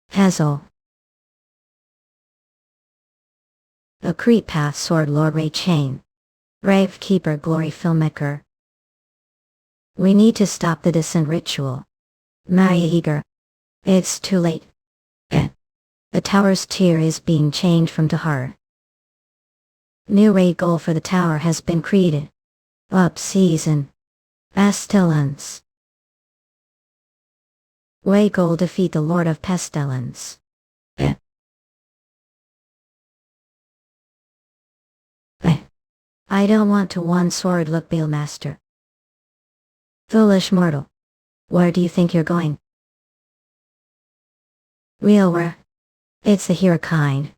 Hazel. A creep path sword Lord Ray Chain. Rave Keeper Glory Filmmaker. We need to stop the descent ritual. Maya Eager. It's too late. The tower's tier is being changed from to hard. New raid goal for the tower has been created. Up season. Pestilence. Way goal defeat the Lord of Pestilence. I don't want to one sword look Master. Foolish mortal. Where do you think you're going? Real where? It's the hero kind.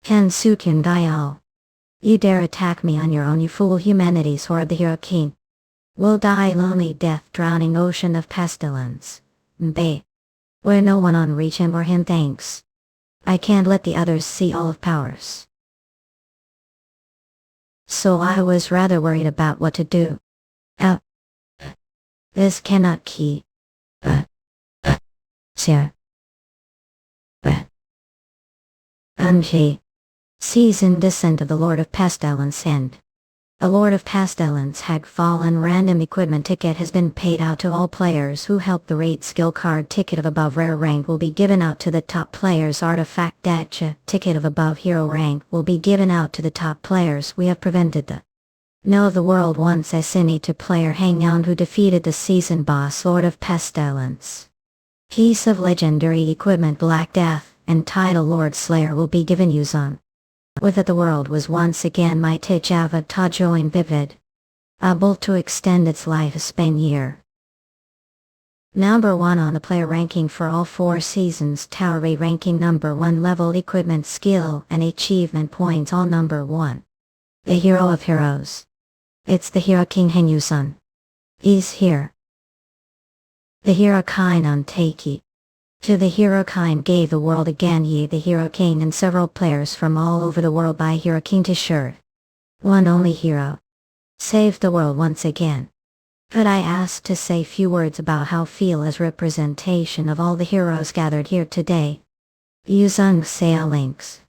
Kensuken Dial. You dare attack me on your own, you fool. Humanity's horde, the hero king. Will die lonely death, drowning ocean of pestilence. Bay. Where no one on reach him or him thanks. I can't let the others see all of powers. So I was rather worried about what to do. This cannot keep. Sir. Season descent of the Lord of Pestilence end. A Lord of Pestilence had fallen. Random equipment ticket has been paid out to all players who help. The raid skill card ticket of above rare rank will be given out to the top players. Artifact dacha ticket of above hero rank will be given out to the top players. We have prevented the Know the world wants Esini to player Hangyoung who defeated the season boss Lord of Pestilence. Piece of legendary equipment Black Death and title Lord Slayer will be given Yuseong. With it the world was once again my Tijava ta join vivid. Able to extend its lifespan year. Number 1 on the player ranking for all 4 seasons. Tower rate ranking number 1. Level equipment skill and achievement points all number 1. The hero of heroes. It's the hero king Han Yuseong. He's here. The hero kind on Taiki. To the hero kind gave the world again ye the hero king and several players from all over the world buy hero king t-shirt. One only hero. Saved the world once again. But I asked to say few words about how feel as representation of all the heroes gathered here today. Yuseong say links.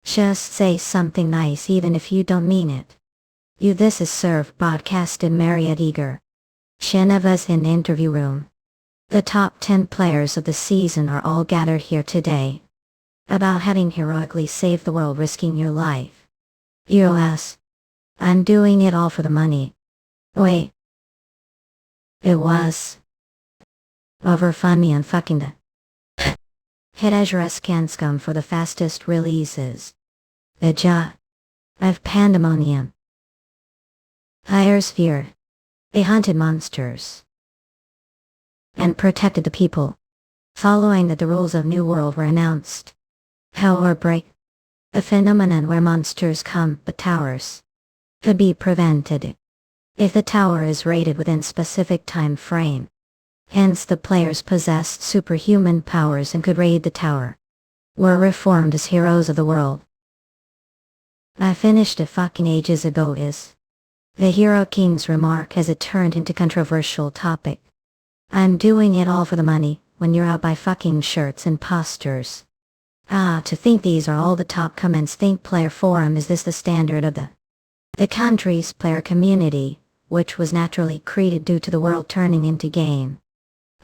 Just say something nice even if you don't mean it. This is served broadcast in Marriott Eager. Geneva's in interview room. The top 10 players of the season are all gathered here today. About having heroically saved the world, risking your life. US. I'm doing it all for the money. Wait. It was. Over fun me and fucking the. Hit Azure Scanscum for the fastest releases. I've pandemonium. Higher sphere. They hunted monsters. And protected the people. Following that the rules of New World were announced. Power break. A phenomenon where monsters come but towers. Could be prevented. If the tower is raided within specific time frame. Hence the players possessed superhuman powers and could raid the tower. Were reformed as heroes of the world. I finished it fucking ages ago is. The hero king's remark as it turned into controversial topic. I'm doing it all for the money, when you're out by fucking shirts and posters. To think these are all the top comments. Think player forum. Is this the standard of the country's player community, which was naturally created due to the world turning into game.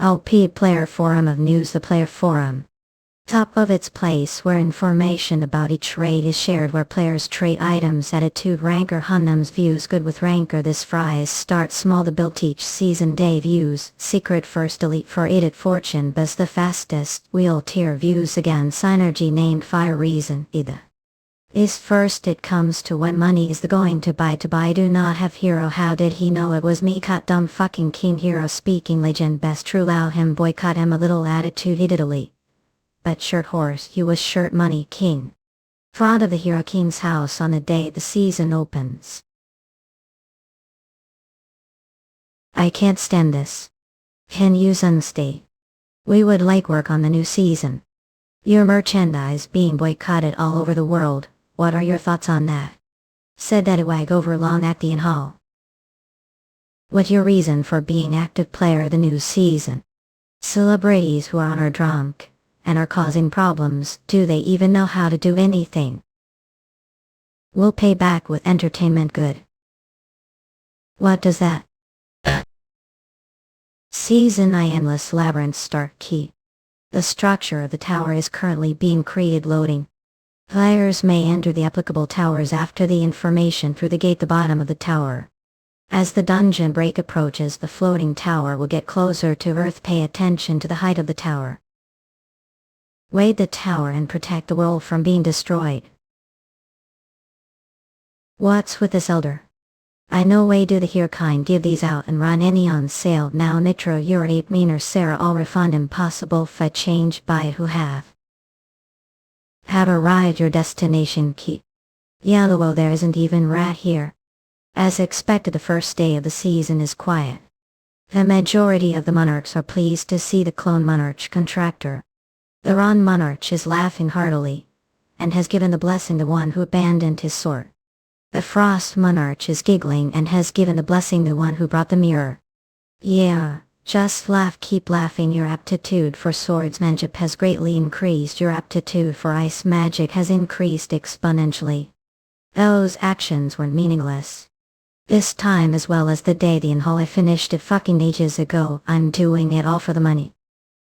LP player forum of news. The player forum. Top of its place where information about each raid is shared, where players trade items. Attitude ranker Hunnam's views good with ranker. This fries start small the build each season day views. Secret first elite for edit fortune best the fastest wheel tier views again. Synergy named fire reason either. Is first it comes to when money is the going to buy do not have hero. How did he know it was me? Cut dumb fucking king hero speaking legend best true allow him boycott him a little attitude he did elite. But shirt horse he was shirt money king. Fraud of the hero king's house on the day the season opens. I can't stand this. Can you stay? We would like work on the new season. Your merchandise being boycotted all over the world. What are your thoughts on that? said Edwag over long at the hall. What's your reason for being active player of the new season? Celebrities who are drunk and are causing problems, do they even know how to do anything? We'll pay back with entertainment good. What does that? Season I Endless Labyrinth Start Key. The structure of the tower is currently being created loading. Players may enter the applicable towers after the information through the gate at the bottom of the tower. As the dungeon break approaches, the floating tower will get closer to Earth. Pay attention to the height of the tower. Wade the tower and protect the world from being destroyed. What's with this elder? I know way do the here kind give these out and run any on sale now. Nitro your 8 meaner Sarah all refund impossible fa change by who have arrived your destination key. Yellow there isn't even rat here. As expected, the first day of the season is quiet. The majority of the monarchs are pleased to see the clone monarch contractor. The Ron monarch is laughing heartily, and has given the blessing to one who abandoned his sword. The Frost monarch is giggling and has given the blessing to one who brought the mirror. Yeah, just laugh, keep laughing. Your aptitude for swordsmanship has greatly increased. Your aptitude for ice magic has increased exponentially. Those actions were meaningless. This time as well as the day the hall I finished it fucking ages ago. I'm doing it all for the money.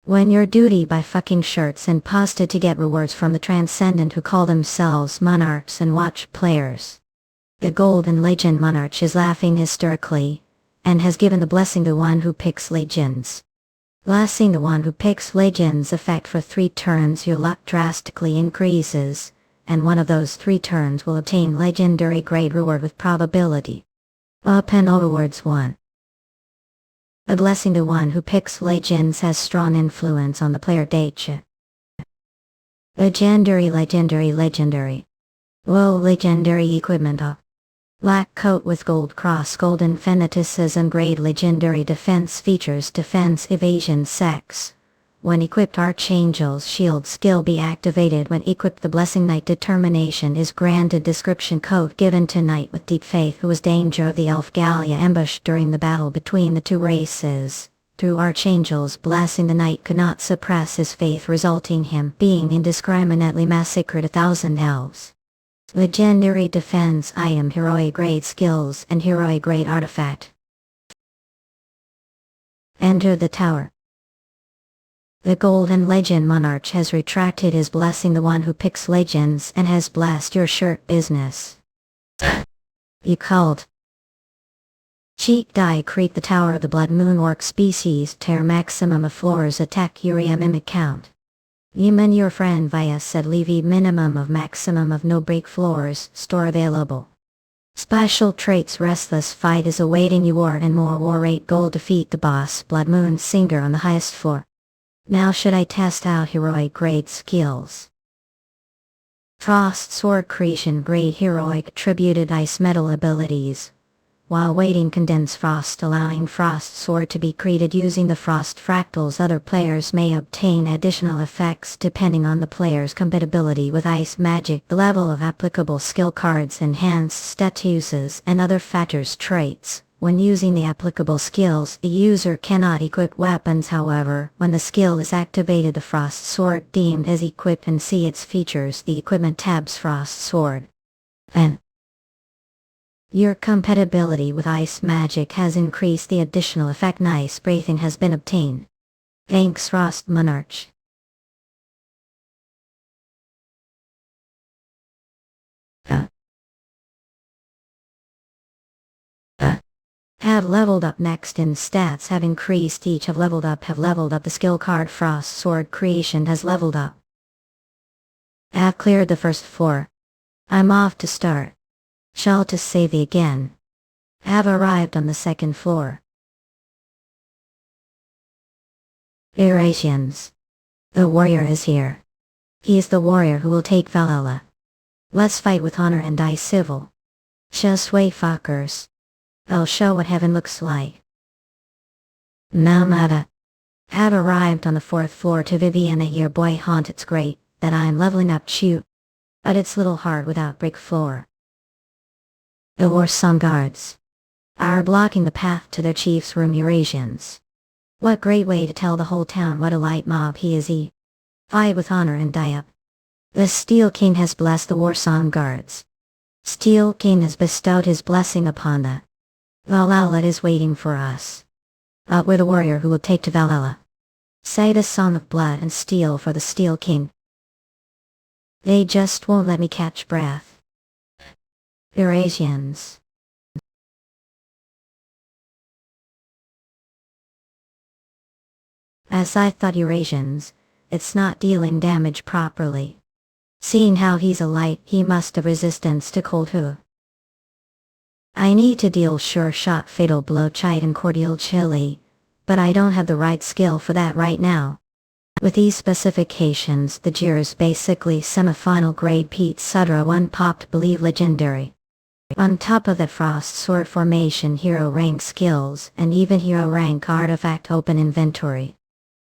When your duty by fucking shirts and pasta to get rewards from the transcendent who call themselves monarchs and watch players. The golden legend monarch is laughing hysterically, and has given the blessing to one who picks legends. Blessing the one who picks legends effect for 3 turns. Your luck drastically increases, and one of those 3 turns will obtain legendary grade reward with probability. Up and rewards 1. A blessing to one who picks legends has strong influence on the player data. Legendary. Whoa, legendary equipment up. Black coat with gold cross, golden fanaticism, grade legendary defense features, defense, evasion, sex. When equipped, Archangel's shield skill be activated when equipped. The blessing Knight determination is granted. Description code given to Knight with deep faith who was danger of the elf Gallia ambushed during the battle between the 2 races. Through Archangel's blessing the Knight could not suppress his faith, resulting him being indiscriminately massacred 1,000 elves. Legendary defense item, heroic grade skills and heroic grade artifact. Enter the tower. The golden legend monarch has retracted his blessing the one who picks legends and has blessed your shirt business. You called. Cheek die create the tower of the blood moon orc species tear maximum of floors attack Uriah mimic count. Yemen your friend via said levy minimum of maximum of no break floors store available. Special traits restless fight is awaiting you war and more war rate goal defeat the boss blood moon singer on the highest floor. Now should I test out heroic grade skills? Frost sword creation grade heroic attributed ice metal abilities. While waiting condense frost allowing frost sword to be created using the frost fractals. Other players may obtain additional effects depending on the player's compatibility with ice magic, the level of applicable skill cards, enhanced statuses and other factors traits. When using the applicable skills, the user cannot equip weapons. However, when the skill is activated, the frost sword deemed as equipped and see its features. The equipment tabs frost sword. Then your compatibility with ice magic has increased. The additional effect ice breathing has been obtained. Thanks Frost Monarch. Have leveled up next in stats have increased. Each have leveled up the skill card. Frost sword creation has leveled up. Have cleared the first floor. I'm off to start. Shall to save thee again. Have arrived on the second floor. Irratians. The warrior is here. He is the warrior who will take Valhalla. Let's fight with honor and die civil. Just wait fuckers. I'll show what heaven looks like. Namada. Have arrived on the 4th floor to Viviana here boy haunt. It's great that I'm leveling up shoot. But it's little hard without brick floor. The Warsaw guards are blocking the path to their chief's room. Eurasians. What great way to tell the whole town what a light mob he is. Fight with honor and die up. The Steel King has blessed the Warsaw guards. Steel King has bestowed his blessing upon the Valhalla is waiting for us. We're the warrior who will take to Valhalla. Say the song of blood and steel for the Steel King. They just won't let me catch breath. Eurasians. As I thought, Eurasians, it's not dealing damage properly. Seeing how he's a light, he must have resistance to cold. I need to deal sure shot fatal blow chide and cordial chili, but I don't have the right skill for that right now. With these specifications, the Jira's basically semi-final grade Pete Sudra 1 popped believe legendary. On top of that, Frost Sword formation hero rank skills and even hero rank artifact open inventory.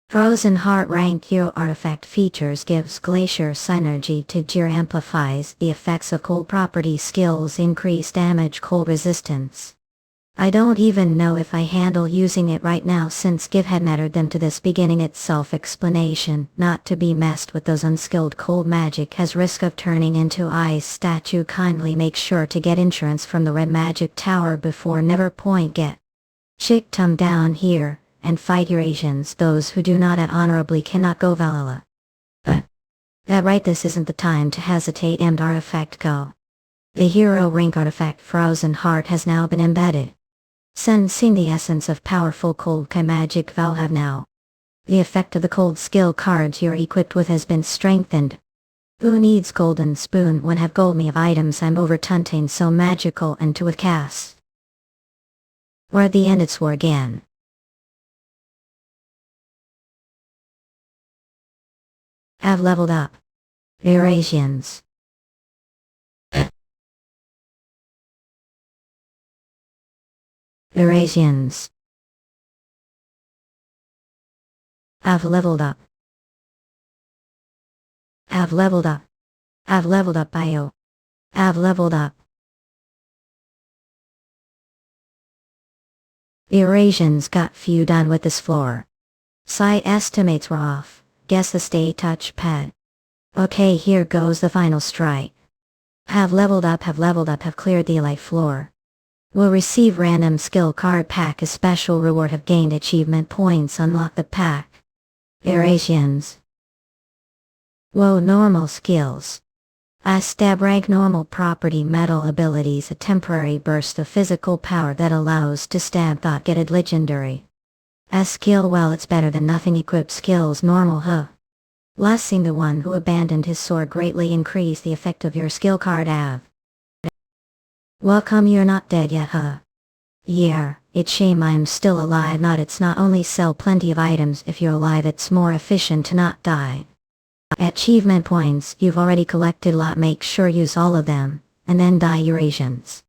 Frozen Heart rank hero artifact features gives Glacier synergy to Jira, amplifies the effects of cold property skills, increase damage, cold resistance. I don't even know if I handle using it right now, since give had mattered them to this beginning its self-explanation, not to be messed with. Those unskilled cold magic has risk of turning into ice statue. Kindly make sure to get insurance from the red magic tower before never point get chick tongue down here and fight Eurasians. Those who do not act honorably cannot go Valhalla. That right, this isn't the time to hesitate. And artifact go. The hero rank artifact Frozen Heart has now been embedded. Sensing the essence of powerful cold magic Val have now. The effect of the cold skill cards you're equipped with has been strengthened. Who needs golden spoon when have gold me of items I'm overtunting so magical and to with cast? We're at the end, it's war again. Have leveled up. Eurasians. Eurasians. Have leveled up. Have leveled up. Have leveled up bio. Have leveled up. The Eurasians got few done with this floor. Site estimates were off. Guess the stay touchpad. Okay, here goes the final strike. Have leveled up, have cleared the elite floor. Will receive random skill card pack. A special reward, have gained achievement points, unlock the pack. Eurasians. Whoa, normal skills. A stab rank normal property metal abilities, a temporary burst of physical power that allows to stab thought, get it legendary. A skill, well it's better than nothing. Equip skills normal. Blessing the one who abandoned his sword, greatly increase the effect of your skill card. Av. Welcome, you're not dead yet. Yeah, it's shame I'm still alive. Not, it's not only sell plenty of items. If you're alive it's more efficient to not die. Achievement points, you've already collected a lot, make sure use all of them, and then die. Eurasians.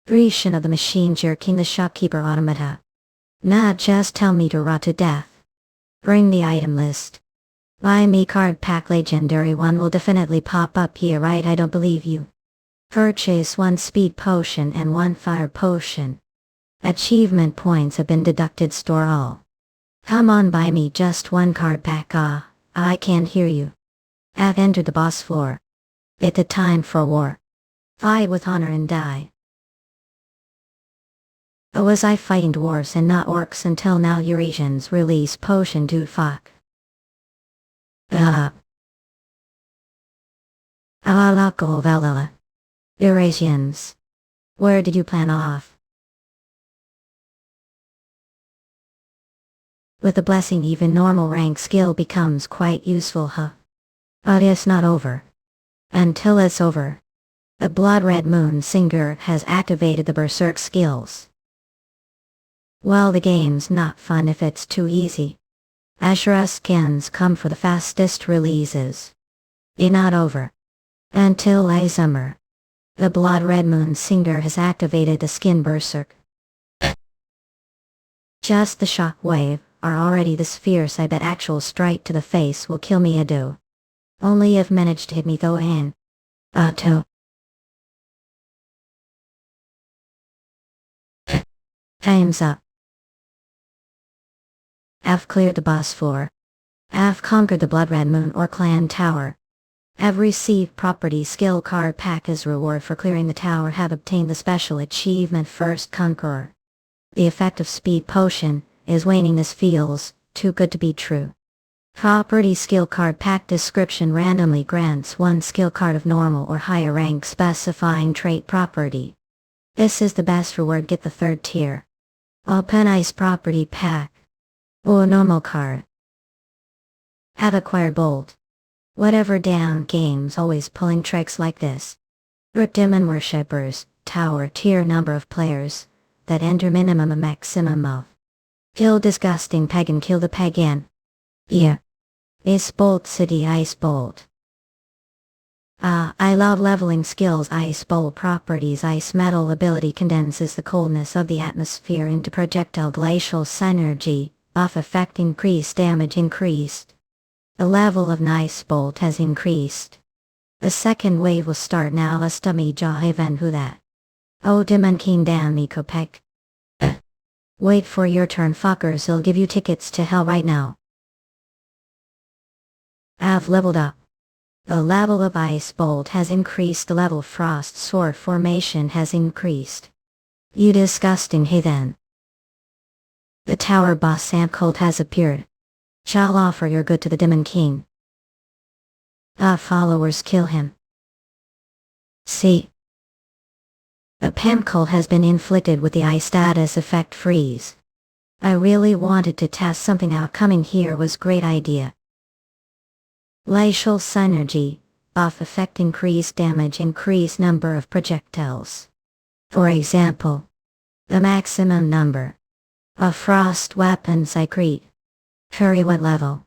Creation of the machine jerking the shopkeeper automata. Nah, just tell me to rot to death. Bring the item list. Buy me card pack, legendary one will definitely pop up here, right? I don't believe you. Purchase 1 speed potion and 1 fire potion. Achievement points have been deducted, store all. Come on, buy me just 1 card pack. I can't hear you. Have entered the boss floor. It's the time for war. Fight with honor and die. Was I fighting dwarves and not orcs until now? Eurasians release potion, dude, fuck. Go Valhalla. Eurasians. Where did you plan off? With the blessing, even normal rank skill becomes quite useful. But it's not over. Until it's over. The Blood Red Moon Singer has activated the Berserk skills. Well, the game's not fun if it's too easy. Ashura skins come for the fastest releases. It's not over. Until a summer. The Blood Red Moon Singer has activated the skin Berserk. Just the shock wave are already this fierce. I bet actual strike to the face will kill me. Ado. Only if managed to hit me though, and to Time's up. I've cleared the boss floor. I've conquered the Blood Red Moon or Clan Tower. Have received property skill card pack as reward for clearing the tower. Have obtained the special achievement First Conqueror. The effect of speed potion is waning. This feels too good to be true. Property skill card pack description randomly grants one skill card of normal or higher rank specifying trait property. This is the best reward. Get the third tier. Open ice property pack. Or normal card. Have acquired bolt. Whatever down games always pulling tricks like this. Rip demon worshippers, tower tier number of players, that enter minimum a maximum of. Kill disgusting pagan, kill the pagan. Yeah. Ice bolt city ice bolt. I love leveling skills. Ice bolt properties. Ice metal ability condenses the coldness of the atmosphere into projectile. Glacial synergy, buff effect increased, damage increased. The level of Ice Bolt has increased. The second wave will start now. A stummy jaw event. Who that? Oh, Demon King damn me Kopek. Wait for your turn fuckers, I'll give you tickets to hell right now. I've leveled up. The level of Ice Bolt has increased. The level of Frost Sword formation has increased. You disgusting heathen. The tower boss Sam Cold has appeared. Shall offer your good to the Demon King. Followers kill him. See. A Pamcol has been inflicted with the ice status effect freeze. I really wanted to test something out. Coming here was great idea. Glacial synergy, buff effect increase damage, increase number of projectiles. For example, the maximum number of frost weapons I create. Curry what level?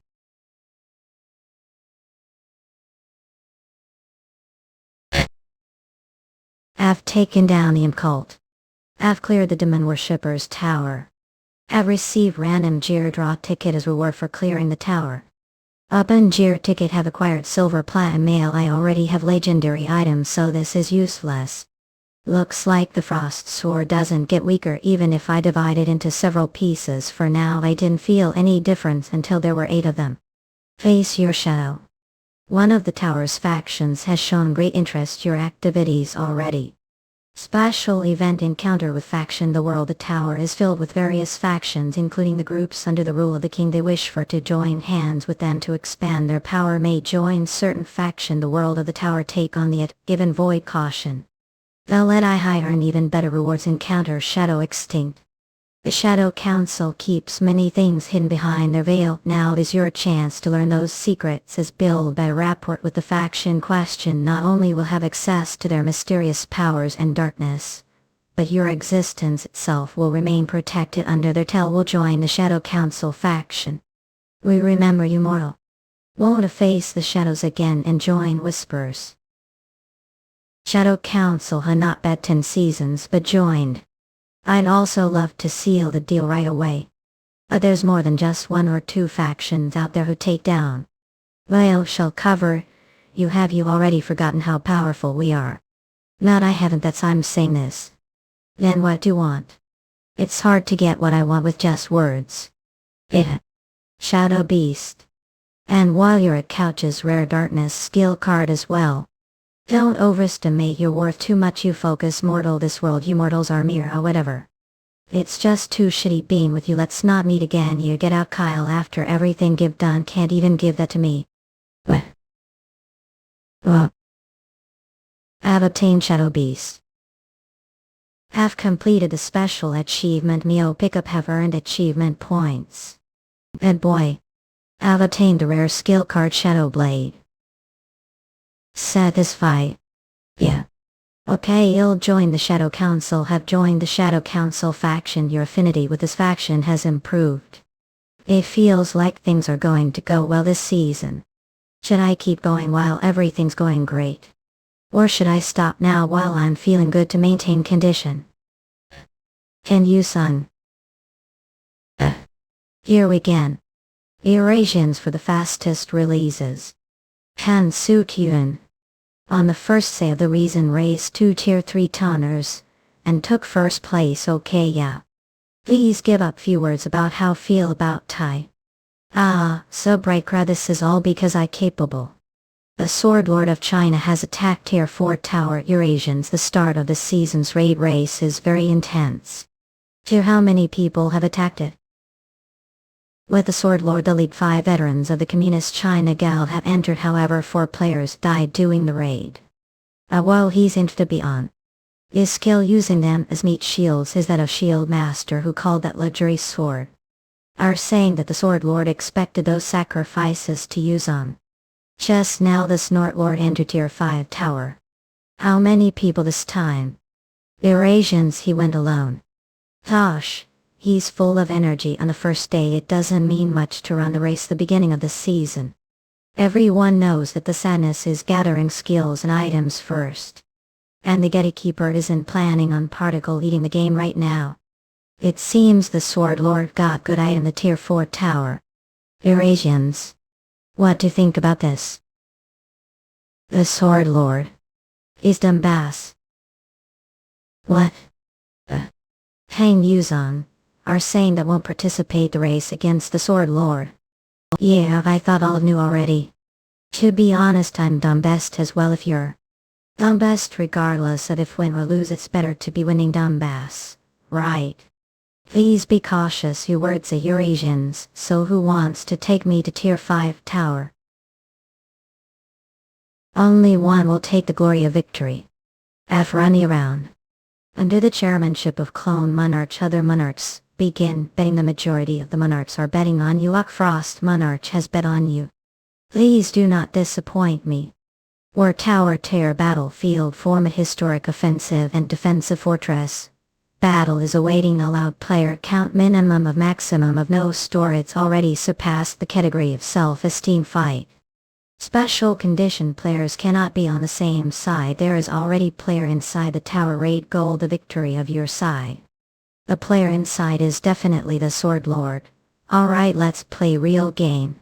I've taken down the occult. I've cleared the demon worshipper's tower. I've received random gear draw ticket as reward for clearing the tower. Open gear ticket. Have acquired silver platinum mail. I already have legendary items, so this is useless. Looks like the frost sword doesn't get weaker even if I divide it into several pieces. For now I didn't feel any difference until there were 8 of them. Face your shadow. One of the tower's factions has shown great interest your activities already. Special event encounter with faction. The world. The tower is filled with various factions including the groups under the rule of the king. They wish for to join hands with them to expand their power. May join certain faction. The world of the tower. Take on the given void caution. They'll let I hire and even better rewards. Encounter Shadow Extinct. The Shadow Council keeps many things hidden behind their veil. Now is your chance to learn those secrets as build by rapport with the faction question. Not only will have access to their mysterious powers and darkness, but your existence itself will remain protected under their tell. Will join the Shadow Council faction. We remember you, mortal. Want to face the shadows again and join Whispers. Shadow Council had not bet 10 seasons but joined. I'd also love to seal the deal right away. But there's more than just 1 or 2 factions out there who take down. Well, shall cover. You have you already forgotten how powerful we are? Not I haven't, that's I'm saying this. Then what do you want? It's hard to get what I want with just words. Shadow Beast. And while you're at Couch's rare darkness skill card as well. Don't overestimate your worth too much. You focus mortal. This world you mortals are mere whatever. It's just too shitty being with you. Let's not meet again. You get out, Kyle. After everything give done, can't even give that to me. What? I've obtained Shadow Beast. Have completed the special achievement. Mio pickup. Have earned achievement points. And boy, I've obtained a rare skill card Shadow Blade. Satisfied. Yeah. Okay, you'll join the Shadow Council. Have joined the Shadow Council faction. Your affinity with this faction has improved. It feels like things are going to go well this season. Should I keep going while everything's going great? Or should I stop now while I'm feeling good to maintain condition? Can you, son? Here we again. Eurasians for the fastest releases. Han Soo-kyun. On the first day of the reason raised 2 tier 3 tonners, and took first place. Okay, yeah. Please give up few words about how feel about Thai. Ah, so bright crowd, this is all because I capable. The Sword Lord of China has attacked Tier 4 Tower Eurasians. The start of the season's raid race is very intense. To how many people have attacked it? With the Sword Lord, the Elite 5 veterans of the Communist China Guild have entered, however 4 players died doing the raid. While he's into to be on. His skill using them as meat shields is that of Shield Master, who called that luxury sword. Are saying that the Sword Lord expected those sacrifices to use on. Just now the Snort Lord entered Tier 5 Tower. How many people this time? Eurasians, he went alone. Gosh, he's full of energy on the first day. It doesn't mean much to run the race the beginning of the season. Everyone knows that the sadness is gathering skills and items first. And the Gatekeeper isn't planning on particle eating the game right now. It seems the Sword Lord got good eye in the Tier 4 Tower. Eurasians. What do you think about this? The Sword Lord is Donbass. What? Hang Yuseong are saying that won't participate the race against the Sword Lord. Yeah, I thought all knew already. To be honest, I'm Donbass as well. If you're Donbass, regardless of if win or lose, it's better to be winning Donbass, right? Please be cautious, you words of Eurasians. So who wants to take me to Tier 5 Tower? Only one will take the glory of victory. F running around. Under the chairmanship of Clone Monarch, other monarchs begin betting. The majority of the monarchs are betting on you. Frost Monarch has bet on you. Please do not disappoint me. War Tower Tear battlefield, form a historic offensive and defensive fortress. Battle is awaiting. Allowed player count minimum of maximum of no store. It's already surpassed the category of self-esteem fight. Special condition, players cannot be on the same side. There is already player inside the tower raid goal the victory of your side. The player inside is definitely the Sword Lord. Alright, let's play real game.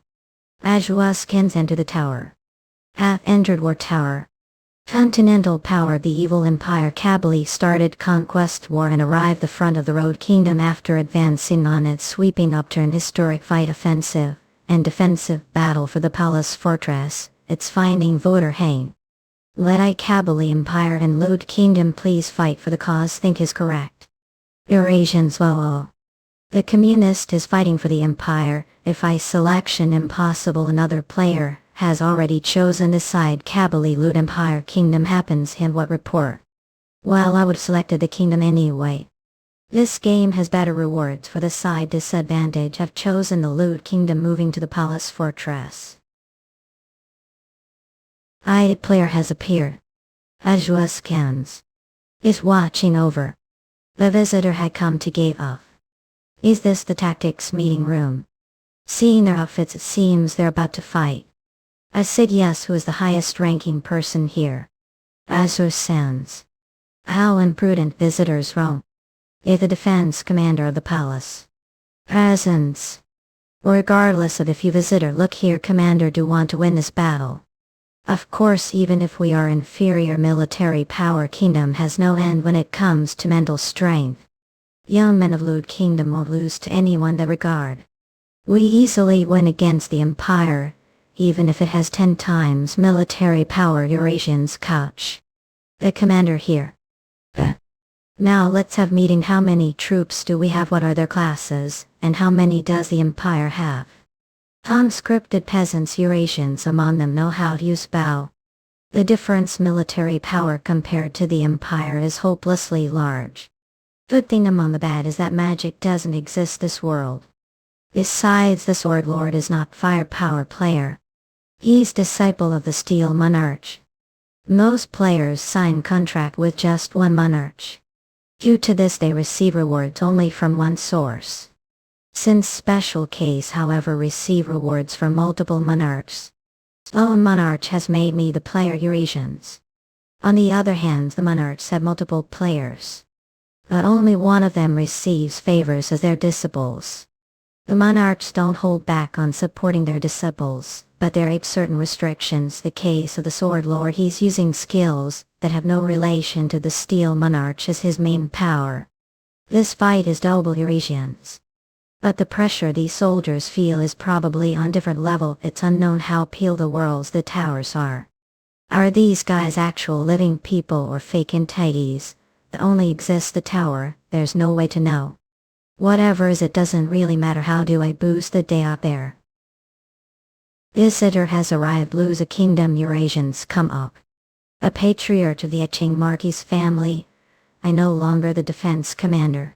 Ajuaskins enter the tower. Have entered War Tower. Continental power of the evil empire Kabylie started conquest war and arrived the front of the road kingdom after advancing on its sweeping upturn historic fight offensive and defensive battle for the palace fortress. It's finding voter hang. Let I Kabylie empire and Lode kingdom please fight for the cause think is correct. Eurasians, whoa. The communist is fighting for the empire. If I selection impossible, another player has already chosen the side. Kabylie Lode empire kingdom happens. Him what report? Well, I would have selected the kingdom anyway. This game has better rewards for the side disadvantage. I've chosen the Lode kingdom moving to the palace fortress. Player has appeared. Ajuaskins is watching over. The visitor had come to gave up. Is this the tactics meeting room? Seeing their outfits, it seems they're about to fight. I said yes. Who is the highest ranking person here? Azur Sans. How imprudent visitors roam. Is the defense commander of the palace. Presence. Regardless of if you visitor, look here commander, do want to win this battle. Of course, even if we are inferior military power, kingdom has no end when it comes to mental strength. Young men of Lode kingdom won't lose to anyone they regard. We easily win against the empire, even if it has 10 times military power. Eurasians couch. The commander here. Now let's have meeting. How many troops do we have? What are their classes? And how many does the empire have? Conscripted peasants. Eurasians among them know how to use bow. The difference military power compared to the empire is hopelessly large. Good thing among the bad is that magic doesn't exist this world. Besides, the Sword Lord is not firepower player. He's disciple of the Steel Monarch. Most players sign contract with just one monarch. Due to this, they receive rewards only from one source. Since special case, however, receive rewards from multiple monarchs. So monarch has made me the player Eurasians. On the other hand, the monarchs have multiple players. But only one of them receives favors as their disciples. The monarchs don't hold back on supporting their disciples, but there are certain restrictions. The case of the Sword Lord, he's using skills that have no relation to the Steel Monarch as his main power. This fight is double Eurasians. But the pressure these soldiers feel is probably on different level. It's unknown how peeled the worlds the towers are. Are these guys actual living people or fake entities that only exist the tower? There's no way to know. Whatever is, it doesn't really matter. How do I boost the day up there? Visitor has arrived. Lose a kingdom. Eurasians come up. A patriarch of the etching Marquis family. I no longer the defense commander.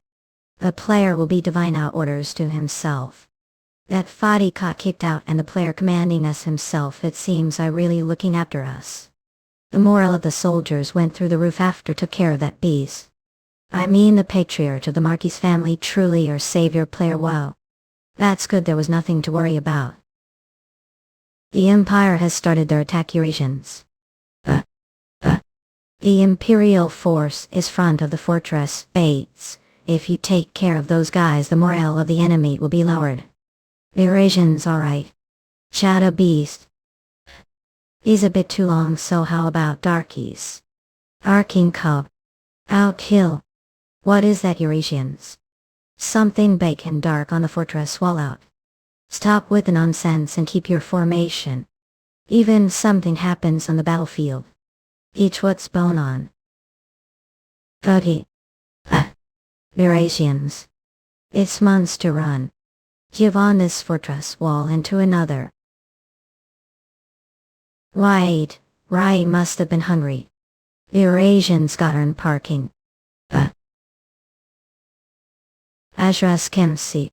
The player will be divine out orders to himself. That Fadi got kicked out and the player commanding us himself. It seems I really looking after us. The morale of the soldiers went through the roof after took care of that beast. I mean the patriarch of the Marquis family, truly our savior player. Wow. That's good, there was nothing to worry about. The Empire has started their attack. Eurasians. The Imperial force is front of the fortress. Bates, if you take care of those guys, the morale of the enemy will be lowered. Eurasians, alright. Shadow Beast. He's a bit too long, so how about Darkies? Arcing Cub. Outkill. What is that, Eurasians? Something big and dark on the fortress wall out. Stop with the nonsense and keep your formation. Even something happens on the battlefield. Each what's bone on. Buddy. Eurasians. It's months to run. Give on this fortress wall and to another. Right, must have been hungry. Eurasians got earned parking. Ashras Kemsi.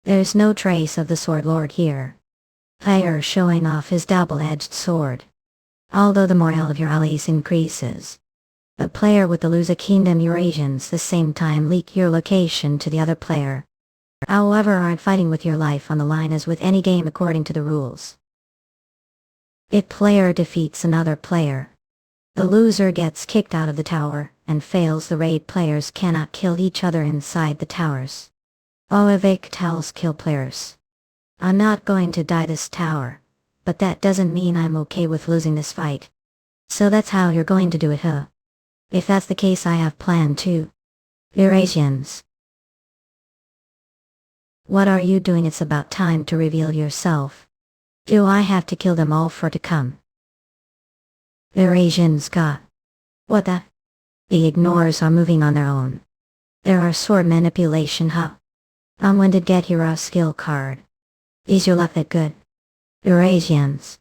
There's no trace of the Sword Lord here. Player showing off his double-edged sword. Although the morale of your allies increases. The player with the lose a kingdom. Eurasians the same time leak your location to the other player. However, aren't fighting with your life on the line as with any game according to the rules. If player defeats another player, the loser gets kicked out of the tower and fails the raid. Players cannot kill each other inside the towers. Oivik tells kill players. I'm not going to die this tower, but that doesn't mean I'm okay with losing this fight. So that's how you're going to do it, huh? If that's the case, I have plan too. Eurasians. What are you doing? It's about time to reveal yourself. Do I have to kill them all for to come? Eurasians got. What the? The ignores are moving on their own. There are sword manipulation, huh? When did get hero skill card? Is your luck that good? Eurasians.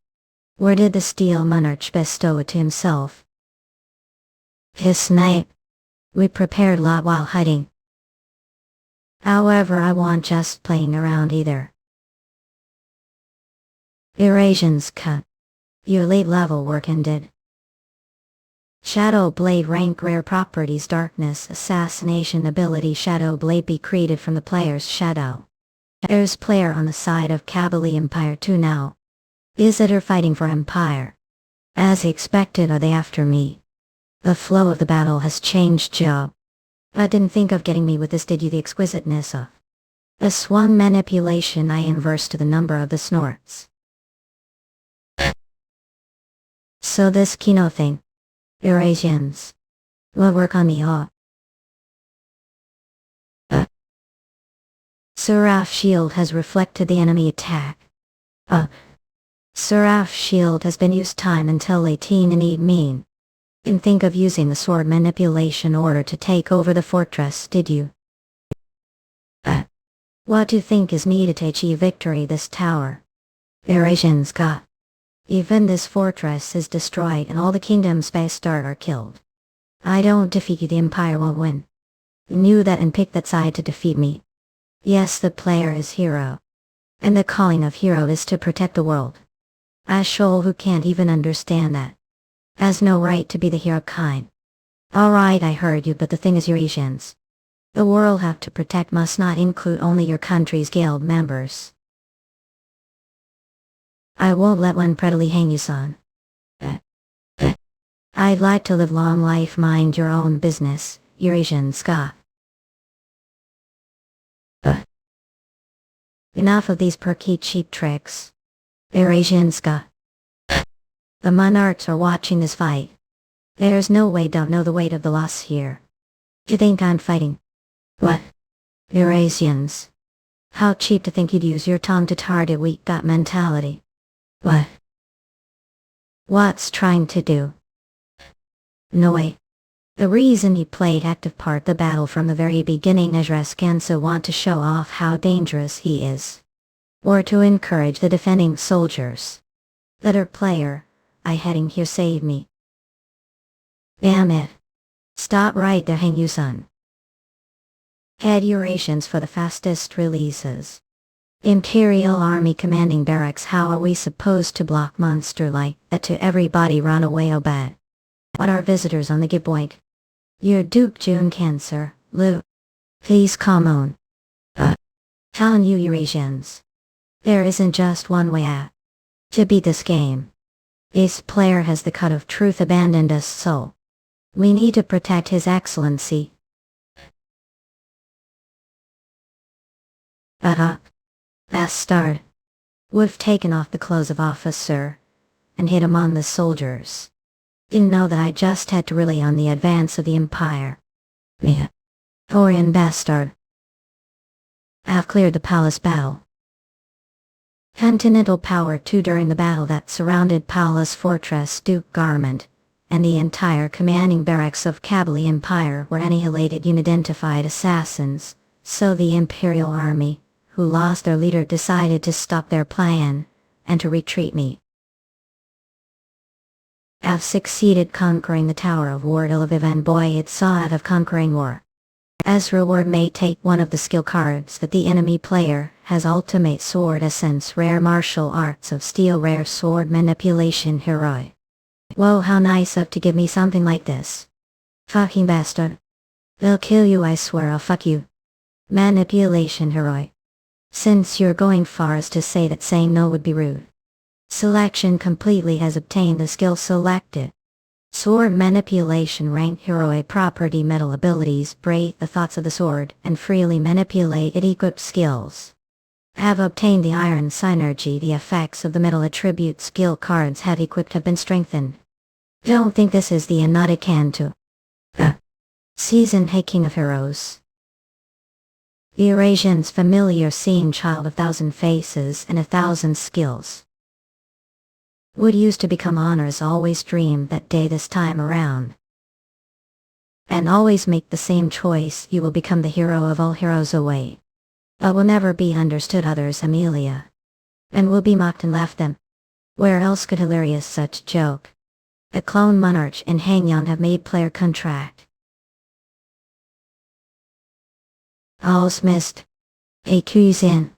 Where did the steel monarch bestow it to himself? His snipe. We prepared lot while hiding. However, I want just playing around either. Eurasians cut. Your late level work ended. Shadow Blade rank rare properties darkness assassination ability Shadow Blade be created from the player's shadow. There's player on the side of Kabali Empire 2 now. Visitor fighting for Empire. As expected, are they after me? The flow of the battle has changed, Joe. I didn't think of getting me with this, did you? The exquisiteness of the swan manipulation I inverse to the number of the snorts. So this Kino thing. Eurasians. Will work on me, huh? Seraph Shield has reflected the enemy attack. Seraph Shield has been used time until 18 and need mean. Didn't think of using the sword manipulation order to take over the fortress, did you? What do you think is needed to achieve victory this tower? Eurasians got. Even this fortress is destroyed and all the kingdom's best are killed. I don't defeat you, the Empire won't win. You knew that and picked that side to defeat me. Yes, the player is hero. And the calling of hero is to protect the world. A shoal who can't even understand that has no right to be the hero kind. Alright, I heard you, but the thing is, Eurasians. The world have to protect must not include only your country's guild members. I won't let one prettily hang you, son. I'd like to live long life, mind your own business, Eurasian Scott. Enough of these perky cheap tricks. Eurasian Scott. The monarchs are watching this fight. There's no way don't know the weight of the loss here. You think I'm fighting? What? Eurasians. How cheap to think you'd use your tongue to target weak gut mentality. What? What's trying to do? No way. The reason he played active part the battle from the very beginning is Rescanso want to show off how dangerous he is. Or to encourage the defending soldiers. Letter player, I heading here save me. Damn it. Stop right there, hang you son. Head Eurasians for the fastest releases. Imperial Army commanding barracks, how are we supposed to block monster like that to everybody run away obey? What are visitors on the giveaway? Your Duke June Cancer, Lou. Please come on. Telling you Eurasians. There isn't just one way out. To beat this game. This player has the cut of truth abandoned us so. We need to protect his excellency. Bastard. Would've taken off the clothes of officer. And hit him on the soldiers. Didn't know that I just had to rely on the advance of the Empire. Yeah. Orion bastard. I've cleared the palace battle. Continental Power 2 during the battle that surrounded Palace Fortress Duke Garment, and the entire commanding barracks of Kabali Empire were annihilated unidentified assassins, so the Imperial Army, who lost their leader, decided to stop their plan, and to retreat me. I've succeeded conquering the Tower of War Lviv, and boy it saw out of conquering war. As reward may take one of the skill cards that the enemy player has: Ultimate Sword Essence, Rare Martial Arts of Steel, Rare Sword Manipulation Hero. Whoa, how nice of to give me something like this. Fucking bastard. They'll kill you, I swear I'll fuck you. Manipulation Hero. Since you're going far as to say that saying no would be rude. Selection completely has obtained the skill selected. Sword Manipulation rank Hero property metal abilities break the thoughts of the sword and freely manipulate it equipped skills. Have obtained the Iron Synergy. The effects of the metal attribute skill cards have equipped have been strengthened. Don't think this is the Anata Kanto. Season Hey King of Heroes. The Eurasian's familiar seeing child of 1,000 faces and 1,000 skills. Would used to become honors, always dreamed that day this time around. And always make the same choice: you will become the hero of all heroes away. But will never be understood others Amelia. And will be mocked and laughed them. Where else could hilarious such joke? The clone monarch and Hangyon have made player contract. All's missed. AQ's in.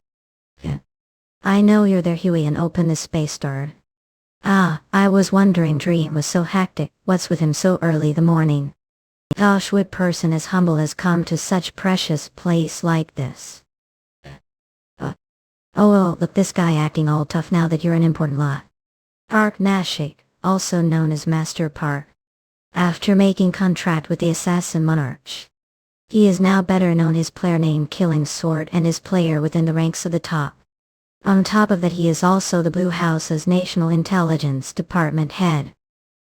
Yeah. I know you're there, Huey, and open the space star. I was wondering, Dream was so hectic, what's with him so early the morning? Gosh, what person as humble has come to such precious place like this? Look, this guy acting all tough now that you're an important lot. Park Nashik, also known as Master Park. After making contract with the Assassin Monarch. He is now better known his player name Killing Sword and his player within the ranks of the top. On top of that, he is also the Blue House's National Intelligence Department head.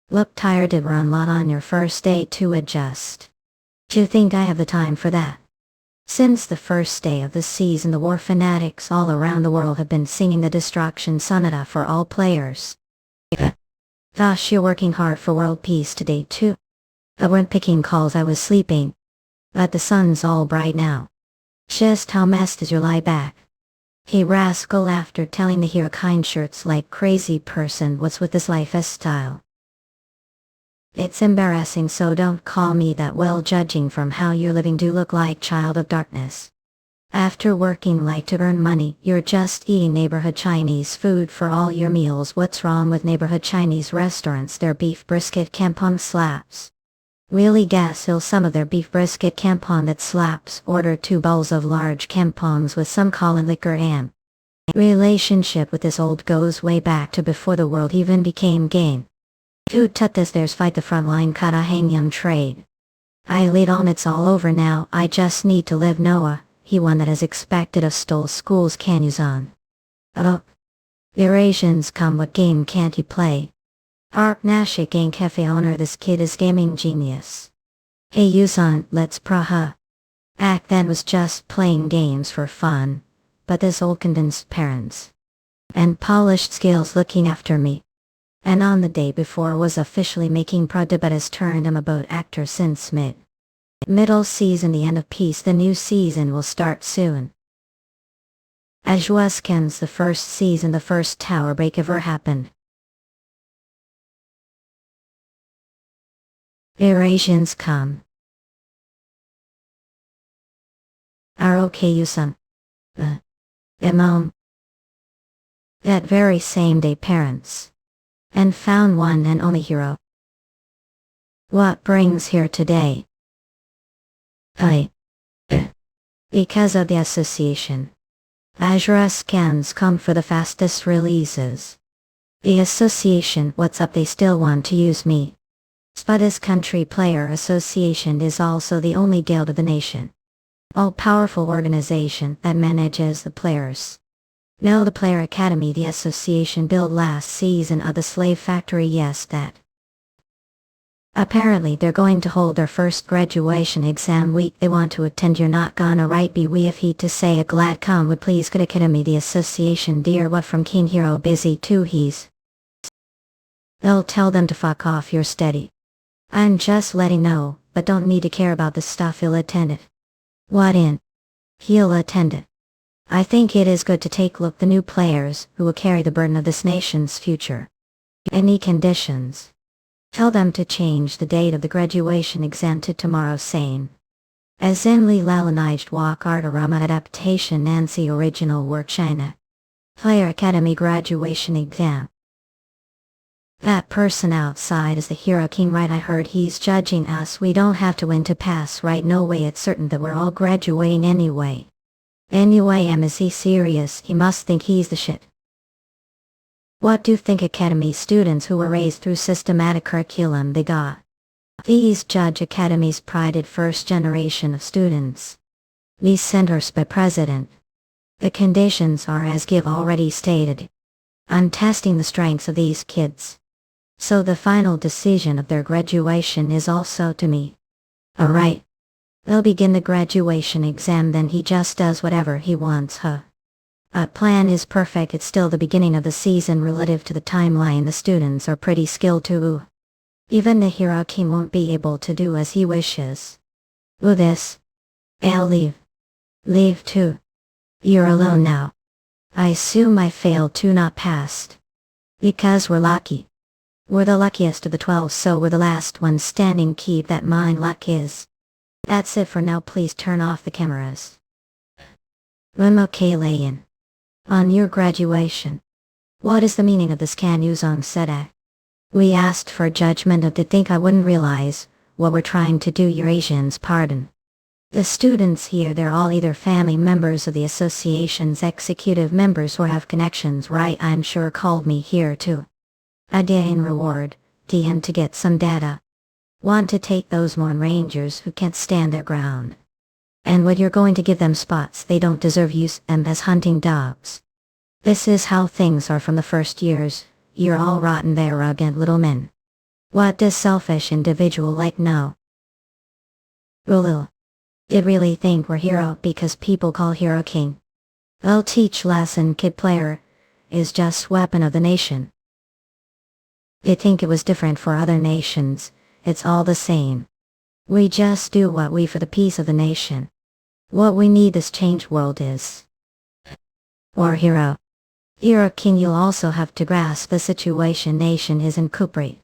Look tired to run lot on your first day to adjust. Do you think I have the time for that? Since the first day of the season, the war fanatics all around the world have been singing the Destruction Sonata for all players. Gosh, you're working hard for world peace today too. I weren't picking calls, I was sleeping. But the sun's all bright now. Just how messed is your lie back? Hey rascal, after telling the hero kind shirts like crazy person what's with this lifestyle. It's embarrassing, so don't call me that. Well, judging from how you're living, do look like child of darkness. After working like to earn money, you're just eating neighborhood Chinese food for all your meals. What's wrong with neighborhood Chinese restaurants? Their beef brisket campong slaps. Really gas ill some of their beef brisket campong that slaps. Order 2 bowls of large campongs with some Colin liquor and relationship with this old goes way back to before the world even became game. Who tut this? There's fight the frontline kata hang young trade. I laid on, it's all over now. I just need to live. Noah, he one that has expected of stole schools can use on. The Eurasians come, what game can't he play? Art Nashik Gang Cafe owner, this kid is gaming genius. Hey Yuseong, let's praha. Back then was just playing games for fun, but this old convinced parents and polished skills looking after me. And on the day before was officially making protagonists turned him about actor since middle season, the end of peace. The new season will start soon. As Yuseong Kang's the first season, the first tower break ever happened. Eurasians come. Are okay Yuseong. Imam. That very same day parents. And found one and only hero. What brings here today? Because of the association. Azure scans come for the fastest releases. The association, what's up, they still want to use me. But this country player association is also the only guild of the nation. All-powerful organization that manages the players. Now the Player Academy, the association built last season of the Slave Factory, yes that. Apparently they're going to hold their first graduation exam week. They want to attend. You're not gonna right be we if he to say a glad come would please good academy the association dear what from King Hero busy too he's. They'll tell them to fuck off, you're steady. I'm just letting know, but don't need to care about the stuff. He'll attend it. What in? He'll attend it. I think it is good to take look the new players who will carry the burden of this nation's future. Any conditions? Tell them to change the date of the graduation exam to tomorrow same. As in Li Lalanized Walk Artarama Adaptation Nancy Original Work China. Player Academy graduation exam. That person outside is the Hero King, right? I heard he's judging us. We don't have to win to pass, right? No way, it's certain that we're all graduating anyway. Anyway, is he serious? He must think he's the shit. What do you think Academy students who were raised through systematic curriculum they got? These Judge Academy's prided first generation of students. These centers by president. The conditions are as Give already stated. I'm testing the strengths of these kids. So the final decision of their graduation is also to me. Alright. They'll begin the graduation exam, then he just does whatever he wants, huh? A plan is perfect. It's still the beginning of the season. Relative to the timeline, the students are pretty skilled too. Even the Hero King won't be able to do as he wishes. This. I'll leave. Leave too. You're alone now. I assume I failed to not passed. Because we're lucky. We're the luckiest of the 12, so we're the last ones standing. Keep that in mind. Luck is. That's it for now. Please turn off the cameras. I'm okay, Layan. On your graduation. What is the meaning of this? Can Yuseong said. We asked for judgment of to think I wouldn't realize what we're trying to do. Eurasians, pardon. The students here, they're all either family members of the association's executive members or have connections, right? I'm sure called me here too. A day in reward, DM to get some data. Want to take those Morn Rangers who can't stand their ground. And what you're going to give them spots they don't deserve, use them as hunting dogs. This is how things are from the first years. You're all rotten, they're arrogant little men. What does selfish individual like know? Ulil. Did really think we're hero because people call Hero King. I'll teach lesson, kid player is just weapon of the nation. They think it was different for other nations. It's all the same. We just do what we for the peace of the nation. What we need this changed world is. Or hero. Hero King, you'll also have to grasp the situation nation is in. Cooperate.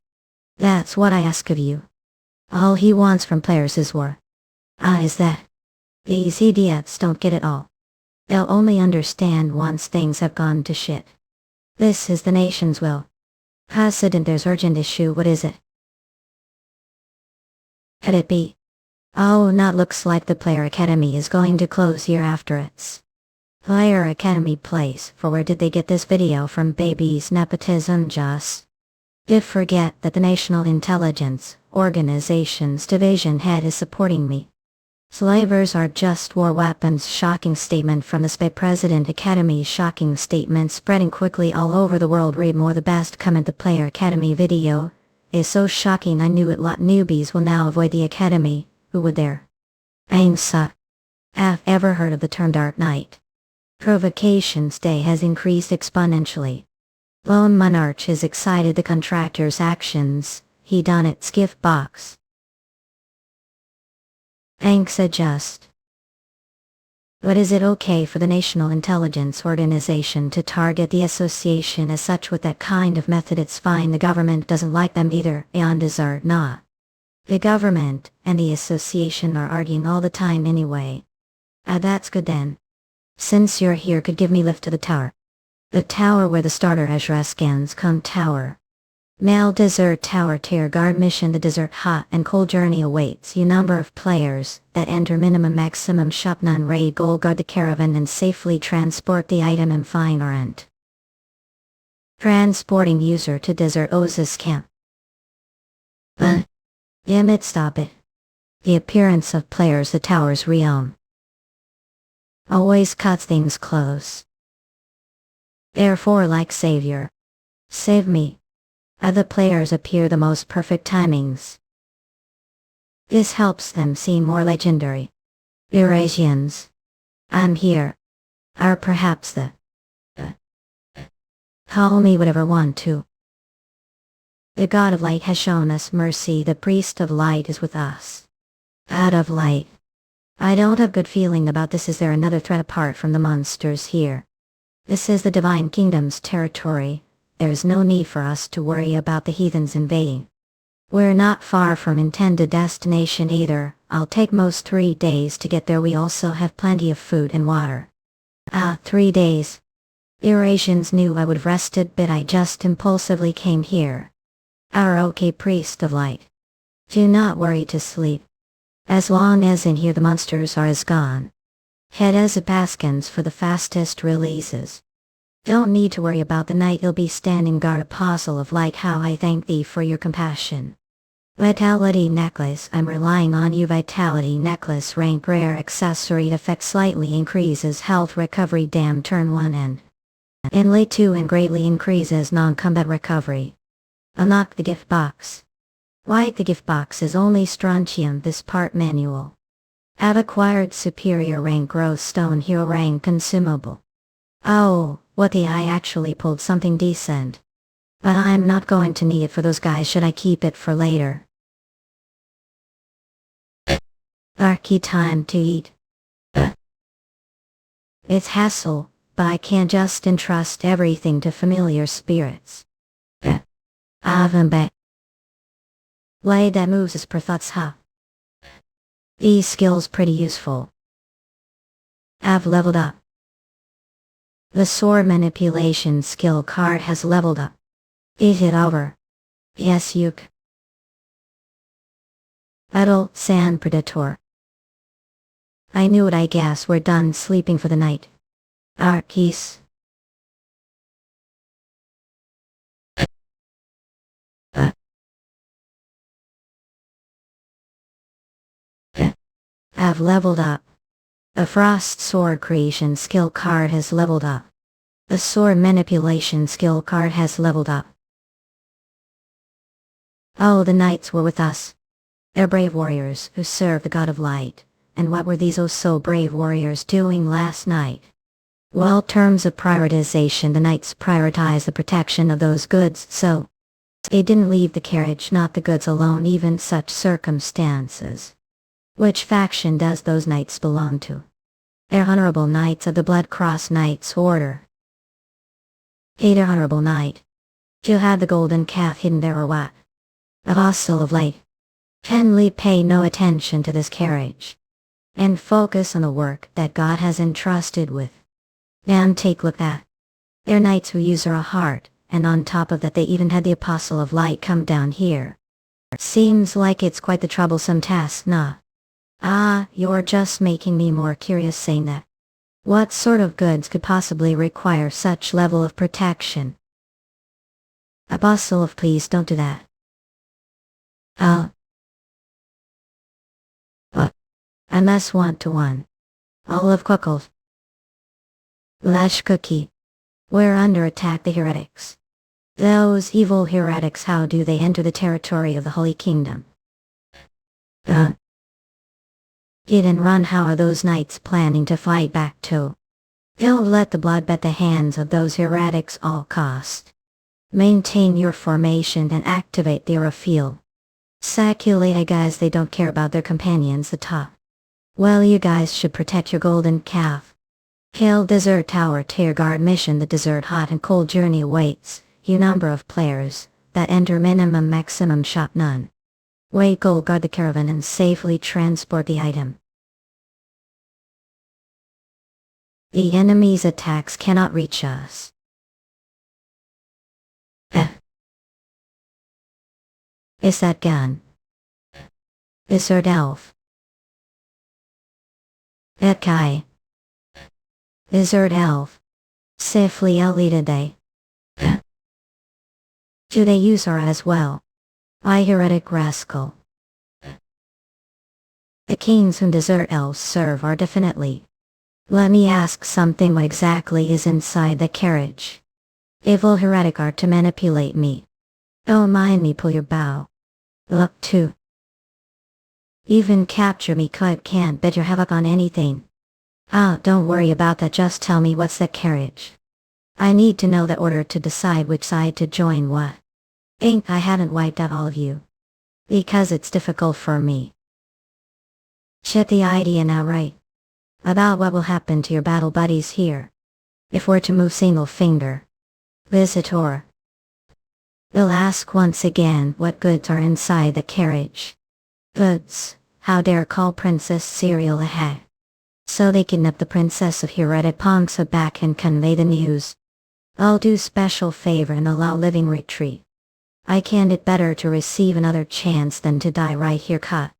That's what I ask of you. All he wants from players is war. Is that. These idiots don't get it all. They'll only understand once things have gone to shit. This is the nation's will. President, there's urgent issue. What is it? Could it be? Oh, not looks like the Player Academy is going to close here after its Player Academy place. For where did they get this video from? Baby's nepotism. Just did forget that the National Intelligence Organization's division head is supporting me. Slavers are just war weapons. Shocking statement from the Spy President Academy. Shocking statement spreading quickly all over the world. Read more. The best comment. The Player Academy video is so shocking. I knew it. Lot newbies will now avoid the Academy. Who would there? Angsa. Have ever heard of the term Dark Knight? Provocations Day has increased exponentially. Lone Monarch is excited. The contractor's actions. He done its gift box. Angsa just. But is it okay for the National Intelligence Organization to target the association as such with that kind of method? It's fine. The government doesn't like them either. And desert not. The government and the association are arguing all the time anyway. That's good then. Since you're here, could give me lift to the tower. The tower where the starter Ezra scans come tower. Mail desert tower tier guard mission. The desert hot and cold journey awaits you. Number of players that enter minimum maximum shop none raid goal. Guard the caravan and safely transport the item and fine rent. Transporting user to desert Oasis camp. Damn it, stop it. The appearance of players. The tower's realm always cuts things close. Therefore, like savior, save me. The players appear the most perfect timings. This helps them seem more legendary. Eurasians, I'm here. Or perhaps the call me whatever want to. The God of Light has shown us mercy. The Priest of Light is with us. God of Light. I don't have good feeling about this. Is there another threat apart from the monsters here? This is the Divine Kingdom's territory. There's no need for us to worry about the heathens invading. We're not far from intended destination either. I'll take most 3 days to get there. We also have plenty of food and water. 3 days. Eurasians knew I would have rested, but I just impulsively came here. Okay, Priest of Light. Do not worry to sleep. As long as in here the monsters are gone. Head as a Baskins for the fastest releases. Don't need to worry about the night. You'll be standing guard. Apostle of Light, how I thank thee for your compassion. Vitality necklace. I'm relying on you. Vitality necklace rank rare accessory. Effect slightly increases health recovery. Damn turn 1 and inlay 2 and greatly increases non-combat recovery. Unlock the gift box. White. The gift box is only strontium. This part manual. Have acquired superior rank growth stone hero rank consumable. Oh, what the I actually pulled something decent. But I'm not going to need it for those guys. Should I keep it for later? Arky time to eat. It's hassle, but I can't just entrust everything to familiar spirits. Avambe. Blade that moves is per thoughts, huh? These skills pretty useful. I've leveled up. The sword manipulation skill card has leveled up. Is it over? Yes, Yuk. Adult Sand Predator. I knew it. I guess we're done sleeping for the night. Arkees. I've leveled up. The Frost Sword Creation skill card has leveled up. The Sword Manipulation skill card has leveled up. Oh, the knights were with us. They're brave warriors who serve the God of Light. And what were these oh so brave warriors doing last night? Well, terms of prioritization, the knights prioritize the protection of those goods, so they didn't leave the carriage, not the goods alone, even such circumstances. Which faction does those knights belong to? They're Honorable Knights of the Blood Cross Knights Order. Hey there, Honorable Knight. You had the golden calf hidden there or what? Apostle of Light. Kindly pay no attention to this carriage. And focus on the work that God has entrusted with. And take a look at. They're knights who use their heart, and on top of that they even had the Apostle of Light come down here. Seems like it's quite the troublesome task, nah? You're just making me more curious saying that. What sort of goods could possibly require such level of protection? Apostle of please don't do that. MS 1-1. Olive Kuckle. Lash Cookie. We're under attack, the heretics. Those evil heretics, how do they enter the territory of the Holy Kingdom? Hit and run, how are those knights planning to fight back too? Don't let the blood bet the hands of those heretics all cost. Maintain your formation and activate their field. Saculate guys, they don't care about their companions the top. Well, you guys should protect your golden calf. Hail Desert Tower Tier Guard mission. The desert hot and cold journey awaits you. Number of players that enter minimum maximum shot none. Wait, goal guard the caravan and safely transport the item. The enemy's attacks cannot reach us. Is that gun? Desert elf. Kai. Desert elf. Safely elite they. Do they use her as well? I heretic rascal. The kings whom desert elves serve are definitely. Let me ask something, what exactly is inside the carriage? Evil heretic are to manipulate me. Don't mind me, pull your bow. Look too. Even capture me, can't bet your havoc on anything. Don't worry about that, just tell me what's that carriage. I need to know the order to decide which side to join. What? I haven't wiped out all of you. Because it's difficult for me. Shit the idea now, right? About what will happen to your battle buddies here. If we're to move single finger. Visitor. They'll ask once again what goods are inside the carriage. Goods, how dare call Princess Cereal a hag. So they kidnap the Princess of Heretic Pongsa back and convey the news. I'll do special favor and allow living retreat. I can't it better to receive another chance than to die right here. Cut.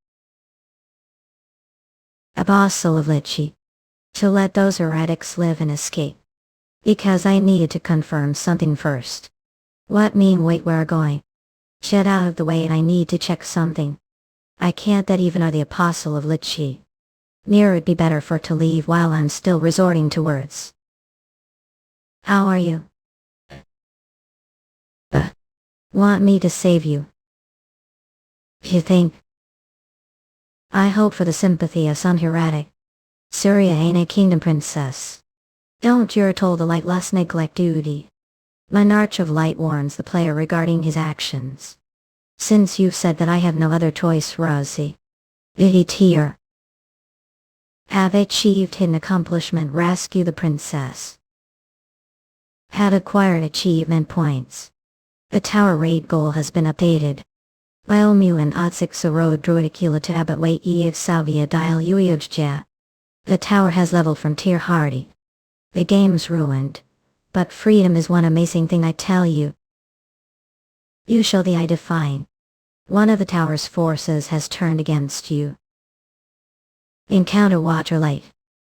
Apostle of Lichy. To let those heretics live and escape. Because I needed to confirm something first. What mean wait, we're going? Get out of the way, and I need to check something. I can't that even are the Apostle of Lichy. Near it'd be better for to leave while I'm still resorting to words. How are you? Want me to save you? You think? I hope for the sympathy of some heretic. Syria ain't a kingdom princess. Don't you're told the light lust neglect duty. Monarch of Light warns the player regarding his actions. Since you've said that I have no other choice, Rosie. It here. Have achieved hidden accomplishment, rescue the princess. Have acquired achievement points. The tower raid goal has been updated. While Mu and Otsik road druidicula to abbot way Eve Salvia dial Uyujja. The tower has leveled from tier hardy. The game's ruined. But freedom is one amazing thing, I tell you. You shall the eye define. One of the tower's forces has turned against you. Encounter Watcher Light.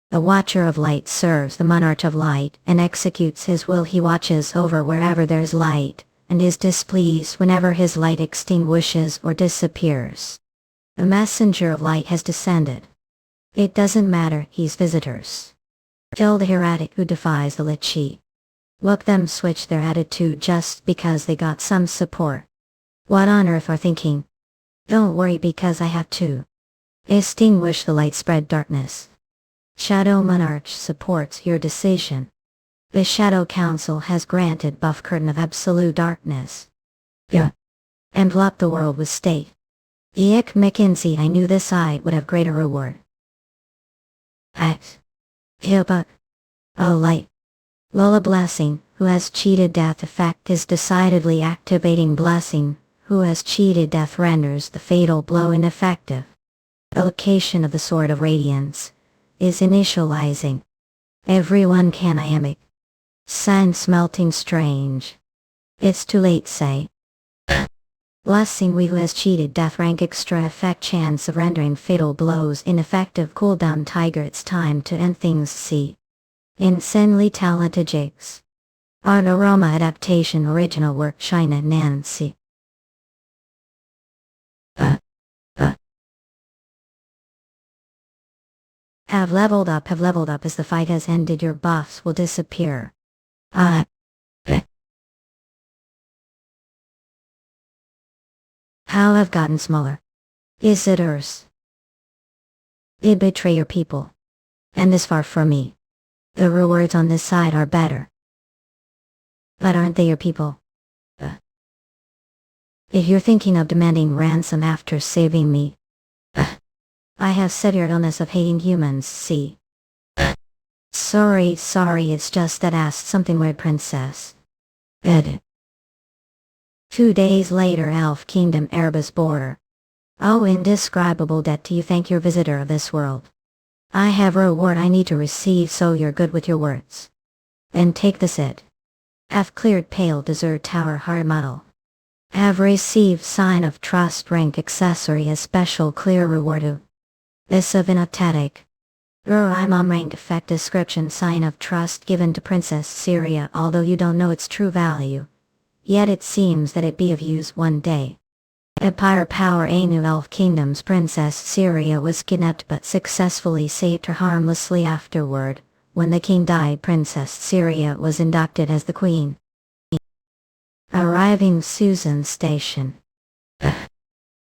The Watcher of Light serves the Monarch of Light and executes his will. He watches over wherever there's light, and is displeased whenever his light extinguishes or disappears. The Messenger of Light has descended. It doesn't matter, he's visitors. Kill the heretic who defies the Lichy. Look them switch their attitude just because they got some support. What on earth are thinking? Don't worry, because I have to. Extinguish the light, spread darkness. Shadow Monarch supports your decision. The Shadow Council has granted buff curtain of absolute darkness. Yeah. And block the world with state. Ick McKinsey, I knew this side would have greater reward. But oh light. Lola Blessing, who has cheated death effect is decidedly activating. Blessing, who has cheated death renders the fatal blow ineffective. The location of the Sword of Radiance is initializing. Everyone can iamic. Sand smelting strange. It's too late, say. Blessing, we who has cheated death rank extra effect chance of rendering fatal blows ineffective. Cooldown tiger, it's time to end things. See. Insanely talented jigs. Art Aroma adaptation original work China Nancy. Have leveled up as the fight has ended, your buffs will disappear. Ah. How have gotten smaller. Is it worse? It betray your people. And this far from me. The rewards on this side are better. But aren't they your people? If you're thinking of demanding ransom after saving me, I have severe illness of hating humans, see. Sorry, it's just that asked something weird, princess. Edit. 2 days later, Elf Kingdom, Erebus border. Oh, indescribable debt to you, thank your visitor of this world. I have a reward I need to receive, so you're good with your words. And take this it. Have cleared pale desert tower hard model. Have received sign of trust rank accessory as special clear reward. This of inoptatic. I'm on rank effect description sign of trust given to Princess Syria, although you don't know its true value. Yet it seems that it be of use one day. Empire power Anu Elf Kingdom's Princess Syria was kidnapped but successfully saved her harmlessly afterward. When the king died, Princess Syria was inducted as the queen. Arriving Susan Station.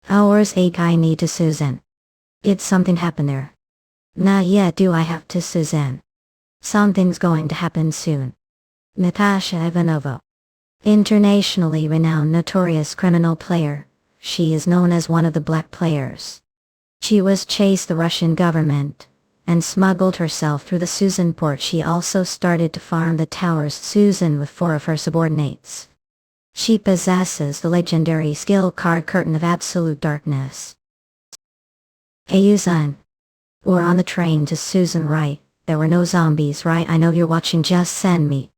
Hours 8 I need to Susan. Did something happen there? Not yet do I have to Susan. Something's going to happen soon. Natasha Ivanova. Internationally renowned notorious criminal player. She is known as one of the black players. She was chased the Russian government and smuggled herself through the Susan port. She also started to farm the towers Susan with 4 of her subordinates. She possesses the legendary skill card Curtain of Absolute Darkness. Hey Yuseong. We're on the train to Susan, right? There were no zombies, right? I know you're watching, just send me.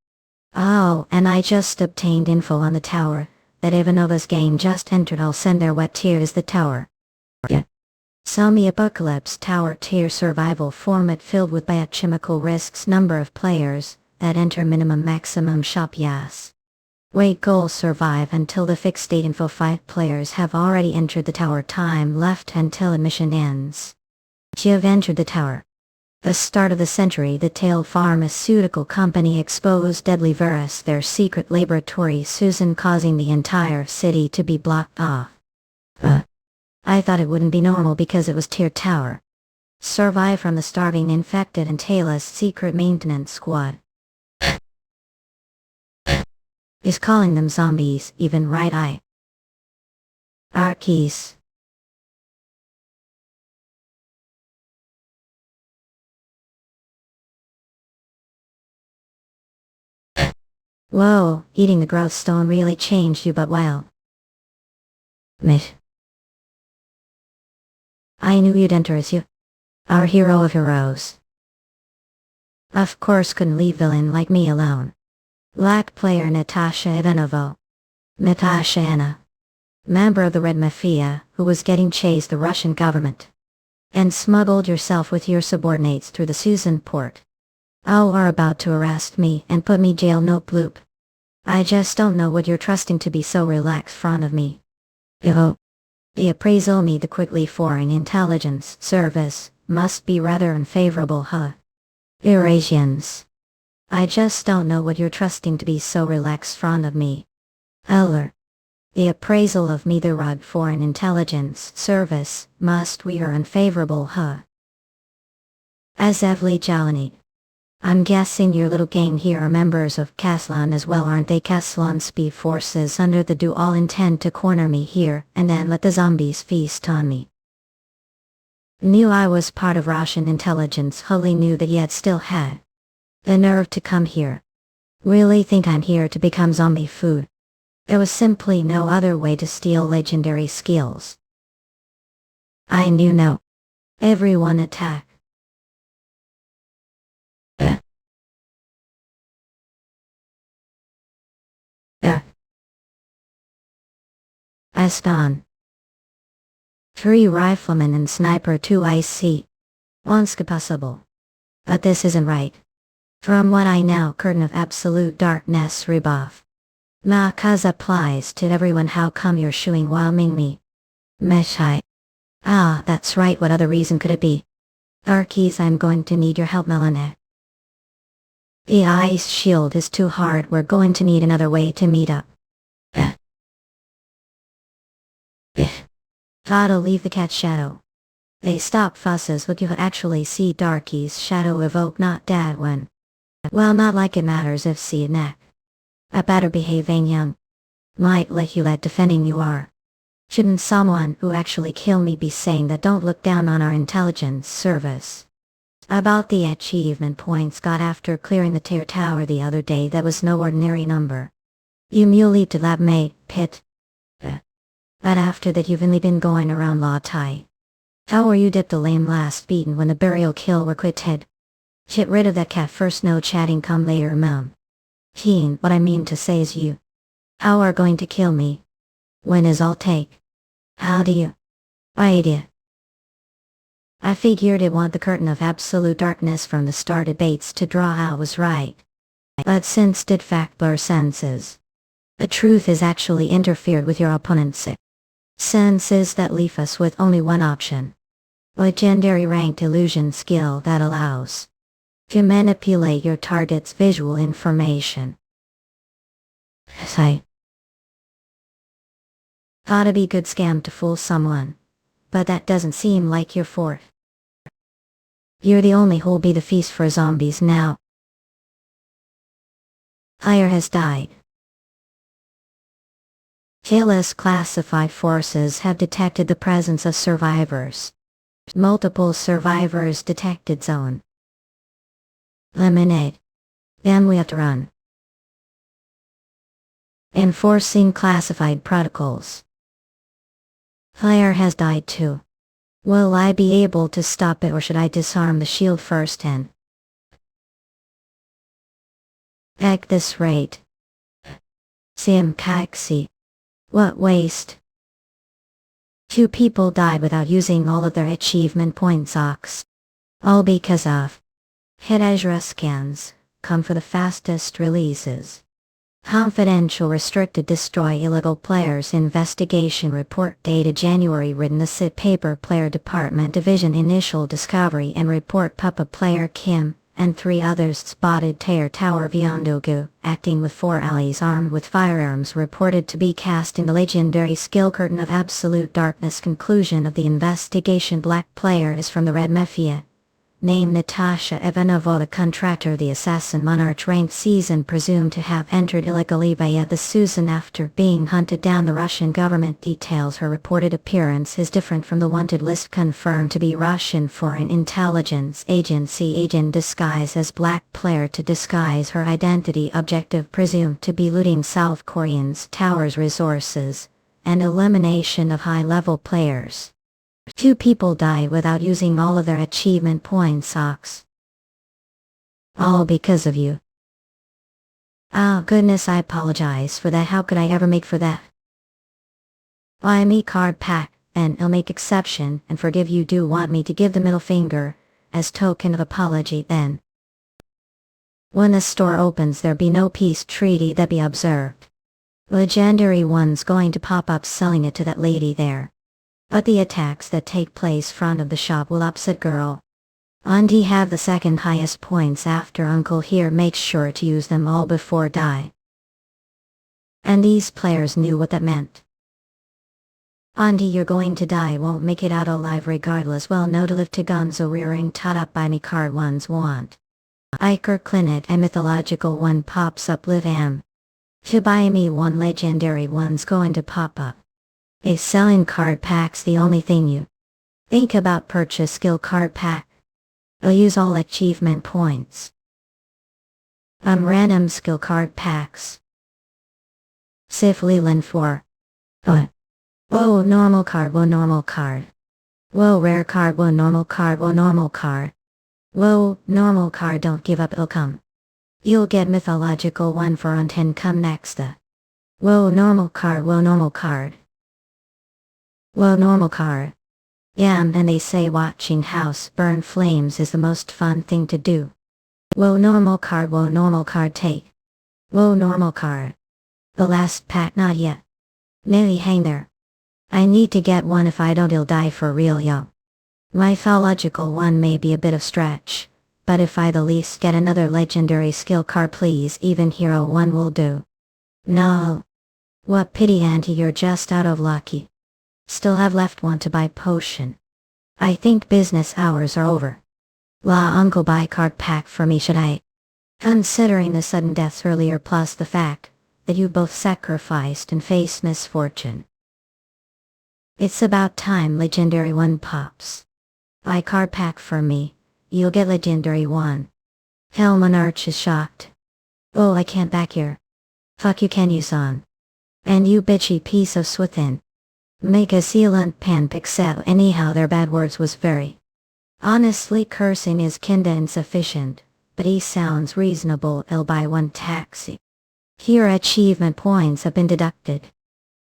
Oh, and I just obtained info on the tower that Ivanova's gang just entered. I'll send their wet tears the tower. Yeah. Zombie Apocalypse Tower tier survival format filled with biochemical risks. Number of players that enter minimum maximum shop yes. Wait goal survive until the fixed date info. 5 players have already entered the tower. Time left until admission ends. You have entered the tower. The start of the century. The tailed pharmaceutical company exposed deadly virus, their secret laboratory Susan, causing the entire city to be blocked off. I thought it wouldn't be normal because it was tier tower. Survive from the starving infected and Taylor's secret maintenance squad. Is calling them zombies even right? I. Arkeys. Whoa, eating the growth stone really changed you, but well. Mish. I knew you'd enter as you. Our hero of heroes. Of course couldn't leave villain like me alone. Black player Natasha Ivanova. Natasha Anna. Member of the Red Mafia, who was getting chased the Russian government. And smuggled yourself with your subordinates through the Susan port. Oh, are about to arrest me and put me jail, no bloop. I just don't know what you're trusting to be so relaxed front of me. Yo. The appraisal me the quickly foreign intelligence service must be rather unfavorable, huh? Eurasians. I just don't know what you're trusting to be so relaxed front of me. Eller. The appraisal of me the rug foreign intelligence service must we are unfavorable, huh? As Evely Jalani. I'm guessing your little gang here are members of Caslan as well, aren't they? Caslan speed forces under the do all intend to corner me here and then let the zombies feast on me. Knew I was part of Russian intelligence, Hully knew that yet still had the nerve to come here. Really think I'm here to become zombie food? There was simply no other way to steal legendary skills. I knew no. Everyone attack. Aston. 3 riflemen and sniper 2 IC. Once possible. But this isn't right. From what I know, Curtain of Absolute Darkness rebuff. Ma cause applies to everyone. How come you're shooing while me? Meshai. Ah, that's right, what other reason could it be? Darkies, I'm going to need your help, Melanie. The ice shield is too hard, we're going to need another way to meet up. Gotta leave the cat's shadow. They stop fusses what you actually see Darkie's shadow evoke, not dad when. Well, not like it matters if see neck. A better behaving young. Might let you let defending you are. Shouldn't someone who actually kill me be saying that? Don't look down on our intelligence service. About the achievement points got after clearing the tear tower the other day, that was no ordinary number. You muley to lab mate, pit. But after that you've only been going around law tie. How were you dipped the lame last beaten when the burial kill were quitted? Get rid of that cat first, no chatting come later, mum. Keen, what I mean to say is you. How are going to kill me? When is all take? How do you? Idea. I figured it want the curtain of absolute darkness from the start debates to draw out was right. But since did fact blur senses? The truth is actually interfered with your opponent's senses that leave us with only one option. Legendary ranked illusion skill that allows to manipulate your target's visual information. Gotta be good scam to fool someone. But that doesn't seem like your forte. You're the only who'll be the feast for zombies now. Hire has died. KLS classified forces have detected the presence of survivors. Multiple survivors detected zone. Lemonade. Then we have to run. Enforcing classified protocols. Fire has died too. Will I be able to stop it, or should I disarm the shield first and at this rate? Sim Kaxi. What waste. 2 people died without using all of their achievement points, Ox. All because of Hedajra scans come for the fastest releases. Confidential restricted destroy illegal players investigation report dated January, written the SIT paper player department division initial discovery and report Papa player Kim and 3 others spotted tear tower Vyondogu acting with 4 allies armed with firearms reported to be cast in the legendary skill curtain of absolute darkness. Conclusion of the investigation: black player is from the Red Mafia. Named Natasha Ivanova, the contractor. The assassin monarch ranked season presumed to have entered illegally via the Susan after being hunted down. The Russian government details her reported appearance is different from the wanted list, confirmed to be Russian Foreign Intelligence Agency agent disguised as black player to disguise her identity. Objective presumed to be looting South Koreans' towers resources and elimination of high-level players. 2 people died without using all of their achievement points, Ox. All because of you. Oh goodness, I apologize for that. How could I ever make for that? Buy me card pack, and I'll make exception and forgive you. Do want me to give the middle finger as token of apology then? When a store opens, there be no peace treaty that be observed. Legendary one's going to pop up selling it to that lady there. But the attacks that take place front of the shop will upset girl. Auntie have the second highest points after uncle here. Make sure to use them all before die. And these players knew what that meant. Auntie, you're going to die, won't make it out alive regardless. Well, no to live to gonzo rearing tot up by me card ones want. Iker Clinet a mythological one pops up. Live am. To buy me one legendary one's going to pop up. A selling card packs the only thing you think about. Purchase skill card pack. I'll use all achievement points. Random skill card packs. Sif Leland 4. Whoa, normal card, whoa, normal card. Whoa, rare card, whoa, normal card, whoa, normal card. Whoa, normal card, don't give up, it'll come. You'll get mythological one for on 10 come next. Whoa, normal card, whoa, normal card. Whoa, normal card. Yeah, and they say watching house burn flames is the most fun thing to do. Whoa, normal card, whoa, normal card, take. Whoa, normal card. The last pack, not yet. Nearly hang there. I need to get one, if I don't I'll die for real, yo. Mythological one may be a bit of stretch, but if I the least get another legendary skill card please, even hero 1 will do. No. What pity auntie, you're just out of lucky. Still have left one to buy potion. I think business hours are over. La uncle buy card pack for me should I? Considering the sudden deaths earlier plus the fact that you both sacrificed and faced misfortune. It's about time legendary 1 pops. Buy card pack for me, you'll get legendary 1. Hellman Arch is shocked. Oh, I can't back here. Fuck you, can you son? And you bitchy piece of swithin. Make a sealant pan pixel. Anyhow, their bad words was very. Honestly, cursing is kinda insufficient, but he sounds reasonable. I'll buy 1 taxi. Here achievement points have been deducted.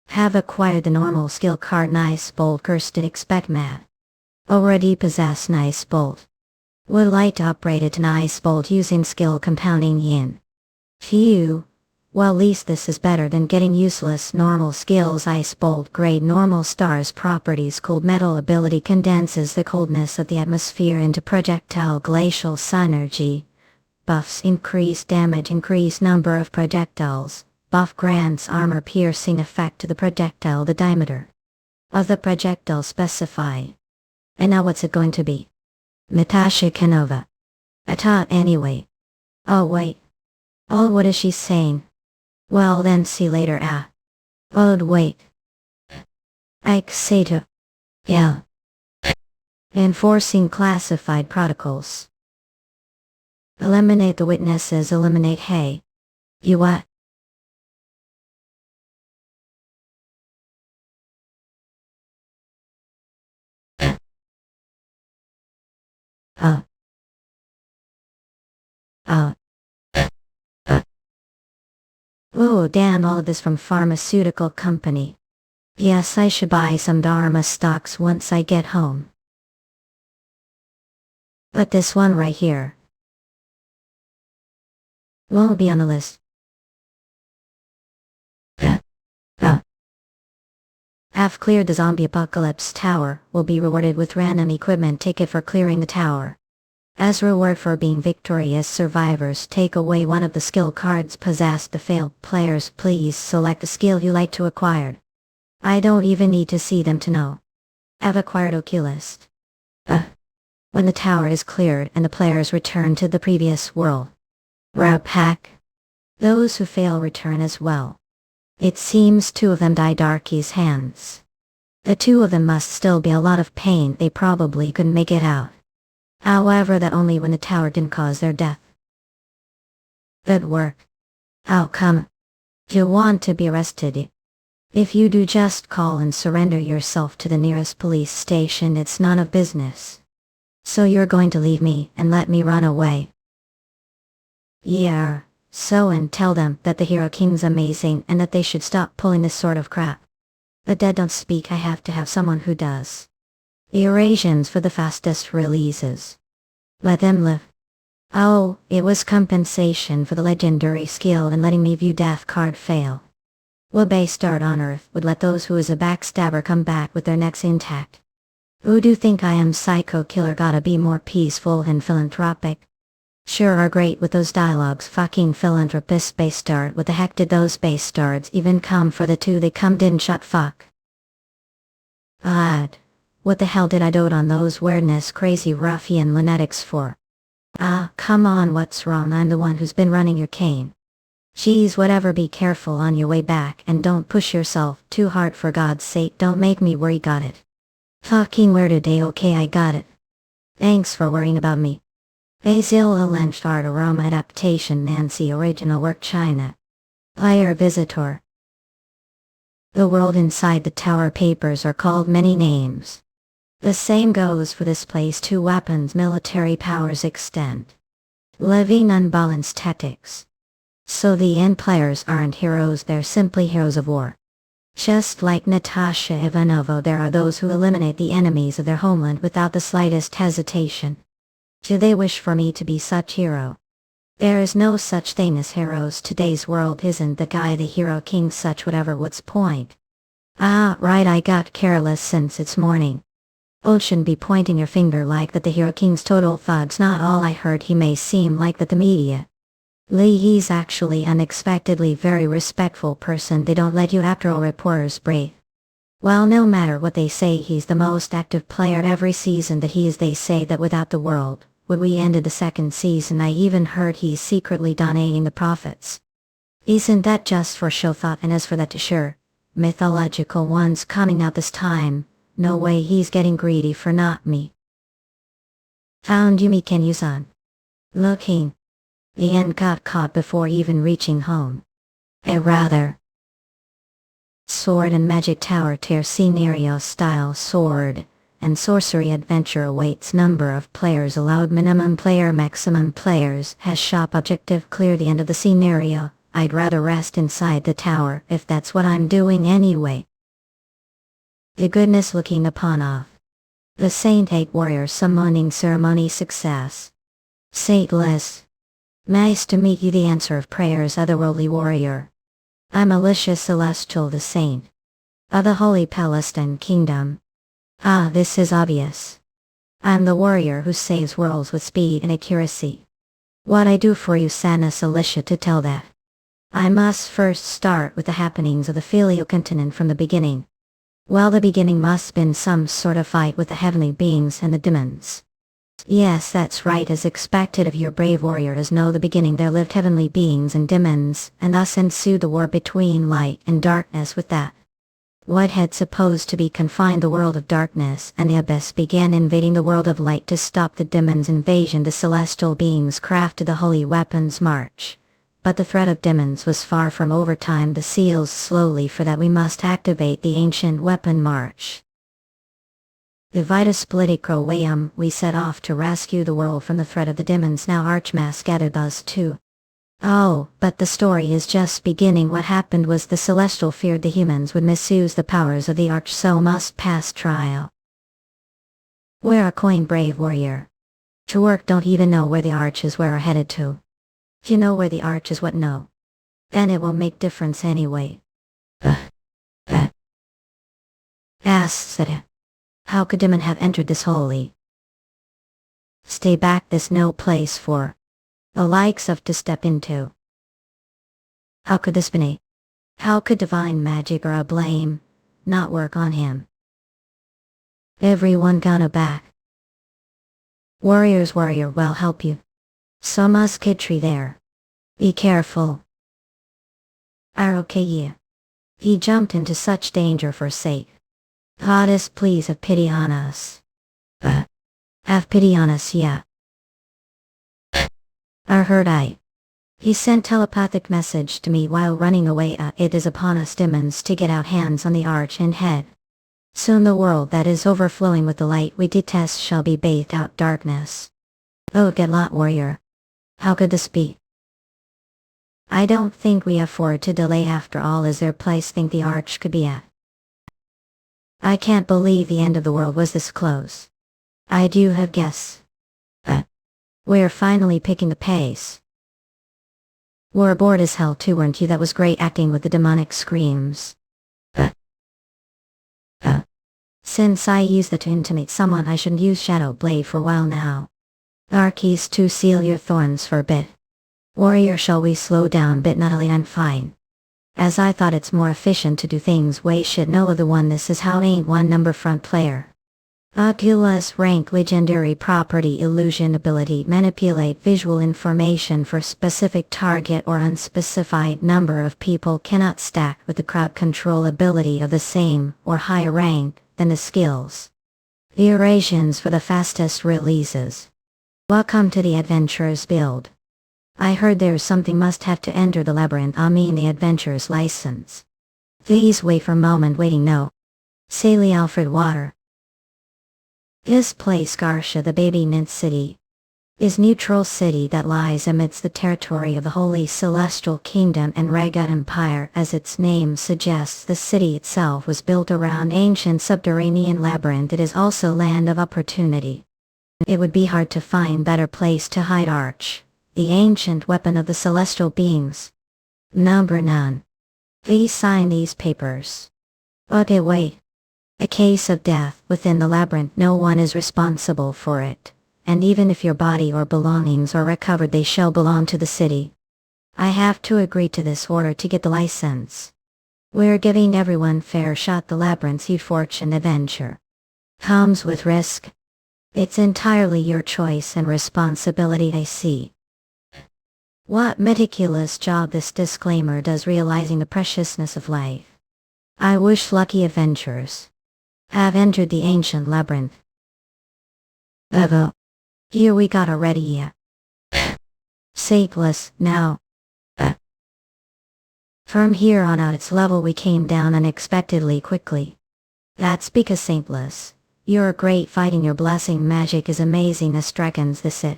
Have acquired the normal skill card Nice Bolt. Cursed did expect mad. Already possess Nice Bolt. Would like to upgrade it to Nice Bolt using skill compounding yin. Phew. Well, at least this is better than getting useless normal skills. Ice Bolt grade normal stars properties. Cold metal ability condenses the coldness of the atmosphere into projectile glacial synergy. Buffs increase damage, increase number of projectiles. Buff grants armor piercing effect to the projectile. The diameter of the projectile specify. And now what's it going to be? Natasha Canova. I taught anyway. Oh wait. Oh, what is she saying? Well then, see later. Oh wait. I say to. Yeah. Enforcing classified protocols. Eliminate the witnesses. Eliminate. Hey. You what? Oh. Oh. Oh damn, all of this from pharmaceutical company. Yes, I should buy some Dharma stocks once I get home. But this one right here won't be on the list. Have cleared the zombie apocalypse tower, will be rewarded with random equipment ticket for clearing the tower. As reward for being victorious survivors, take away one of the skill cards possessed. The failed players, please select the skill you like to acquire. I don't even need to see them to know. I've acquired Oculist. When the tower is cleared and the players return to the previous world. Route pack. Those who fail return as well. It seems 2 of them die Darky's hands. The 2 of them must still be a lot of pain. They probably couldn't make it out. However, that only when the tower didn't cause their death. Good work. How come? You want to be arrested? If you do, just call and surrender yourself to the nearest police station. It's none of business. So you're going to leave me and let me run away? Yeah. So, and tell them that the Hero King's amazing and that they should stop pulling this sort of crap. The dead don't speak. I have to have someone who does. Eurasians for the fastest releases. Let them live. Oh, it was compensation for the legendary skill and letting me view death card fail. Will base start on Earth would let those who is a backstabber come back with their necks intact. Who do think I am? Psycho killer, gotta be more peaceful and philanthropic. Sure are great with those dialogues. Fucking philanthropist base start. What the heck did those base starts even come for? The 2 they come didn't shut fuck. Odd. What the hell did I dote on those weirdness crazy ruffian lunatics for? Come on, what's wrong? I'm the one who's been running your cane. Geez, whatever, be careful on your way back and don't push yourself too hard for God's sake. Don't make me worry. Got it. Fucking where today? Okay, I got it. Thanks for worrying about me. Basil Lynch art aroma adaptation Nancy original work China. Player visitor. The world inside the tower papers are called many names. The same goes for this place. 2 weapons military powers extend. Living unbalanced tactics. So the end players aren't heroes, they're simply heroes of war. Just like Natasha Ivanova, there are those who eliminate the enemies of their homeland without the slightest hesitation. Do they wish for me to be such hero? There is no such thing as heroes. Today's world isn't the guy the Hero King such whatever. What's point? Right, I got careless since it's morning. Shouldn't be pointing your finger like that. The Hero King's total thugs. Not all I heard. He may seem like that the media. Lee, he's actually unexpectedly very respectful person. They don't let you after all reporters breathe. Well, no matter what they say, he's the most active player every season that he is. They say that without the world, when we ended the second season, I even heard he's secretly donating the profits. Isn't that just for show thought? And as for that sure, mythological ones coming out this time, no way he's getting greedy for not me. Found Yumi Ken-yusan. Looking. The end got caught before even reaching home. Rather. Sword and Magic Tower tier scenario style sword and sorcery adventure awaits. Number of players allowed, minimum player, maximum players, has shop objective, clear the end of the scenario. I'd rather rest inside the tower if that's what I'm doing anyway. The goodness looking upon of. The Saint 8 Warrior summoning ceremony success. Saintless. Nice to meet you, the answer of prayers, otherworldly warrior. I'm Alicia Celestial, the Saint of the Holy Palestine Kingdom. Ah, this is obvious. I'm the warrior who saves worlds with speed and accuracy. What I do for you, Sanas Alicia, to tell that? I must first start with the happenings of the Filio continent from the beginning. Well, the beginning must have been some sort of fight with the heavenly beings and the demons. Yes, that's right, as expected of your brave warrior. As know the beginning there lived heavenly beings and demons, and thus ensued the war between light and darkness. With that, what had supposed to be confined the world of darkness and the abyss began invading the world of light. To stop the demons' invasion, the celestial beings crafted the holy weapons march. But the threat of demons was far from over. Time the seals slowly, for that we must activate the ancient weapon march. The Vitus Politico Wayum, we set off to rescue the world from the threat of the demons. Now Archmass gathered us too. Oh, but the story is just beginning. What happened was the Celestial feared the humans would misuse the powers of the Arch, so must pass trial. Wear a coin, brave warrior. To work, don't even know where the Arch is, where we're headed to. If you know where the Arch is, what no? Then it will make difference anyway. Ass, said it. How could demon have entered this holy? Stay back, this no place for the likes of to step into. How could this be? How could divine magic or a blame not work on him? Everyone gonna back. Warriors, warrior, well help you. So musketry there. Be careful. Arokeye. He jumped into such danger for sake. Goddess, please have pity on us. Have pity on us, yeah. I heard I. He sent telepathic message to me while running away. It is upon us demons to get out hands on the Arch and head. Soon the world that is overflowing with the light we detest shall be bathed out darkness. Oh, get lot, warrior. How could this be? I don't think we afford to delay. After all, is there place think the Arch could be at? I can't believe the end of the world was this close. I do have guess. We're finally picking the pace. We're bored as hell too, weren't you? That was great acting with the demonic screams. Since I used that to intimidate someone, I shouldn't use Shadow Blade for a while now. Arkeys, to seal your thorns for a bit. Warrior, shall we slow down bit? Natalie, I'm fine. As I thought it's more efficient to do things way shit. No other one. This is how ain't one number front player. Oculus rank legendary property illusion ability manipulate visual information for specific target or unspecified number of people cannot stack with the crowd control ability of the same or higher rank than the skills. The Eurasians for the fastest releases. Welcome to the Adventurers build. I heard there's something must have to enter the labyrinth. I mean the Adventurers license. Please wait for a moment. Waiting, no. Saley Alfred Water. This place, Garsha, the baby nymph city, is neutral city that lies amidst the territory of the Holy Celestial Kingdom and Raga Empire. As its name suggests, the city itself was built around ancient subterranean labyrinth. It is also land of opportunity. It would be hard to find better place to hide Arch, the ancient weapon of the celestial beings. Number none. Please sign these papers. Okay, wait. A case of death within the labyrinth, no one is responsible for it, and even if your body or belongings are recovered, they shall belong to the city. I have to agree to this order to get the license. We're giving everyone fair shot. The labyrinth's huge fortune adventure comes with risk. It's entirely your choice and responsibility, I see. What meticulous job this disclaimer does realizing the preciousness of life. I wish lucky adventurers have entered the ancient labyrinth. Here we got already. Shapeless, now. From here on out its level we came down unexpectedly quickly. That's because Shapeless, you're great fighting, your blessing magic is amazing as dragons this it.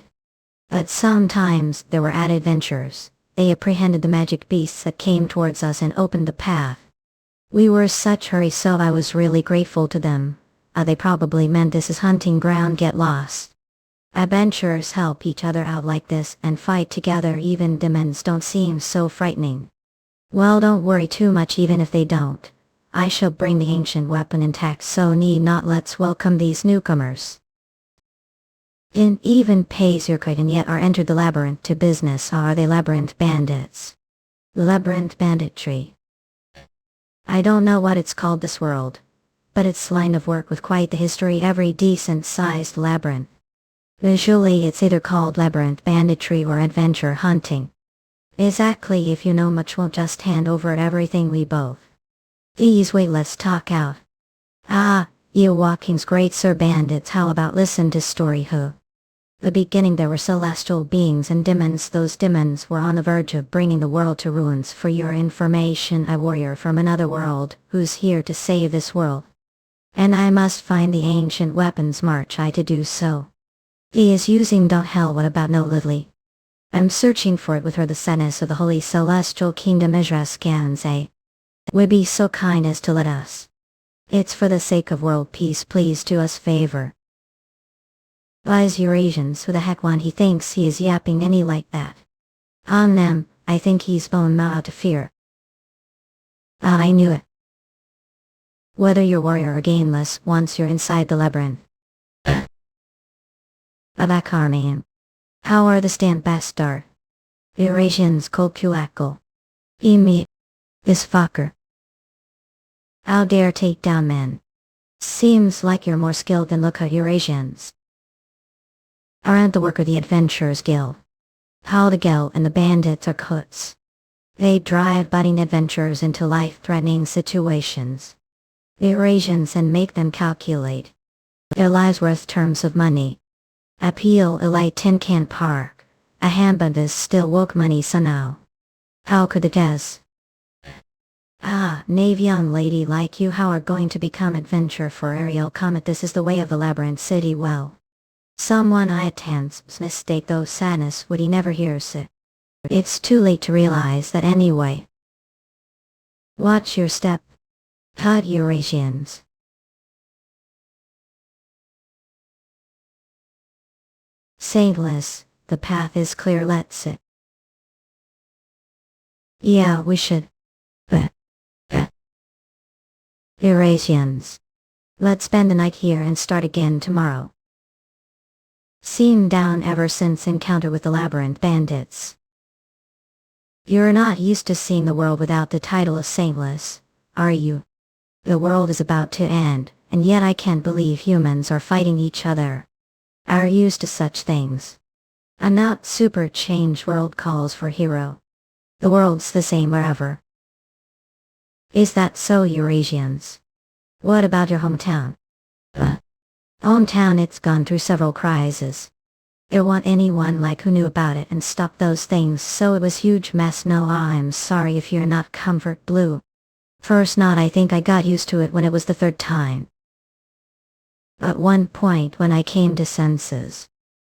But sometimes there were added adventures. They apprehended the magic beasts that came towards us and opened the path. We were such hurry, so I was really grateful to them. They probably meant this is hunting ground, get lost. Adventurers help each other out like this and fight together. Even demons don't seem so frightening. Well, don't worry too much even if they don't. I shall bring the ancient weapon intact, so need not. Let's welcome these newcomers. In even pays your kite and yet are entered the labyrinth to business. Are they labyrinth bandits? Labyrinth banditry. I don't know what it's called this world, but it's line of work with quite the history. Every decent-sized labyrinth. Visually it's either called labyrinth banditry or adventure hunting. Exactly, if you know much, won't just hand over everything we both. Wait, let's talk out. You walking's great, sir. Bandits, how about listen to story who? The beginning there were celestial beings and demons. Those demons were on the verge of bringing the world to ruins. For your information, a warrior from another world, who's here to save this world. And I must find the ancient weapons. March I to do so. He is using hell. What about no Lily? I'm searching for it with her. The sadness of the holy celestial kingdom Israskanze. Would be so kind as to let us. It's for the sake of world peace, please do us favor. Lies Eurasians, who the heck one he thinks he is yapping any like that? On them, I think he's blown out to fear. I knew it. Whether you're warrior or gainless, once you're inside the labyrinth. Abakarman. How are the stand bastard? Eurasians kolkuakal. Imi. This fucker. How dare take down men? Seems like you're more skilled than look at Eurasians. Aren't the work of the Adventurers Guild? How the Guild and the bandits are cuts. They drive budding adventurers into life-threatening situations. The Eurasians and make them calculate their lives worth terms of money. Appeal elite tin can park. A hamband is still woke money so now. How could it guess? Knave young lady like you, how are going to become adventure for Ariel Comet? This is the way of the labyrinth city. Well, someone I attends mistake though sadness would he never hears it. It's too late to realize that anyway. Watch your step. Cut Eurasians. Saintless, the path is clear, let's it. Yeah, we should. Eurasians. Let's spend the night here and start again tomorrow. Seemed down ever since encounter with the labyrinth bandits. You're not used to seeing the world without the title of saintless, are you? The world is about to end, and yet I can't believe humans are fighting each other. Are used to such things. A not super changed world calls for hero. The world's the same wherever. Is that so, Eurasians? What about your hometown? Hometown, it's gone through several crises. There wasn't anyone like who knew about it and stopped those things, so it was huge mess. No, I'm sorry if you're not comfort blue. First not, I think I got used to it when it was the third time. At one point when I came to senses,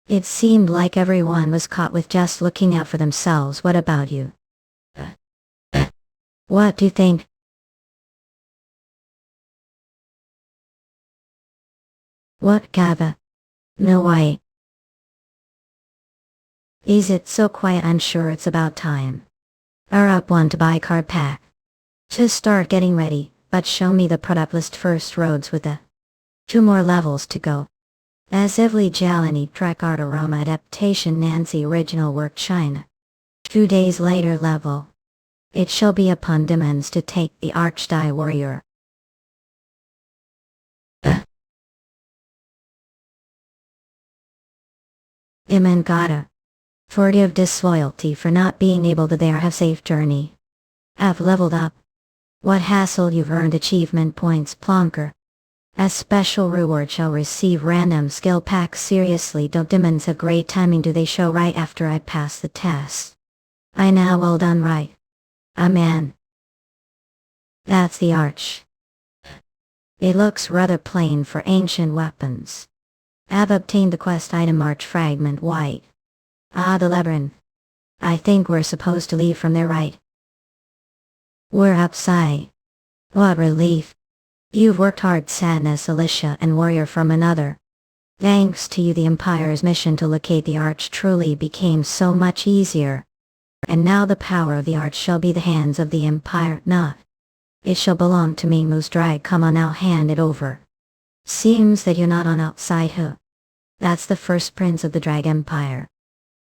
it seemed like everyone was caught with just looking out for themselves. What about you? What do you think? What, Gava? No way. Is it so quiet? I'm sure it's about time. Are up one to buy card pack. Just start getting ready, but show me the product list first. Roads with the 2 more levels to go. As Evely Jalani track art aroma adaptation Nancy original work China. 2 days later level. It shall be upon demons to take the archdie warrior. Imangata. Forgive disloyalty for not being able to there have safe journey. Have leveled up. What hassle you've earned achievement points plonker. As special reward shall receive random skill packs. Seriously, don't demons have great timing? Do they show right after I pass the test? I now well done right. Amen. That's the arch. It looks rather plain for ancient weapons. I've obtained the quest item arch fragment white. Ah, the labyrinth. I think we're supposed to leave from there, right? We're outside. What relief. You've worked hard, Sadness, Alicia, and Warrior from another. Thanks to you the Empire's mission to locate the arch truly became so much easier. And now the power of the arch shall be the hands of the Empire, not. It shall belong to me. Moose Drag, come on now, hand it over. Seems that you're not on outside, huh? That's the first prince of the Drag Empire.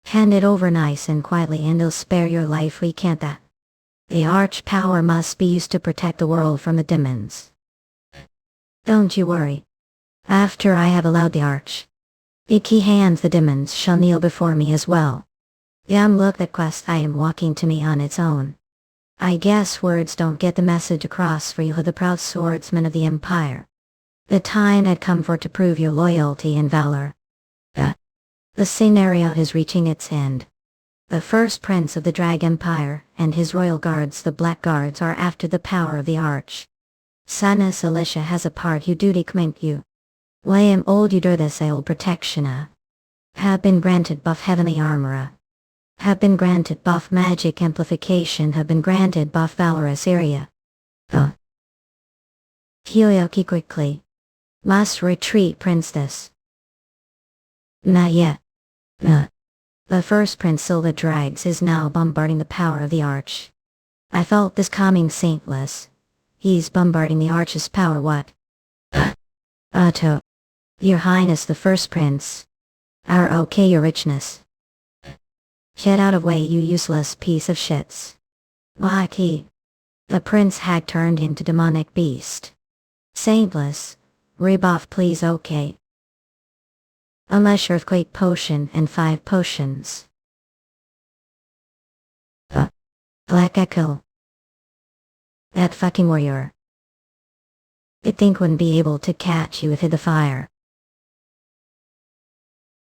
Hand it over nice and quietly and it'll spare your life. We can't that. The arch power must be used to protect the world from the demons. Don't you worry. After I have allowed the arch, Icky hands the demons shall kneel before me as well. Look, that quest I am walking to me on its own. I guess words don't get the message across for you, the proud swordsman of the Empire. The time had come for to prove your loyalty and valor. The scenario is reaching its end. The first prince of the Drag Empire and his royal guards, the Black Guards, are after the power of the arch. Sadness Alicia has a part you duty command you. William old you this old protection have been granted buff heavenly armor have been granted buff magic amplification have been granted buff valorous area. Hyoki quickly. Must retreat, princess. Not yet. The first prince Silva Drags is now bombarding the power of the arch. I felt this coming, saintless. He's bombarding the arch's power. What? To Your Highness the first prince. Our okay, your richness. Get out of way, you useless piece of shits. Waki. The prince had turned into demonic beast. Saintless. Rebuff please, okay. Unless earthquake potion and 5 potions. Black Echo. That fucking warrior. You'd think wouldn't be able to catch you if hit the fire.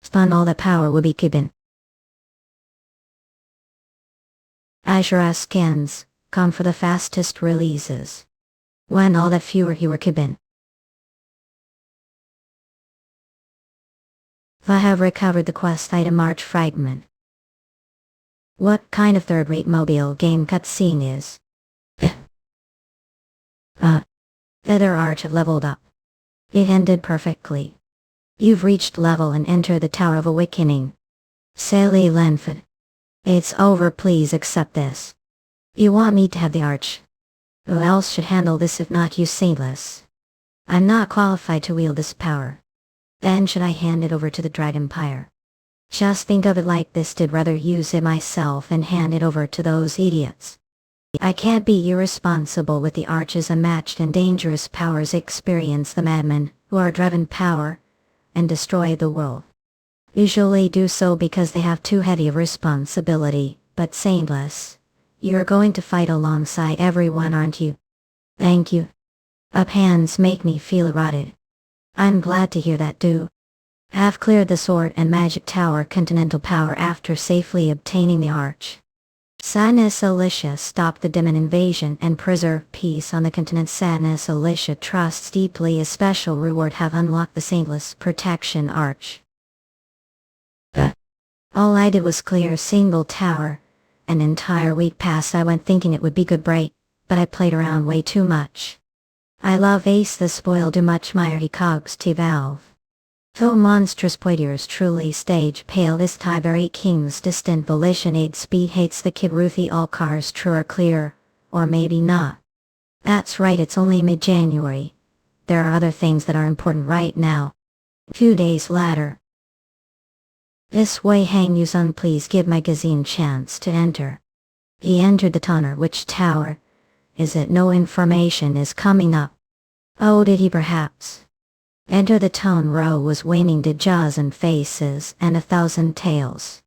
Spun all the power would be given. Azure scans, come for the fastest releases. When all that fewer you were given. I have recovered the quest item arch fragment. What kind of third-rate mobile game cutscene is? Other arch have leveled up. It ended perfectly. You've reached level and enter the Tower of Awakening. Sally Lenford. It's over, please accept this. You want me to have the arch? Who else should handle this if not you, saintless? I'm not qualified to wield this power. Then should I hand it over to the Drag Empire? Just think of it like this, did rather use it myself and hand it over to those idiots. I can't be irresponsible with the arch's unmatched and dangerous powers. Experience the madmen, who are driven power, and destroy the world. Usually do so because they have too heavy of responsibility, but saintless. You're going to fight alongside everyone, aren't you? Thank you. Up hands make me feel rotted. I'm glad to hear that, do. Have cleared the sword and magic tower continental power after safely obtaining the arch. Sadness Alicia stopped the demon invasion and preserved peace on the continent. Sadness Alicia trusts deeply a special reward have unlocked the saintless protection arch. All I did was clear a single tower. An entire week passed. I went thinking it would be good break, but I played around way too much. I love Ace the spoiled too much Myri cogs T valve. Though monstrous poitiers truly stage pale this Tiberi King's distant volition aid speed hates the kid Ruthie all cars true or clear, or maybe not. That's right, it's only mid-January. There are other things that are important right now. Few days later. This way, Hang Yuseong, please give magazine chance to enter. He entered the tunnel. Which tower? Is it? No information is coming up. Oh, did he perhaps? Enter the tone row was waning to jaws and faces and 1,000 tails.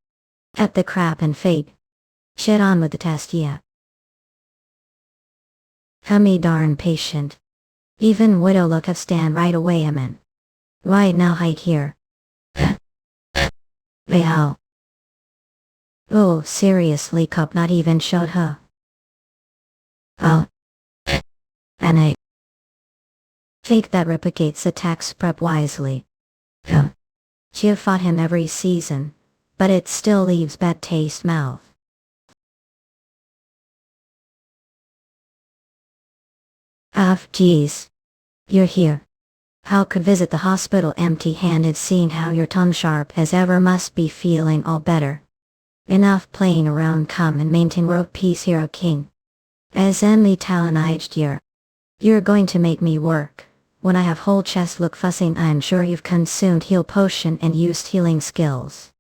At the crap and fate. Shit on with the test, yeah. Hummy darn patient. Even widow look up stand right away, a man. Right now hide here. Wow. Oh, seriously, cup not even showed her. Oh. And I fake that replicates attacks prep wisely. She have fought him every season, but it still leaves bad taste mouth. Geez. You're here. How could visit the hospital empty-handed, seeing how your tongue sharp as ever? Must be feeling all better. Enough playing around, come and maintain world peace, hero king. As enly talonized you're going to make me work. When I have whole chest look fussing, I'm sure you've consumed heal potion and used healing skills.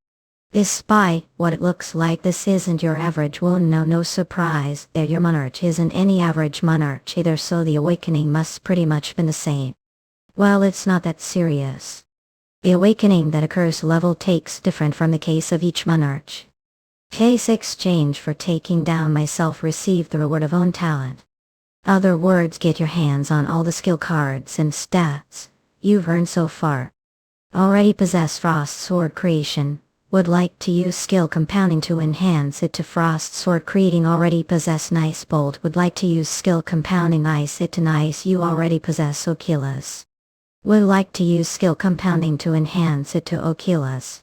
Despite what it looks like, this isn't your average wound. No surprise that your monarch isn't any average monarch either, so the awakening must pretty much been the same. Well, it's not that serious. The awakening that occurs level takes different from the case of each monarch. Case exchange for taking down myself, receive the reward of own talent. Other words, get your hands on all the skill cards and stats you've earned so far. Already possess Frost Sword creation. Would like to use skill compounding to enhance it to Frost Sword creating. Already possess Nice Bolt. Would like to use skill compounding ice it to Nice. You already possess Oculus. Would like to use skill compounding to enhance it to Oculus.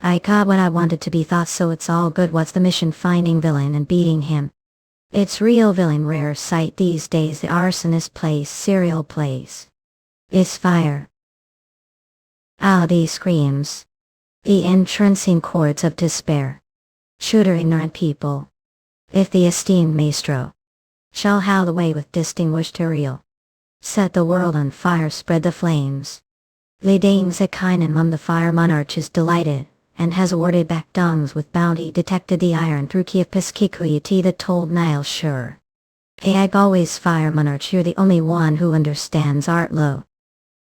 I got what I wanted to be, thought, so it's all good. What's the mission? Finding villain and beating him. It's real villain, rare sight these days. The arsonist plays serial plays. It's fire. Audi screams. The entrancing chords of despair. Shooter ignorant people. If the esteemed maestro shall howl away with distinguished Uriel. Set the world on fire, spread the flames. Ledanes a kind and mum, the fire monarch is delighted, and has awarded back dongs with bounty. Detected the iron through Kiepiskikuyati that told Nile sure. Ag always fire monarch, you're the only one who understands art low.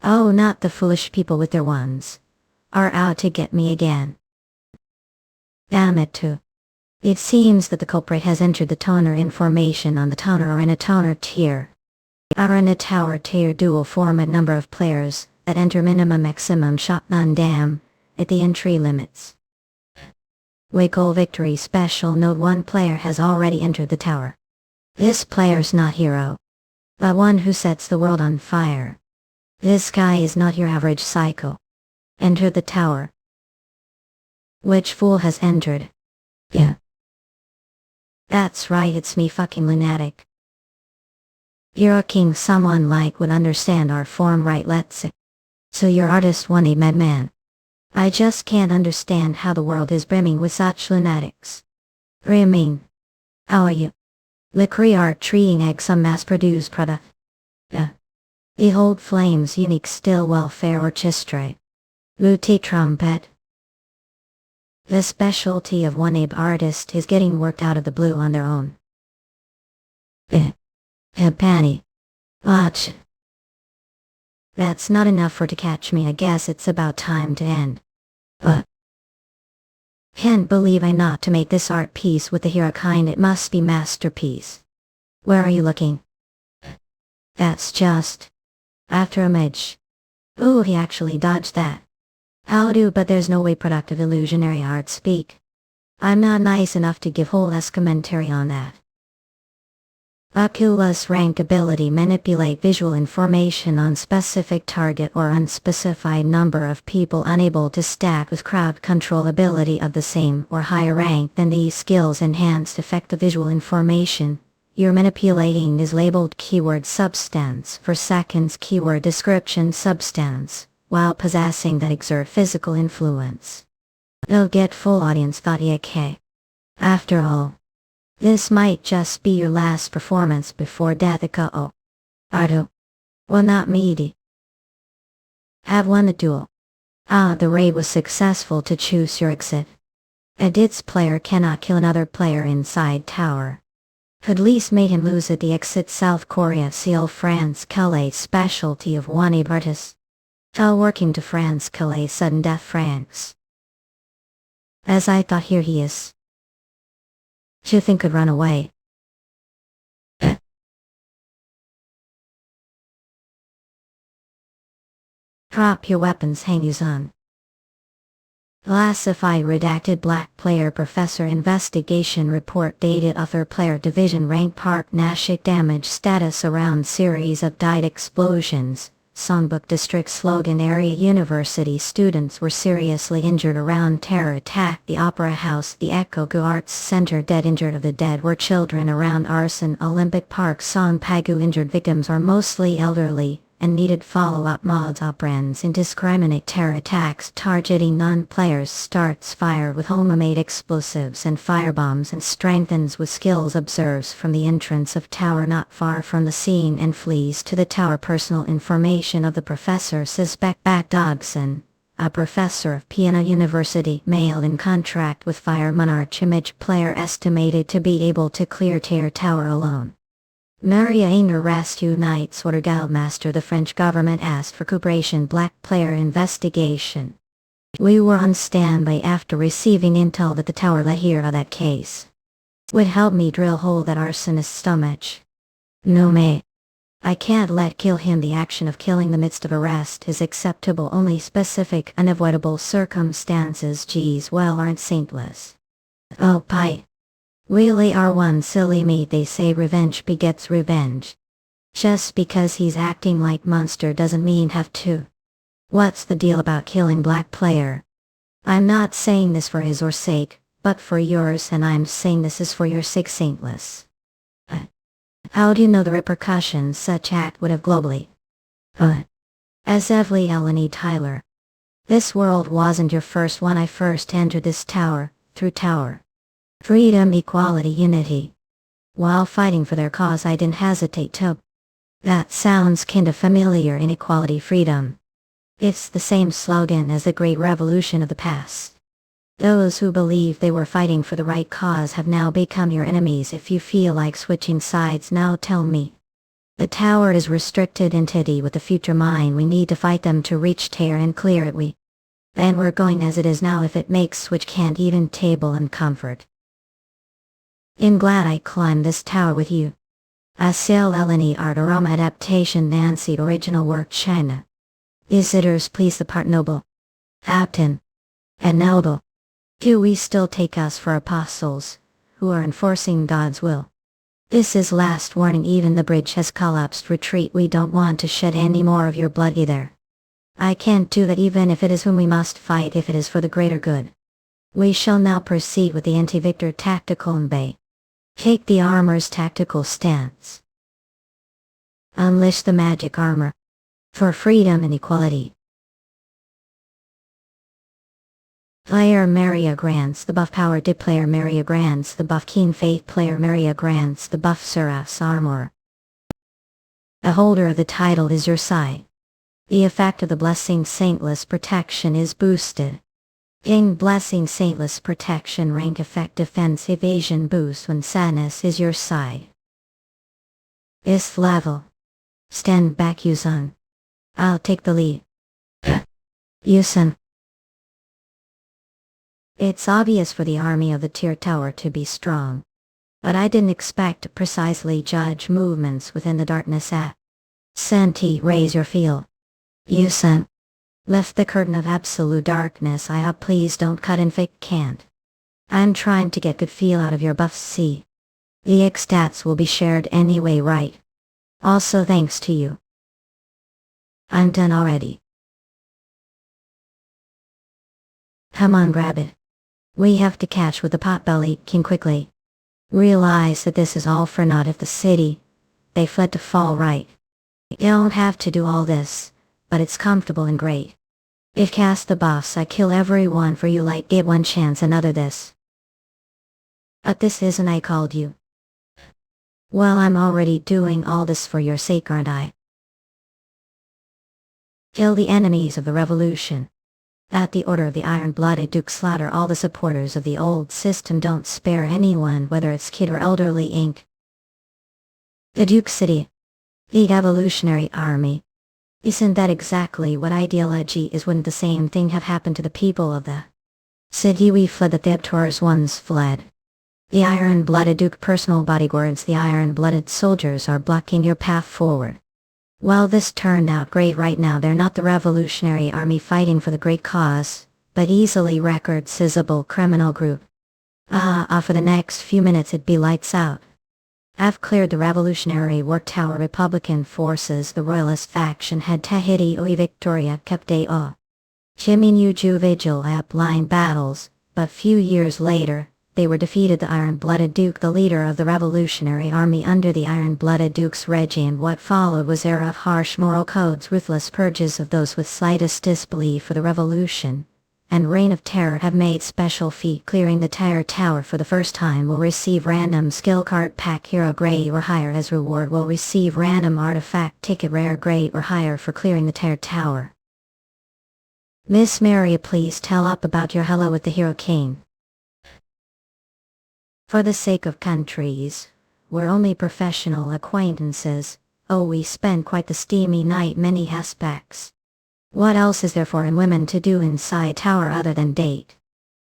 Oh, not the foolish people with their ones. Are out to get me again. Damn it too. It seems that the culprit has entered the toner. Information on the toner are in a toner tier. Are in a tower tier dual format number of players that enter minimum maximum shot non-dam at the entry limits. Wiggle victory special note: one player has already entered the tower. This player's not hero, but one who sets the world on fire. This guy is not your average psycho. Enter the tower. Which fool has entered? Yeah. That's right, it's me, fucking lunatic. You're a king, someone like would understand our form, right? Let's say. So your artist won a madman. I just can't understand how the world is brimming with such lunatics. Brimming. How are you? Lickery art treating egg, some mass-produced product. Behold flames, unique still welfare orchestra. Luti trumpet. The specialty of one abe artist is getting worked out of the blue on their own. Panny. Watch. That's not enough for to catch me. I guess it's about time to end. But can't believe I not to make this art piece with the hero kind. It must be masterpiece. Where are you looking? That's just after image. Ooh, he actually dodged that. I'll do, but there's no way productive illusionary art speak. I'm not nice enough to give whole less commentary on that. Oculus rank ability: manipulate visual information on specific target or unspecified number of people, unable to stack with crowd control ability of the same or higher rank than these skills. Enhanced effect of visual information. Your manipulating is labeled keyword substance for seconds, keyword description substance, while possessing that exert physical influence. They'll get full audience, thought EK. After all, this might just be your last performance before death. Ardo. Well, not meaty. Have won the duel. The raid was successful to choose your exit. A DITS player cannot kill another player inside tower. Could least made him lose at the exit. South Korea seal France Calais specialty of one artist. Tell working to France Calais sudden death Franks. As I thought, here he is. You think could run away. Drop your weapons, hang Yuseong. Classified redacted black player professor investigation report dated other player division rank park Nashik damage status around series of died explosions. Songbuk district slogan area university students were seriously injured around terror attack the opera house the Echo Gu Arts Center dead injured of the dead were children around arson Olympic Park Songpagu injured victims are mostly elderly and needed follow-up mods operands indiscriminate terror attacks targeting non-players starts fire with homemade explosives and firebombs and strengthens with skills observes from the entrance of tower not far from the scene and flees to the tower personal information of the professor suspect back Dodson, a professor of Piana University mailed in contract with fireman archimage player estimated to be able to clear Terror Tower alone. Maria Ainer Rast Unites order Guildmaster the French government asked for cooperation black player investigation. We were on standby after receiving intel that the tower let hear of that case. Would help me drill hole that arsonist's stomach. No may. I can't let kill him the action of killing the midst of arrest is acceptable only specific unavoidable circumstances geez well aren't saintless. Oh pie. Really are one silly meat they say revenge begets revenge. Just because he's acting like monster doesn't mean have to. What's the deal about killing black player? I'm not saying this for his or sake, but for yours and I'm saying this is for your sake saintless. How do you know the repercussions such act would have globally? As Evely Eleni Tyler. This world wasn't your first one I first entered this tower, through tower. Freedom, equality, unity. While fighting for their cause I didn't hesitate to. That sounds kinda familiar inequality freedom. It's the same slogan as the Great Revolution of the past. Those who believe they were fighting for the right cause have now become your enemies if you feel like switching sides now tell me. The tower is restricted entity with the future mine we need to fight them to reach tear and clear it Then we're going as it is now if it makes switch can't even table and comfort. I'm glad I climbed this tower with you. Asil Eleni Art Aroma Adaptation Nancy Original Work China. Visitors please the part noble. Captain. And noble. Do we still take us for apostles, who are enforcing God's will? This is last warning even the bridge has collapsed retreat we don't want to shed any more of your blood either. I can't do that even if it is whom we must fight if it is for the greater good. We shall now proceed with the anti-victor tactical embay. Take the armor's tactical stance. Unleash the magic armor. For freedom and equality. Player Maria grants the buff power dip player Maria grants the buff keen faith player Maria grants the buff Seraph's armor. The holder of the title is your side. The effect of the blessing saintless protection is boosted. Gain blessing saintless protection rank effect defense evasion boost when sadness is your side. Is level. Stand back Yuseong. I'll take the lead. Yuseong. It's obvious for the army of the tier tower to be strong. But I didn't expect to precisely judge movements within the darkness at. Senti raise your field. Yuseong. Lift the curtain of absolute darkness I hope please don't cut in fake can't. I'm trying to get good feel out of your buffs see. The stats will be shared anyway right? Also thanks to you. I'm done already. Come on grab it. We have to catch with the potbelly king quickly. Realize that this is all for naught if the city. They fled to fall right. You don't have to do all this, but it's comfortable and great. If cast the buffs I kill everyone for you like get one chance another this. But this isn't I called you. Well, I'm already doing all this for your sake, aren't I? Kill the enemies of the revolution. At the order of the iron-blooded Duke, slaughter all the supporters of the old system. Don't spare anyone, whether it's kid or elderly. Inc. The Duke City. The Evolutionary Army. Isn't that exactly what ideology is? Wouldn't the same thing have happened to the people of the city? We fled that the Abtors once fled. The iron-blooded Duke personal bodyguards, the iron-blooded soldiers are blocking your path forward. Well, this turned out great. Right now they're not the Revolutionary Army fighting for the great cause, but easily record-sizable criminal group. For the next few minutes it'd be lights out. I've cleared the Revolutionary War Tower. Republican forces, the Royalist faction had Tahiti Oi Victoria kept o Chiminuju vigil at blind battles, but few years later, they were defeated. The iron-blooded Duke, the leader of the Revolutionary Army under the iron-blooded Duke's regime. What followed was era of harsh moral codes, ruthless purges of those with slightest disbelief for the revolution, and reign of terror. Have made special feat. Clearing the Terror Tower for the first time will receive random skill card pack hero grade or higher as reward. Will receive random artifact ticket rare grade or higher for clearing the Terror Tower. Miss Mary, please tell up about your hello with the Hero King. For the sake of countries, we're only professional acquaintances. Oh, we spent quite the steamy night. Many aspects. What else is there for women to do inside tower other than date?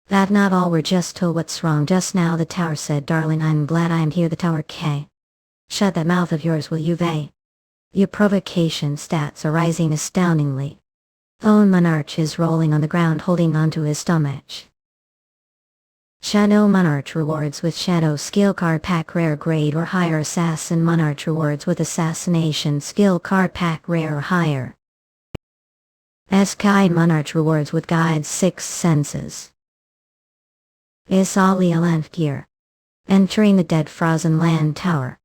That not all. We're just told what's wrong just now. The tower said, darling, I'm glad I'm here. The tower K. Shut that mouth of yours, will you, Vay? Your provocation stats are rising astoundingly. Oh, Monarch is rolling on the ground holding onto his stomach. Shadow Monarch rewards with Shadow skill card pack rare grade or higher. Assassin Monarch rewards with Assassination skill card pack rare or higher. Guide Monarch rewards with Guide's Sixth Senses. Isalia Land Gear. Entering the Dead Frozen Land Tower.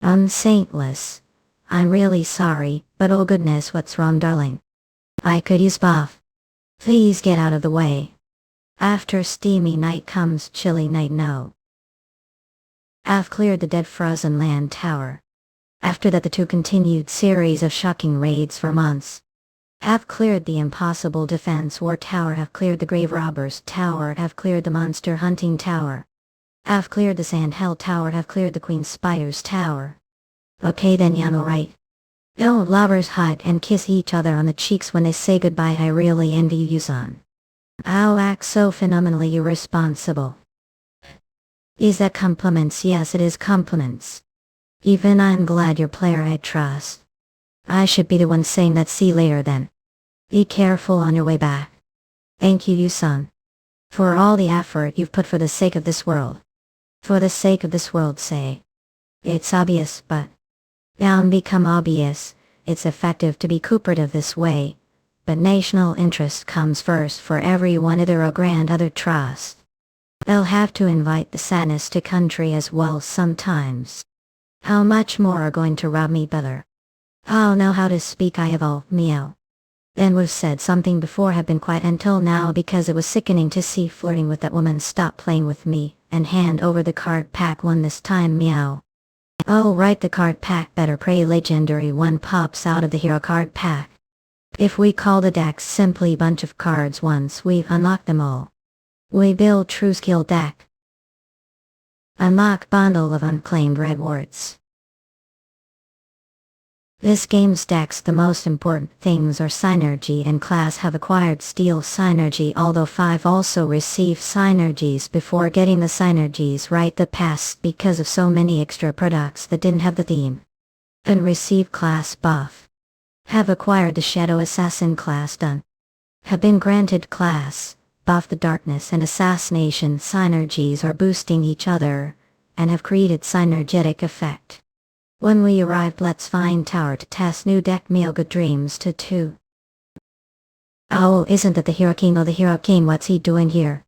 Unsaintless. I'm really sorry, but oh goodness, what's wrong, darling? I could use buff. Please get out of the way. After steamy night comes chilly night. No. I've cleared the Dead Frozen Land Tower. After that the two continued series of shocking raids for months. Have cleared the Impossible Defense War Tower. Have cleared the Grave Robbers Tower. Have cleared the Monster Hunting Tower. Have cleared the Sand Hell Tower. Have cleared the Queen Spires Tower. Okay then, you know, right? Oh, lovers hug and kiss each other on the cheeks when they say goodbye. I really envy you, son. I'll act so phenomenally irresponsible. Is that compliments? Yes, it is compliments. Even I'm glad you're player I trust. I should be the one saying that. See you later then. Be careful on your way back. Thank you, you son. For all the effort you've put for the sake of this world. For the sake of this world, say. It's obvious, but now become obvious. It's effective to be cooperative this way. But national interest comes first for everyone. Either a grand other trust. They'll have to invite the sadness to country as well sometimes. How much more are going to rob me better? I'll know how to speak. I evolved, meow. Then was said something before, have been quiet until now because it was sickening to see flirting with that woman. Stop playing with me, and hand over the card pack one this time, meow. Oh right, the card pack. Better pray legendary one pops out of the hero card pack. If we call the deck simply bunch of cards once we've unlocked them all. We build true skill deck. Unlock bundle of unclaimed rewards. This game's decks, the most important things are synergy and class. Have acquired steel synergy, although 5 also receive synergies before getting the synergies right the past because of so many extra products that didn't have the theme. And receive class buff. Have acquired the Shadow Assassin class done. Have been granted class buff. The Darkness and Assassination synergies are boosting each other, and have created synergetic effect. When we arrived, let's find tower to test new deck. Meal good dreams to 2. Oh, isn't that the Hero King? Oh, the Hero King, what's he doing here?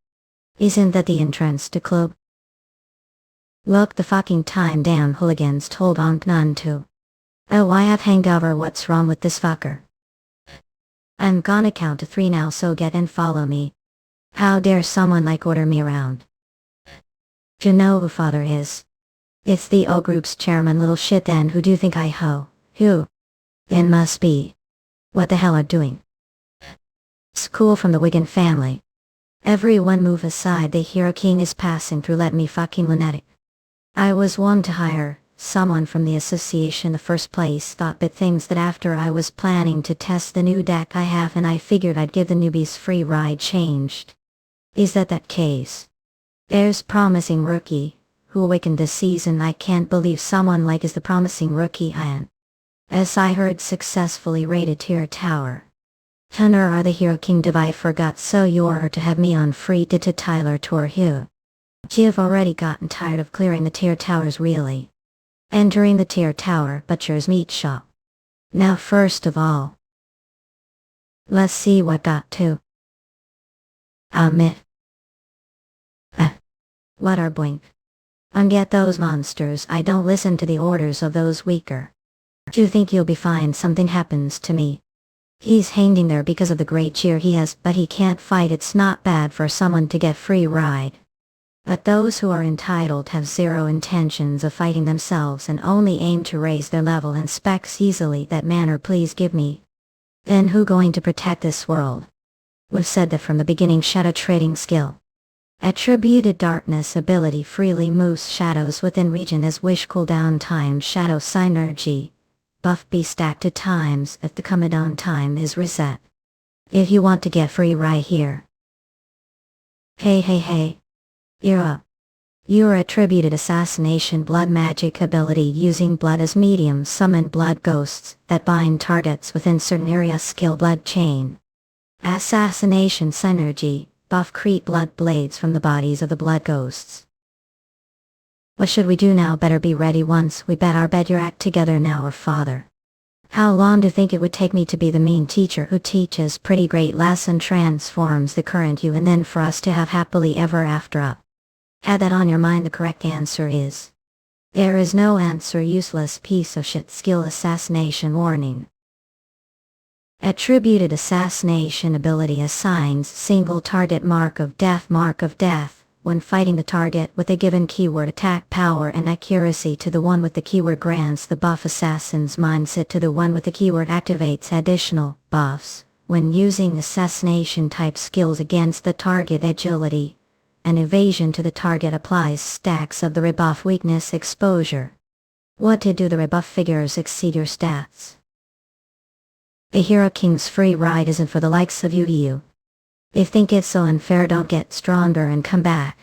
Isn't that the entrance to club? Look the fucking time, damn hooligans told Onk none to. Oh, I have hangover. What's wrong with this fucker? I'm gonna count to 3 now, so get and follow me. How dare someone like order me around? You know who father is. It's the O group's chairman little shit then. Who do you think I ho? Who? It must be. What the hell are doing? School from the Wigan family. Everyone move aside, the Hero King is passing through, let me fucking lunatic. I was one to hire someone from the association in the first place, thought but things that after I was planning to test the new deck I have and I figured I'd give the newbies free ride changed. Is that case? There's promising rookie, who awakened this season. I can't believe someone like is the promising rookie and, as I heard, successfully raided tier tower. Hunter are the Hero King I forgot, so you're to have me on free to Tyler tour here. You've already gotten tired of clearing the tier towers really. Entering the tier tower butcher's meat shop. Now first of all, let's see what got to. What are boink? Get those monsters. I don't listen to the orders of those weaker. Do you think you'll be fine? Something happens to me. He's hanging there because of the great cheer he has, but he can't fight. It's not bad for someone to get free ride. But those who are entitled have zero intentions of fighting themselves and only aim to raise their level and specs easily. That manner please give me. Then who going to protect this world? We've said that from the beginning. Shadow trading skill. Attributed darkness ability freely moves shadows within region as wish cooldown time. Shadow synergy. Buff be stacked 2 times if the cooldown time is reset. If you want to get free right here. Hey. You're up. You're attributed assassination blood magic ability using blood as medium. Summon blood ghosts that bind targets within certain area. Skill blood chain. Assassination synergy. Buff create blood blades from the bodies of the blood ghosts. What should we do now? Better be ready once we bet our bed your act together now or father. How long do you think it would take me to be the mean teacher who teaches pretty great lesson, transforms the current you, and then for us to have happily ever after up? Add that on your mind. The correct answer is, there is no answer. Useless piece of shit. Skill assassination warning. Attributed assassination ability assigns single target mark of death when fighting the target with a given keyword. Attack power and accuracy to the one with the keyword grants the buff. Assassin's mindset to the one with the keyword activates additional buffs when using assassination type skills against the target. Agility and evasion to the target applies stacks of the rebuff. Weakness exposure. What to do? The rebuff figures exceed your stats. The Hero King's free ride isn't for the likes of you. If think it's so unfair, don't get stronger and come back.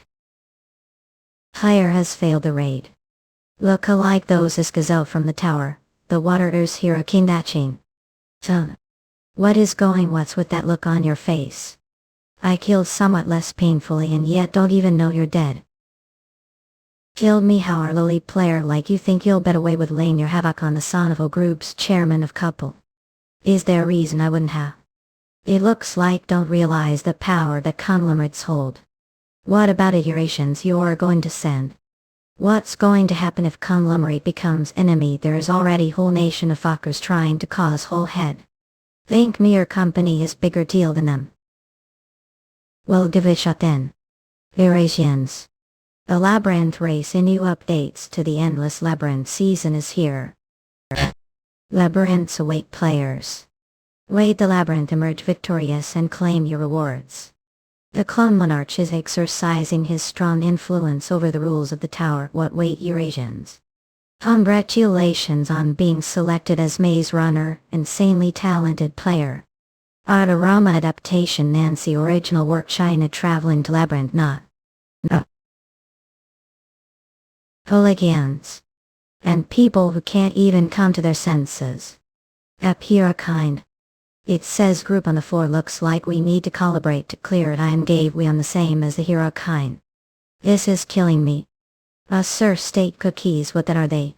Hire has failed the raid. Look alike those is gazelle from the tower, the water's Hero King datching. What is going? What's with that look on your face? I killed somewhat less painfully and yet don't even know you're dead. Killed me? How are lowly player like you think you'll bet away with laying your havoc on the son of a group's chairman of couple? Is there a reason I wouldn't have? It looks like don't realize the power that conglomerates hold. What about iterations you're going to send? What's going to happen if conglomerate becomes enemy? There is already whole nation of fuckers trying to cause whole head. Think me, your company is bigger deal than them. Well, give it a shot then. Eurasians. The Labyrinth race in new updates to the Endless Labyrinth season is here. Labyrinths await players. Raid the labyrinth, emerge victorious and claim your rewards. The clone monarch is exercising his strong influence over the rules of the tower. What wait, Eurasians? Congratulations on being selected as Maze Runner, insanely talented player. Artarama adaptation. Nancy original work. China traveling to labyrinth. Not. No. Hooligans. And people who can't even come to their senses. Up here a kind. It says group on the floor. Looks like we need to calibrate to clear it. I am gave we on the same as the hero kind. This is killing me. Sir, state cookies. What that are they?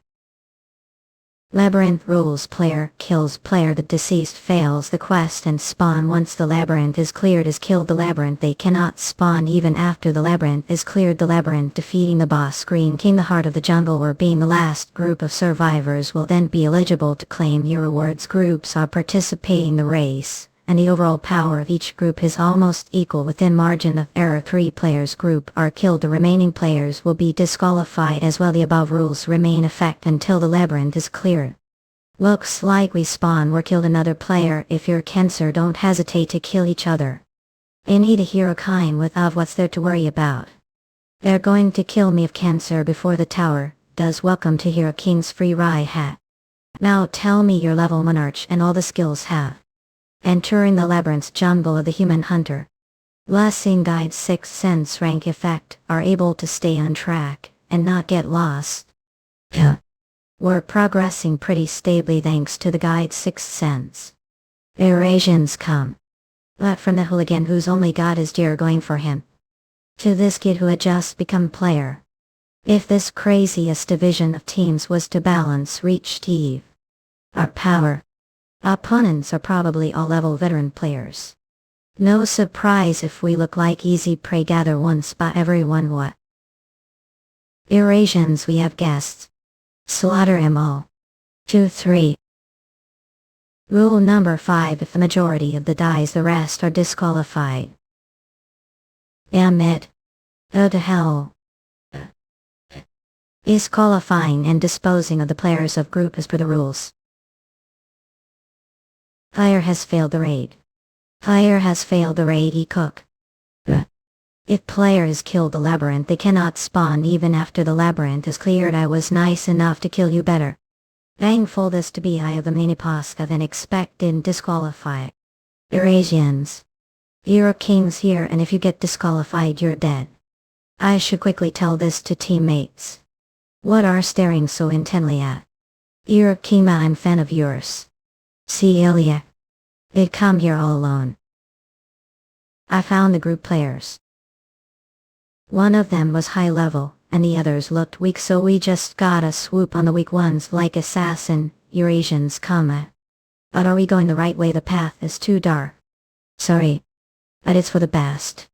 Labyrinth rules. Player kills player. The deceased fails the quest and spawn. Once the labyrinth is cleared is killed the labyrinth. They cannot spawn even after the labyrinth is cleared. The labyrinth defeating the boss Green King, the heart of the jungle, or being the last group of survivors will then be eligible to claim your rewards. Groups are participating in the race and the overall power of each group is almost equal within margin of error. 3 players group are killed, the remaining players will be disqualified as well. The above rules remain effect until the labyrinth is cleared. Looks like we spawn or killed another player. If you're cancer, don't hesitate to kill each other. I need a hero kind without what's there to worry about. They're going to kill me of cancer before the tower does. Welcome to Hero King's free ride hat. Now tell me your level monarch and all the skills have. Entering the labyrinth's jungle of the human hunter. Blessing Guide 6th Sense rank effect are able to stay on track and not get lost. We're progressing pretty stably thanks to the Guide 6th Sense. Eurasians come. But from the hooligan whose only god is dear going for him. To this kid who had just become player. If this craziest division of teams was to balance reach Eve. Our power. Opponents are probably all level veteran players. No surprise if we look like easy prey. Gather one spot everyone. What? Eurasians, we have guests. Slaughter 'em all. 2, 3. Rule number 5. If the majority of the dies, the rest are disqualified. Damn it. Oh to hell. Is qualifying and disposing of the players of group as per the rules. Fire has failed the raid. Fire has failed the raid. Cook. If players kill the labyrinth, they cannot spawn even after the labyrinth is cleared. I was nice enough to kill you better. Thankful this to be I of the mini pasta than expected. Disqualify. Eurasians. Hero King's here, and if you get disqualified you're dead. I should quickly tell this to teammates. What are staring so intently at? Hero King, I'm fan of yours. See Ilya. They'd come here all alone. I found the group players. One of them was high level, and the others looked weak, so we just gotta swoop on the weak ones like assassin. Eurasians come. But are we going the right way? The path is too dark. Sorry. But it's for the best.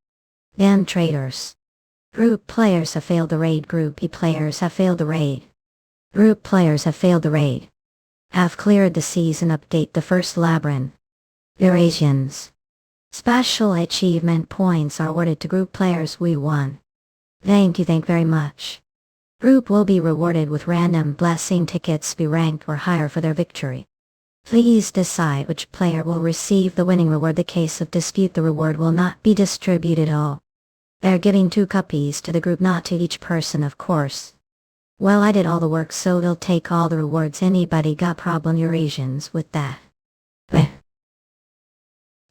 Damn traitors. Group players have failed the raid. Group E players have failed the raid. Group players have failed the raid. Have cleared the season update. The first labyrinth. Eurasians. Special achievement points are awarded to group players. We won. Thank you very much. Group will be rewarded with random blessing tickets be ranked or higher for their victory. Please decide which player will receive the winning reward. The case of dispute, the reward will not be distributed all. They're giving 2 copies to the group, not to each person of course. Well, I did all the work, so they'll take all the rewards. Anybody got problem Eurasians with that?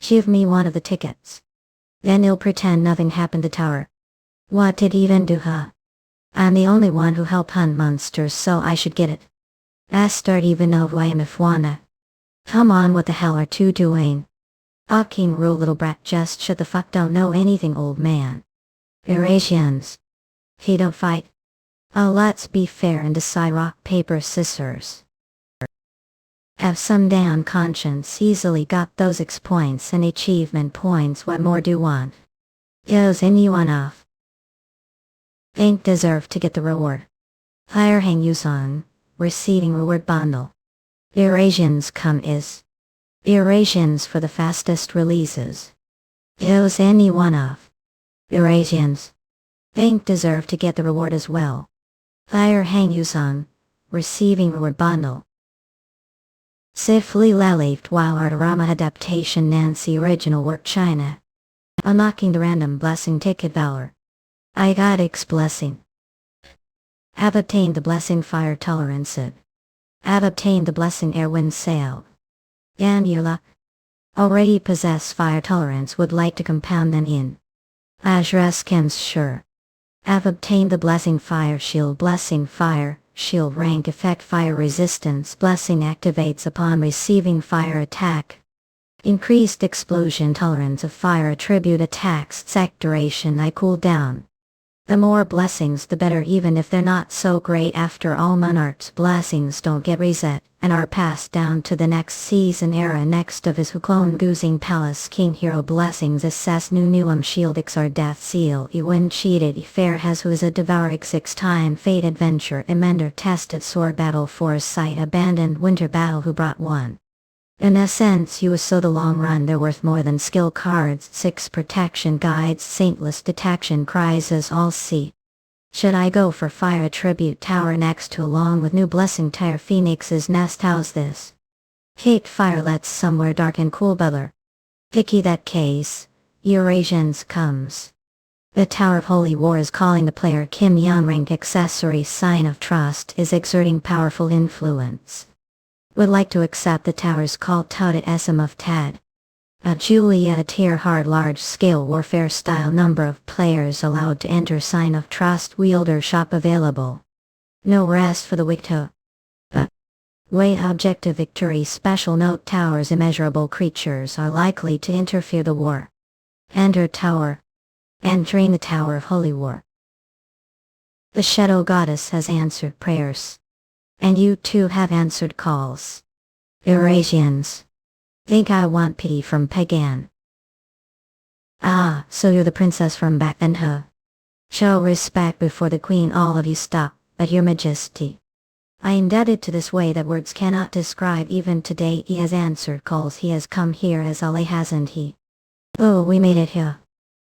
Give me one of the tickets. Then he'll pretend nothing happened to tower. What did even do, huh? I'm the only one who help hunt monsters, so I should get it. I start even know who I am if wanna. Come on, what the hell are you doing? Fucking rule, little brat, just shut the fuck, don't know anything, old man. Eurasians. He don't fight. Oh, let's be fair and decide rock, paper, scissors. Have some damn conscience. Easily got those X points and achievement points. What more do you want? Yo's anyone off. Ain't deserve to get the reward. Fire hang Yuseong, receiving reward bundle. Eurasians come is. Eurasians for the fastest releases. Yo's anyone off. Eurasians. Ain't deserve to get the reward as well. Fire hang Yuseong, receiving reward bundle. Safely left while Artorama adaptation Nancy original work China. Unlocking the random blessing ticket valor. I got X blessing. Have obtained the blessing fire tolerance. Have obtained the blessing air wind sail. And your luck. Already possess fire tolerance, would like to compound them in. Azure Skims sure. Have obtained the blessing fire shield. Blessing fire shield rank effect, fire resistance. Blessing activates upon receiving fire attack. Increased explosion tolerance of fire attribute attacks. Sec duration I cool down. The more blessings the better, even if they're not so great. After all, monarch's blessings don't get reset and are passed down to the next season era. Next of his who clone Goozing Palace King Hero blessings assess new shield XR death seal. You win cheated fair has who is a devour 6 time fate adventure emender tested sword battle foresight abandoned winter battle who brought one. In essence, you so the long run they're worth more than skill cards. 6 protection guides, saintless detection cries as all see. Should I go for fire tribute tower next to along with new blessing tire phoenix's nest? How's this? Hate fire let's somewhere dark and cool butler. Picky that case, Eurasians comes. The Tower of Holy War is calling the player. Kim Young rank accessory sign of trust is exerting powerful influence. Would like to accept the tower's call touted SM of Tad. A Julia a tier hard large scale warfare style number of players allowed to enter sign of trust wielder shop available. No rest for the Wicto. Way objective victory special note towers immeasurable creatures are likely to interfere the war. Enter tower. Entering the Tower of Holy War. The Shadow Goddess has answered prayers. And you too have answered calls. Eurasians. Think I want pity from Pagan. Ah, so you're the princess from back then, huh? Show respect before the queen, all of you stop, but your majesty. I indebted to this way that words cannot describe. Even today he has answered calls. He has come here as Ali hasn't he? Oh, we made it here.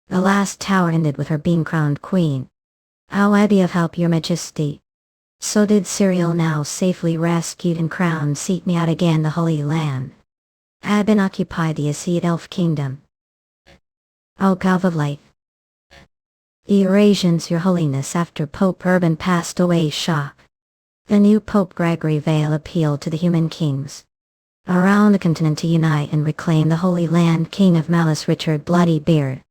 The last tower ended with her being crowned queen. How I be of help your majesty? So did Cyril now safely rescued and crowned seek me out again the Holy Land. Had been occupied the Aseid Elf Kingdom. O God of Light. Eurasians your holiness after Pope Urban passed away shock. The new Pope Gregory Vale appealed to the human kings around the continent to unite and reclaim the Holy Land. King of Malice Richard Bloody Beard.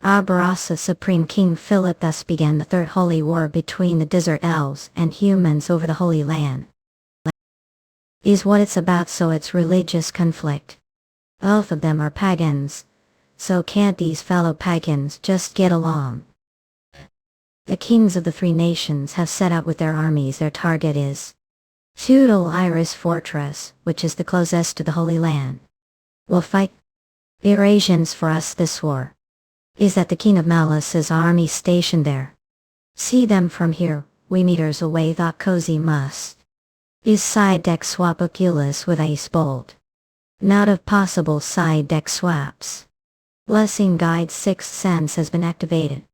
Barbarossa Supreme King Philip thus began the Third Holy War between the desert elves and humans over the Holy Land. Is what it's about, so it's religious conflict. Both of them are pagans, so can't these fellow pagans just get along? The kings of the 3 nations have set out with their armies. Their target is Feudal Iris Fortress, which is the closest to the Holy Land. We'll fight Eurasians for us this war. Is that the King of Malice's army stationed there? See them from here, we meters away. Thought cozy must. Is side deck swap Oculus with Ace Bolt. Not of possible side deck swaps. Blessing Guide 6th Sense has been activated.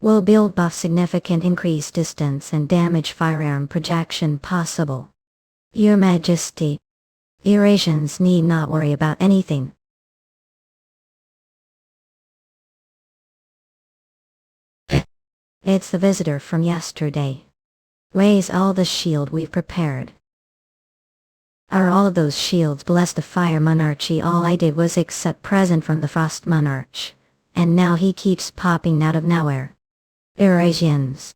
Will build buff significant increase distance and damage firearm projection possible. Your Majesty. Eurasians need not worry about anything. It's the visitor from yesterday. Raise all the shield we've prepared. Are all of those shields bless the fire monarchy? All I did was accept present from the frost monarch, and now he keeps popping out of nowhere. Eurasians.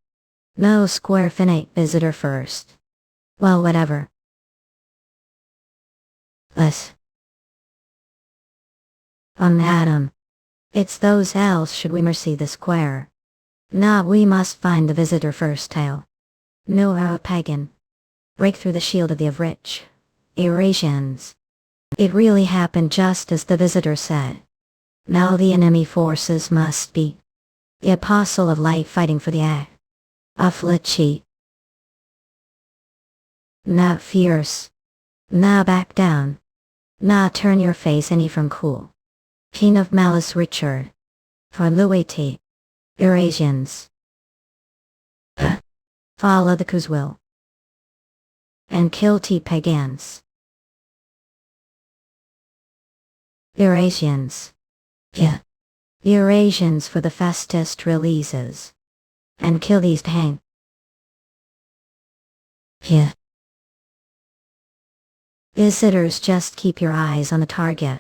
No square finite visitor first. Well, whatever. Us. On Adam. It's those elves. Should we mercy the square? Nah, we must find the visitor first. Tale. No pagan. Break through the shield of the rich. Eurasians. It really happened just as the visitor said. Now the enemy forces must be the Apostle of Light fighting for the Afflichi. Not fierce. Nah, back down. Nah, turn your face any from cool. King of Malice Richard. For Luiti. Eurasians. Follow the Kuzwil. And kill T-Pagans. Eurasians. Yeah. Eurasians for the fastest releases. And kill these hang. Yeah. Visitors, just keep your eyes on the target.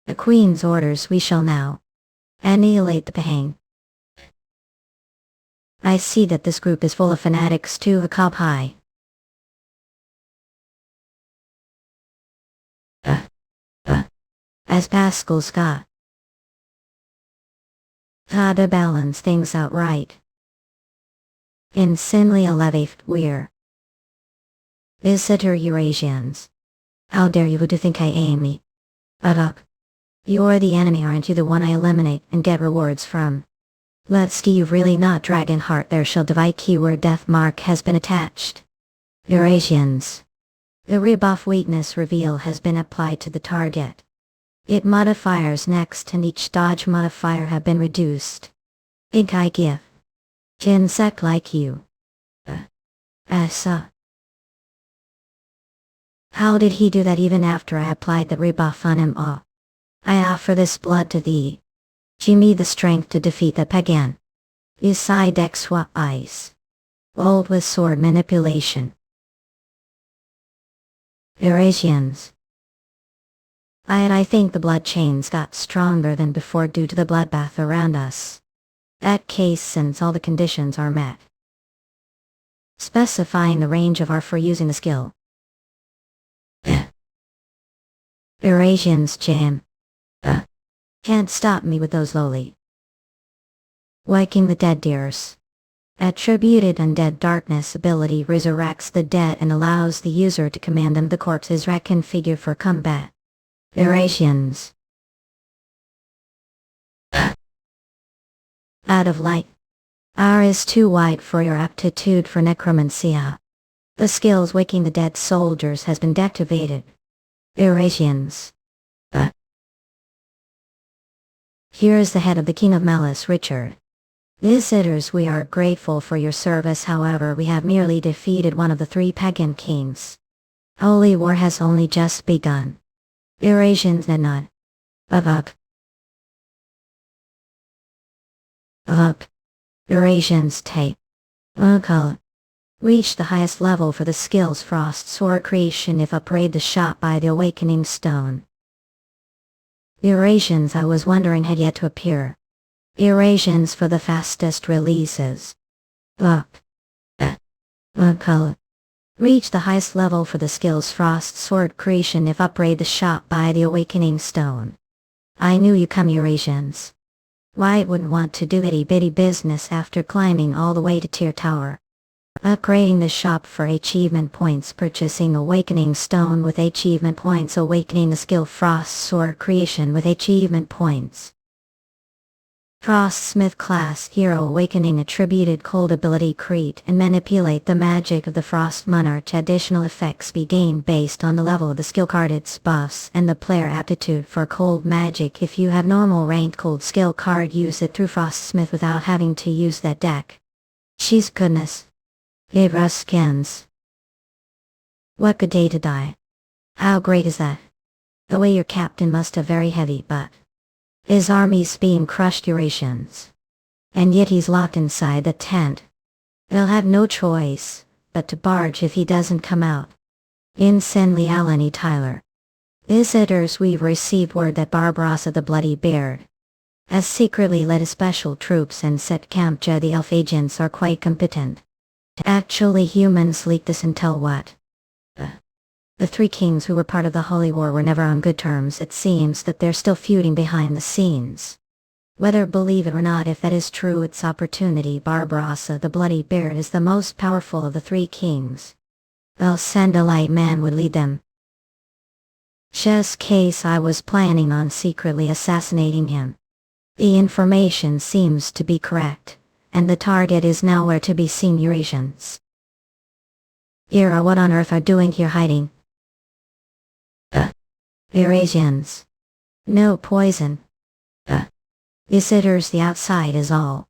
The Queen's orders. We shall now annihilate the Pahang. I see that this group is full of fanatics too. A cob high. As Pascal Scott. How to balance things out right. In Sinley 11th we're visitor Eurasians. How dare you to think I aim me? Up. You're the enemy, aren't you? The one I eliminate and get rewards from. Let's see, you've really not Dragon Heart. There shall divide keyword death mark has been attached. Eurasians. The rebuff weakness reveal has been applied to the target. Its modifiers next and each dodge modifier have been reduced. Ikai give. Insect like you. Asa. How did he do that even after I applied the rebuff on him? Oh. I offer this blood to thee. Give me the strength to defeat the pagan. Beside Exwa ice. Old with sword manipulation. Eurasians. I think the blood chains got stronger than before due to the bloodbath around us. That case since all the conditions are met. Specifying the range of R for using the skill. Eurasians jam. Can't stop me with those lowly. Waking the dead deers. Attributed undead darkness ability resurrects the dead and allows the user to command them the corpses reconfigure for combat. Eurasians. Out of light. R is too wide for your aptitude for necromancia. The skills waking the dead soldiers has been deactivated. Eurasians. Here is the head of the King of Malice, Richard. Visitors, we are grateful for your service, however we have merely defeated one of the 3 pagan kings. Holy war has only just begun. Eurasians and not. Up. Eurasians take. Reach the highest level for the skills Frost Sword Creation if upgrade the shot by the Awakening Stone. Eurasians I was wondering had yet to appear. Eurasians for the fastest releases. Reach the highest level for the skills Frost Sword Creation if upgrade the shot by the Awakening Stone. I knew you come Eurasians. Why wouldn't want to do itty bitty business after climbing all the way to Tier Tower. Upgrading the shop for achievement points, purchasing Awakening Stone with achievement points, awakening the skill Frost Sword Creation with achievement points. Frostsmith class hero awakening attributed cold ability create and manipulate the magic of the Frost Monarch. Additional effects be gained based on the level of the skill card, its buffs, and the player aptitude for cold magic. If you have normal ranked cold skill card, use it through Frostsmith without having to use that deck. She's goodness. Ibra skins. What good day to die. How great is that? The way your captain must have very heavy butt. His army's being crushed Eurasians. And yet he's locked inside the tent. They'll have no choice but to barge if he doesn't come out. Insanely Alan E. Tyler. Visitors, we've received word that Barbarossa the Bloody Beard has secretly led his special troops and set camp. The elf agents are quite competent. Actually humans leaked this intel. What? The 3 kings who were part of the Holy War were never on good terms. It seems that they're still feuding behind the scenes. Whether believe it or not, if that is true, it's opportunity. Barbarossa the Bloody Beard is the most powerful of the 3 kings. They'll send a light man would lead them. Just case I was planning on secretly assassinating him. The information seems to be correct, and the target is nowhere to be seen. Eurasians. Ira, what on earth are doing here hiding? Eurasians. No poison. Visitors, the outside is all.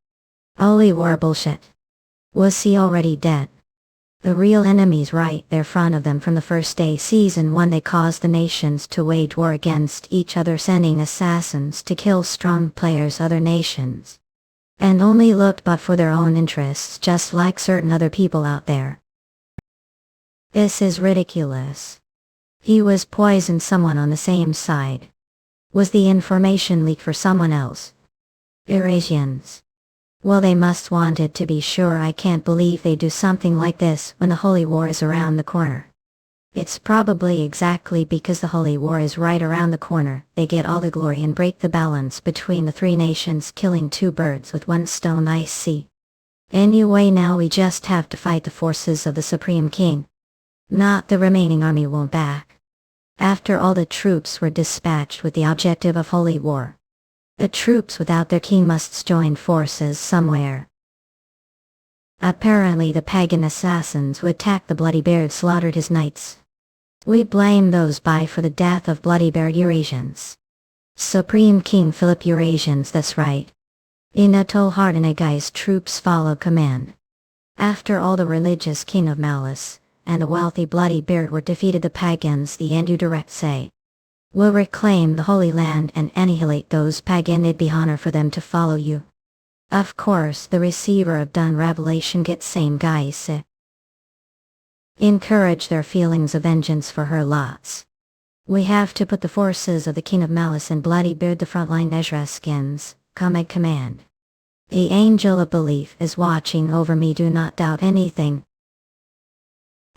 Holy war bullshit. Was he already dead? The real enemy's right there in front of them from the first day. Season 1 they caused the nations to wage war against each other, sending assassins to kill strong players other nations. And only looked but for their own interests, just like certain other people out there. This is ridiculous. He was poisoned someone on the same side. Was the information leaked for someone else? Eurasians. Well, they must want it to be sure. I can't believe they do something like this when the Holy War is around the corner. It's probably exactly because the Holy War is right around the corner they get all the glory and break the balance between the 3 nations, killing 2 birds with 1 stone. I see. Anyway, now we just have to fight the forces of the Supreme King. Not the remaining army won't back. After all the troops were dispatched with the objective of Holy War. The troops without their king must join forces somewhere. Apparently the pagan assassins who attacked the Bloody Beard slaughtered his knights. We blame those by for the death of bloody bear Eurasians. Supreme King Philip Eurasians, that's right. Inato Hardenagai's troops follow command. After all, the religious king of malice and the wealthy bloody beard were defeated, the pagans, the Endu direct say, will reclaim the Holy Land and annihilate those pagan. It'd be honor for them to follow you. Of course, the receiver of done revelation gets same guys. Encourage their feelings of vengeance for her lots. We have to put the forces of the king of malice and bloody beard the frontline Ezra skins, come at command. The angel of belief is watching over me, do not doubt anything.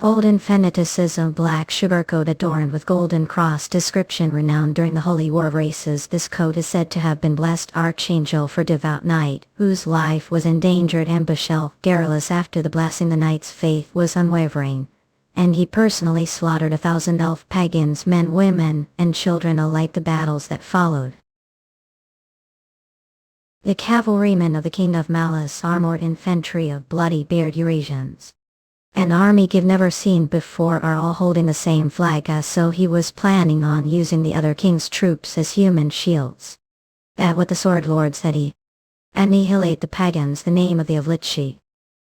Golden fanaticism, black sugar coat adorned with golden cross description, renowned during the holy war of races. This coat is said to have been blessed archangel for devout knight, whose life was endangered, ambushel, garrulous. After the blessing, the knight's faith was unwavering, and he personally slaughtered 1,000 elf pagans, men, women, and children alike. The battles that followed. The cavalrymen of the king of malice, armored infantry of bloody beard Eurasians. An army you've never seen before, are all holding the same flag as so he was planning on using the other king's troops as human shields. At what the sword lord said, he annihilate the pagans, the name of the Avlichi.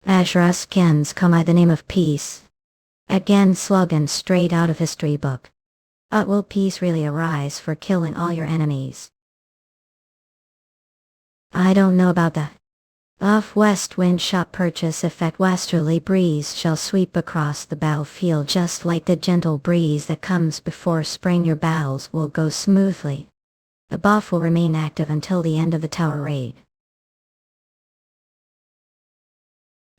Ashraskens come by the name of peace. Again, slogan straight out of history book. Will peace really arise for killing all your enemies? I don't know about that. Off west wind shot purchase effect, westerly breeze shall sweep across the battlefield just like the gentle breeze that comes before spring. Your battles will go smoothly. The buff will remain active until the end of the tower raid.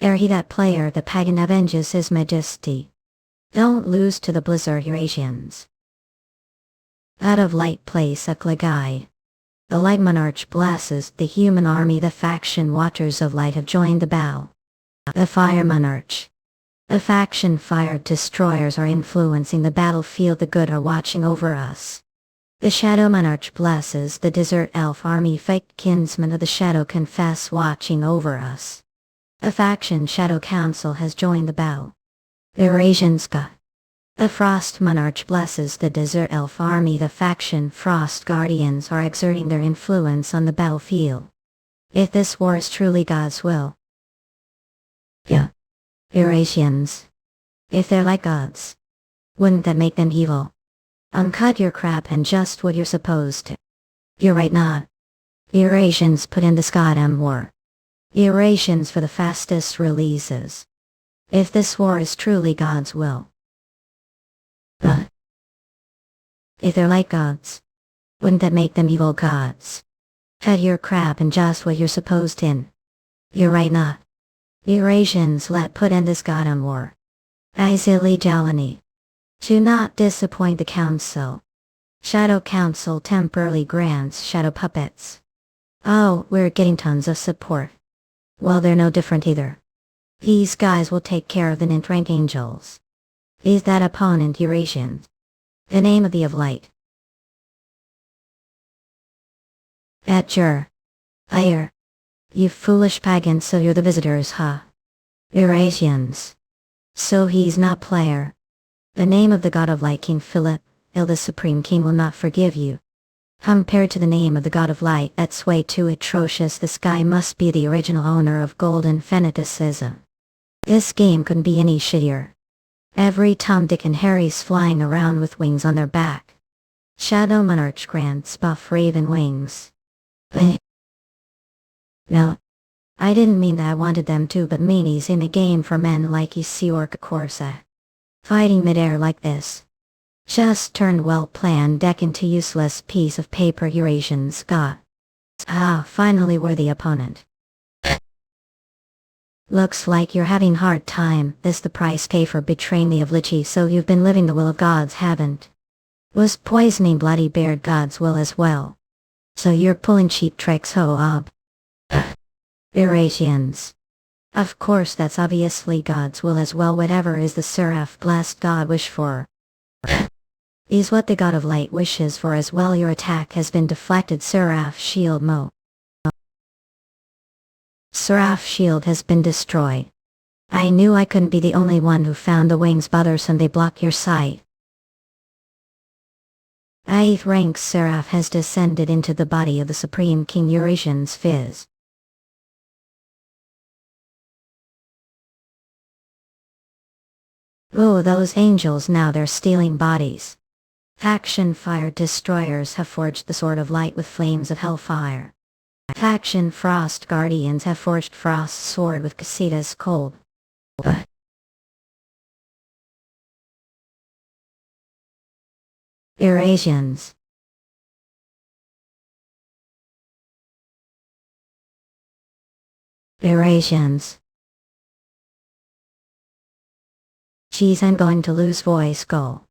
Ere he that player the pagan avenges his majesty. Don't lose to the blizzard Eurasians. Out of light place a Klagai. The light monarch blesses the human army. The faction watchers of light have joined the battle. The fire monarch. The faction fire destroyers are influencing the battlefield. The good are watching over us. The shadow monarch blesses the desert elf army. Fake kinsmen of the shadow confess watching over us. A faction shadow council has joined the battle. The Eurasianska. The Frost Monarch blesses the Desert Elf army. The faction Frost Guardians are exerting their influence on the battlefield. If this war is truly God's will. Yeah. Eurasians. If they're like gods, wouldn't that make them evil? Uncut your crap and just what you're supposed to. You're right, not. Eurasians put in the Scotland war. Eurasians for the fastest releases. If this war is truly God's will. But if they're like gods, wouldn't that make them evil gods? Cut your crap and just what you're supposed in. You're right, not. Eurasians let put in this Scotland war. Isili Jalani. Do not disappoint the council. Shadow Council temporarily grants shadow puppets. Oh, we're getting tons of support. Well, they're no different either. These guys will take care of the Nint rank angels. Is that opponent Eurasian? The name of the of light. At your ire. You foolish pagans, so you're the visitors, huh? Eurasians. So he's not player. The name of the god of light, King Philip, the supreme king, will not forgive you. Compared to the name of the god of light, that's way too atrocious. This guy must be the original owner of golden fanaticism. This game couldn't be any shittier. Every Tom, Dick and Harry's flying around with wings on their back. Shadow Monarch grants buff raven wings. No. I didn't mean that. I wanted them to, but meanies in a game for men like Yuseong Kang. Fighting midair like this just turned well-planned deck into useless piece of paper. Eurasians got. Finally we're the opponent. Looks like you're having hard time. This the price pay for betraying the Avlichi, so you've been living the will of gods, haven't? Was poisoning bloody beard God's will as well? So you're pulling cheap tricks, ho-ob. Eurasians. Of course that's obviously God's will as well. Whatever is the seraph blessed God wish for is what the god of light wishes for as well. Your attack has been deflected. Seraph shield mo. Seraph shield has been destroyed. I knew I couldn't be the only one who found the wings bothersome. They block your sight. Eighth rank Seraph has descended into the body of the Supreme King Eurasian's Fizz. Oh, those angels, now they're stealing bodies. Faction Fire Destroyers have forged the Sword of Light with flames of hellfire. Faction Frost Guardians have forged Frost's sword with Casita's cold. Eurasians. Eurasians. Geez, I'm going to lose voice. Go.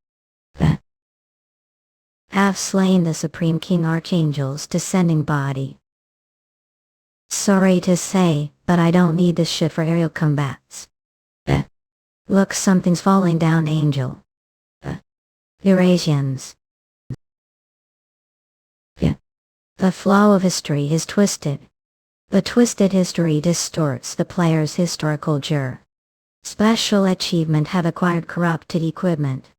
Have slain the Supreme King Archangel's descending body. Sorry to say, but I don't need this shit for aerial combats. Look, something's falling down, Angel. Eurasians. The flow of history is twisted. The twisted history distorts the player's historical jur. Special achievement have acquired corrupted equipment.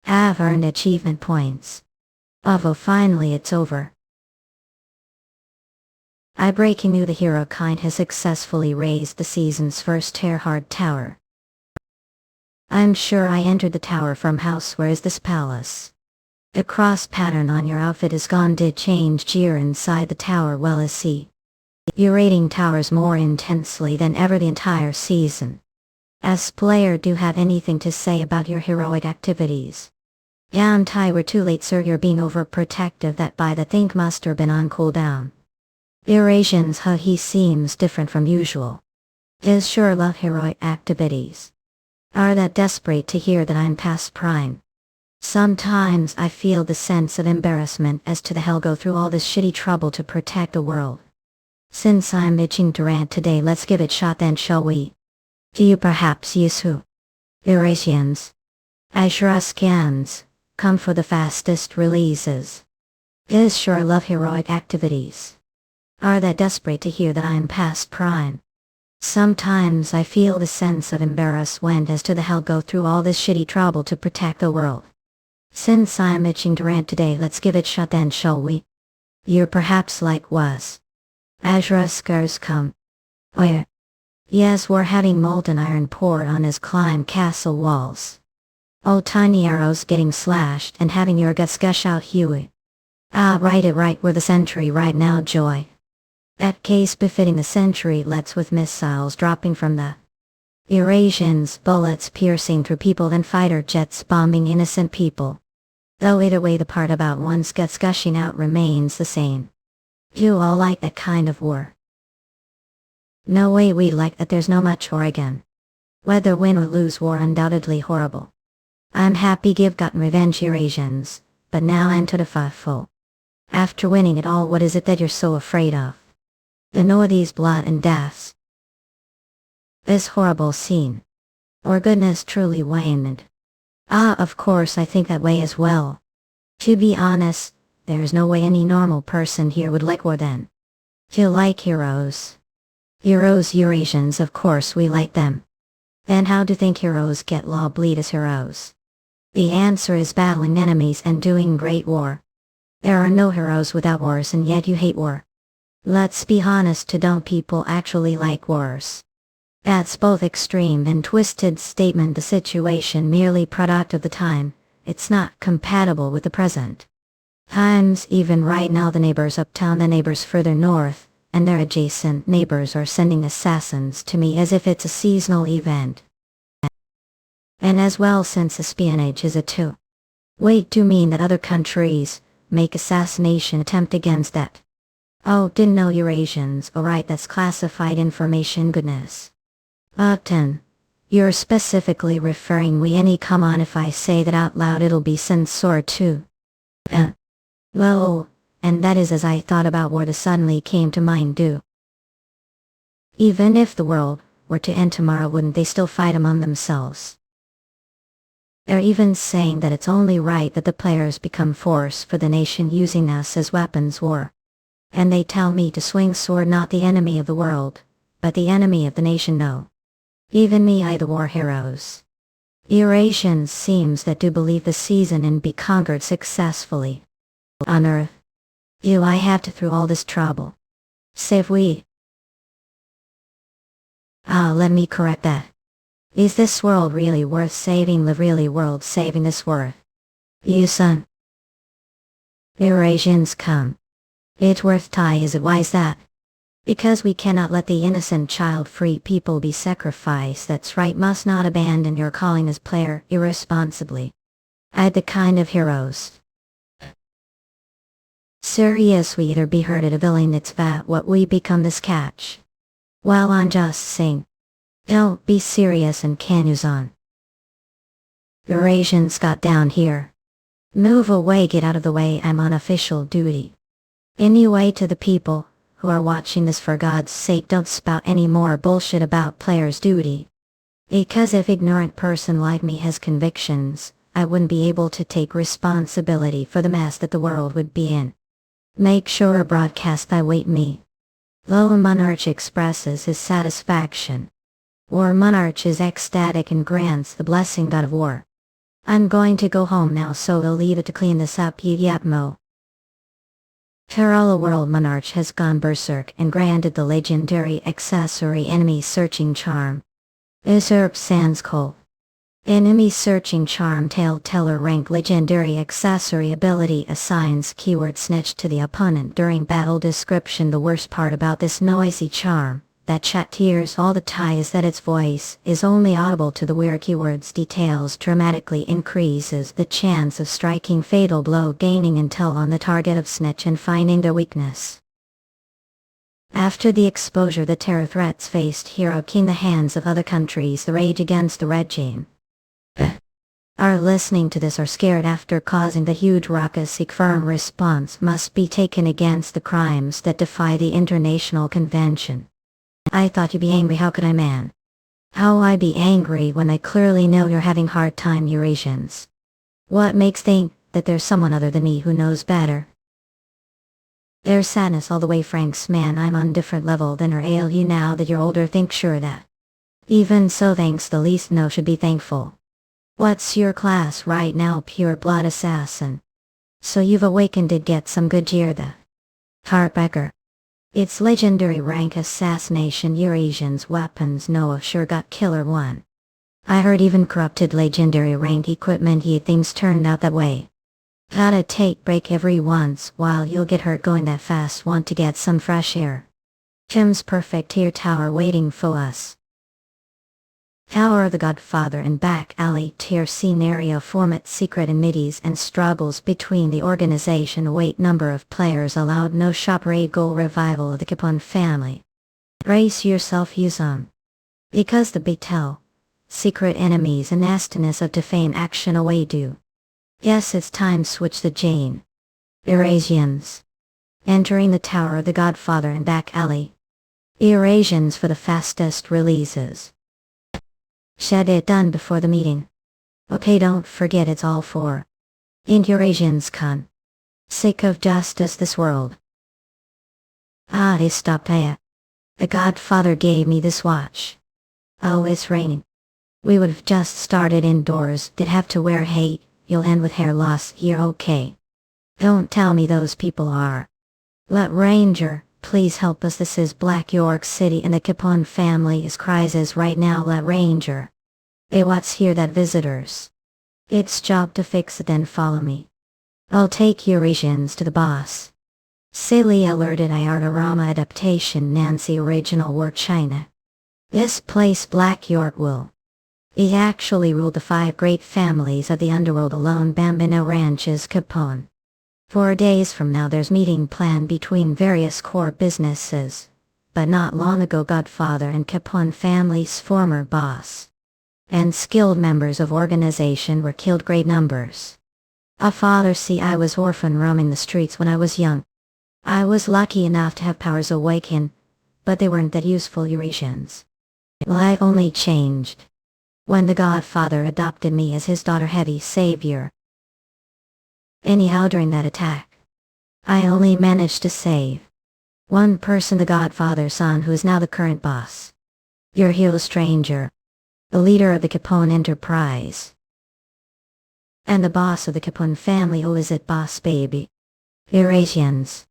Have earned achievement points. Oh, finally it's over. I breaking news: the hero kind has successfully raised the season's first Terhard Tower. I'm sure I entered the tower from house. Where is this palace? The cross pattern on your outfit is gone. Did change gear inside the tower well as see. You're raiding towers more intensely than ever the entire season. As player, do have anything to say about your heroic activities? Yantai, we're too late sir, you're being overprotective. That by the think must have been on cooldown. Eurasians, he seems different from usual. Is sure love heroic activities. Are that desperate to hear that I'm past prime. Sometimes I feel the sense of embarrassment as to the hell go through all this shitty trouble to protect the world. Since I'm itching to rant today, let's give it shot then, shall we? Do you perhaps use who? Eurasians. Ashraskans, come for the fastest releases. Is sure love heroic activities. Are that desperate to hear that I'm past prime. Sometimes I feel the sense of embarrassment as to the hell go through all this shitty trouble to protect the world. Since I'm itching to rant today, let's give it shot then, shall we? You're perhaps like was. Ashraskars come. Where? Yes, we're having molten iron poured on his climb castle walls. Oh, tiny arrows getting slashed and having your guts gush out, Huey. Ah, right, we're the sentry right now, Joy. That case befitting the century, let's with missiles dropping from the Eurasians, bullets piercing through people, then fighter jets bombing innocent people. Though either way the part about one's guts gushing out remains the same. You all like that kind of war. No way we like that. There's no much Oregon. Whether win or lose war, undoubtedly horrible. I'm happy give gotten revenge, Eurasians, but now I'm to the full. After winning it all, what is it that you're so afraid of? The know of these blood and deaths. This horrible scene. Or goodness truly waned. Ah, of course I think that way as well. To be honest, there's no way any normal person here would like war then. You like heroes. Heroes, Eurasians, of course we like them. Then how do you think heroes get law bleed as heroes? The answer is battling enemies and doing great war. There are no heroes without wars, and yet you hate war. Let's be honest, don't people actually like wars? That's both extreme and twisted statement. The situation merely product of the time. It's not compatible with the present times. Even right now the neighbors uptown, the neighbors further north, and their adjacent neighbors are sending assassins to me as if it's a seasonal event. And as well, since espionage is a too. Wait, do you mean that other countries make assassination attempt against that? Oh, didn't know Eurasians. Alright, that's classified information, goodness. Upton, you're specifically referring we any? Come on, if I say that out loud it'll be censored too. Well, and that is as I thought about war, the suddenly came to mind do. Even if the world were to end tomorrow, wouldn't they still fight among themselves? They're even saying that it's only right that the players become force for the nation, using us as weapons war. And they tell me to swing sword, not the enemy of the world, but the enemy of the nation. No. Even me, I the war heroes. Eurasians seems that do believe the season and be conquered successfully. on earth? You I have to through all this trouble. Save we. Let me correct that. Is this world really worth saving? The really world saving this worth? You son. Eurasians come. It worth tie is it why's that? Because we cannot let the innocent child-free people be sacrificed. That's right, must not abandon your calling as player irresponsibly. I'd the kind of heroes. Serious we either be hurted a villain it's that what we become this catch. Well I'm just saying. Don't be serious and can use on. Eurasians got down here. Move away, get out of the way, I'm on official duty. Anyway, to the people who are watching this, for God's sake don't spout any more bullshit about player's duty. Because if ignorant person like me has convictions, I wouldn't be able to take responsibility for the mess that the world would be in. Make sure a broadcast I wait me. Though Monarch expresses his satisfaction. War Monarch is ecstatic and grants the blessing God of war. I'm going to go home now, so we'll leave it to clean this up. Yapmo. Terrella World Monarch has gone berserk and granted the legendary accessory enemy searching charm. Usurp Sans Coal. Enemy searching charm Telltale rank legendary accessory ability assigns keyword snitch to the opponent during battle. Description: the worst part about this noisy charm that chat hears all the time is that its voice is only audible to the wearer. Keywords details dramatically increases the chance of striking fatal blow, gaining intel on the target of snitch and finding their weakness. After the exposure, the terror threats faced hero king the hands of other countries, the rage against the regime are listening to this are scared after causing the huge ruckus. A firm response must be taken against the crimes that defy the international convention. I thought you'd be angry. How could I, man? How I be angry when I clearly know you're having hard time, Eurasians? What makes think that there's someone other than me who knows better? There's sadness all the way, Franks, man. I'm on different level than her. Ale you now that you're older, think sure that. Even so, thanks, the least know should be thankful. What's your class right now? Pure blood assassin. So you've awakened, did get some good cheer. The Heartbreaker. It's legendary rank assassination. Eurasians weapons Noah sure got killer one. I heard even corrupted legendary rank equipment. He things turned out that way. Gotta take break every once while, you'll get hurt going that fast. Want to get some fresh air. Tim's perfect here tower waiting for us. Tower of the Godfather and back alley tier scenario format secret and middies and struggles between the organization. Weight number of players allowed, no shop raid goal revival of the Capone family. Brace yourself, Yuseong. Because the Betel secret enemies and nastiness of defame action away do. Yes, it's time switch the Jane. Eurasians. Entering the Tower of the Godfather and back alley. Eurasians for the fastest releases. Shed it done before the meeting. Okay, don't forget it's all for Eurasians con. Sake of justice this world. They stopped here. The Godfather gave me this watch. Oh, it's raining. We would have just started indoors, did have to wear hate, you'll end with hair loss, you're okay. Don't tell me those people are. Let Ranger, please help us. This is Black York City and the Capone family is crisis right now. Let Ranger. What's here that visitors? It's job to fix it, then follow me. I'll take Eurasians to the boss. Silly alerted Iartarama adaptation Nancy original word China. This place Black York will. He actually ruled the 5 great families of the underworld alone. Bambino Ranches Capone. 4 days from now there's meeting planned between various core businesses. But not long ago Godfather and Capone family's former boss and skilled members of organization were killed great numbers. A father, see, I was orphan roaming the streets when I was young. I was lucky enough to have powers awaken, but they weren't that useful. Eurasians. Life only changed when the Godfather adopted me as his daughter-heavy savior. Anyhow, during that attack, I only managed to save one person, the Godfather's son, who is now the current boss. Your heel stranger, the leader of the Capone enterprise, and the boss of the Capone family. Oh, is it boss baby? Eurasians.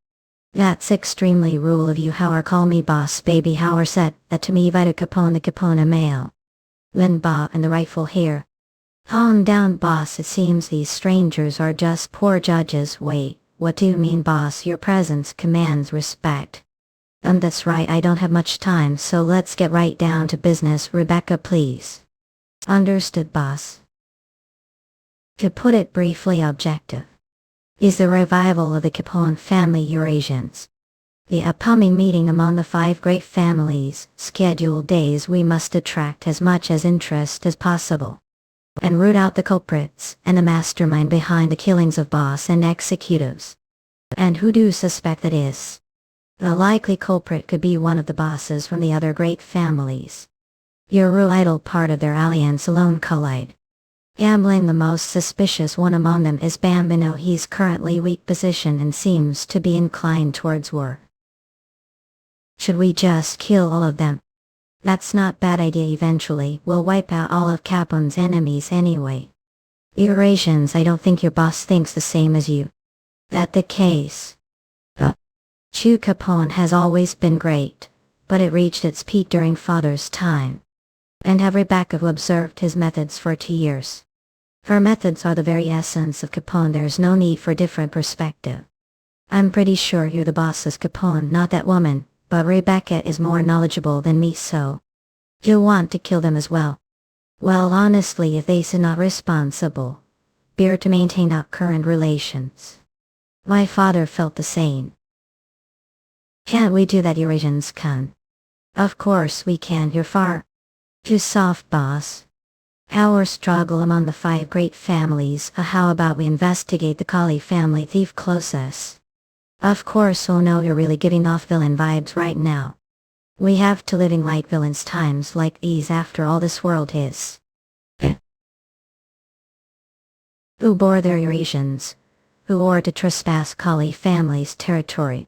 That's extremely rude of you. How are call me boss baby? How are said that to me vita Capone the Capone male. Lin Ba and the rightful here. Calm down boss, it seems these strangers are just poor judges. Wait, what do you mean boss? Your presence commands respect. That's right, I don't have much time, so let's get right down to business. Rebecca, please. Understood boss. To put it briefly, objective is the revival of the Capone family Eurasians. The upcoming meeting among the 5 great families, scheduled days we must attract as much as interest as possible. And root out the culprits and the mastermind behind the killings of boss and executives. And who do you suspect that is? The likely culprit could be one of the bosses from the other great families. Your idle part of their alliance alone collide. Gambling the most suspicious one among them is Bambino. He's currently weak position and seems to be inclined towards war. Should we just kill all of them? That's not bad idea. Eventually we'll wipe out all of Capone's enemies anyway. Eurasians, I don't think your boss thinks the same as you. That the case? Chu Capone has always been great, but it reached its peak during father's time. And have Rebecca who observed his methods for 2 years. Her methods are the very essence of Capone. There's no need for different perspective. I'm pretty sure you're the boss's Capone, not that woman, but Rebecca is more knowledgeable than me, so you'll want to kill them as well. Well, honestly, if they're not responsible, beer to maintain our current relations. My father felt the same. Can't we do that, Eurasians can? Of course we can. You're far too soft, boss. Our struggle among the 5 great families. How about we investigate the Kali family thief closest? Of course. Oh no, you're really giving off villain vibes right now. We have to live in light villains times like these. After all, this world is. Who bore their Eurasians? Who or to trespass Kali family's territory?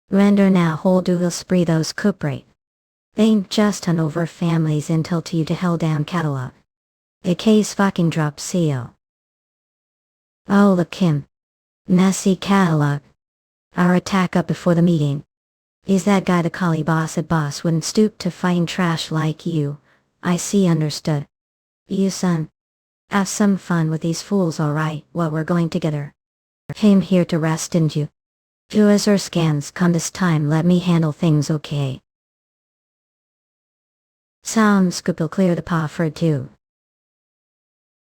Render now hold du will spree those culprit. They ain't just on over families until to you to hell down catalog. The case fucking drop seal. Oh look him. Messy catalog. Our attack up before the meeting. Is that guy the Kali boss? A boss wouldn't stoop to fighting trash like you. I see, understood. You son. Have some fun with these fools, alright? What, we're going together. Came here to rest, didn't you? Do as our scans come this time, let me handle things, okay? Sounds good. Will clear the paw for two.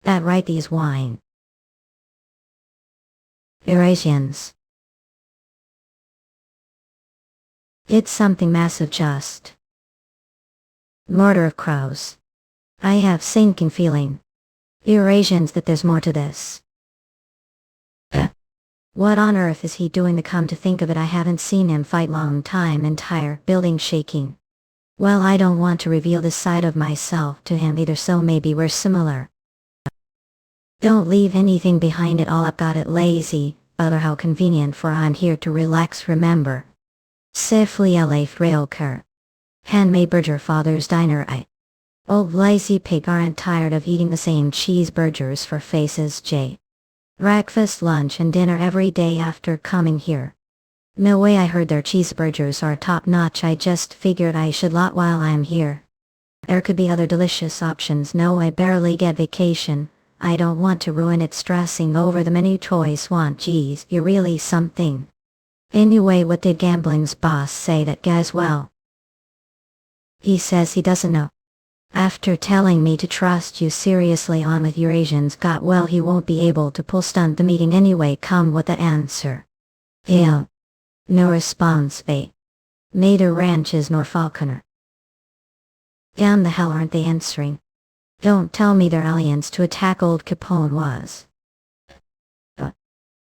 That right, these wine. Eurasians. It's something massive, just. Murder of crows. I have sinking feeling. Eurasians that there's more to this. What on earth is he doing? To come to think of it, I haven't seen him fight long time. Entire building shaking. Well, I don't want to reveal this side of myself to him either, so maybe we're similar. Don't leave anything behind, it all up. Got it, lazy, but how convenient, for I'm here to relax, remember. Safely LA Railcar. Handmade burger, father's diner. I. Old lazy pig, aren't tired of eating the same cheeseburgers for faces, J. Breakfast, lunch and dinner every day after coming here. No way, I heard their cheeseburgers are top notch. I just figured I should lot while I'm here. There could be other delicious options. No, I barely get vacation. I don't want to ruin it stressing over the menu choice. Want, geez, you're really something. Anyway, what did gambling's boss say? That guy's well. He says he doesn't know. After telling me to trust you seriously on with Eurasians, got well, he won't be able to pull stunt the meeting anyway. Come with the answer. Yeah. No response, they. Neither ranches nor Falconer. Damn the hell, aren't they answering? Don't tell me their alliance to attack old Capone was.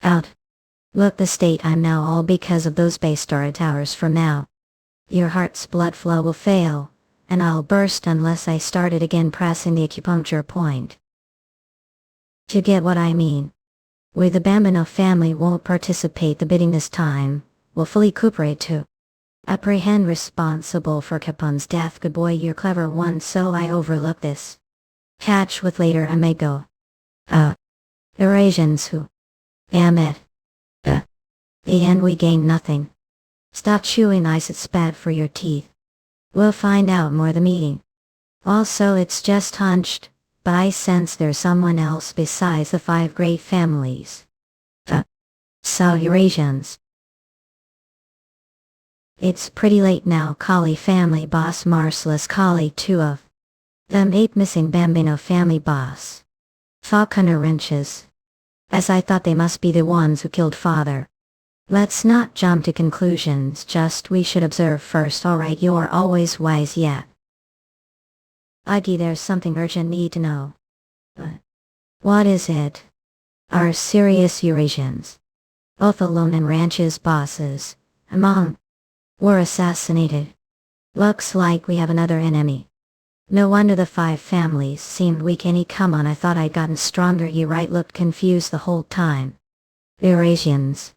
Out. Look the state I'm now, all because of those base star towers. From now, your heart's blood flow will fail, and I'll burst unless I started again pressing the acupuncture point. You get what I mean? We the Bambino family won't participate the bidding this time. We'll fully cooperate to apprehend responsible for Capone's death. Good boy, you're clever one, so I overlook this. Catch with later, I may go. Eurasians who Damn it. The end we gain nothing. Stop chewing ice, it's bad for your teeth. We'll find out more the meeting. Also, it's just hunched, but I sense there's someone else besides the 5 great families. So Eurasians. It's pretty late now. Kali family boss Marcellus Kali, 2 of them 8 missing Bambino family boss. Falconer wrenches. As I thought they must be the ones who killed father. Let's not jump to conclusions, just we should observe first. Alright, you're always wise yet. Agi, there's something urgent need to know. What is it? Are serious Eurasians, both alone and ranches bosses, among, were assassinated. Looks like we have another enemy. No wonder the 5 families seemed weak. Any come on, I thought I'd gotten stronger. You right, looked confused the whole time. Eurasians.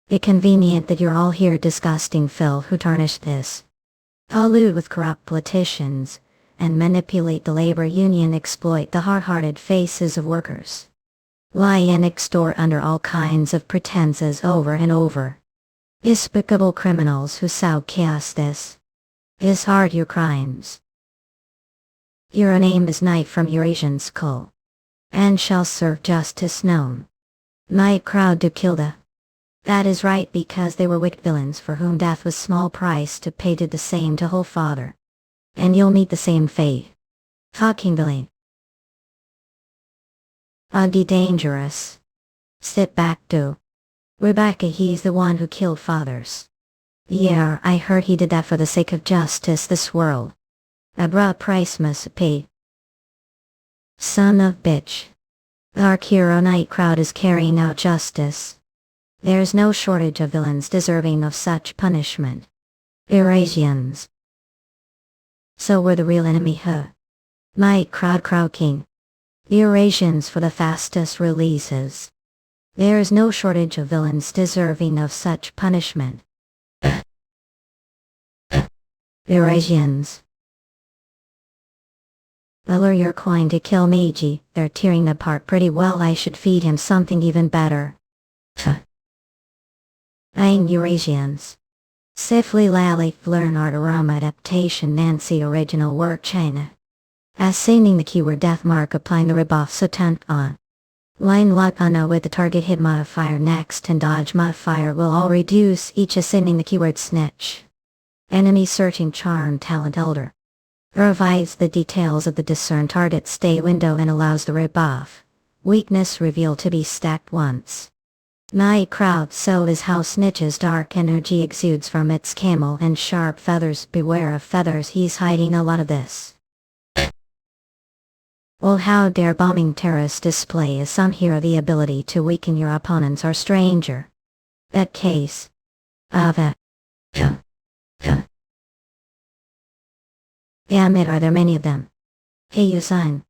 It's convenient that you're all here. Disgusting Phil, who tarnished this. Collude with corrupt politicians, and manipulate the labor union, exploit the hard-hearted faces of workers. Lie and extort under all kinds of pretenses over and over. Despicable criminals who sow chaos. This is hard your crimes. Your name is Knight from Eurasian Skull, and shall serve justice known. Knight crowd to kill the. That is right, because they were wicked villains for whom death was small price to pay. Did the same to whole father. And you'll meet the same fate. Fucking villain. Ugly dangerous. Sit back, do. Rebecca, he's the one who killed fathers. Yeah, I heard he did that for the sake of justice this world. A broad price must pay. Son of bitch. Our hero Knight crowd is carrying out justice. There's no shortage of villains deserving of such punishment. Eurasians. So we're the real enemy, huh? Knight crowd king. Eurasians for the fastest releases. There's no shortage of villains deserving of such punishment. Eurasians. Lower your coin to kill Meiji. They're tearing apart pretty well. I should feed him something even better. Ain't Eurasians. Sifli Lally learn art aroma adaptation Nancy original work China. Assigning the keyword death mark, applying the rebuff so temp on. Line lock on with the target hit modifier next and dodge modifier will all reduce, each assigning the keyword snitch. Enemy searching charm talent elder. Provides the details of the discern target stay window and allows the rebuff. Weakness revealed to be stacked once. Night crowd, so is how snitches dark energy exudes from its camel and sharp feathers. Beware of feathers, he's hiding a lot of this. Well, how dare bombing terrorists display as some hero the ability to weaken your opponents or stranger. That case. Of a. Damn it, are there many of them? Hey Yuseong.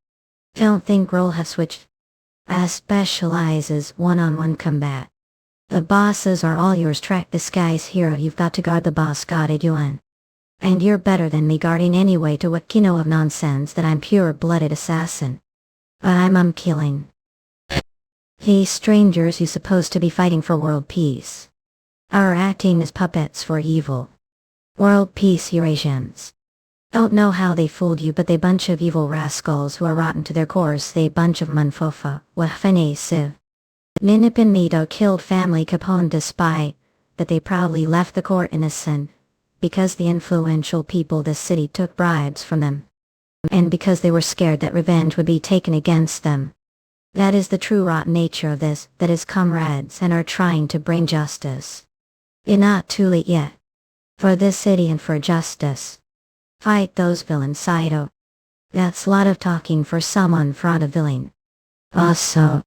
Don't think role has switched. As specializes one-on-one combat. The bosses are all yours. Track this guy's hero, you've got to guard the boss, got it Yuan. And you're better than me guarding anyway. To what you know of nonsense that I'm pure-blooded assassin. But I'm killing. Hey strangers, you supposed to be fighting for world peace. Our acting as puppets for evil. World peace Eurasians. Don't know how they fooled you, but they bunch of evil rascals who are rotten to their cores. They bunch of manfofa, wafene siv. Ninipin Mido killed family Capone despite that they proudly left the court innocent, because the influential people of the city took bribes from them. And because they were scared that revenge would be taken against them. That is the true rotten nature of this, that is comrades and are trying to bring justice. It's not too late yet. For this city and for justice. Fight those villains, Saito. That's a lot of talking for someone fraud a villain. Also,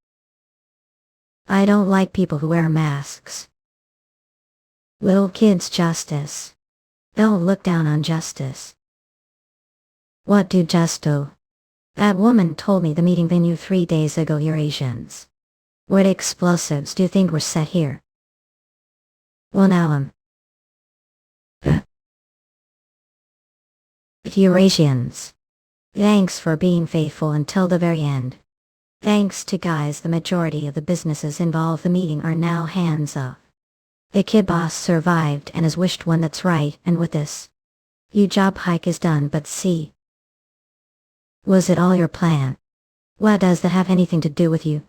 I don't like people who wear masks. Little kids justice. Don't look down on justice. What do just do? That woman told me the meeting venue 3 days ago. Eurasians. What explosives do you think were set here? Well now Eurasians. Thanks for being faithful until the very end. Thanks to guys, the majority of the businesses involved the meeting are now hands off. The kid boss survived and has wished one that's right, and with this, your job hike is done. But see, was it all your plan? What does that have anything to do with you?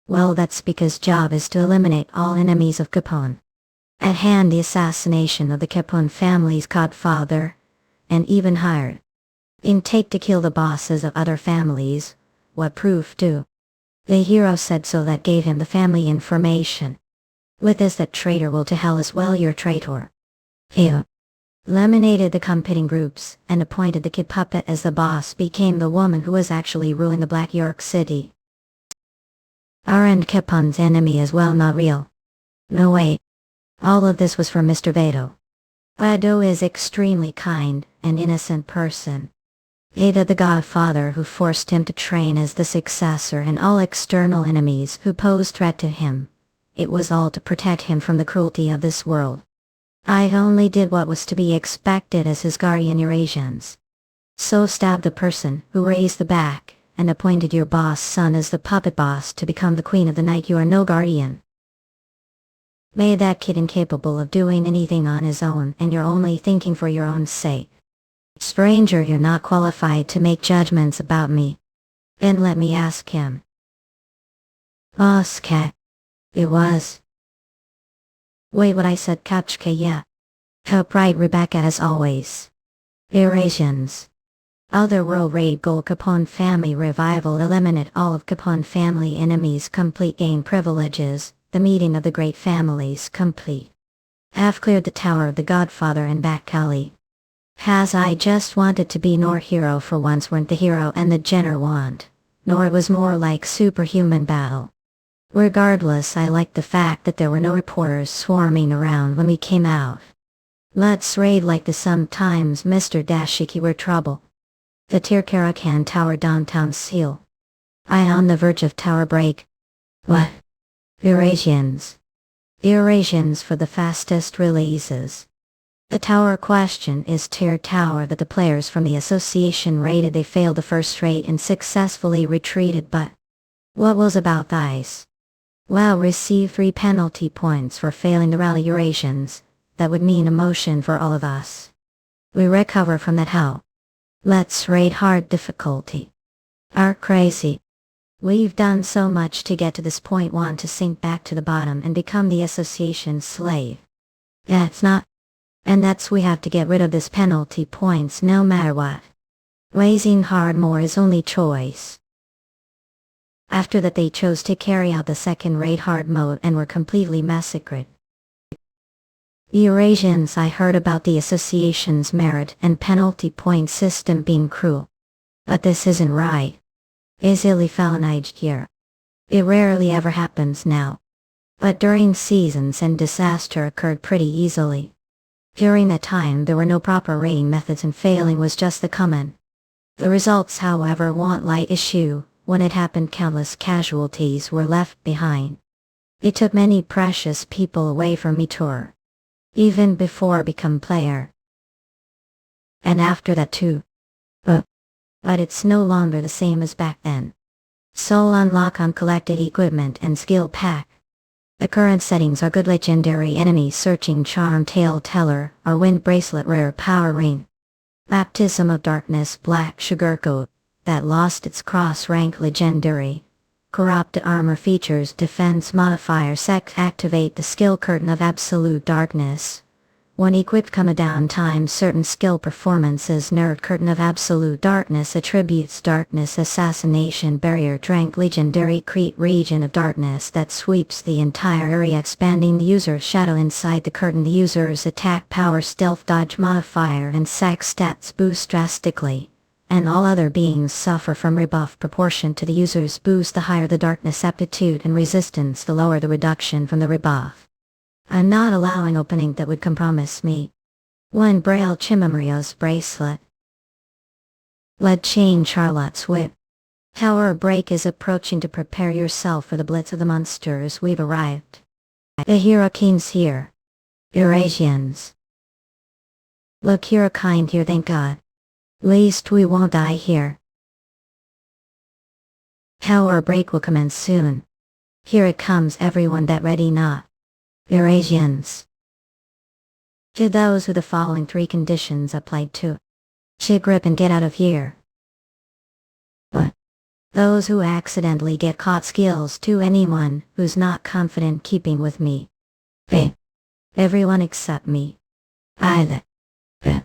Well, that's because job is to eliminate all enemies of Capone. At hand the assassination of the Capone family's godfather, and even hired intake to kill the bosses of other families. What proof do? The hero said so, that gave him the family information. With this, that traitor will to hell as well, your traitor. He eliminated the competing groups and appointed the kid puppet as the boss, became the woman who was actually ruling the Black York City. Aren't Capone's enemy as well not real? No way. All of this was for Mr. Vado. Vado is extremely kind and innocent person. Ada the godfather who forced him to train as the successor, and all external enemies who posed threat to him. It was all to protect him from the cruelty of this world. I only did what was to be expected as his guardian Eurasians. So stabbed the person who raised the back, and appointed your boss son as the puppet boss to become the queen of the night. You are no guardian. Made that kid incapable of doing anything on his own, and you're only thinking for your own sake. Stranger, you're not qualified to make judgments about me. Then let me ask him. Boss cat. It was. Wait, what I said, Kachka, yeah. Upright Rebecca as always. Eurasians. Otherworld raid goal, Capone family revival, eliminate all of Capone family enemies, complete gain privileges, the meeting of the great families complete. Have cleared the tower of the godfather and back alley. Has I just wanted to be nor hero for once, weren't the hero and the Jenner want. Nor it was more like superhuman battle. Regardless, I liked the fact that there were no reporters swarming around when we came out. Let's raid like the sometimes Mr. Dashiki were trouble. The Tirkarakan Tower downtown seal. I on the verge of tower break. What? Eurasians. Eurasians for the fastest releases. The tower question is tier tower that the players from the association raided. They failed the first raid and successfully retreated, but what was about these? Well, receive 3 penalty points for failing to rally Eurasians. That would mean emotion for all of us. We recover from that how? Let's raid hard difficulty. Are crazy. We've done so much to get to this point, want to sink back to the bottom and become the association's slave. That's not. And that's we have to get rid of this penalty points no matter what. Raising hard more is only choice. After that they chose to carry out the second raid hard mode and were completely massacred. The Eurasians, I heard about the association's merit and penalty point system being cruel. But this isn't right. Easily felonized here. It rarely ever happens now. But during seasons and disaster occurred pretty easily. During that time there were no proper raiding methods and failing was just the common. The results, however, want light issue. When it happened, countless casualties were left behind. It took many precious people away from me tour. Even before become player. And after that too. But it's no longer the same as back then. Soul unlock on collected equipment and skill pack. The current settings are good legendary enemy searching charm tale teller or wind bracelet rare power ring. Baptism of darkness black sugarcoat that lost its cross rank legendary. Corrupted armor features defense modifier sec activate the skill curtain of absolute darkness. When equipped come a downtime certain skill performances nerd curtain of absolute darkness attributes darkness assassination barrier drank legendary create region of darkness that sweeps the entire area expanding the user's shadow inside the curtain. The user's attack power stealth dodge modifier and sec stats boost drastically. And all other beings suffer from rebuff proportion to the user's boost. The higher the darkness aptitude and resistance, the lower the reduction from the rebuff. I'm not allowing opening that would compromise me. 1 Braille Chimamria's bracelet. Lead chain Charlotte's whip. Tower break is approaching to prepare yourself for the blitz of the monsters. We've arrived. The hero king's here. Eurasians. Look, hero kind here, thank God. Least we won't die here. Power break will commence soon. Here it comes, everyone that ready not. Eurasians. To those who the following 3 conditions applied to. Grip and get out of here. But those who accidentally get caught, skills to anyone who's not confident keeping with me. Everyone except me. I the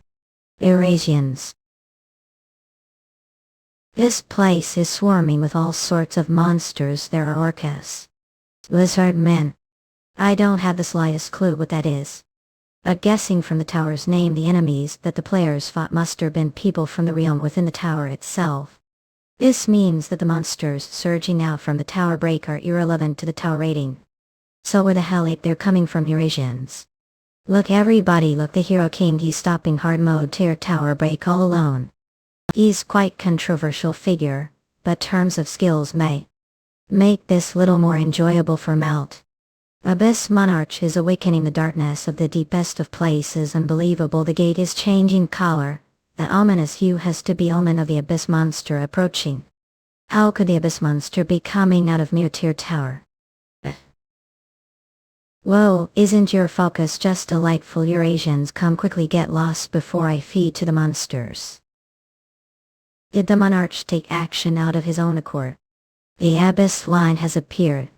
Eurasians. This place is swarming with all sorts of monsters. There are orcas. Lizard men. I don't have the slightest clue what that is. But guessing from the tower's name, the enemies that the players fought must have been people from the realm within the tower itself. This means that the monsters surging out from the tower break are irrelevant to the tower rating. So where the hell they're coming from, Eurasians? Look everybody, look, the hero king, he's stopping hard mode tier tower break all alone. He's quite controversial figure, but terms of skills may make this little more enjoyable for Melt. Abyss Monarch is awakening the darkness of the deepest of places. Unbelievable, the gate is changing color. The ominous hue has to be omen of the Abyss Monster approaching. How could the Abyss Monster be coming out of mere tier tower? Whoa, isn't your focus just delightful? Eurasians, come quickly, get lost before I feed to the monsters. Did the monarch take action out of his own accord? The Abyss line has appeared.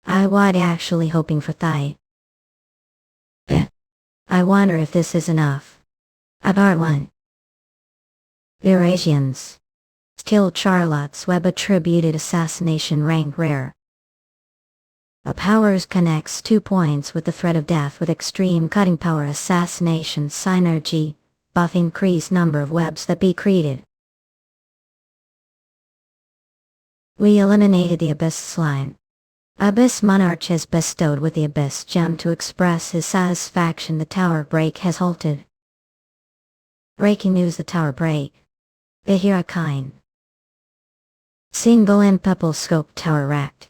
I was actually hoping for Thai. I wonder if this is enough. Part 1. Eurasians. Still Charlotte's Web attributed assassination rank rare. A powers connects 2 points with the threat of death with extreme cutting power. Assassination synergy. Buff increased number of webs that be created. We eliminated the Abyss slime. Abyss Monarch has bestowed with the Abyss gem to express his satisfaction. The tower break has halted. Breaking news, the tower break. The hero kind. Single and purple scope tower racked.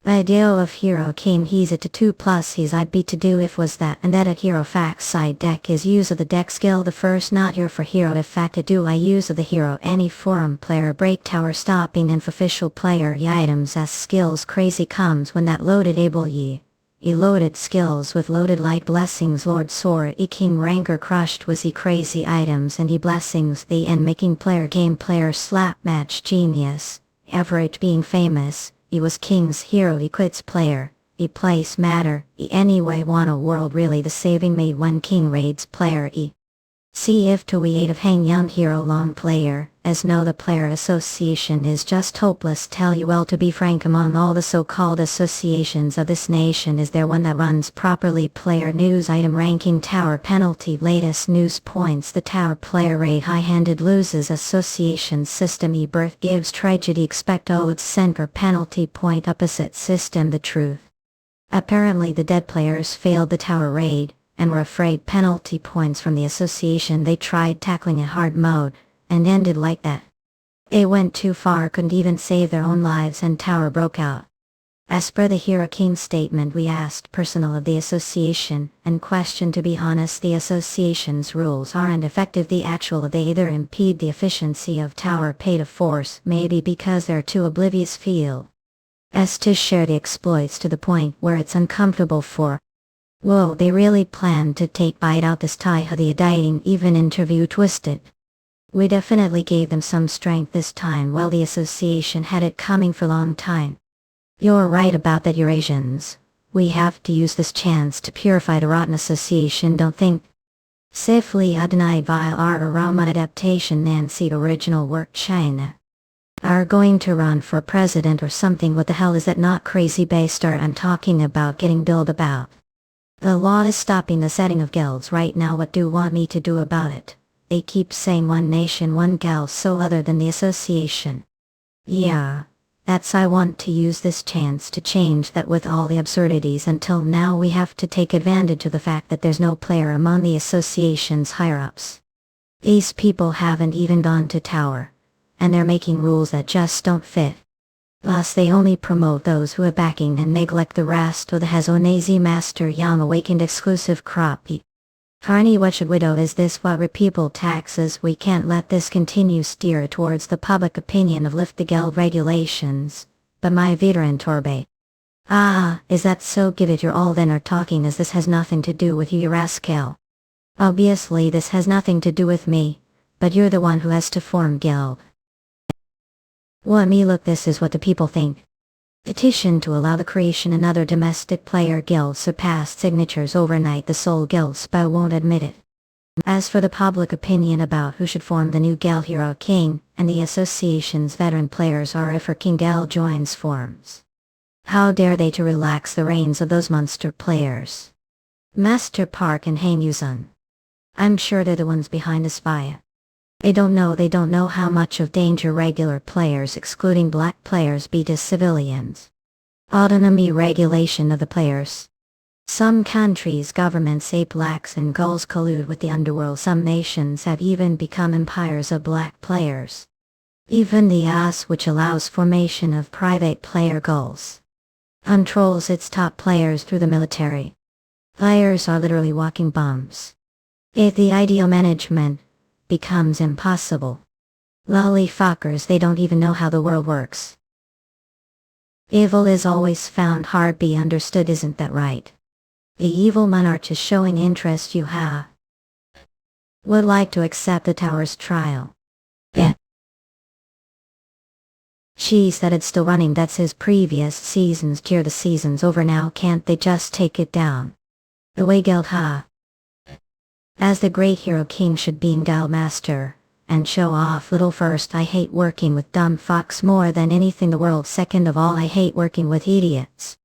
Idea of hero king, he's a to 2+ he's I'd be to do if was that, and that a hero fact side deck is use of the deck skill. The first not here for hero if fact to do I use of the hero any forum player break tower stopping and for official player ye items as skills. Crazy comes when that loaded able ye loaded skills with loaded light blessings. Lord sword e king ranker crushed was he crazy items and he blessings the end making player game player slap match genius average being famous. He was king's hero, he quits player, he place matter, he anyway won a world really the saving made when king raids player he. See if to we 8 of hang young hero long player, as no the player association is just hopeless. Tell you well, to be frank, among all the so-called associations of this nation is there one that runs properly? Player news item ranking tower penalty latest news points the tower player rate high-handed loses association system e-birth gives tragedy expect odds center penalty point opposite system the truth. Apparently the dead players failed the tower raid and were afraid penalty points from the association. They tried tackling it hard mode, and ended like that. It went too far, couldn't even save their own lives and tower broke out. As per the Hero King's statement, we asked personnel of the association, and questioned. To be honest, the association's rules aren't effective. The actual they either impede the efficiency of tower pay to force, maybe because they're too oblivious feel as to share the exploits to the point where it's uncomfortable for. Whoa, they really planned to take bite out this tie the dieting even interview twisted. We definitely gave them some strength this time. Well, the association had it coming for a long time. You're right about that, Eurasians. We have to use this chance to purify the rotten association, don't think? Safely denied via our aroma adaptation Nancy original work China. Are going to run for president or something. What the hell is that? Not crazy Baystar I'm talking about, getting billed about. The law is stopping the setting of guilds right now. What do you want me to do about it? They keep saying one nation, one guild, so other than the association. Yeah, that's I want to use this chance to change that. With all the absurdities until now, we have to take advantage of the fact that there's no player among the association's higher-ups. These people haven't even gone to tower, and they're making rules that just don't fit. Plus they only promote those who are backing and neglect the rest of the Hazonazi Master Young Awakened exclusive crop. Carney, what should we do? Is this what people taxes? We can't let this continue steer towards the public opinion of lift the geld regulations. But my veteran Torbe. Ah, is that so? Give it your all then, or talking as this has nothing to do with you rascal. Obviously this has nothing to do with me, but you're the one who has to form guild. What me? Look, this is what the people think. Petition to allow the creation another domestic player guild. Surpassed signatures overnight. The sole guild spy won't admit it. As for the public opinion about who should form the new guild, Hero King and the association's veteran players are if her King Guild joins forms. How dare they to relax the reins of those monster players? Master Park and Hain Yuseong. I'm sure they're the ones behind this fire. They don't know how much of danger regular players, excluding black players, be to civilians. Autonomy regulation of the players. Some countries' governments say blacks and gulls collude with the underworld. Some nations have even become empires of black players. Even the US, which allows formation of private player gulls, controls its top players through the military. Players are literally walking bombs. If the ideal management becomes impossible, lolly fuckers, they don't even know how the world works. Evil is always found hard be understood, isn't that right? The evil monarch is showing interest. You would like to accept the tower's trial. Yeah. She said it's still running. That's his previous season's tier. The season's over now. Can't they just take it down? The way guild as the great hero king should be in guild master, and show off little. First, I hate working with dumb fucks more than anything the world. Second of all, I hate working with idiots.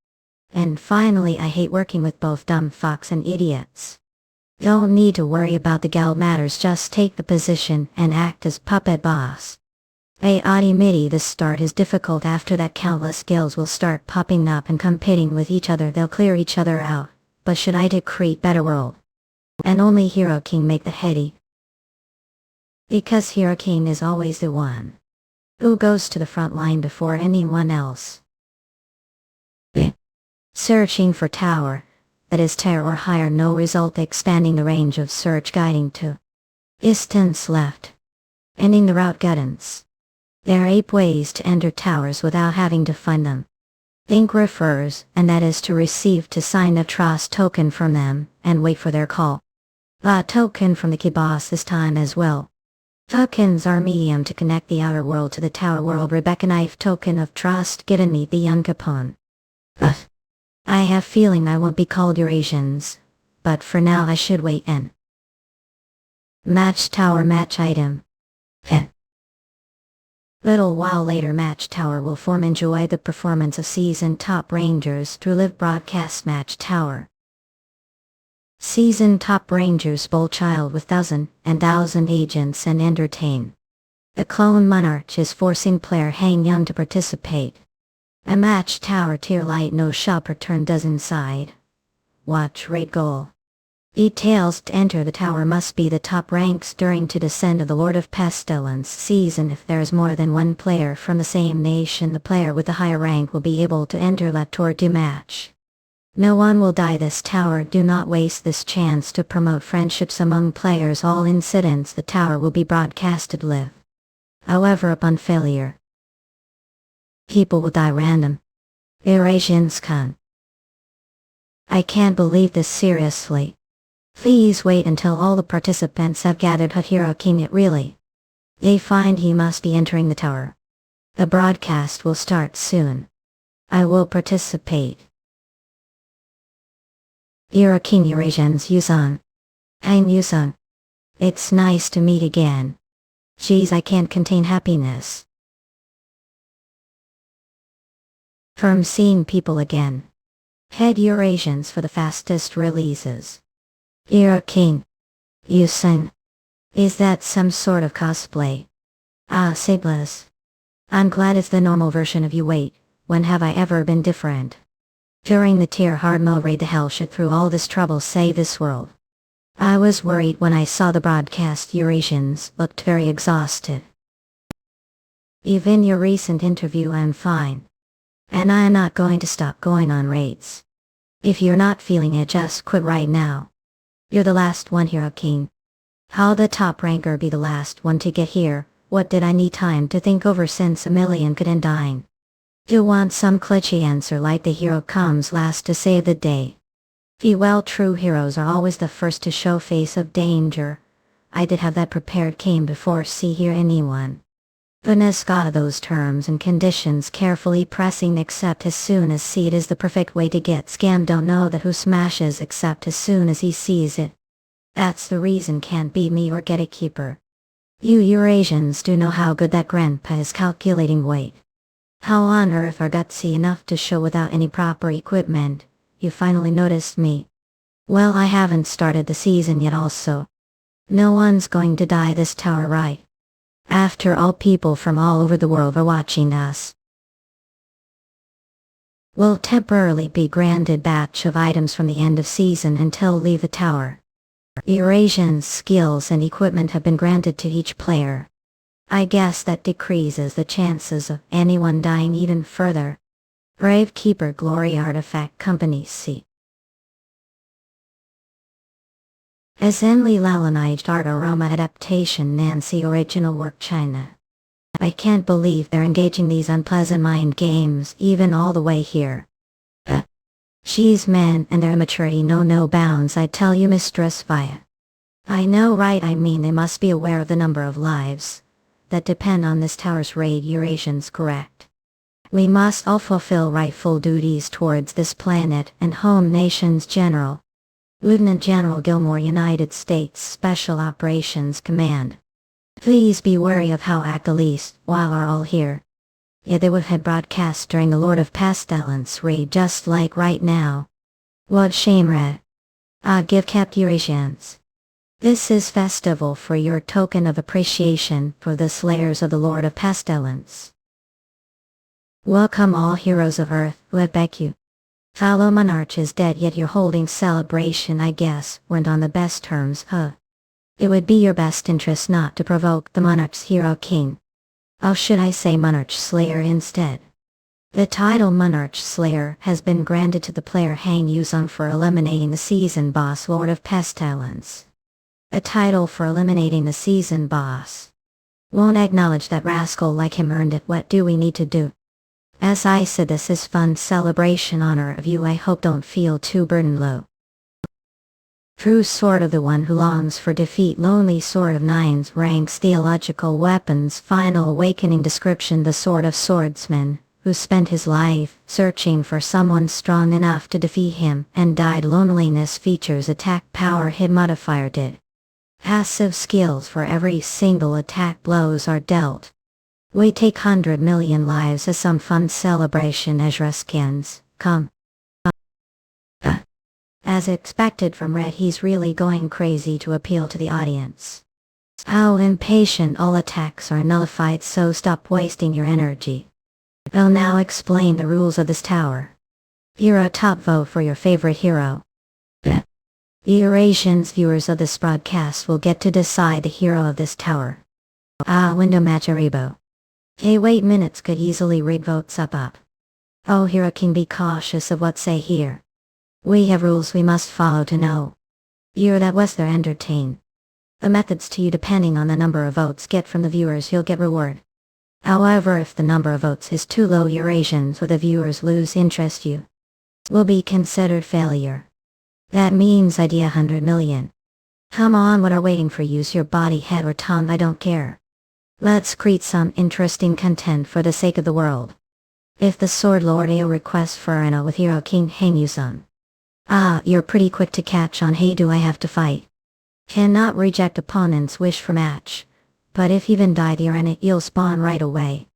And finally, I hate working with both dumb fucks and idiots. Don't need to worry about the guild matters, just take the position and act as puppet boss. Admit the start is difficult. After that, countless guilds will start popping up and competing with each other. They'll clear each other out. But should I decree better world? And only Hero King make the heady. Because Hero King is always the one who goes to the front line before anyone else. Searching for tower, that is tier or higher, no result. Expanding the range of search, guiding to distance left. Ending the route guidance. There are 8 ways to enter towers without having to find them. Think refers, and that is to receive to sign a trust token from them, and wait for their call. A token from the key boss this time as well. Tokens are medium to connect the outer world to the tower world. Rebecca Knife token of trust, get me the young Capone. I have feeling I won't be called Eurasians, but for now I should wait and match tower match item. Little while later, match tower will form. Enjoy the performance of season top rangers through live broadcast match tower. Season top rangers bowl child with 1,000 and 1,000 agents and entertain. The clone monarch is forcing player Hang Young to participate. A match tower tier light, no shopper turn does inside. Watch rate goal. Details to enter the tower must be the top ranks during to descend of the Lord of Pestilence season. If there is more than one player from the same nation, the player with the higher rank will be able to enter la tour du match. No one will die this tower. Do not waste this chance to promote friendships among players. All incidents the tower will be broadcasted live. However, upon failure, people will die random. Yuseong Kang. I can't believe this, seriously. Please wait until all the participants have gathered. Hero King, it really. They find he must be entering the tower. The broadcast will start soon. I will participate. Hero King Eurasians Yuseong. I'm Yuseong. It's nice to meet again. Geez, I can't contain happiness from seeing people again. Head Eurasians for the fastest releases. Hero King Yuseong. Is that some sort of cosplay? Ah, Sabless. I'm glad it's the normal version of you. Wait, when have I ever been different? During the tier hard mode raid, the hell shit through all this trouble save this world. I was worried when I saw the broadcast. Eurasians looked very exhausted. Even your recent interview, I'm fine. And I am not going to stop going on raids. If you're not feeling it, just quit right now. You're the last one here, King. How the top ranker be the last one to get here? What did I need time to think over since a million couldn't dine? You want some glitchy answer like the hero comes last to save the day. Well, true heroes are always the first to show face of danger. I did have that prepared came before see here anyone. Vanessa got those terms and conditions carefully pressing except as soon as see it is the perfect way to get scammed. Don't know that who smashes except as soon as he sees it. That's the reason can't be me or get a keeper. You Eurasians do know how good that grandpa is calculating weight. How on earth are gutsy enough to show without any proper equipment? You finally noticed me. Well, I haven't started the season yet also. No one's going to die this tower, right? After all, people from all over the world are watching us. We'll temporarily be granted batch of items from the end of season until leave the tower. Eurasians' skills and equipment have been granted to each player. I guess that decreases the chances of anyone dying even further. Brave Keeper Glory Artifact Company C. As Enli Lalanized Art Aroma Adaptation Nancy Original Work China. I can't believe they're engaging these unpleasant mind games even all the way here. She's men and their immaturity know no bounds, I tell you, Mistress Via. I know, right? I mean, they must be aware of the number of lives that depend on this tower's raid. Eurasians, correct? We must all fulfill rightful duties towards this planet and home nations. General Lieutenant General Gilmore, United States Special Operations Command. Please be wary of how act, at least while are all here. Yeah, they would have broadcast during the Lord of Pestilence raid just like right now. What shame, Red. Give kept Eurasians. This is festival for your token of appreciation for the slayers of the Lord of Pestilence. Welcome all heroes of Earth, we beg you. Fellow monarch is dead, yet you're holding celebration. I guess weren't on the best terms, huh? It would be your best interest not to provoke the monarch's hero king. Or should I say monarch slayer instead? The title Monarch Slayer has been granted to the player Hang Yuseong for eliminating the season boss Lord of Pestilence. A title for eliminating the season boss. Won't acknowledge that rascal like him earned it. What do we need to do? As I said, this is fun celebration honor of you. I hope don't feel too burden low. True sword of the one who longs for defeat. Lonely sword of nines ranks. Theological weapons. Final awakening description. The sword of swordsman who spent his life searching for someone strong enough to defeat him and died. Loneliness features attack power hit modifier did. Passive skills for every single attack blows are dealt. We take 100 million lives as some fun celebration. Ezra skins, come. As expected from Red, he's really going crazy to appeal to the audience. How impatient, all attacks are nullified, so stop wasting your energy. I'll now explain the rules of this tower. Hero top vote for your favorite hero. The Eurasians viewers of this broadcast will get to decide the hero of this tower. Window match Aribo. Hey, wait minutes could easily rig votes up. Oh, hero king, be cautious of what say here. We have rules we must follow to know. You're that was there entertain. The methods to you depending on the number of votes get from the viewers, you'll get reward. However, if the number of votes is too low, Eurasians or the viewers lose interest, you will be considered failure. That means idea 100 million. Come on, what are waiting for? Use your body, head or tongue, I don't care. Let's create some interesting content for the sake of the world. If the Sword Lord AO requests for Anna with Hero King Hang Yuseong. You're pretty quick to catch on. Hey, do I have to fight? Cannot reject opponent's wish for match. But if even die the arena, you'll spawn right away.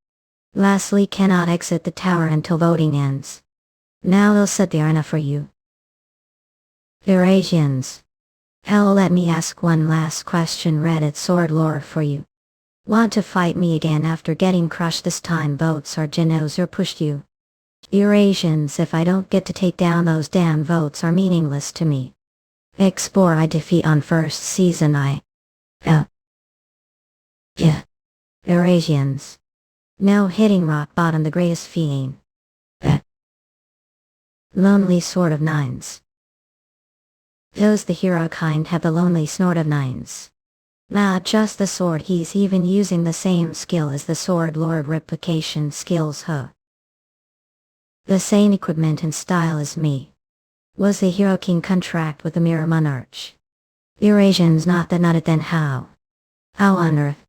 Lastly, cannot exit the tower until voting ends. Now they'll set the arena for you. Eurasians. Hell, let me ask one last question. Reddit Sword Lore for you. Want to fight me again after getting crushed this time? Votes are genos or pushed you. Eurasians, if I don't get to take down those damn votes are meaningless to me. Explore I defeat on first season Yeah. Eurasians. No hitting rock bottom, the greatest feeling. Lonely sword of nines. Those the hero kind have the lonely snort of nines. Not just the sword, he's even using the same skill as the sword lord replication skills huh. The same equipment and style as me. Was the hero king contract with the mirror monarch? Eurasians not it then how? How on earth?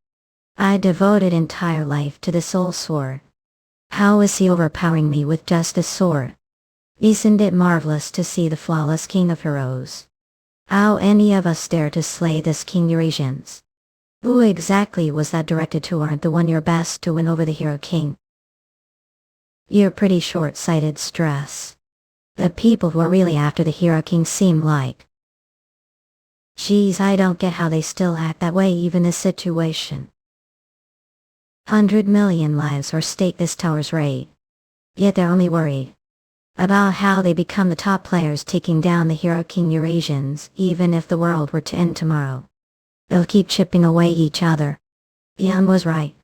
I devoted entire life to the soul sword. How is he overpowering me with just a sword? Isn't it marvelous to see the flawless king of heroes? How any of us dare to slay this king Eurasians? Who exactly was that directed to? Aren't the one you're best to win over the hero king? You're pretty short-sighted, Stress. The people who are really after the hero king seem like... Geez, I don't get how they still act that way even in this situation. 100 million lives are stake this tower's raid. Yet they're only worried about how they become the top players taking down the hero king Eurasians, even if the world were to end tomorrow. They'll keep chipping away each other. Ian was right.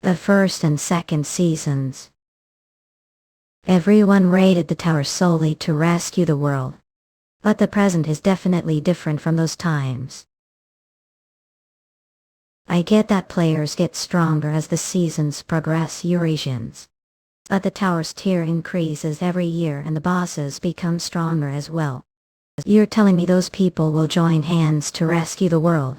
The first and second seasons. Everyone raided the tower solely to rescue the world. But the present is definitely different from those times. I get that players get stronger as the seasons progress, Eurasians. But the tower's tier increases every year and the bosses become stronger as well. You're telling me those people will join hands to rescue the world?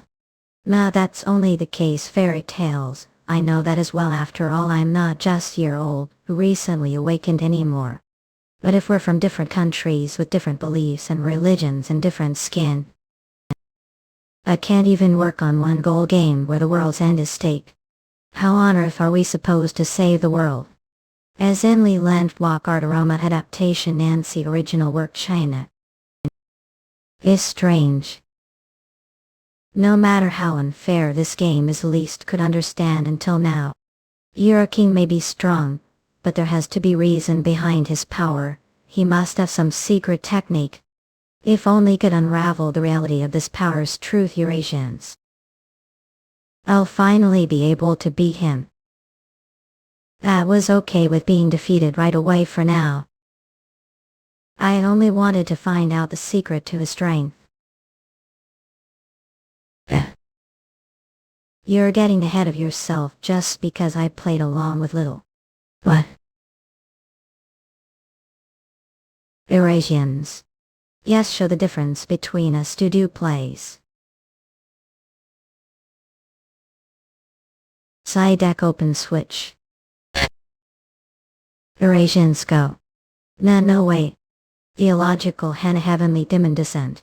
Nah, that's only the case fairy tales. I know that as well. After all, I'm not just a year old who recently awakened anymore. But if we're from different countries with different beliefs and religions and different skin, I can't even work on one goal game where the world's end is stake. How on earth are we supposed to save the world? As Enli Landwalk Art Aroma Adaptation Nancy Original Work China. Is strange. No matter how unfair this game is, least could understand until now. Your king may be strong, but there has to be reason behind his power. He must have some secret technique. If only could unravel the reality of this power's truth, Eurasians. I'll finally be able to beat him. I was okay with being defeated right away for now. I only wanted to find out the secret to his strength. You're getting ahead of yourself just because I played along with little. What? Eurasians. Yes, show the difference between us to plays. Side deck open switch. Eurasians go. Nah, no way. Theological heavenly demon descent.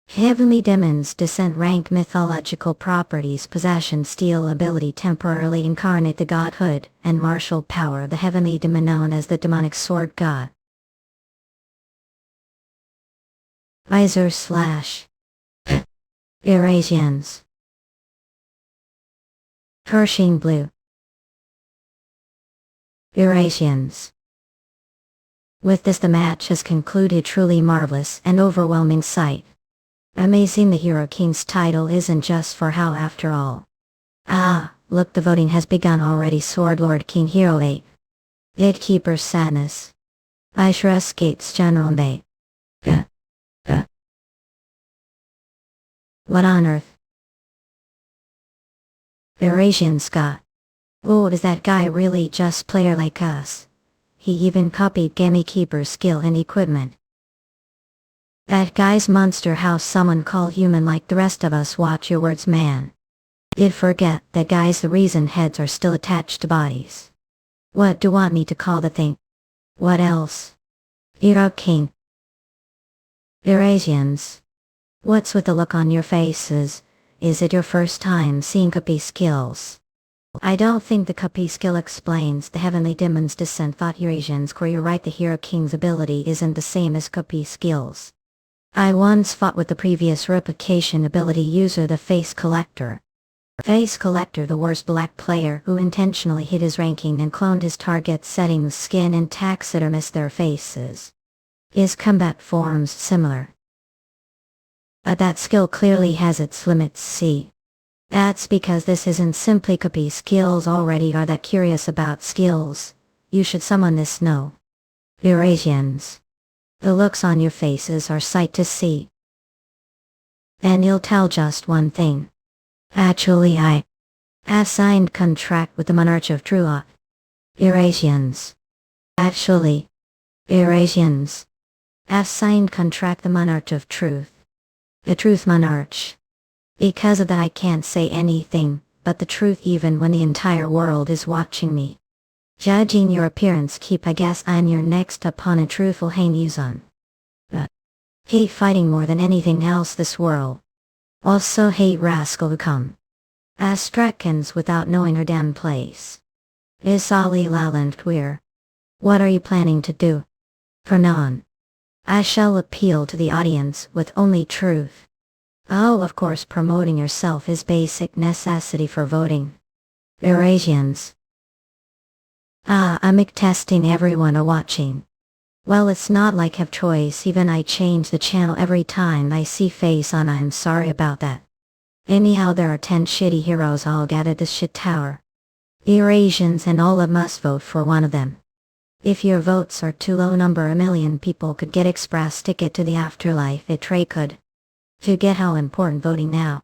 Heavenly demons descent rank mythological properties possession steal ability temporarily incarnate the godhood and martial power of the heavenly demon known as the demonic sword god. Visor slash. Eurasians. Pershing blue. Eurasians. With this the match has concluded. Truly marvelous and overwhelming sight. Amazing, the Hero King's title isn't just for how after all. Ah, look, the voting has begun already. Sword Lord King Hero 8. Gatekeeper Sadness. Ishra Gates General May. What on earth? Eurasian Scott. Oh, is that guy really just player like us? He even copied Gamekeeper's skill and equipment. That guy's monster. How someone call human like the rest of us? Watch your words, man. Did forget that guy's the reason heads are still attached to bodies. What do you want me to call the thing? What else? Hero King. Eurasians. What's with the look on your faces? Is it your first time seeing copy skills? I don't think the copy skill explains the heavenly demon's descent. Thought Eurasians were. You're right, the Hero King's ability isn't the same as copy skills. I once fought with the previous replication ability user, the Face Collector. Face Collector, the worst black player who intentionally hid his ranking and cloned his target's settings, skin and taxidermist their faces. His combat forms similar. But that skill clearly has its limits. See? That's because this isn't simply copy skills. Already are that curious about skills. You should summon this. No. Eurasians. The looks on your faces are sight to see. And you'll tell just one thing. Actually have signed contract with the monarch of Trua. Eurasians. Actually, Eurasians. Have signed contract the monarch of truth. The truth monarch. Because of that I can't say anything but the truth even when the entire world is watching me. Judging your appearance I guess I'm your next opponent truthful hang Yuseong. But hate fighting more than anything else this world. Also hate rascal who come. Astrakans without knowing her damn place. Is Ali Laland queer? What are you planning to do? For none. I shall appeal to the audience with only truth. Oh, of course promoting yourself is basic necessity for voting. Eurasians. I'm testing everyone are watching. Well, it's not like have choice, even I change the channel every time I see face on. I'm sorry about that. Anyhow, there are 10 shitty heroes all gathered this shit tower. Eurasians and all of must vote for one of them. If your votes are too low number, 1 million people could get express ticket to the afterlife. It Trey could. To get how important voting now.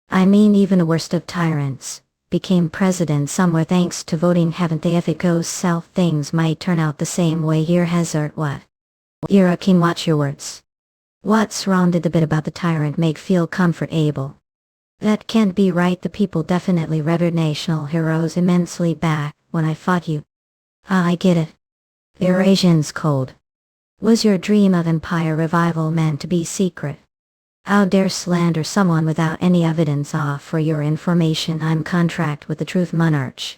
I mean even the worst of tyrants became president somewhere thanks to voting, haven't they? If it goes south things might turn out the same way here. Hazard what? You're a king, watch your words. What's wrong? Did the bit about the tyrant make feel comfortable? That can't be right. The people definitely revered national heroes immensely back when I fought you. I get it. Eurasians cold. Was your dream of empire revival meant to be secret? How dare slander someone without any evidence? For your information, I'm contract with the truth monarch.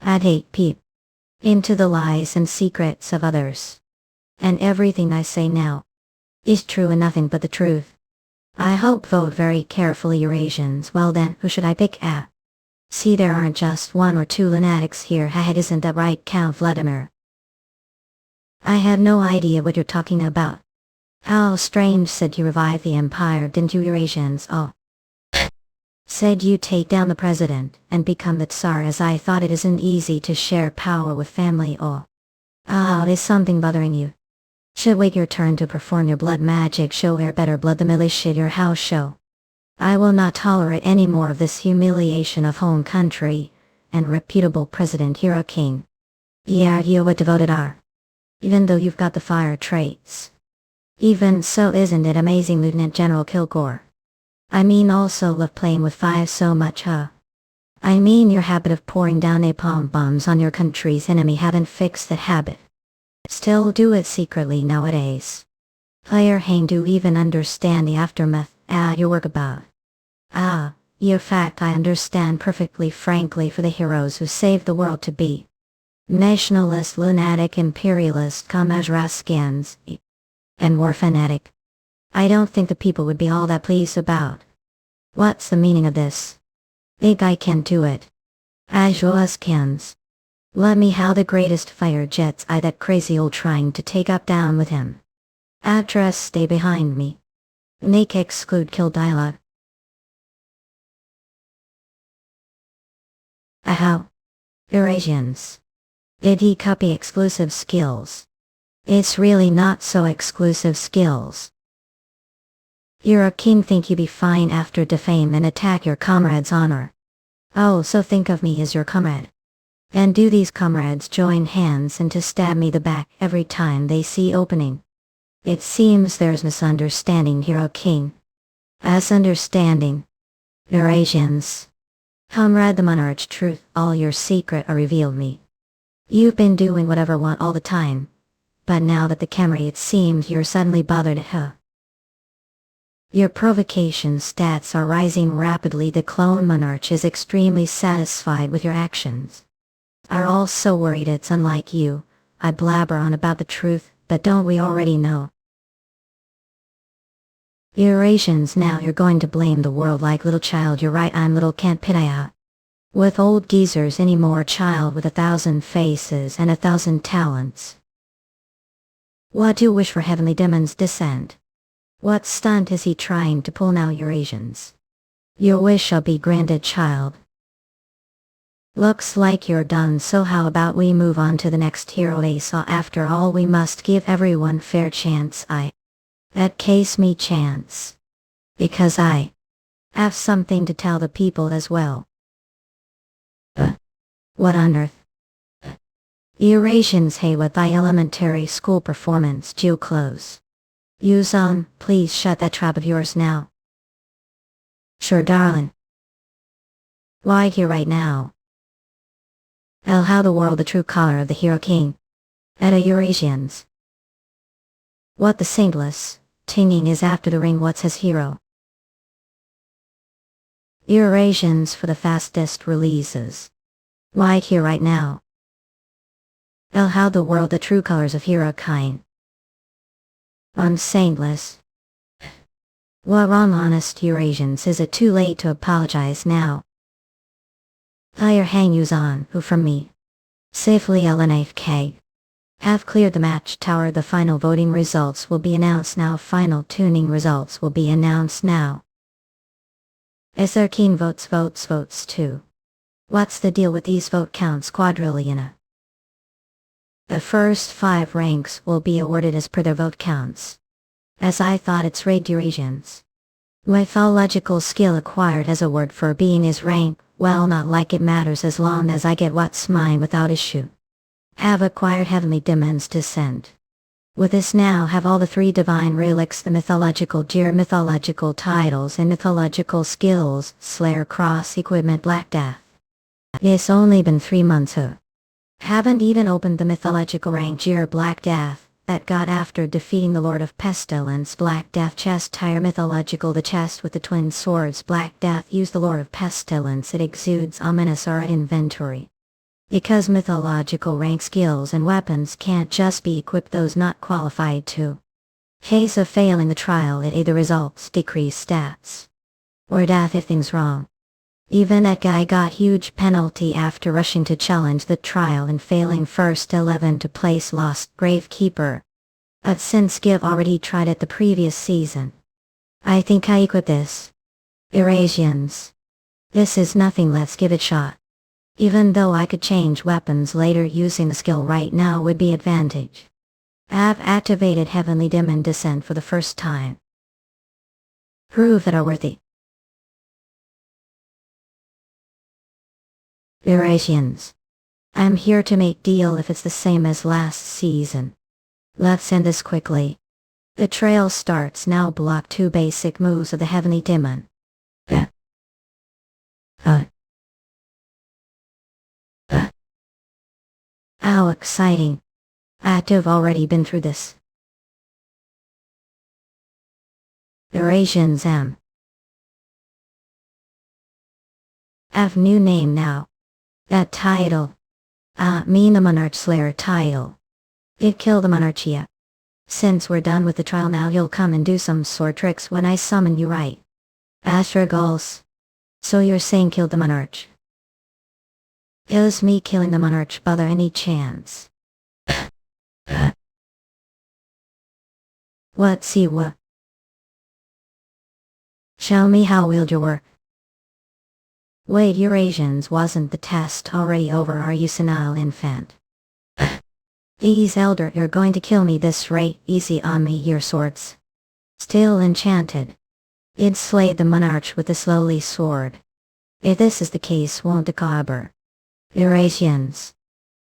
I'd hate peep into the lies and secrets of others. And everything I say now is true and nothing but the truth. I hope vote very carefully, Eurasians. Well then, who should I pick at? See, there aren't just 1 or 2 lunatics here. Isn't that right, Count Vladimir? I had no idea what you're talking about. How strange. Said you revive the empire, didn't you, Eurasians? Oh. Said you take down the president and become the Tsar, as I thought it isn't easy to share power with family. Oh. Is something bothering you? Should wait your turn to perform your blood magic show, or better blood the militia your house show. I will not tolerate any more of this humiliation of home country and reputable president Hero King. Yeah, you what devoted are. Even though you've got the fire traits. Even so, isn't it amazing, Lieutenant General Kilgore? I mean, also love playing with fire so much, huh? I mean, your habit of pouring down napalm bombs on your country's enemy, haven't fixed that habit. Still do it secretly nowadays. Player hang do even understand the aftermath, your work about. Your fact I understand perfectly, frankly, for the heroes who saved the world to be. Nationalist, lunatic, imperialist, Kamajraskans, and war fanatic. I don't think the people would be all that pleased about. What's the meaning of this? Think I can do it. Ajoaskans. Let me how the greatest fire jets I that crazy old trying to take up down with him. Address stay behind me. Make exclude kill dialogue. How? Eurasians. Did he copy exclusive skills? It's really not so exclusive skills. You're a king, think you be fine after defame and attack your comrade's honor. Oh, so think of me as your comrade. And do these comrades join hands and to stab me the back every time they see opening? It seems there's misunderstanding, Hero King. As understanding. Eurasians. Comrade the monarch, truth, all your secret are revealed me. You've been doing whatever want all the time. But now that the camera, it seems you're suddenly bothered, huh? Your provocation stats are rising rapidly. The clone monarch is extremely satisfied with your actions. Are all so worried it's unlike you. I blabber on about the truth, but don't we already know? Eurasians, now you're going to blame the world like little child. You're right, I'm little, can't pit I out. With old geezers anymore, child with 1,000 faces and 1,000 talents. What do you wish for heavenly demon's descent? What stunt is he trying to pull now, Eurasians? Your wish shall be granted, child. Looks like you're done, so how about we move on to the next hero Asa? After all, we must give everyone fair chance. That case me chance. Because I have something to tell the people as well. What on earth? Eurasians, hey, with thy elementary school performance due close. Yuseong, please shut that trap of yours now. Sure, darling. Why here right now? How the world the true color of the hero king. At a Eurasians. What the saintless, tinging is after the ring, what's his hero? Eurasians for the fastest releases. Why here right now? How the world the true colors of hero kind. I'm saintless. What wrong, honest Eurasians? Is it too late to apologize now? Hire hang yous on, who from me. Safely LNFK. Have cleared the match tower. The final voting results will be announced now. Final tuning results will be announced now. Is there keen votes too? What's the deal with these vote counts, quadrillion? The first 5 ranks will be awarded as per their vote counts. As I thought, it's raid Eurasians. Mythological skill acquired as a word for being is rank, well, not like it matters as long as I get what's mine without issue. Have acquired heavenly demons descent. With this now have all the 3 divine relics, the mythological gear, mythological titles, and mythological skills, Slayer cross equipment, Black Death. It's only been 3 months, haven't even opened the mythological rank gear Black Death, that got after defeating the Lord of Pestilence. Black Death chest tire mythological, the chest with the twin swords. Black Death use the Lord of Pestilence, it exudes ominous aura inventory. Because mythological rank skills and weapons can't just be equipped, those not qualified to. Case of failing the trial, it either results decrease stats or death if things wrong. Even that guy got huge penalty after rushing to challenge the trial and failing first 11 to place lost Gravekeeper. But since Give already tried it the previous season, I think I equip this. Eurasians. This is nothing, let's give it a shot. Even though I could change weapons later, using the skill right now would be advantage. I've activated Heavenly Demon Descent for the first time. Prove that are worthy. Eurasians. I'm here to make deal if it's the same as last season. Let's end this quickly. The trail starts now. Block 2 basic moves of the Heavenly Demon. How exciting. I've already been through this. Eurasians have new name now. That title. Mean the Monarch Slayer title. It killed the Monarchia. Since we're done with the trial now, you'll come and do some sword tricks when I summon you, right? Astra goals. So you're saying killed the Monarch? Is me killing the Monarch bother any chance? What, see what? Show me how wield your work. Wait, Eurasians, wasn't the test already over? Are you senile infant? Ease elder, you're going to kill me this rate, easy on me, your swords. Still enchanted. It slayed the Monarch with the slowly sword. If this is the case, won't the cobber. Eurasians.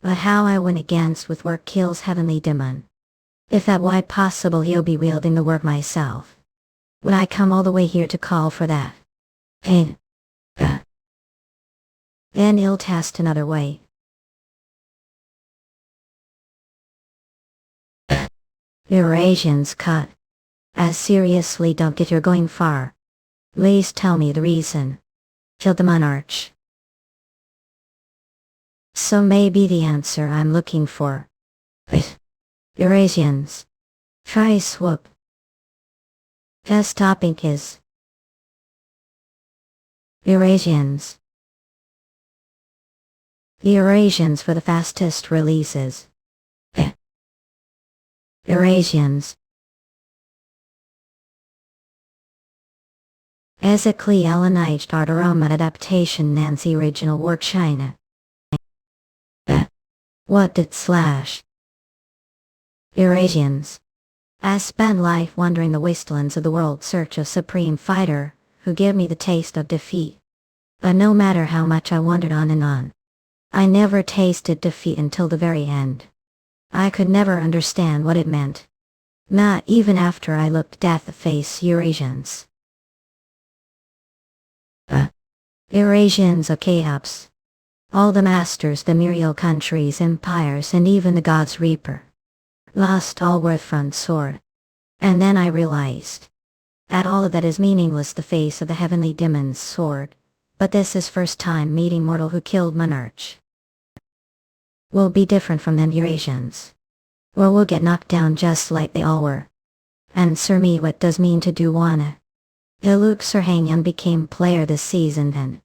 But how I win against with work kills Heavenly Demon. If that why possible, he'll be wielding the work myself. Would I come all the way here to call for that? Then he'll test another way. Eurasians cut. As seriously, don't get you're going far. Please tell me the reason. Killed the Monarch. So maybe the answer I'm looking for. Eurasians. Try swoop. Test topic is Eurasians. The Eurasians for the fastest releases. Eurasians. Ezekli Elenite Art Aroma Adaptation Nancy Original Work China. What did slash? Eurasians. I spend life wandering the wastelands of the world search of supreme fighter, who give me the taste of defeat. But no matter how much I wandered on and on, I never tasted defeat until the very end. I could never understand what it meant. Not even after I looked death face Eurasians. Eurasians of chaos. All the masters, the myriad countries, empires, and even the God's Reaper. Lost all worth front sword. And then I realized. At all of that is meaningless the face of the heavenly demon's sword. But this is first time meeting mortal who killed monarch. We'll be different from them Eurasians. Or we'll get knocked down just like they all were. Answer me, what does mean to do wanna? Iluk Serhanyan became player this season then.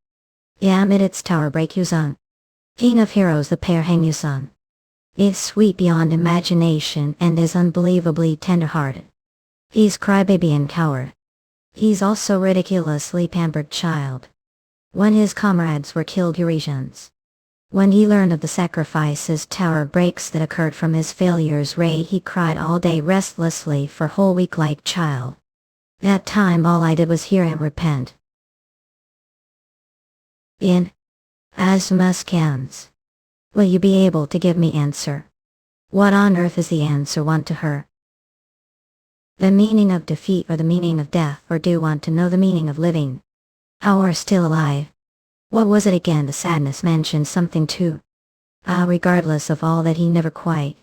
Yamid its tower break Yuseong. King of heroes the pair hang Yuseong. Is sweet beyond imagination and is unbelievably tender-hearted. He's crybaby and coward. He's also ridiculously pampered child. When his comrades were killed Eurasians. When he learned of the sacrifices tower breaks that occurred from his failures he cried all day restlessly for whole week like child. That time all I did was hear him repent. In Asmuskans. Will you be able to give me answer? What on earth is the answer want to her? The meaning of defeat or the meaning of death, or do you want to know the meaning of living? How are still alive? What was it again the sadness mentioned something too? Regardless of all that he never quite.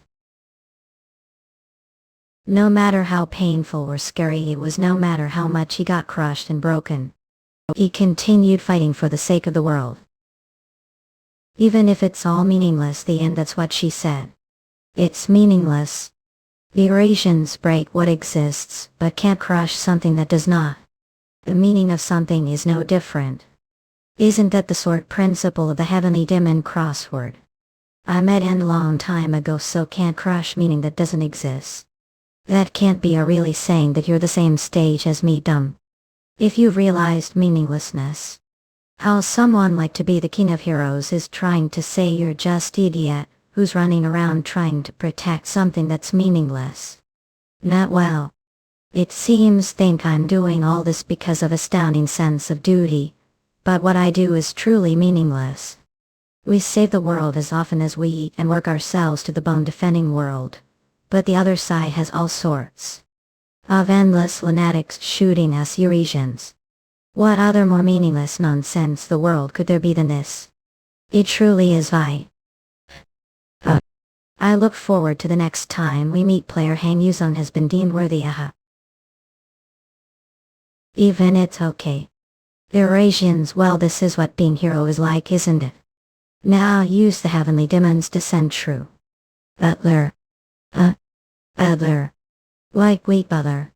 No matter how painful or scary it was, no matter how much he got crushed and broken. He continued fighting for the sake of the world. Even if it's all meaningless, the end, that's what she said. It's meaningless. The Eurasians break what exists, but can't crush something that does not. The meaning of something is no different. Isn't that the sort principle of the heavenly demon crossword? I met N long time ago, so can't crush meaning that doesn't exist. That can't be a really saying that you're the same stage as me, dumb. If you've realized meaninglessness. How someone like to be the king of heroes is trying to say you're just idiot, who's running around trying to protect something that's meaningless. Not well. It seems think I'm doing all this because of astounding sense of duty, but what I do is truly meaningless. We save the world as often as we eat and work ourselves to the bone defending world, but the other side has all sorts of endless lunatics shooting us Eurasians. What other more meaningless nonsense the world could there be than this? It truly is I look forward to the next time we meet. Player Han Yuseong has been deemed worthy. Even it's okay. Eurasians, well, this is what being hero is like, isn't it? Now use the heavenly demon's descent true. Butler. Butler. Like weak butler.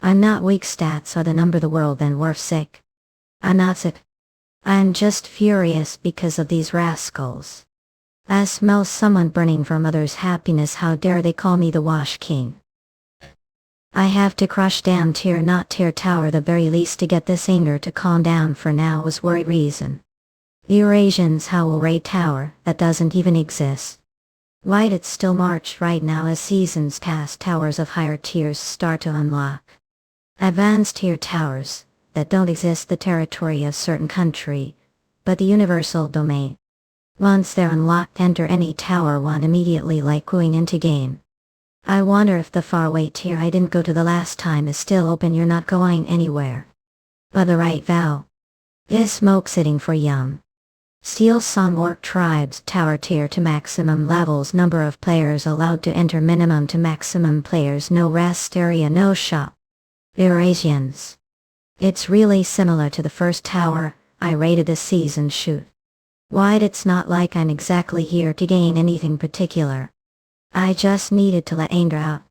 I'm not weak, stats are the number the world then worth sick. I'm not sick. I'm just furious because of these rascals. I smell someone burning from others' happiness. How dare they call me the Wash King? I have to crush down tier not tier tower the very least to get this anger to calm down. For now was worried reason. The Eurasians howl raid tower that doesn't even exist. Why'd it still march right now as seasons pass? Towers of higher tiers start to unlock. Advanced tier towers that don't exist, the territory of certain country, but the universal domain. Once they're unlocked, enter any tower one immediately like going into game. I wonder if the faraway tier I didn't go to the last time is still open. You're not going anywhere. But the right vow is smoke sitting for yum. Steel Song Orc tribes tower tier to maximum levels, number of players allowed to enter minimum to maximum players, no rest area, no shop. Eurasians. It's really similar to the first tower I raided this season. Shoot. Why'd it's not like I'm exactly here to gain anything particular. I just needed to let anger out.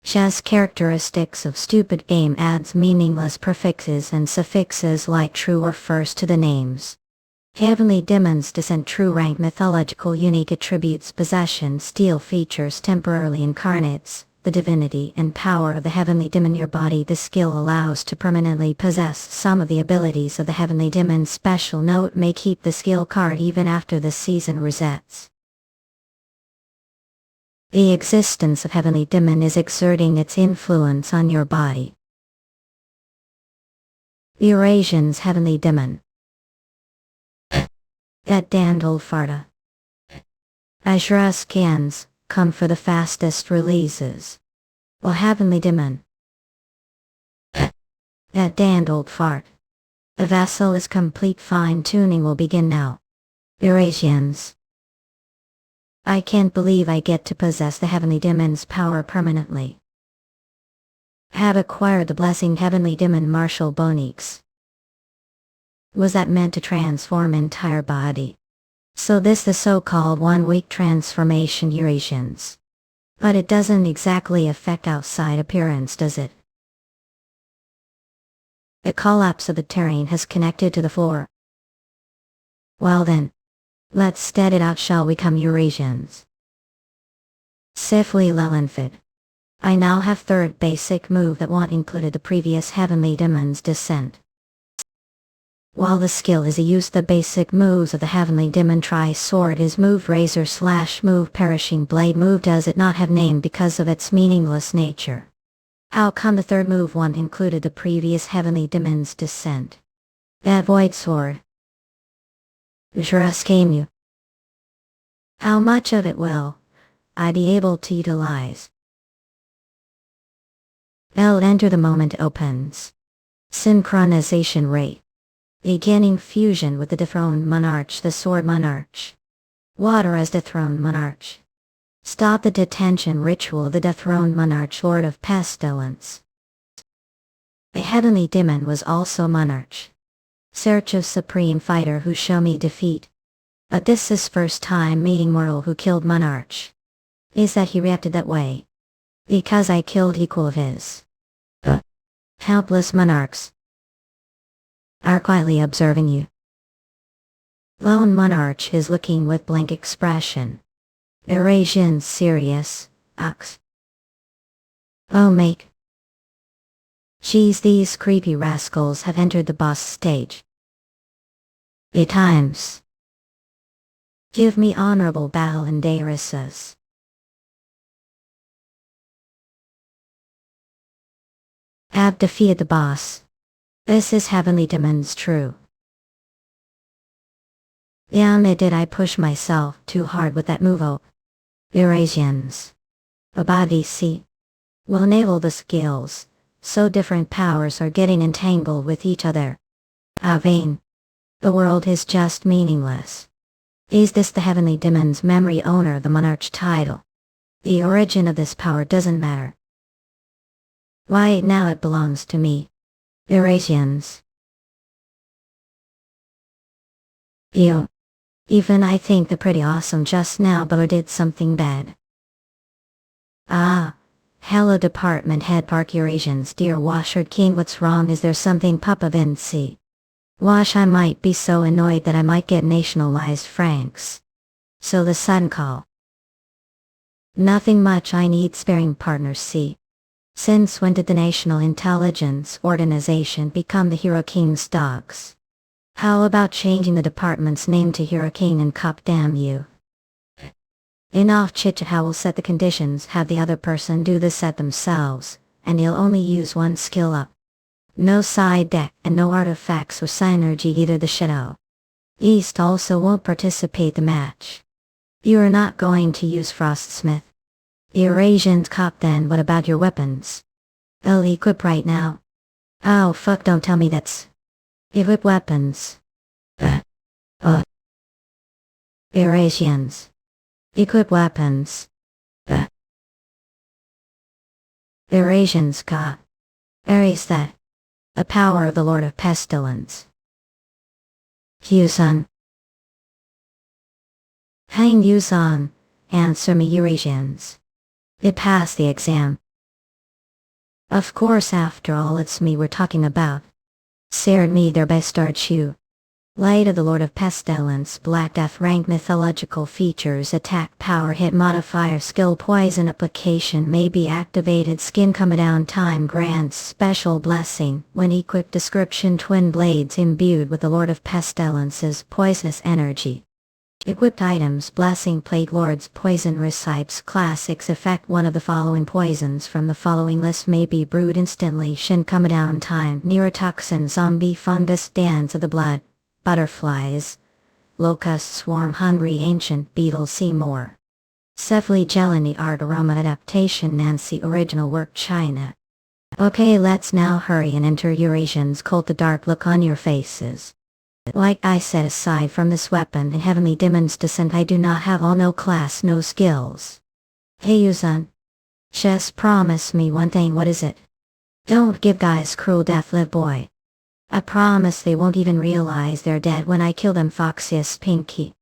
Just characteristics of stupid game adds meaningless prefixes and suffixes like true or first to the names. Heavenly demons descent true rank mythological unique attributes possession steel features temporarily incarnates the divinity and power of the heavenly demon. Your body the skill allows to permanently possess some of the abilities of the heavenly demon. Special note: may keep the skill card even after the season resets. The existence of heavenly demon is exerting its influence on your body. Eurasian's heavenly demon. That damned old farta. Ashura scans, come for the fastest releases. Well, heavenly demon. That damned old fart. The vessel is complete, fine-tuning will begin now. Eurasians. I can't believe I get to possess the heavenly demon's power permanently. Have acquired the blessing heavenly demon martial boniques. Was that meant to transform entire body? So this the so-called 1 week transformation Eurasians. But it doesn't exactly affect outside appearance, does it? The collapse of the terrain has connected to the floor. Well then, let's stead it out, shall we come Eurasians? Sifli Lelenfid. I now have third basic move that won't included the previous heavenly demon's descent. While the skill is a use the basic moves of the heavenly demon tri-sword is move razor / move perishing blade move does it not have name because of its meaningless nature. How come the third move won't included the previous heavenly demon's descent? That void sword. Just came you. How much of it will I be able to utilize? I'll enter the moment it opens. Synchronization rate. Beginning fusion with the dethroned monarch, the sword monarch. Water as dethroned monarch. Stop the detention ritual of the dethroned monarch, lord of pestilence. The heavenly demon was also monarch. Search of supreme fighter who show me defeat. But this is first time meeting mortal who killed monarch. Is that he reacted that way? Because I killed equal of his. Helpless monarchs. Are quietly observing you. Lone monarch is looking with blank expression. Eurasian serious, ox. Oh make. Geez, these creepy rascals have entered the boss stage. It times. Give me honorable battle and Darisus. Have defeated the boss. This is heavenly demons true. Damn it, did I push myself too hard with that move? Oh. Eurasians. A body see. Will enable the skills, so different powers are getting entangled with each other. Ah vain. The world is just meaningless. Is this the heavenly demon's memory owner of the monarch title? The origin of this power doesn't matter. Why now it belongs to me. Eurasians. Ew. Even I think the pretty awesome just now but I did something bad. Ah. Hello department head Park Eurasians, dear Washard King, what's wrong? Is there something Papa Vinci? Wash, I might be so annoyed that I might get nationalized francs. So the sudden call. Nothing much, I need sparing partners. See. Since when did the National Intelligence Organization become the Hero King's dogs? How about changing the department's name to Hero King and Cop, damn you. Enough chit-chat, how we'll set the conditions, have the other person do the set themselves, and you'll only use one skill up. No side deck and no artifacts or synergy either. The Shadow East also won't participate the match. You are not going to use Frostsmith. Eurasian Cop, then what about your weapons? I'll equip right now. Oh fuck, don't tell me that's... Equip weapons. Eurasians. Equip weapons. Eurasians Cop. Aries that. The power of the Lord of Pestilence. Yuseong. Hang Yuseong. Answer me, Eurasians. It passed the exam. Of course, after all it's me we're talking about. Seared me their bastard shoe. Light of the Lord of Pestilence, Black Death, rank, mythological features, attack, power, hit modifier, skill, poison application may be activated, skin come down, time grants special blessing when equipped, description, twin blades imbued with the Lord of Pestilence's poisonous energy. Equipped items: Blessing Plate, Lord's Poison Recipes, Classics. Effect: one of the following poisons from the following list may be brewed instantly. Shin Come Down Time, Neurotoxin, Zombie Fungus, Dance of the Blood, Butterflies, Locust Swarm, Hungry Ancient Beetle. See more. Cephali Jelani Art Aroma Adaptation, Nancy. Original work, China. Okay, let's now hurry and enter Eurasians. Cult. The dark look on your faces. Like I said, aside from this weapon and Heavenly Demon's Descent, I do not have all, no class, no skills. Hey Yuseong, just promise me one thing. What is it? Don't give guys cruel death, live boy. I promise they won't even realize they're dead when I kill them. Foxiest Pinky.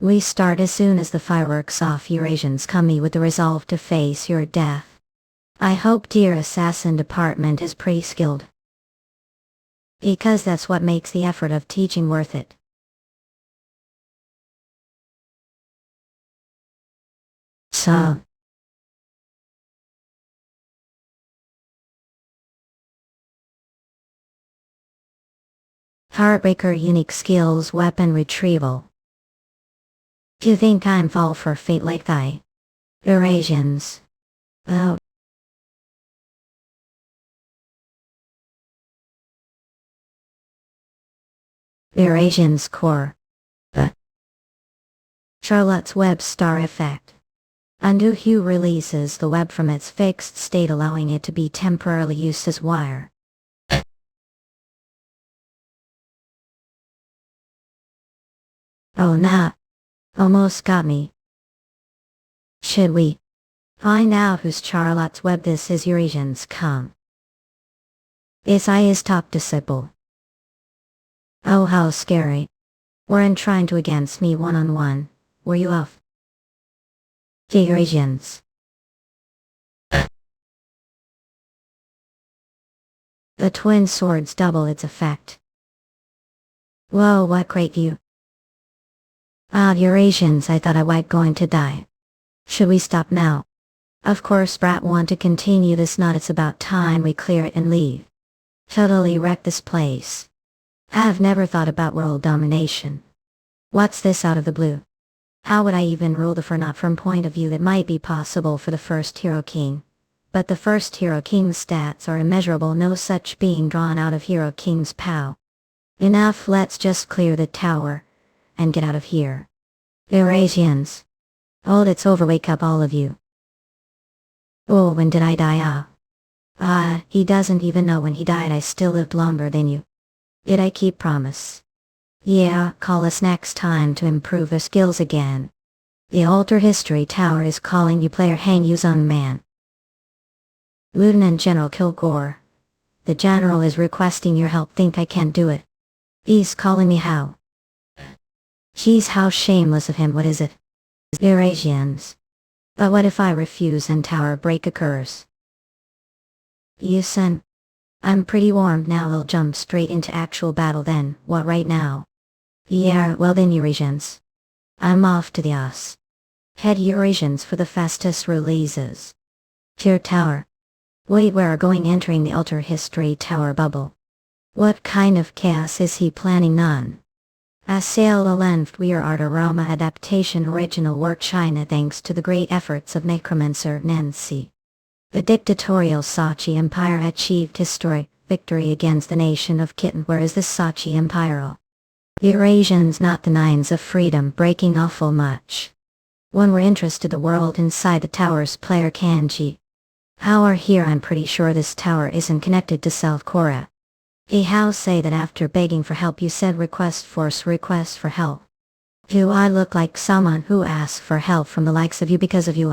We start as soon as the fireworks off. Eurasians, come me with the resolve to face your death. I hope dear assassin department is pretty skilled, because that's what makes the effort of teaching worth it. So, Heartbreaker. Unique skills: weapon retrieval. You think I'm fall for fate like thy Eurasians? Oh. Eurasians core. Charlotte's Web star effect. Undo Hue releases the web from its fixed state, allowing it to be temporarily used as wire. Oh nah. Almost got me. Should we find out whose Charlotte's Web this is? Eurasians, come. Is I is top disciple. Oh, how scary. Weren't trying to against me one-on-one, were you off? Eurasians. The twin swords double its effect. Whoa, what great view. Eurasians, I thought I was going to die. Should we stop now? Of course brat, want to continue this, not. It's about time we clear it and leave. Totally wreck this place. I've never thought about world domination. What's this out of the blue? How would I even rule the for not from point of view that might be possible for the first Hero King? But the first Hero King's stats are immeasurable, no such being drawn out of Hero King's POW. Enough, let's just clear the tower and get out of here. Eurasians. Hold, it's over, wake up all of you. Oh, when did I die? He doesn't even know when he died. I still lived longer than you. Did I keep promise? Yeah, call us next time to improve our skills again. The Alter History Tower is calling you, player. Hang Yuseong man. Lieutenant General Kilgore. The General is requesting your help. Think I can't do it? He's calling me how? Jeez, how shameless of him. What is it? Eurasians. But what if I refuse and tower break occurs? Yuseong. I'm pretty warm now. I'll jump straight into actual battle then. What, right now? Yeah, well then Eurasians. I'm off to the US. Head Eurasians for the fastest releases. Tier Tower. Wait, we're going entering the Alter History Tower bubble. What kind of chaos is he planning? None. Assail a length. We are Art Aroma Adaptation, original work, China. Thanks to the great efforts of necromancer Nancy, the dictatorial Sachi Empire achieved historic victory against the nation of Kitten. Where is this Sachi Empire? Eurasians, not the nines of freedom, breaking awful much. When we're interested, the world inside the towers, player Kanji. How are here? I'm pretty sure this tower isn't connected to South Korea. How say that after begging for help you said request for help? Do I look like someone who asks for help from the likes of you? Because of you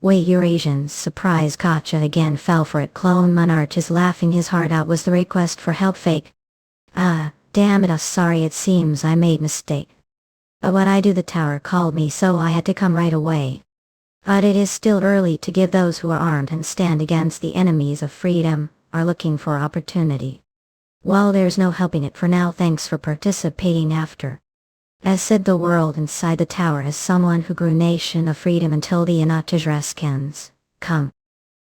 wait, Eurasians, surprise, gotcha again, fell for it. Clone Monarch is laughing his heart out. Was the request for help fake? Damn it, sorry, it seems I made mistake. But what I do, the tower called me, so I had to come right away. But it is still early to give. Those who are armed and stand against the enemies of freedom are looking for opportunity. Well, there's no helping it for now. Thanks for participating. After as said, the world inside the tower as someone who grew nation of freedom until the Inatijraskans. Come.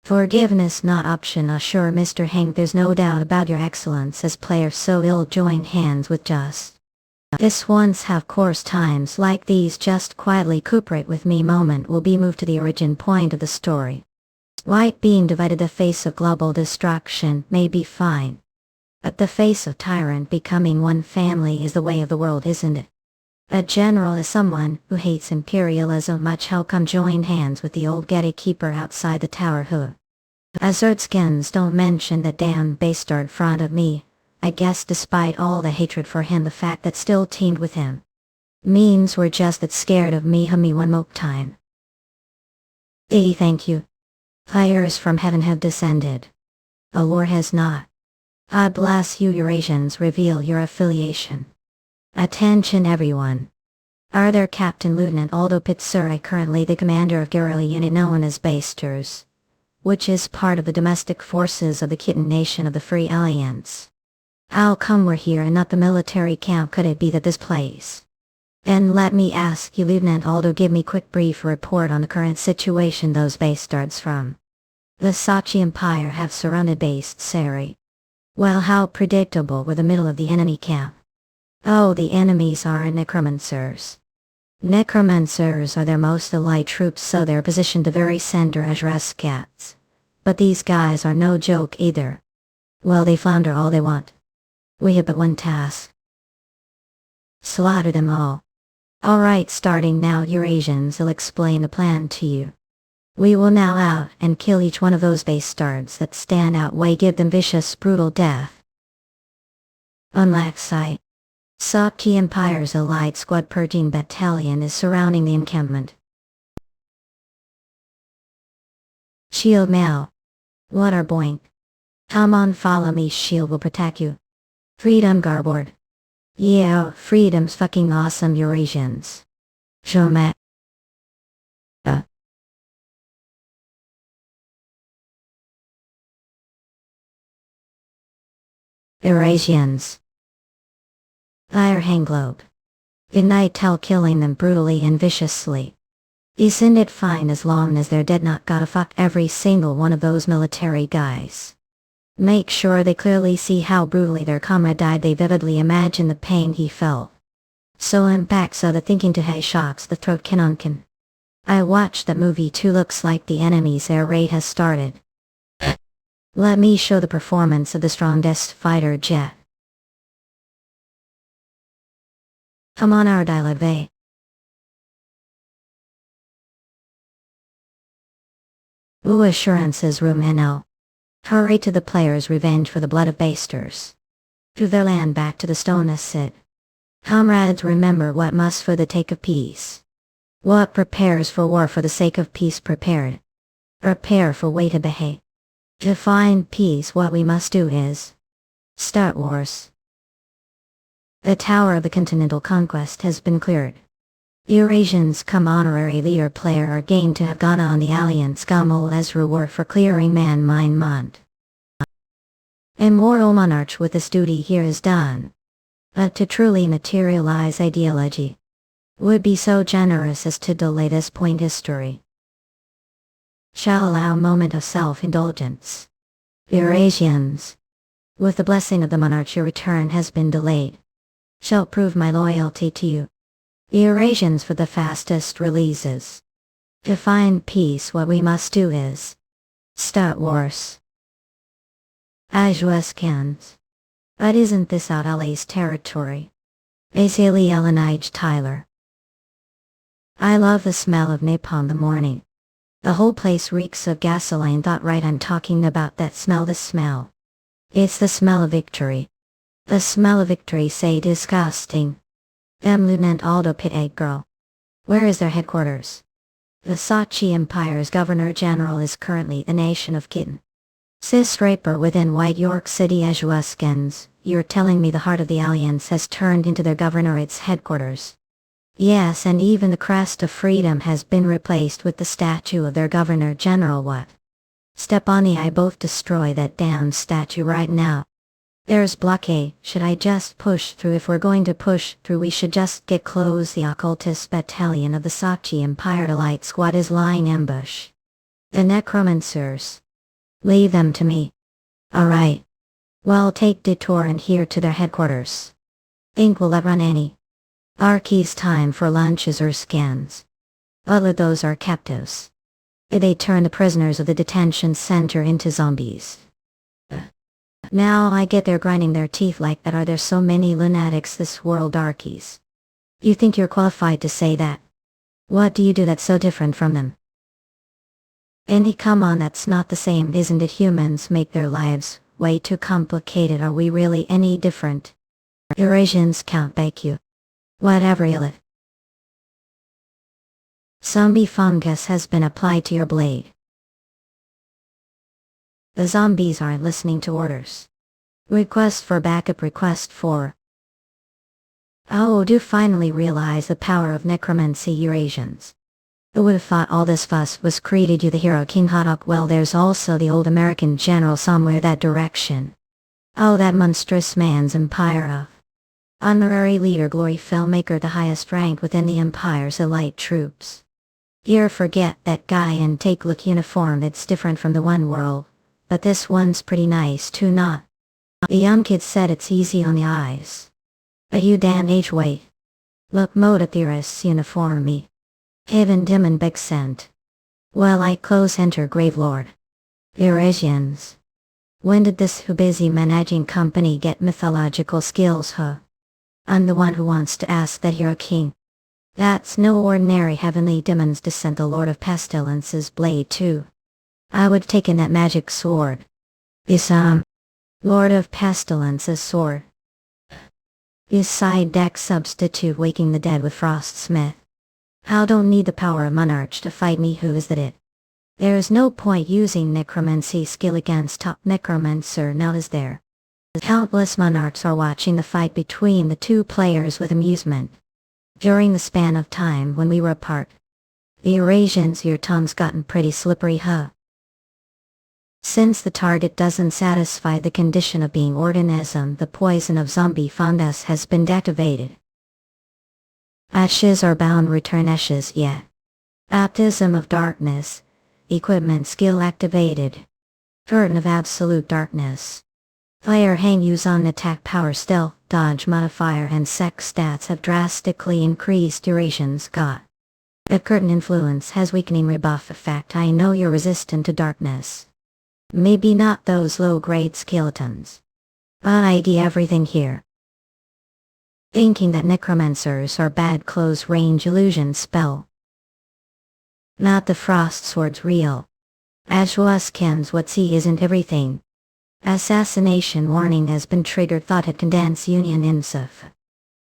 Forgiveness not option. Sure, Mr. Hank, there's no doubt about your excellence as player, so ill join hands with just This once have course times like these just quietly cooperate with me moment will be moved to the origin point of the story. White being divided the face of global destruction may be fine. But the face of tyrant becoming one family is the way of the world, isn't it? A general is someone who hates imperialism much. How come join hands with the old gatekeeper outside the tower who? Azurtskins don't mention that damn bastard front of me. I guess despite all the hatred for him, the fact that still teamed with him means we're just that scared of me. Hummy one more time. Thank you. Fires from heaven have descended. A war has not. God bless you Eurasians, reveal your affiliation. Attention everyone. Are there Captain Lieutenant Aldo Pitsuri, currently the commander of guerrilla unit known as Basters, which is part of the domestic forces of the kitten nation of the Free Alliance. How come we're here and not the military camp? Could it be that this place? And let me ask you, Lieutenant Aldo, give me quick brief report on the current situation. Those bastards from the Sachi Empire have surrounded Basteri. Well, how predictable. We're the middle of the enemy camp. Oh, the enemies are necromancers. Necromancers are their most elite troops, so they're positioned the very center as rescats. But these guys are no joke either. Well, they flounder all they want. We have but one task. Slaughter them all. Alright, starting now Eurasians, I'll explain the plan to you. We will now out and kill each one of those bastards that stand out way, give them vicious, brutal death. Unlike sight. Sachi Empire's elite squad purging battalion is surrounding the encampment. Shield now. What are boink? Come on, follow me, shield will protect you. Freedom garboard. Yeah, freedom's fucking awesome Eurasians. Shomat. Eurasians. Fire hang globe. Good night, tell killing them brutally and viciously. Isn't it fine as long as they're dead? Not gotta fuck every single one of those military guys. Make sure they clearly see how brutally their comrade died. They vividly imagine the pain he felt. So impact so the thinking to hay shocks the throat can. I watched that movie too. Looks like the enemy's air raid has started. Let me show the performance of the strongest fighter jet. Come on, our dialave. Ooh, assurances Rumeno. Hurry to the players' revenge for the blood of Basters. To their land, back to the stone acid. Comrades, remember what must for the take of peace. What prepares for war for the sake of peace prepared. Prepare for way to behave. To find peace, what we must do is start wars. The tower of the continental conquest has been cleared. Eurasians come honorary leader player are gained to have Ghana on the Alliance Gamol as reward for clearing man mine mont. Immoral monarch with this duty here is done. But to truly materialize ideology would be so generous as to delay this point history. Shall allow moment of self-indulgence. Eurasians, with the blessing of the monarch, your return has been delayed. Shall prove my loyalty to you. Eurasians for the fastest releases. To find peace, what we must do is start wars. Ajueskans. But isn't this out LA's territory? Basili Elenige Tyler. I love the smell of napalm in the morning. The whole place reeks of gasoline. Thought right, I'm talking about that smell. The smell. It's the smell of victory. The smell of victory, say disgusting. Lieutenant Aldo Pit Egg Girl. Where is their headquarters? The Sachi Empire's Governor General is currently the nation of Kitten. Cis Raper within White York City. Ajueskans, you're telling me the heart of the Alliance has turned into their governorate's headquarters? Yes, and even the crest of freedom has been replaced with the statue of their Governor General. What? Step on the I both destroy that damn statue right now. There's blockade. Should I just push through? If we're going to push through, we should just get close. The occultist battalion of the Sachi Empire Elite Squad is lying ambush. The necromancers. Leave them to me. Alright. Well, take detour and here to their headquarters. Think we'll outrun any Arky's time for lunches or scans. All of those are captives. They turn the prisoners of the detention center into zombies. Now I get they're grinding their teeth like that. Are there so many lunatics this world, Arkies? You think you're qualified to say that? What do you do that's so different from them? Andy, come on, that's not the same, isn't it? Humans make their lives way too complicated. Are we really any different? Eurasians can't bake you. Whatever you live. Zombie fungus has been applied to your blade. The zombies aren't listening to orders. Request for backup, request for... Oh, do finally realize the power of necromancy, Eurasians. Who would have thought all this fuss was created you the hero King Haddock? Well, there's also the old American general somewhere that direction. Oh, that monstrous man's empire of... Honorary leader, glory filmmaker, the highest rank within the empire's elite troops. You forget that guy and take look uniform, it's different from the one world. But this one's pretty nice too, not? The young kid said it's easy on the eyes. But you damn age wait. Look, moda theorists uniform me. Even dim and big scent. Well, I close enter grave lord. Eurasians. When did this who busy managing company get mythological skills, huh? I'm the one who wants to ask that hero king. That's no ordinary heavenly demon's descent, the Lord of Pestilence's blade too. I would take in that magic sword. Lord of Pestilence's sword. Is side deck substitute waking the dead with Frost Smith. How don't need the power of monarch to fight me, who is that it? There is no point using necromancy skill against top necromancer, now is there? Countless monarchs are watching the fight between the two players with amusement. During the span of time when we were apart. The Eurasians, your tongue's gotten pretty slippery, huh? Since the target doesn't satisfy the condition of being organism, the poison of zombie fungus has been deactivated. Ashes are bound, return ashes, yeah. Baptism of darkness. Equipment skill activated. Curtain of absolute darkness. Fire hang use on attack power, stealth, dodge modifier and sex stats have drastically increased. Durations got. A curtain influence has weakening rebuff effect. I know you're resistant to darkness. Maybe not those low-grade skeletons. But I get everything here. Thinking that necromancers are bad close-range illusion spell. Not the frost sword's real. Ashwaskans what's he isn't everything. Assassination warning has been triggered, thought it condense union insuf.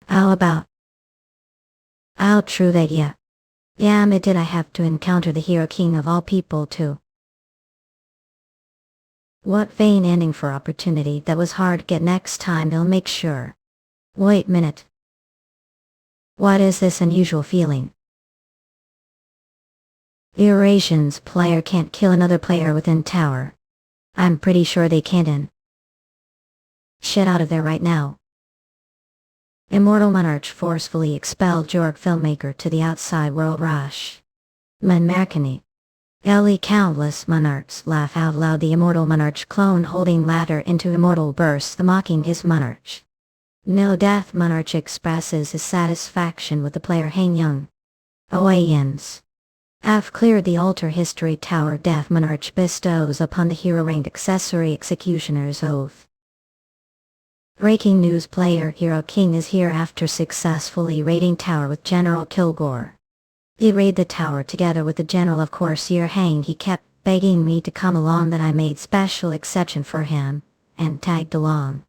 How about? How true that yeah. Damn it, did I have to encounter the hero king of all people too? What vain ending for opportunity that was hard to get. Next time they'll make sure. Wait minute. What is this unusual feeling? Eurasians player can't kill another player within tower. I'm pretty sure they can't. Shit out of there right now. Immortal monarch forcefully expelled Jorg filmmaker to the outside world. Rush. Manmakani. Ellie, countless monarchs laugh out loud. The immortal monarch clone holding ladder into immortal bursts, the mocking his monarch. No death monarch expresses his satisfaction with the player Hang Young. Awayans. I've cleared the altar history tower. Death monarch bestows upon the hero ranked accessory executioner's oath. Breaking news, player hero king is here after successfully raiding tower with General Kilgore. He raided the tower together with the general, of course. Year hang, he kept begging me to come along, that I made special exception for him, and tagged along.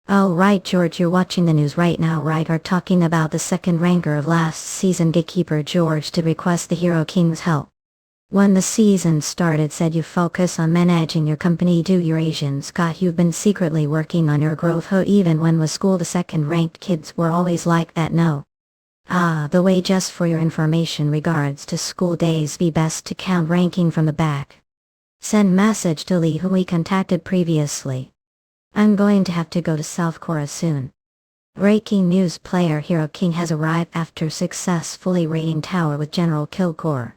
Oh right George, you're watching the news right now, right? Are talking about the second ranker of last season, gatekeeper George, to request the hero king's help. When the season started said you focus on managing your company. Do Eurasians got you've been secretly working on your growth, ho? Even when was school the second ranked kids were always like that, no? Ah, the way, just for your information, regards to school days, be best to count ranking from the back. Send message to Lee, who we contacted previously. I'm going to have to go to South Korea soon. Breaking news, player hero king has arrived after successfully raiding tower with General Kilgore.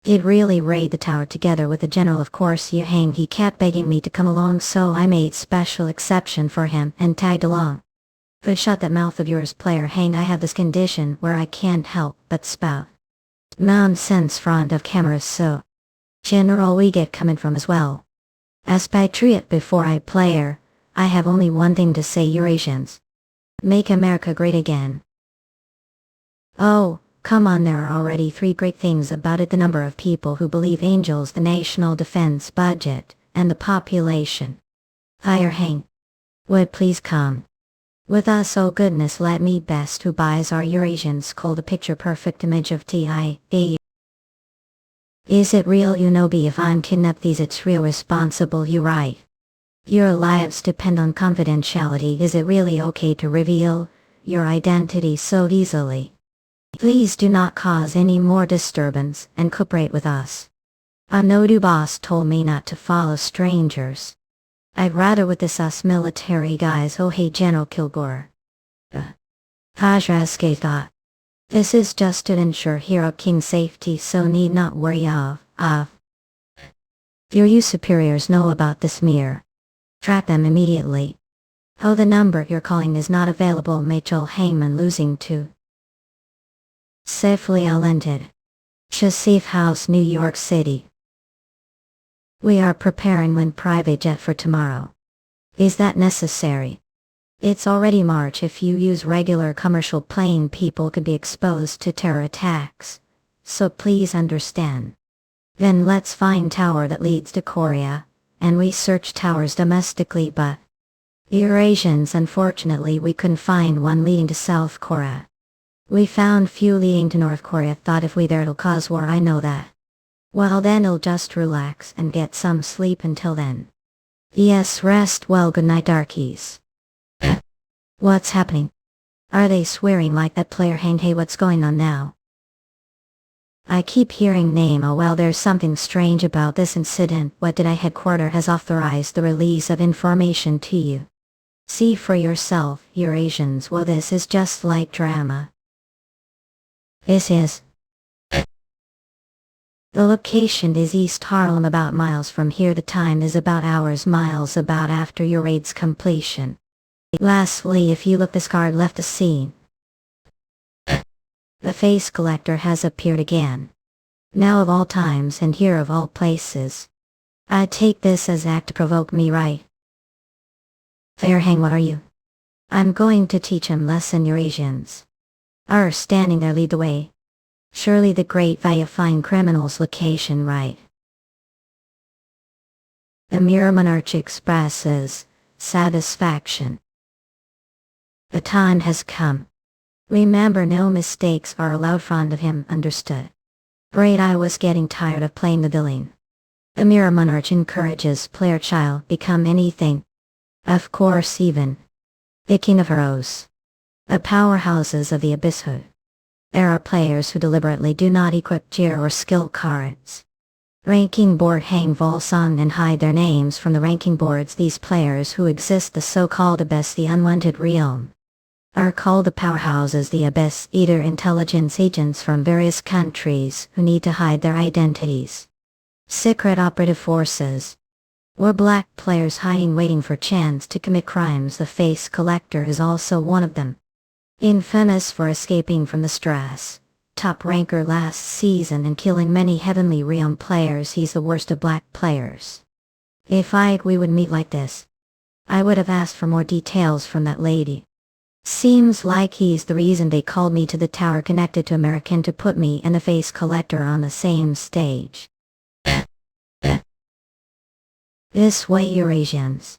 He'd really raid the tower together with the general, of course. You hang, he kept begging me to come along, so I made special exception for him and tagged along. But shut that mouth of yours, player Hang. I have this condition where I can't help but spout nonsense front of cameras, so general we get coming from as well. As patriot before I player, I have only one thing to say, Eurasians. Make America great again. Oh, come on, there are already 3 great things about it: the number of people who believe angels, the national defense budget, and the population. Higher Hang. Would please come with us, oh goodness, let me best who buys our Eurasians called a picture perfect image of TIA. Is it real, you know, if I'm kidnapped these it's real responsible, you right. Your lives depend on confidentiality. Is it really okay to reveal your identity so easily? Please do not cause any more disturbance and cooperate with us. I know du boss told me not to follow strangers. I'd rather with this us military guys. Oh hey General Kilgore. Hajrasketa. This is just to ensure Hero King's safety, so need not worry of. Your superiors know about this mirror. Trap them immediately. Oh, the number you're calling is not available. Mitchell Heyman losing to safely Limited. Safe House, New York City. We are preparing one private jet for tomorrow. Is that necessary? It's already March. If you use regular commercial plane, people could be exposed to terror attacks. So please understand. Then let's find tower that leads to Korea, and we search towers domestically, but Eurasians, unfortunately we couldn't find one leading to South Korea. We found few leading to North Korea. Thought if we there it'll cause war, I know that. Well then I'll just relax and get some sleep until then. Yes, rest well, good night darkies. What's happening? Are they swearing like that, player Hang? Hey, what's going on now? I keep hearing name. Oh well, there's something strange about this incident. What did I? Headquarter has authorized the release of information to you. See for yourself, Eurasians. Well, this is just like drama. This is. The location is East Harlem, about miles from here. The time is about hours miles about after your raid's completion. Lastly, if you look, this card left the scene. The face collector has appeared again. Now of all times and here of all places. I take this as act to provoke me, right? Fair Hang, what are you? I'm going to teach him lesson, Eurasians. Standing there, lead the way. Surely the great Via-fine criminal's location, right? The Mirror Monarch expresses satisfaction. The time has come. Remember, no mistakes are allowed. Front of him, understood. Great, I was getting tired of playing the villain. The Mirror Monarch encourages player child become anything. Of course, even the King of Heroes. The powerhouses of the abysshood. There are players who deliberately do not equip gear or skill cards. Ranking board hang Volsong and hide their names from the ranking boards. These players who exist the so-called abyss, the unwanted realm, are called the powerhouses, the abyss eater intelligence agents from various countries who need to hide their identities. Secret operative forces. Or black players hiding waiting for chance to commit crimes. The face collector is also one of them. Infamous for escaping from the stress. Top ranker last season and killing many heavenly realm players. He's the worst of black players. If we would meet like this, I would have asked for more details from that lady. Seems like he's the reason they called me to the tower connected to American to put me and the face collector on the same stage. This way, Eurasians.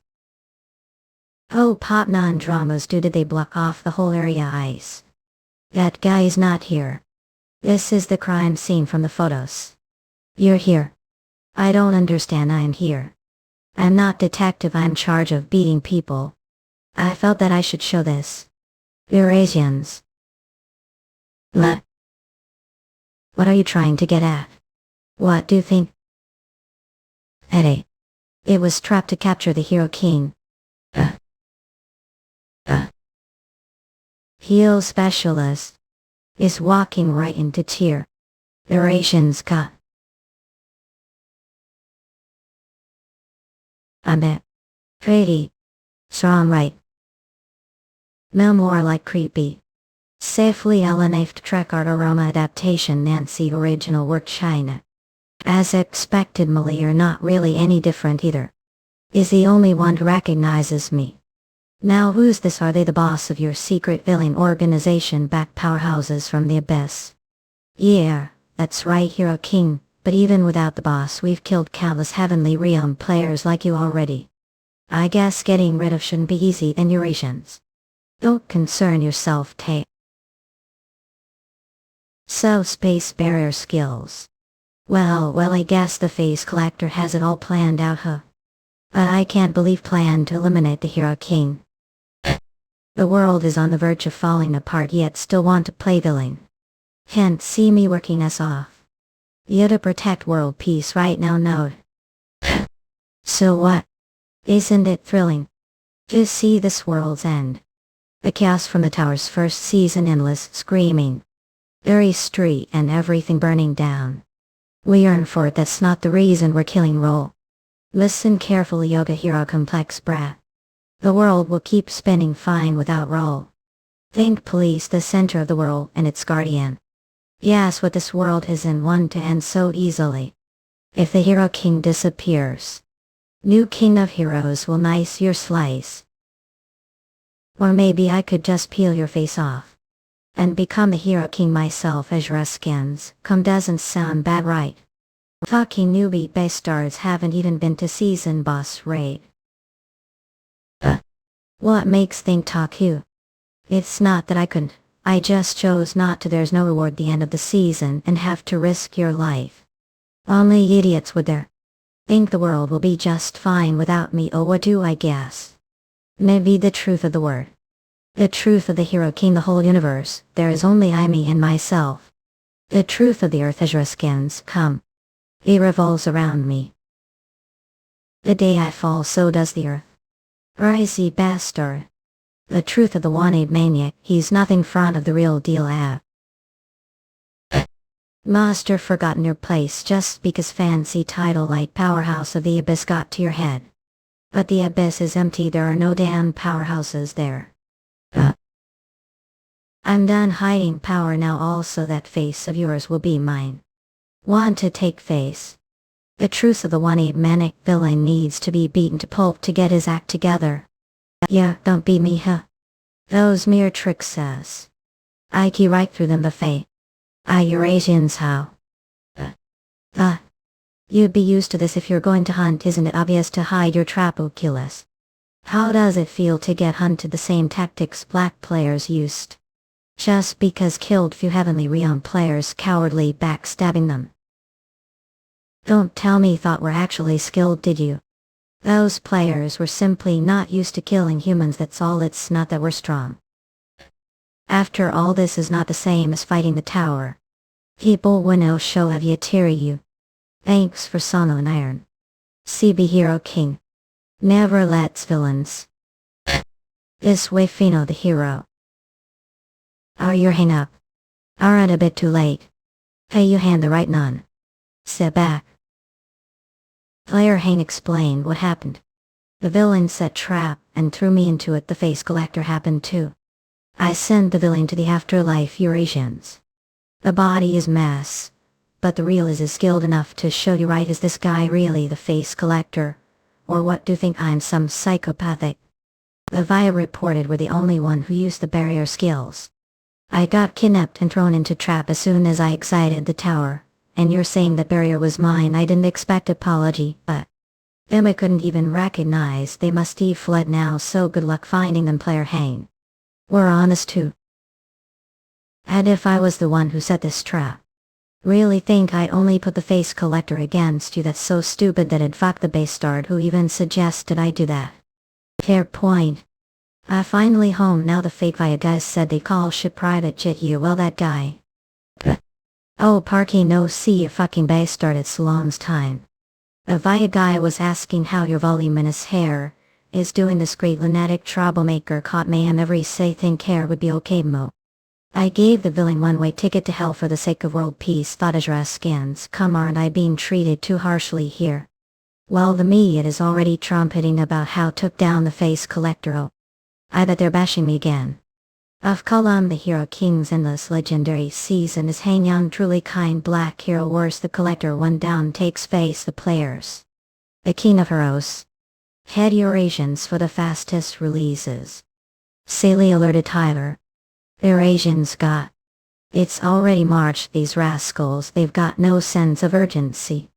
Oh, pop non-dramas. Did they block off the whole area? Ice. That guy is not here. This is the crime scene from the photos. You're here. I don't understand. I'm here. I'm not detective. I'm in charge of beating people. I felt that I should show this. Eurasians. What are you trying to get at? What do you think? Eddie. It was trapped to capture the Hero King. Heal specialist is walking right into tear. Eurasians got. I bet. Pretty. Strong, right? No more like creepy. Safely Ellenafed Trek Art Aroma Adaptation Nancy Original Work China. As expected, you're not really any different either. Is the only one who recognizes me. Now who's this? Are they the boss of your secret villain organization back powerhouses from the abyss? Yeah, that's right, Hero King, but even without the boss we've killed countless Heavenly Realm players like you already. I guess getting rid of shouldn't be easy then, Eurasians. Don't concern yourself, Tay. So space barrier skills. Well, I guess the face collector has it all planned out, huh? But I can't believe plan to eliminate the Hero King. The world is on the verge of falling apart yet still want to play villain. Can't see me working us off. You to protect world peace right now, Node. So what? Isn't it thrilling? To see this world's end. The chaos from the tower's first season, endless screaming. Very street and everything burning down. We yearn for it, that's not the reason we're killing roll. Listen carefully, Yoga Hero Complex brat. The world will keep spinning fine without roll. Think police, the center of the world and its guardian. Yes, what this world isn't one to end so easily. If the Hero King disappears, new King of Heroes will nice your slice. Or maybe I could just peel your face off and become the Hero King myself as your skins. Come, doesn't sound bad, right? Fucking newbie bastards haven't even been to season boss raid. What makes think talk you? It's not that I couldn't, I just chose not to. There's no reward at the end of the season and have to risk your life. Only idiots would there. Think the world will be just fine without me. Oh, what do I guess? Maybe the truth of the word. The truth of the Hero King, the whole universe, there is only I, me and myself. The truth of the earth as your skins come. It revolves around me. The day I fall, so does the earth. Risey bastard. The truth of the wanted maniac, he's nothing front of the real deal. Master forgotten your place just because fancy title like powerhouse of the abyss got to your head. But the abyss is empty, there are no damn powerhouses there. I'm done hiding power now, also that face of yours will be mine. Want to take face? The truth of the one-eyed manic villain needs to be beaten to pulp to get his act together. Yeah, don't beat me, huh? Those mere tricks says. I key right through them, buffet. Eurasians how? You'd be used to this if you're going to hunt, isn't it obvious to hide your trap? Oh, kill us. How does it feel to get hunted? The same tactics black players used. Just because killed few Heavenly Realm players cowardly backstabbing them. Don't tell me thought we're actually skilled, did you? Those players were simply not used to killing humans, that's all. It's not that we're strong. After all, this is not the same as fighting the tower. People will no show of you. Thanks for Sono and Iron. CB Hero King. Never lets villains. This way Fino the hero. Are you hang up? Aren't a bit too late. Hey, you hand the right none. Sit back. Player Hane explained what happened. The villain set trap and threw me into it. The face collector happened too. I sent the villain to the afterlife, Eurasians. The body is mess, but the real is skilled enough to show you right. Is this guy really the face collector? Or what do you think, I'm some psychopathic? The Via reported we're the only one who used the barrier skills. I got kidnapped and thrown into trap as soon as I exited the tower. And you're saying that barrier was mine? I didn't expect apology, but them I couldn't even recognize. They must have fled now, so good luck finding them, Player Hane. We're honest too. And if I was the one who set this trap, really think I'd only put the face collector against you? That's so stupid that it'd fuck the bastard who even suggested I do that. Fair point. I finally home now. The fake Via guys said they call shit private jet you. Well, that guy. Oh, Parky, no, see, you fucking bastard, it's Salom's time. The Via guy was asking how your voluminous hair is doing. This great lunatic troublemaker caught mayhem every say think hair would be okay, Mo. I gave the villain one-way ticket to hell for the sake of world peace. Thought as your skins. Come, aren't I being treated too harshly here? Well, the media is already trumpeting about how took down the face collector. Oh, I bet they're bashing me again. Of Kalam the Hero King's endless legendary season is Hang Young truly kind black hero worse the collector one down takes face the players. The King of Heroes. Head Eurasians for the fastest releases. Silly alerted Tyler. Eurasians got. It's already March these rascals they've got no sense of urgency.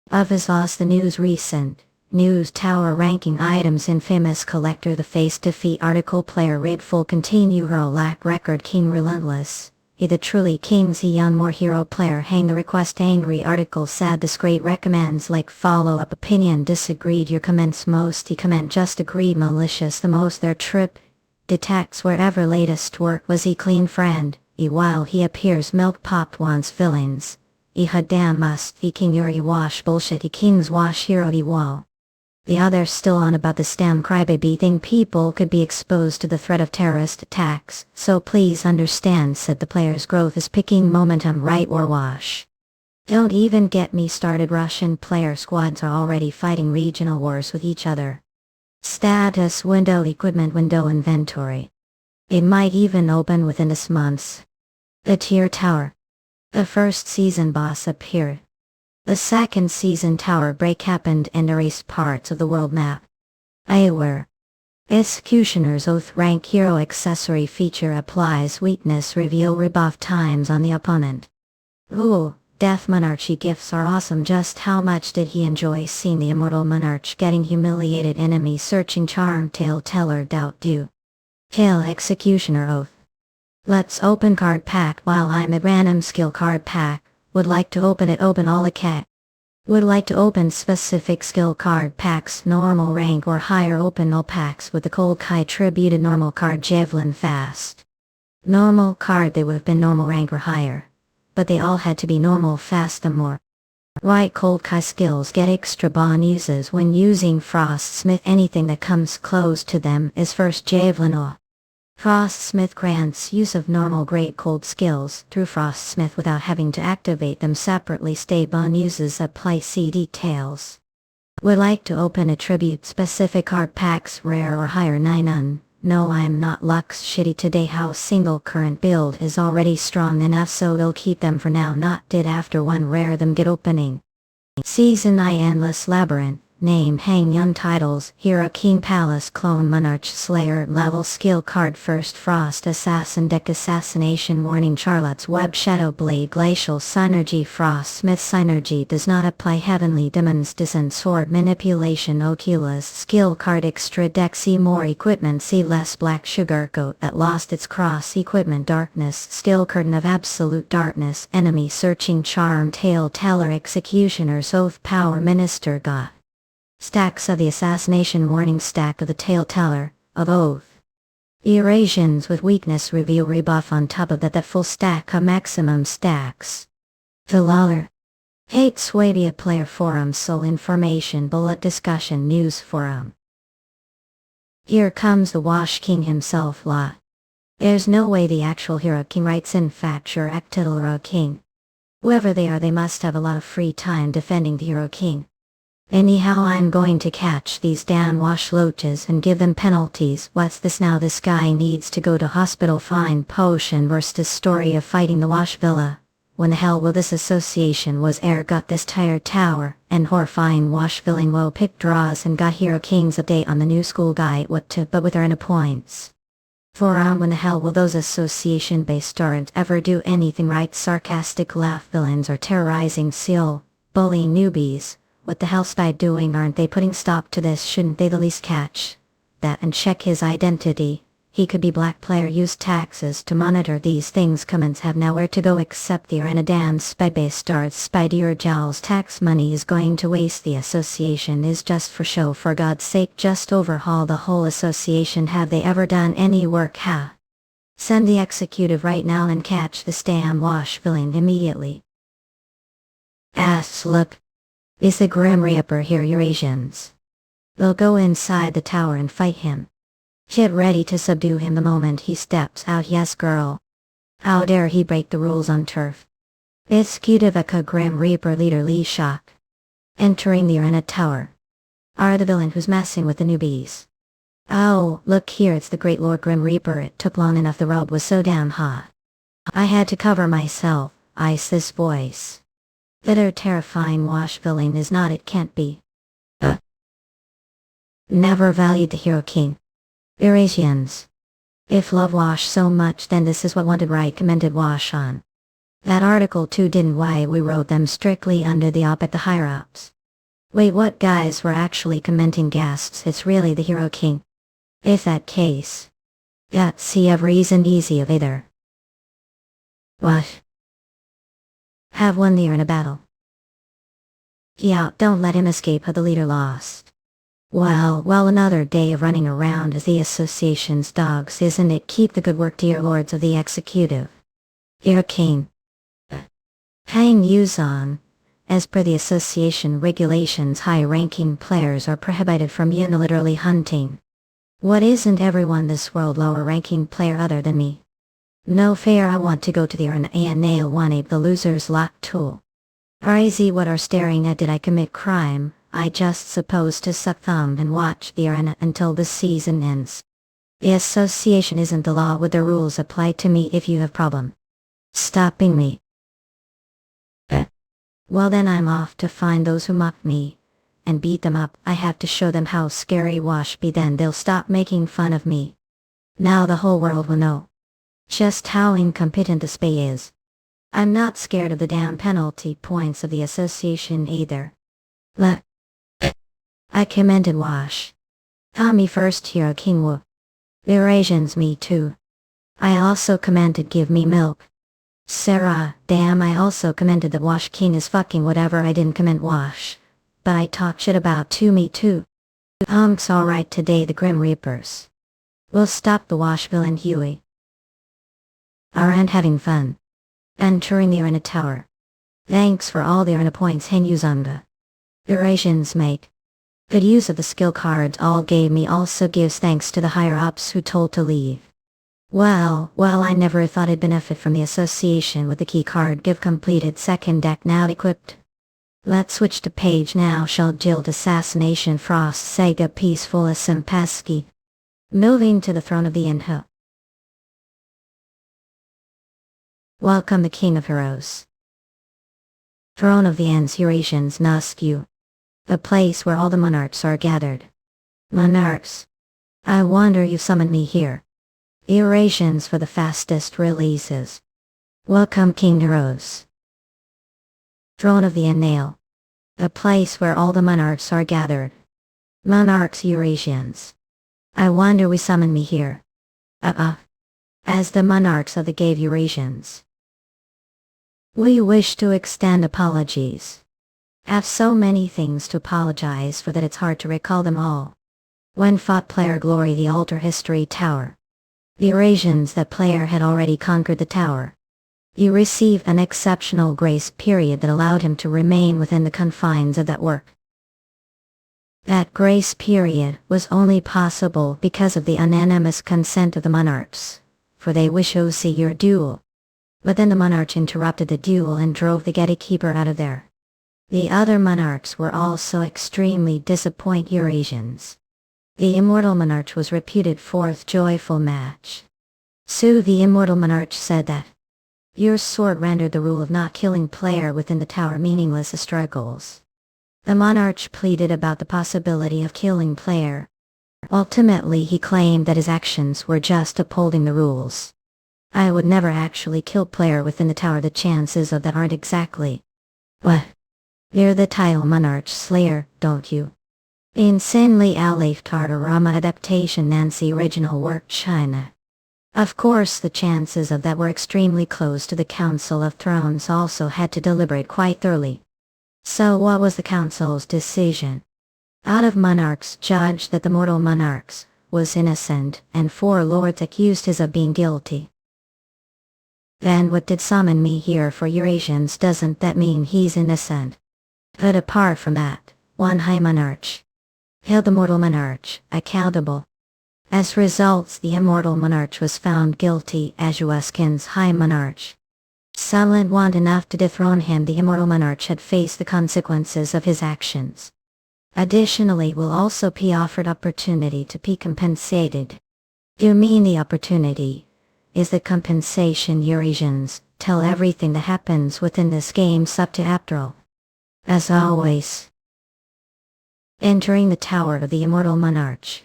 Of his loss the news recent. News Tower ranking items infamous collector the face defeat article player raid full continue hero lack record king relentless. He the truly kings he young more hero player hang the request angry article sad this great recommends like follow up opinion disagreed your comments most he comment just agreed malicious the most their trip. Detects wherever latest work was he clean friend. While he appears milk pop wants villains. Had damn must he king Yuri wash bullshit he kings wash hero he wall. The others still on about the stam crybaby thing people could be exposed to the threat of terrorist attacks, so please understand said the player's growth is picking momentum right or wash. Don't even get me started Russian player squads are already fighting regional wars with each other. Status window equipment window inventory. It might even open within this month. The tier tower. The first season boss appeared. The second season tower break happened and erased parts of the world map. Aware. Executioner's Oath rank hero accessory feature applies weakness reveal rebuff times on the opponent. Ooh, Death Monarchy gifts are awesome just how much did he enjoy seeing the immortal monarch getting humiliated enemy searching charm tale teller doubt due. Kill Executioner Oath. Let's open card pack while I'm at random skill card pack. Would like to open it open all the cat. Would like to open specific skill card packs normal rank or higher open all packs with the cold Kai tributed normal card javelin fast. Normal card they would have been normal rank or higher. But they all had to be normal fast the more. Right cold Kai skills get extra bonuses when using Frostsmith anything that comes close to them is first javelin or. Frostsmith grants use of normal great cold skills through Frostsmith without having to activate them separately stay bonuses apply see details. Would like to open attribute specific card packs rare or higher 9 No I'm not Lux shitty today how single current build is already strong enough so we'll keep them for now not did after one rare them get opening. Season I endless labyrinth. Name Hang Young titles Hero King Palace Clone Monarch Slayer Level Skill Card First Frost Assassin Deck Assassination Warning Charlotte's Web Shadow Blade Glacial Synergy Frost Smith Synergy does not apply Heavenly Demons Descent Sword Manipulation Oculus Skill Card Extra Deck See More Equipment See Less Black Sugar Goat that lost its cross equipment Darkness Skill Curtain of Absolute Darkness Enemy Searching Charm Tale Teller Executioner's Oath Power Minister God Stacks of the Assassination Warning Stack of the Tale Teller, of Oath. Eurasians with Weakness Reveal Rebuff on top of that the full stack of maximum stacks. The Lawler. Hate Swadia Player Forum Soul Information Bullet Discussion News Forum. Here comes the Wash King himself lot. There's no way the actual Hero King writes in fact or Hero King. Whoever they are they must have a lot of free time defending the Hero King. Anyhow I'm going to catch these damn wash loaches and give them penalties. What's this now this guy needs to go to hospital find potion versus story of fighting the wash villa. When the hell will this association was air got this tired tower and horrifying wash filling low pick draws and got Hero King's update on the new school guide what to but with earn points. For when the hell will those association based aren't ever do anything right sarcastic laugh villains are terrorizing seal, bullying newbies. What the hell spy doing aren't they putting stop to this shouldn't they the least catch that and check his identity. He could be black player use taxes to monitor these things comments have nowhere to go except they're in a damn spy base starts spy dear jowls tax money is going to waste the association is just for show for God's sake just overhaul the whole association have they ever done any work ha? Send the executive right now and catch the damn wash villain immediately. Look. Is the Grim Reaper here Eurasians? They'll go inside the tower and fight him. Get ready to subdue him the moment he steps out yes girl. How dare he break the rules on turf. Iskudivaka Grim Reaper leader Lee Shock. Entering the arena tower. Are the villain who's messing with the newbies. Oh, look here, it's the great Lord Grim Reaper. It took long enough, the robe was so damn hot. I had to cover myself. Ice this voice. Bitter terrifying wash villain is not, it can't be. Never valued the hero king. Eurasians. If love wash so much, then this is what wanted right commended wash on. That article too didn't, why we wrote them strictly under the op at the higher ups. Wait, what guys were actually commenting gasps, it's really the hero king. If that case. Yeah, see every reason easy of either. What? Have won the year in a battle. Yeah, don't let him escape, the leader lost. Well, another day of running around as the association's dogs, isn't it? Keep the good work, dear lords of the executive. Hero king. Hang Yuseong. As per the association regulations, high-ranking players are prohibited from unilaterally hunting. What, isn't everyone this world lower-ranking player other than me? No fair, I want to go to the arena and nail one ape the loser's lock tool. Crazy, what are staring at? Did I commit crime? I just supposed to suck thumb and watch the arena until the season ends. The association isn't the law, with the rules apply to me if you have problem stopping me. Well then I'm off to find those who mock me and beat them up. I have to show them how scary wash be, then they'll stop making fun of me. Now the whole world will know just how incompetent the spay is. I'm not scared of the damn penalty points of the association either. I commended wash. Tommy first, hero king Wu. The Eurasians me too. I also commended give me milk. Sarah, damn, I also commended that wash king is fucking whatever. I didn't comment wash, but I talk shit about me too. Hunks alright today, the Grim Reapers. We'll stop the wash villain Huey. Aren't having fun. Entering the arena tower. Thanks for all the arena points, Hen Yuzanga. Eurasians mate. Good use of the skill cards all gave me, also gives thanks to the higher ups who told to leave. Well, I never thought I'd benefit from the association with the key card give completed, second deck now equipped. Let's switch to page now. Shell Jilt Assassination Frost Sega Peaceful as Simpaski. Moving to the throne of the Inho. Welcome the King of Heroes. Throne of the Ends, Eurasians Nusku. The place where all the monarchs are gathered. Monarchs. I wonder you summoned me here. Eurasians for the fastest releases. Welcome King Heroes. Throne of the Ennail. The place where all the monarchs are gathered. Monarchs Eurasians. I wonder we summoned me here. As the monarchs of the gave Eurasians. We wish to extend apologies. Have so many things to apologize for that it's hard to recall them all. When fought player glory the altar history tower. The Eurasians, that player had already conquered the tower. You received an exceptional grace period that allowed him to remain within the confines of that work. That grace period was only possible because of the unanimous consent of the monarchs, for they wish to see your duel. But then the monarch interrupted the duel and drove the gatekeeper out of there. The other monarchs were also extremely disappointed Eurasians. The immortal monarch was reputed fourth joyful match. So the immortal monarch said that your sword rendered the rule of not killing player within the tower meaningless as struggles. The monarch pleaded about the possibility of killing player. Ultimately he claimed that his actions were just upholding the rules. I would never actually kill player within the tower, the chances of that aren't exactly. What? You're the title monarch slayer, don't you? Insanely Alif Tartarama adaptation Nancy original work China. Of course the chances of that were extremely close to the Council of Thrones also had to deliberate quite thoroughly. So what was the council's decision? Out of monarchs judged that the mortal monarchs was innocent and 4 lords accused his of being guilty. Then what did summon me here for Eurasians? Doesn't that mean he's innocent? But apart from that, one high monarch held the mortal monarch accountable. As results, the immortal monarch was found guilty as Yuseong high monarch. Silent want enough to dethrone him, the immortal monarch had faced the consequences of his actions. Additionally, will also be offered opportunity to be compensated. You mean the opportunity is the compensation Eurasians tell everything that happens within this game sub to Aptral. As always. Entering the Tower of the Immortal Monarch.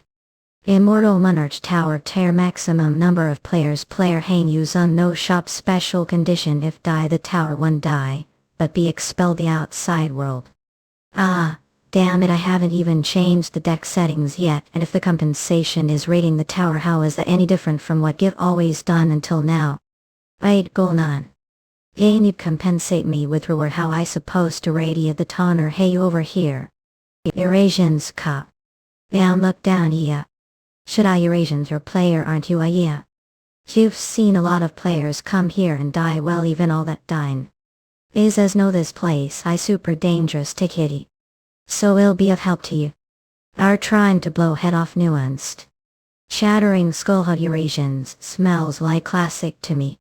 Immortal Monarch Tower Tear maximum number of players player hang use on no shop special condition if die the tower 1 die, but be expelled the outside world. Ah, damn it, I haven't even changed the deck settings yet, and if the compensation is raiding the tower, how is that any different from what Give always done until now? Wait, go on. Can you compensate me with reward? How I supposed to raid you the toner? Hey over here. Eurasians cup. Down look down yeah. Should I Eurasians your player aren't you yeah? You've seen a lot of players come here and die, well even all that dine. Is as know this place I super dangerous to kitty. So it'll be of help to you. Are trying to blow head off nuanced. Shattering skullhead Eurasians smells like classic to me.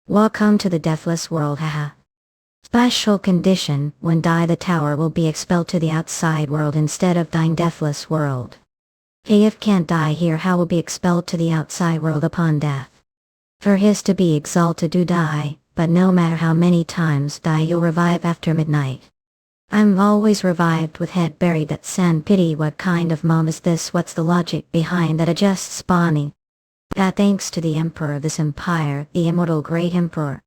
Welcome to the deathless world haha. Special condition, when die the tower will be expelled to the outside world instead of dying deathless world. If can't die here, how will be expelled to the outside world upon death? For his to be exalted do die, but no matter how many times die you'll revive after midnight. I'm always revived with head buried at sand. Pity, what kind of mom is this? What's the logic behind that? Just spawning. That thanks to the emperor of this empire, the immortal great emperor,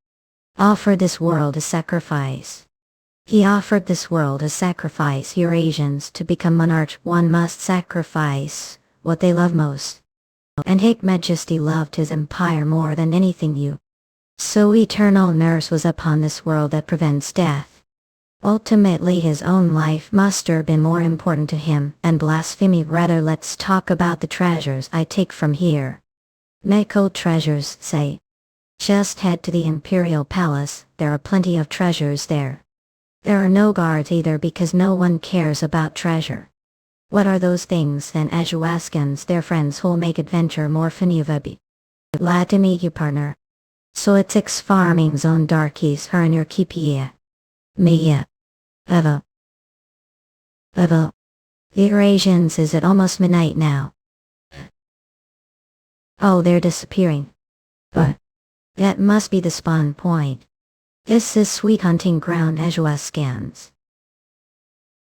offered this world a sacrifice. He offered this world a sacrifice. Eurasians to become monarch, one must sacrifice what they love most. And His Majesty loved his empire more than anything you. So eternal nurse was upon this world that prevents death. Ultimately his own life must have been more important to him, and blasphemy rather. Let's talk about the treasures I take from here. Neko treasures, say. Just head to the Imperial Palace, there are plenty of treasures there. There are no guards either because no one cares about treasure. What are those things then? Ajuaskans, their friends who'll make adventure more funny. Glad to meet you, partner. So it's X farming zone darkies her and your keepia. Mia. Evo. The Eurasians, is it almost midnight now? Oh, they're disappearing. But that must be the spawn point. This is sweet hunting ground Ajuaskans.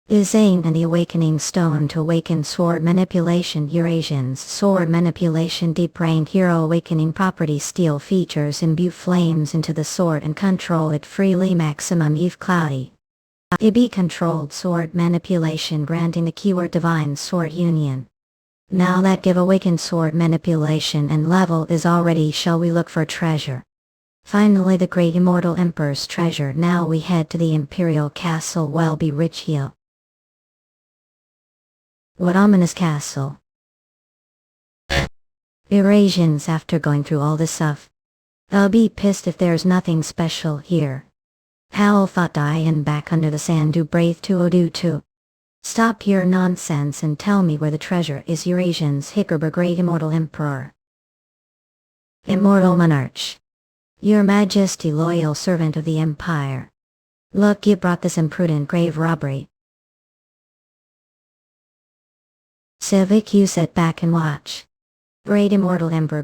Yuseong and the Awakening Stone to awaken sword manipulation. Eurasians sword manipulation. Deep rank hero awakening property. Steel features imbue flames into the sword and control it freely. Maximum Eve cloudy. Be controlled sword manipulation, granting the keyword divine sword union. Now that give awakened sword manipulation and level is already. Shall we look for treasure? Finally the great immortal emperor's treasure. Now we head to the imperial castle. Well be rich here. What ominous castle? Eurasians, after going through all this stuff, I'll be pissed if there's nothing special here. Howl thought die and back under the sand do brave to odo too. Stop your nonsense and tell me where the treasure is. Eurasians Hickerber great immortal emperor. Immortal monarch. Your Majesty, loyal servant of the empire. Look, you brought this imprudent grave robbery. Civic, you sit back and watch. Great immortal emperor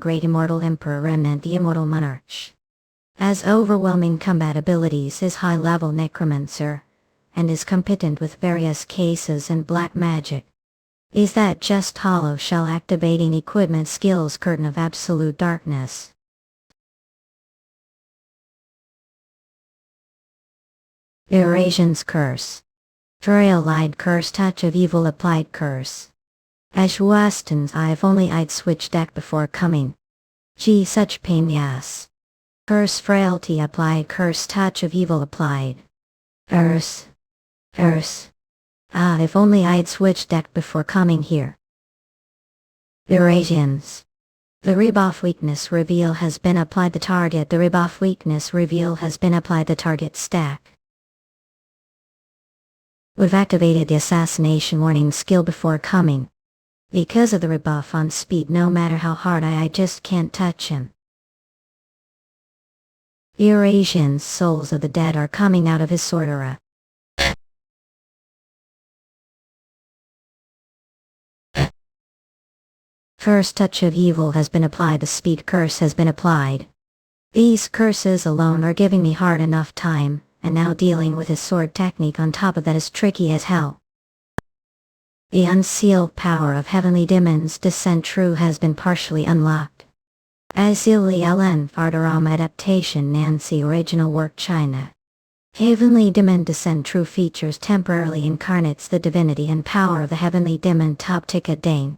remnant the immortal monarch. Has overwhelming combat abilities, is high-level necromancer, and is competent with various cases and black magic. Is that just hollow shell activating equipment skills? Curtain of absolute darkness. Eurasian's curse. Trail lied curse, touch of evil applied curse. Ajuastans, I've only I'd switch deck before coming. Gee, such pain yes. Curse frailty applied, curse touch of evil applied. Curse. Ah, if only I'd switched deck before coming here. Eurasians. The rebuff weakness reveal has been applied the target. The rebuff weakness reveal has been applied the target stack. We've activated the assassination warning skill before coming. Because of the rebuff on speed, no matter how hard I just can't touch him. Eurasians, souls of the dead are coming out of his sortera. First touch of evil has been applied, the speed curse has been applied. These curses alone are giving me hard enough time, and now dealing with his sword technique on top of that is tricky as hell. The unsealed power of heavenly demons descent true has been partially unlocked. Azili LN Fardaram adaptation Nancy original work China. Heavenly Demon Descent True features temporarily incarnates the divinity and power of the Heavenly Demon top ticket Dane.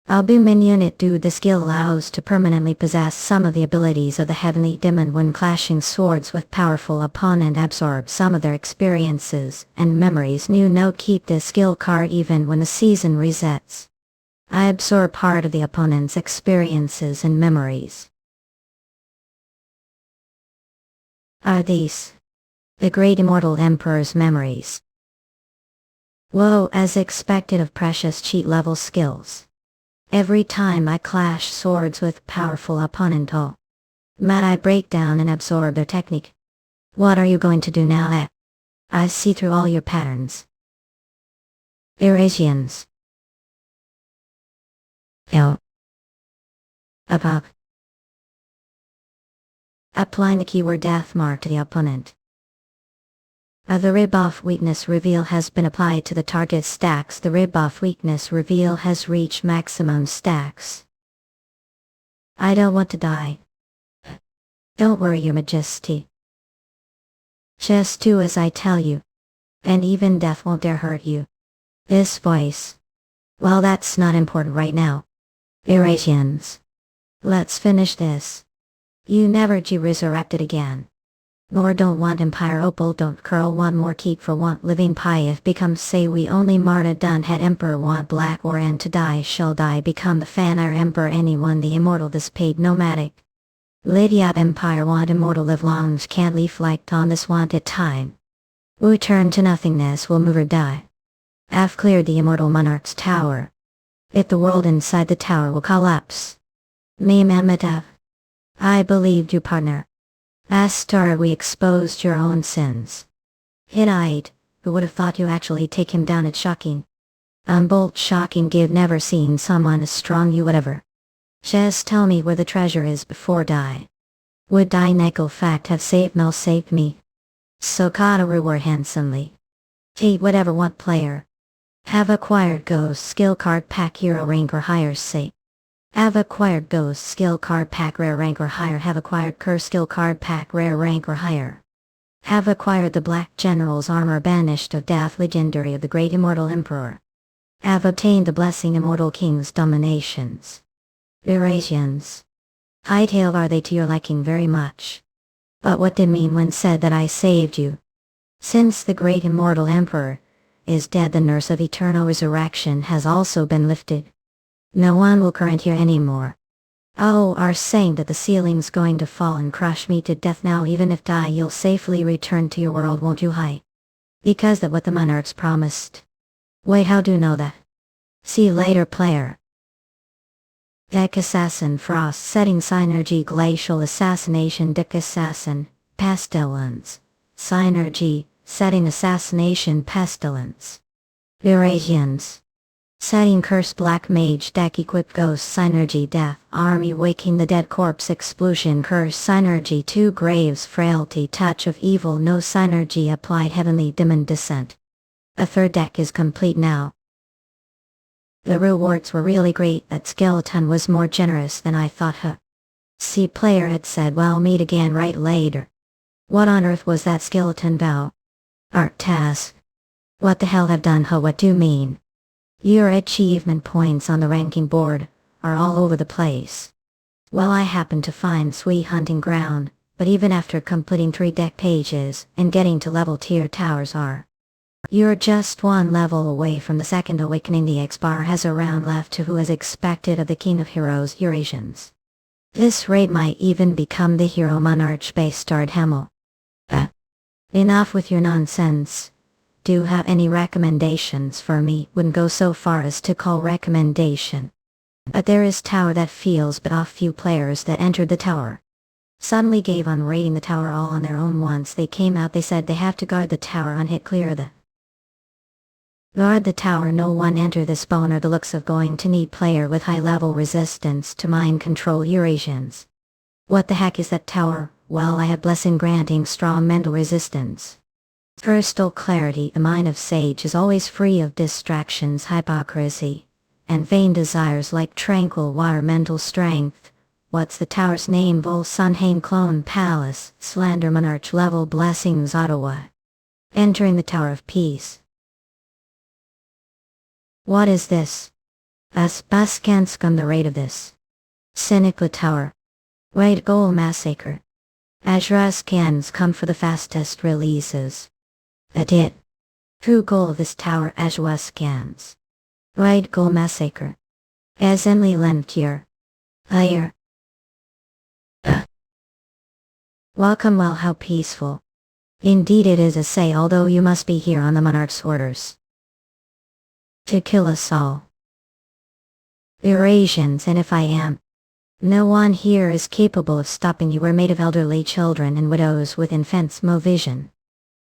Albumin unit do the skill allows to permanently possess some of the abilities of the Heavenly Demon when clashing swords with powerful opponent, absorb some of their experiences and memories. New note: keep this skill card even when the season resets. I absorb part of the opponent's experiences and memories. Are these the great immortal emperor's memories? Woe, as expected of precious cheat level skills. Every time I clash swords with powerful opponent, oh, might I break down and absorb their technique? What are you going to do now? I see through all your patterns. Eurasians. Yo. Above. Applying the keyword death mark to the opponent. The rebuff weakness reveal has been applied to the target stacks. The rebuff weakness reveal has reached maximum stacks. I don't want to die. Don't worry, your majesty. Just do as I tell you. And even death won't dare hurt you. This voice. Well, that's not important right now. Eurasians. Let's finish this. You never resurrected again. Nor don't want empire opal, don't curl one more keep for want living pie if become say we only Marta done had emperor want black or and to die shall die become the fan our emperor anyone the immortal this paid nomadic. Lydia empire want immortal live long can't leave like on this wanted time. We turn to nothingness will move or die. I've cleared the immortal monarch's tower. If the world inside the tower will collapse. Me Mamadav. I believed you partner. Astar, we exposed your own sins. Hittite, who would have thought you actually take him down? It's shocking. Bolt shocking, give never seen someone as strong you whatever. Just tell me where the treasure is before die. Would die nickel fact have saved Mel saved me. So gotta reward handsomely. T whatever want player. Have acquired ghost skill card pack hero rank or higher say. Have acquired ghost skill card pack rare rank or higher. Have acquired curse skill card pack rare rank or higher. Have acquired the Black General's armor banished of death legendary of the great immortal emperor. Have obtained the blessing immortal king's dominations. Eurasians. Hightail, are they to your liking very much? But what did mean when said that I saved you? Since the great immortal emperor is dead, the nurse of eternal resurrection has also been lifted. No one will current here anymore. Oh, are saying that the ceiling's going to fall and crush me to death now. Even if die you'll safely return to your world, won't you? Hi. Because that what the monarchs promised. Wait, how do you know that? See you later player. Deck Assassin Frost setting Synergy Glacial Assassination Deck Assassin Pestilence Synergy setting Assassination Pestilence Eurasians. Setting Curse Black Mage Deck Equip Ghost Synergy Death Army Waking the Dead Corpse Explosion Curse Synergy 2 Graves Frailty Touch of Evil No Synergy Applied Heavenly Demon Descent. A third deck is complete now. The rewards were really great. That skeleton was more generous than I thought. See player had said well meet again right later. What on earth was that skeleton vow? Art task. What the hell have done? What do you mean? Your achievement points on the ranking board are all over the place. Well, I happened to find sweet hunting ground, but even after completing 3 deck pages and getting to level tier towers you're just 1 level away from the second awakening. The X-bar has a round left to who as expected of the King of Heroes Eurasians. This raid might even become the Hero Monarch base starred Hemel. Enough with your nonsense. Do you have any recommendations for me? Wouldn't go so far as to call recommendation. But there is tower that feels but off. Few players that entered the tower suddenly gave on raiding the tower all on their own. Once they came out they said they have to guard the tower on hit clear the Guard the tower, no one enter this bone, or the looks of going to need player with high level resistance to mind control Eurasians. What the heck is that tower? Well, I have blessing granting strong mental resistance. Crystal clarity. The mind of sage is always free of distractions, hypocrisy, and vain desires, like tranquil water. Mental strength. What's the tower's name? Volsunheim Clone Palace, Slander Monarch level blessings Ottawa. Entering the Tower of Peace. What is this? Baskanskam, the rate of this. Cynical Tower. Raid Goal Massacre. Ajraskans come for the fastest releases. That it. Who goal of this tower? Ajwaskans. Raid Goal Massacre. Esenly Lentier. Ayer. Welcome. Well, how peaceful. Indeed it is a say, although you must be here on the monarch's orders. To kill us all. Eurasians, and if I am. No one here is capable of stopping you. We're made of elderly children and widows with infants, no vision.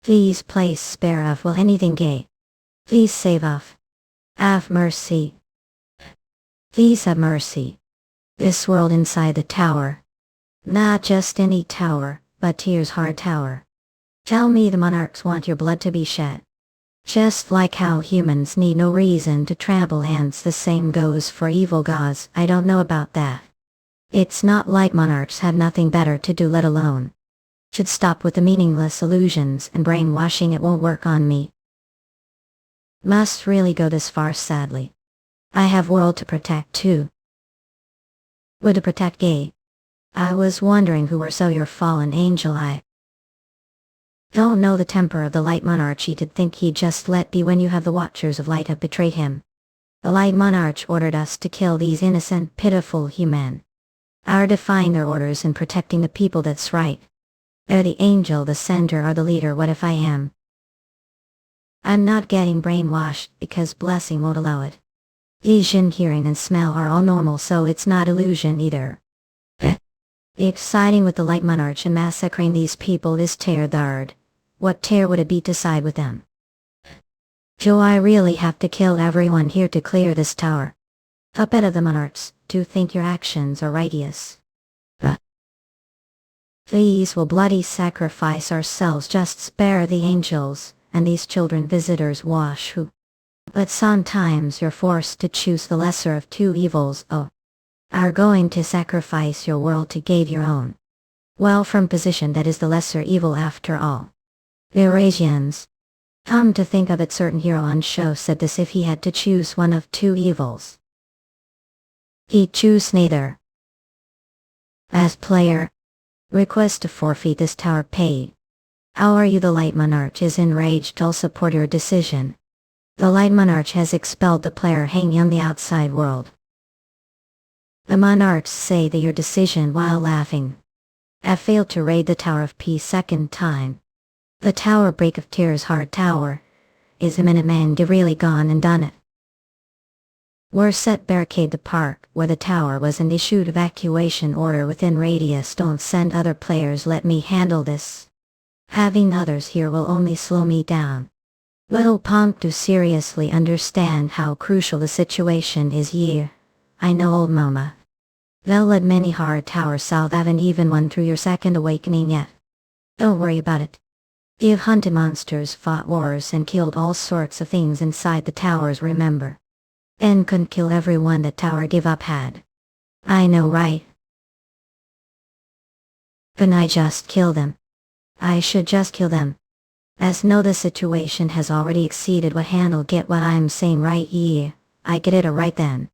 Please place spare of, will anything gay. Please save of. Have mercy. Please have mercy. This world inside the tower. Not just any tower, but Tyr's hard tower. Tell me the monarchs want your blood to be shed. Just like how humans need no reason to trample ants, the same goes for evil gods. I don't know about that. It's not like monarchs have nothing better to do, let alone. Should stop with the meaningless illusions and brainwashing. It won't work on me. Must really go this far, sadly. I have world to protect too. Would to protect gay. I was wondering who were so your fallen angel. I don't know the temper of the Light Monarch. He'd think he'd just let be when you have the Watchers of Light have betrayed him. The Light Monarch ordered us to kill these innocent, pitiful human. Our defying their orders and protecting the people, that's right. They're the angel, the center, or the leader. What if I am? I'm not getting brainwashed, because blessing won't allow it. Vision, hearing, and smell are all normal, so it's not illusion either. Exciting with the Light Monarch and massacring these people is tear-thard. What tear would it be to side with them? Do I really have to kill everyone here to clear this tower? Puppet of the monarchs, do think your actions are righteous? Please, will bloody sacrifice ourselves, just spare the angels, and these children visitors wash who. But sometimes you're forced to choose the lesser of two evils. Oh. Are going to sacrifice your world to give your own. Well, from position that is the lesser evil after all. Eurasians. Come to think of it, certain hero on show said this if he had to choose one of two evils. He'd choose neither. As player. Request to forfeit this tower paid. How are you? The Light Monarch is enraged. I'll support your decision. The Light Monarch has expelled the player hanging on the outside world. The monarchs say that your decision, while laughing, have failed to raid the Tower of Peace second time. The tower break of Tyr's hard tower. Is the Minuteman really gone and done it? We're set barricade the park where the tower was and issued evacuation order within radius. Don't send other players, let me handle this. Having others here will only slow me down. Little punk, do seriously understand how crucial the situation is here. I know, old mama. They'll let many hard towers south, haven't even one through your second awakening yet. Don't worry about it. You've hunted monsters, fought wars, and killed all sorts of things inside the towers, remember. And couldn't kill everyone that tower give up had. I know, right? Couldn't I just kill them? I should just kill them. As no, the situation has already exceeded what handle. Get what I'm saying, right? Yeah, I get it right then.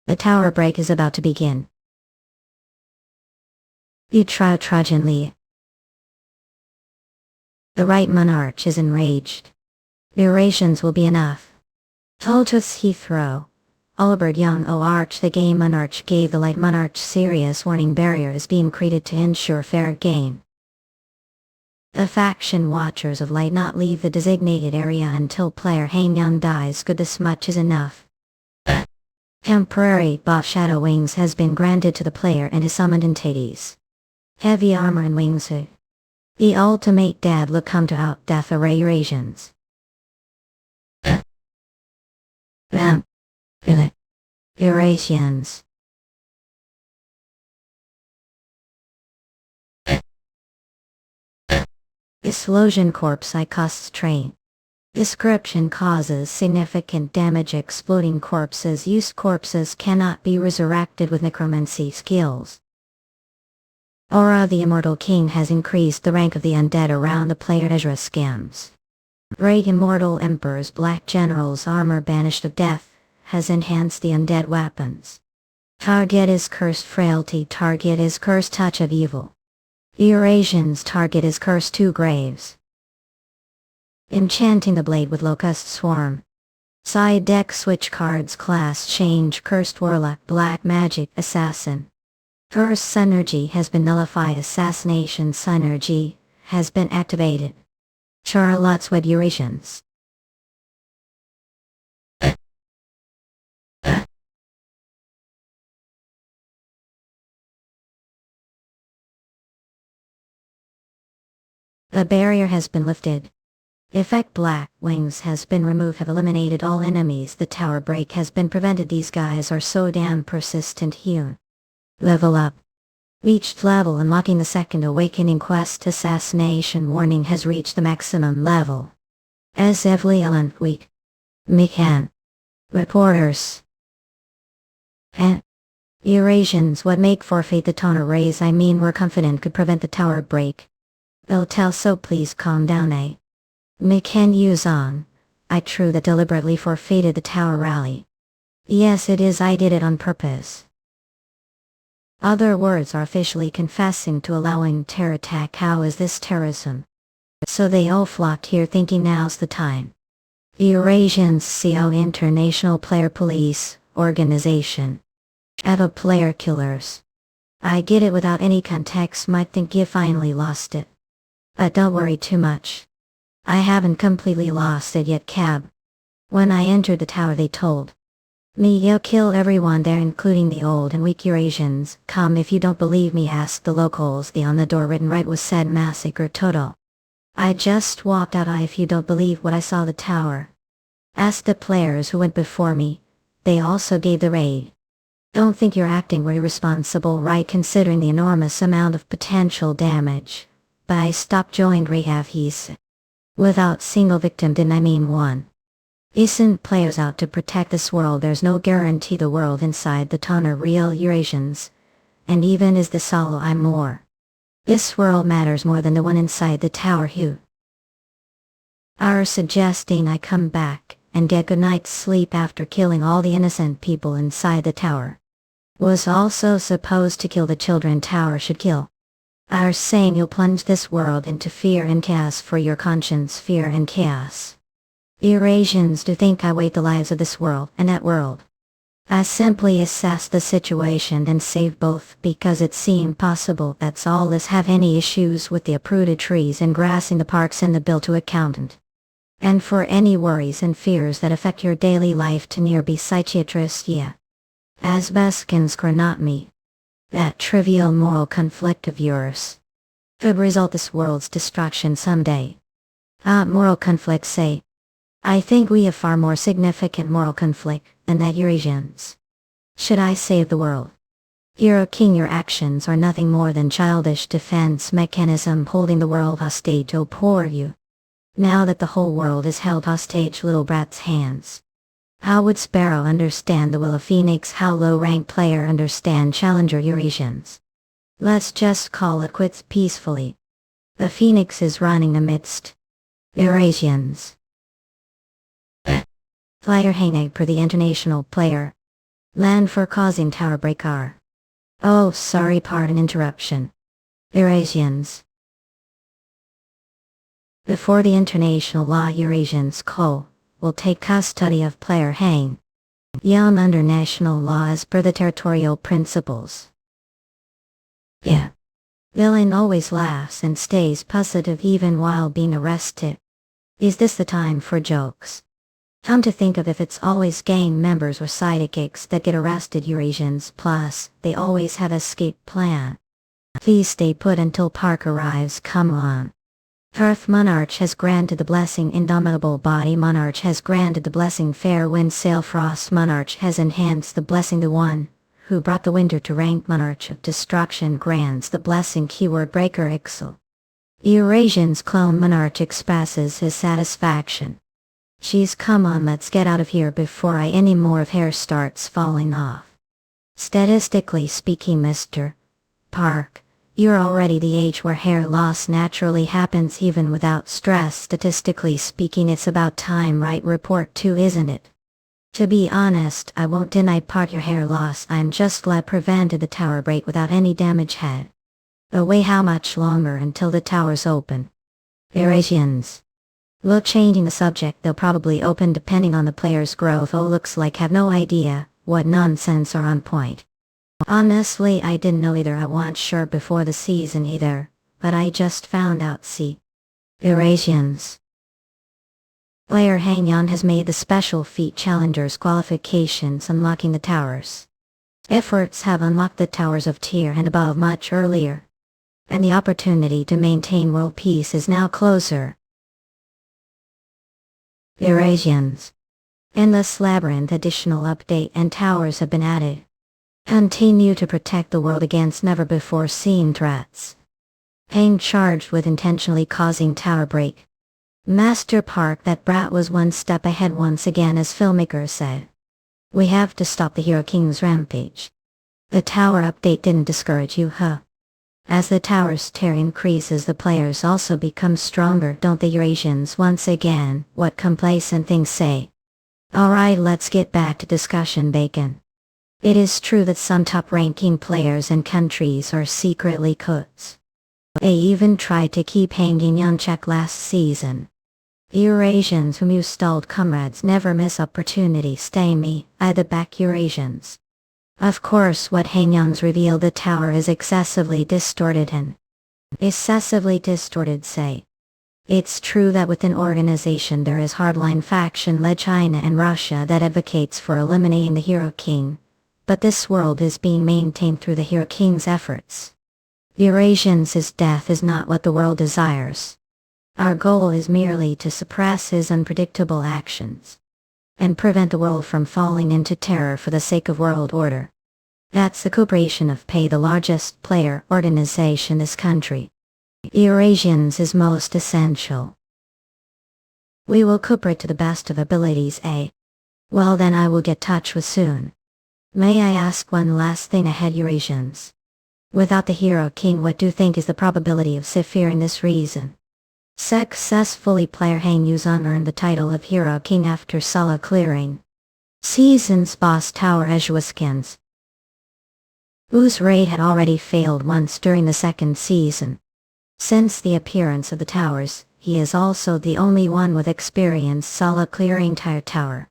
The tower break is about to begin. You try trudgingly. The Right Monarch is enraged. Eurasians will be enough. Toltus Heathrow. Albert Young O Arch. The Game Monarch gave the Light Monarch serious warning. Barrier is being created to ensure fair game. The faction Watchers of Light not leave the designated area until player Hang Young dies. Good, this much is enough. Temporary buff Shadow Wings has been granted to the player and his summoned entities. Heavy armor and wings. The ultimate dad look come to outdeath array Eurasians. Bam. Eurasians. Explosion corpse costs train. Description causes significant damage. Exploding corpses. Used corpses cannot be resurrected with necromancy skills. Aura. The immortal king has increased the rank of the undead around the player. Ezra scams. Great immortal emperor's black general's armor banished of death has enhanced the undead weapons. Target is cursed frailty. Target is cursed touch of evil. Eurasians. Target is cursed two graves. Enchanting the blade with locust swarm. Side deck switch cards. Class change. Cursed warlock. Black magic assassin. Cursed synergy has been nullified. Assassination synergy has been activated. Charlotte's Wed. Eurasians. The barrier has been lifted. Effect Black Wings has been removed. Have eliminated all enemies. The tower break has been prevented. These guys are so damn persistent here. Level up. Reached level unlocking the second awakening quest. Assassination warning has reached the maximum level. As Evely weak. Mechan. Reporters. And Eurasians. What make forfeit the toner raise? I mean we're confident could prevent the tower break. They'll tell so please calm down Mechan Yuseong. I true that deliberately forfeited the tower rally. Yes it is, I did it on purpose. Other words are officially confessing to allowing terror attack. How is this terrorism? So they all flocked here thinking now's the time. Eurasians. CO International Player Police Organization. Eva player killers. I get it, without any context might think you finally lost it. But don't worry too much. I haven't completely lost it yet, cab. When I entered the tower they told me you'll kill everyone there including the old and weak Eurasians. Come if you don't believe me, ask the locals. The on the door written right was said massacre total. I just walked out. If you don't believe what I saw the tower, ask the players who went before me. They also gave the raid. Don't think you're acting irresponsible, right, considering the enormous amount of potential damage. But I stopped joined Rahab, he said. Without single victim, didn't I mean one? Isn't players out to protect this world? There's no guarantee the world inside the ton are real Eurasians. And even is the solo I'm more. This world matters more than the one inside the tower who are suggesting I come back and get good night's sleep after killing all the innocent people inside the tower. Was also supposed to kill the children tower should kill. Are saying you'll plunge this world into fear and chaos for your conscience. Fear and chaos. Eurasians do think I wait the lives of this world and that world. I simply assess the situation and save both because it seemed possible. That's all. Let's have any issues with the uprooted trees and grass in the parks and the bill to accountant. And for any worries and fears that affect your daily life to nearby psychiatrist, yeah. As Baskins not me. That trivial moral conflict of yours could result this world's destruction someday. Moral conflict say. I think we have far more significant moral conflict than that Eurasians. Should I save the world? You're a king, your actions are nothing more than childish defense mechanism holding the world hostage. Oh poor you. Now that the whole world is held hostage, little brat's hands. How would Sparrow understand the will of Phoenix? How low-ranked player understand challenger Eurasians? Let's just call it quits peacefully. The Phoenix is running amidst Eurasians. Flyer hanging per the international player. Land for causing tower break are. Oh sorry, pardon interruption. Eurasians. Before the international law, Eurasians will take custody of player hang. Young under national law as per the territorial principles. Yeah. Villain always laughs and stays positive even while being arrested. Is this the time for jokes? Come to think of if it's always gang members or sidekicks that get arrested Eurasians, plus they always have escape plan. Please stay put until Park arrives, come on. Earth Monarch has granted the blessing Indomitable Body Monarch has granted the blessing Fair Wind Sail Frost Monarch has enhanced the blessing The One who brought the winter to rank Monarch of Destruction grants the blessing Keyword Breaker Ixel. Eurasian's clone Monarch expresses his satisfaction. She's come on, let's get out of here before any more of hair starts falling off. Statistically speaking, Mr. Park, you're already the age where hair loss naturally happens even without stress. Statistically speaking, it's about time, right? Report 2, isn't it? To be honest, I won't deny part your hair loss. I'm just glad prevented the tower break without any damage had. But wait, how much longer until the towers open? Eurasians. Well, changing the subject, they'll probably open depending on the player's growth. Oh, looks like have no idea what nonsense are on point. Honestly, I didn't know either. I wasn't sure before the season either, but I just found out. See. Eurasians. Player Hangyon has made the special feat challengers qualifications unlocking the towers. Efforts have unlocked the towers of tier and above much earlier, and the opportunity to maintain world peace is now closer. Eurasians. Endless Labyrinth additional update and towers have been added. Continue to protect the world against never-before-seen threats. Hang charged with intentionally causing tower break. Master Park, that brat was one step ahead once again, as filmmakers said. We have to stop the Hero King's rampage. The tower update didn't discourage you, huh? As the tower's tier increases, the players also become stronger, don't the Eurasians once again? What complacent things say. Alright, let's get back to discussion, Bacon. It is true that some top-ranking players and countries are secretly cooks. They even tried to keep hanging on check last season. Eurasians whom you stalled, comrades, never miss opportunity. Stay me, I the back Eurasians. Of course, what Hangyong's revealed the tower is excessively distorted and excessively distorted say. It's true that within organization there is hardline faction led China and Russia that advocates for eliminating the Hero King, but this world is being maintained through the Hero King's efforts. Eurasians' death is not what the world desires. Our goal is merely to suppress his unpredictable actions and prevent the world from falling into terror for the sake of world order. That's the cooperation of PAY, the largest player organization in this country. Eurasians is most essential. We will cooperate to the best of abilities, eh? Well then, I will get touch with soon. May I ask one last thing ahead, Eurasians? Without the Hero King, what do you think is the probability of securing this reason? Successfully, player Hang Yuseong earned the title of Hero King after solo clearing season's boss tower Ejuaskins, whose raid had already failed once during the second season. Since the appearance of the towers, he is also the only one with experience solo clearing entire tower.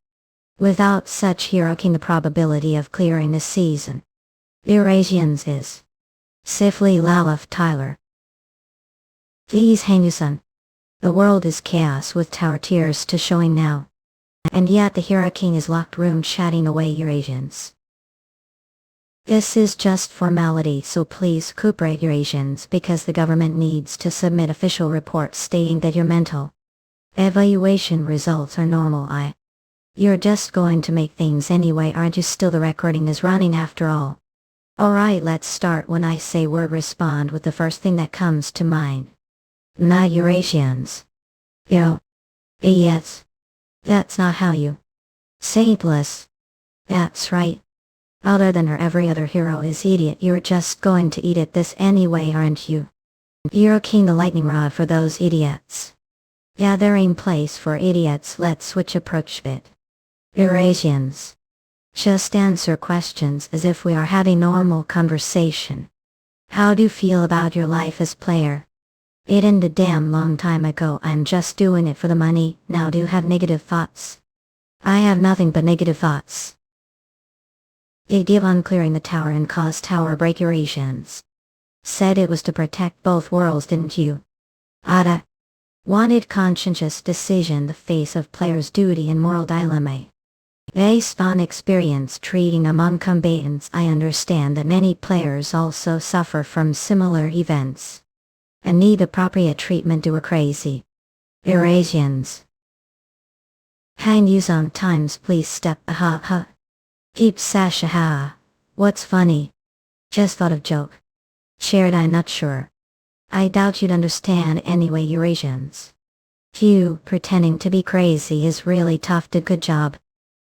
Without such Hero King, the probability of clearing this season Eurasians is Sifli Lalaf Tyler. Please Hang Yuseong. The world is chaos with tower tiers to showing now. And yet the Hero King is locked room chatting away Eurasians. This is just formality, so please cooperate Eurasians, because the government needs to submit official reports stating that your mental evaluation results are normal. You're just going to make things anyway, aren't you? Still, the recording is running after all. Alright, let's start. When I say word, respond with the first thing that comes to mind. Nah, Eurasians. Yo. Yes. That's not how you say plus. That's right. Other than her, every other hero is idiot. You're just going to eat it this anyway, aren't you? Hero King, the lightning rod for those idiots. Yeah, they're in place for idiots. Let's switch approach bit. Eurasians. Just answer questions as if we are having normal conversation. How do you feel about your life as player? It ended damn long time ago. I'm just doing it for the money. Now, do you have negative thoughts? I have nothing but negative thoughts. They give on clearing the tower and cause tower break. Eurasians said it was to protect both worlds, didn't you? Ada wanted conscientious decision, the face of player's duty and moral dilemma. Based on experience treating among combatants, I understand that many players also suffer from similar events. and need appropriate treatment to her crazy. Eurasians. Hang you sometimes please step ha. Keep Sasha ha. What's funny? Just thought of joke. Shared I'm not sure. I doubt you'd understand anyway Eurasians. You pretending to be crazy is really tough to good job.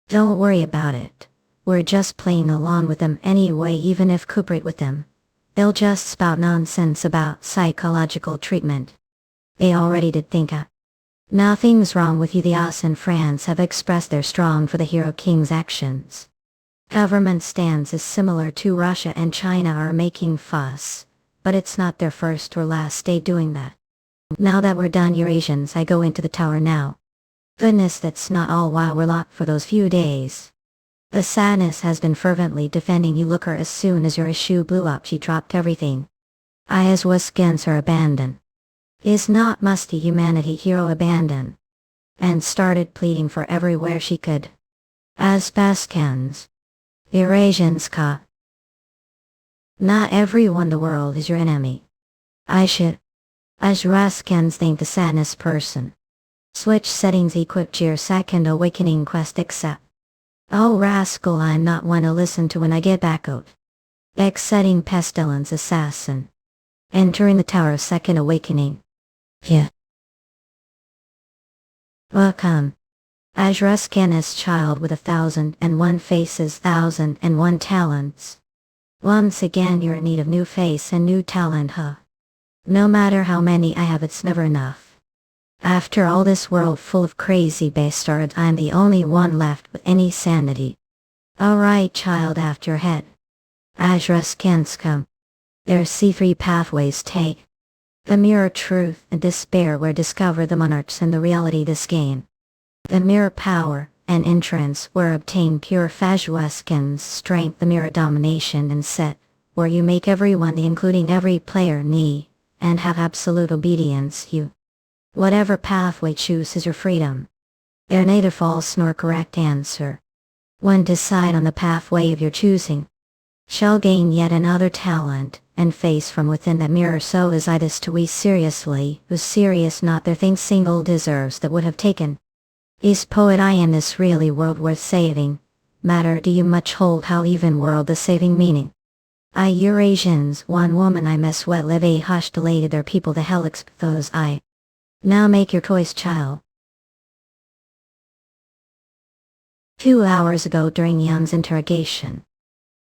Don't worry about it. We're just playing along with them anyway even if cooperate with them. They'll just spout nonsense about psychological treatment. They already did think nothing's wrong with you. The US and France have expressed their strong for the hero king's actions. Government stands is similar to Russia and China are making fuss, but it's not their first or last day doing that. Now that we're done Eurasians I go into the tower now. Goodness that's not all while we're locked for those few days. The sadness has been fervently defending you. Look her as soon as your issue blew up she dropped everything. I as was against her abandon. Is not musty humanity hero abandon. And started pleading for everywhere she could. As Baskans. Eurasians ka. Not everyone the world is your enemy. I should. As Raskans think the sadness person. Switch settings equipped your second awakening quest accept. Oh rascal I'm not one to listen to when I get back out. X setting pestilence assassin. Entering the tower of second awakening. Yeah. Welcome. As Raskan's child with 1,001 faces 1,001 talents. Once again you're in need of new face and new talent huh? No matter how many I have it's never enough. After all this world full of crazy bastards I'm the only one left with any sanity. Alright child after your head. As Raskans come. There's C3 pathways take. The mirror truth and despair where discover the monarchs and the reality this game. The mirror power and entrance where obtain pure Fajueskins strength the mirror domination and set, where you make everyone the including every player knee, and have absolute obedience you. Whatever pathway choose is your freedom. There neither false nor correct answer. One decide on the pathway of your choosing. Shall gain yet another talent, and face from within that mirror so is I this to we seriously, who's serious not their thing single deserves that would have taken. Is poet I am this really world worth saving? Matter do you much hold how even world the saving meaning? I Eurasians one woman I mess wet live a hush delated their people the hell those I. Now make your choice child. 2 hours ago during Young's interrogation.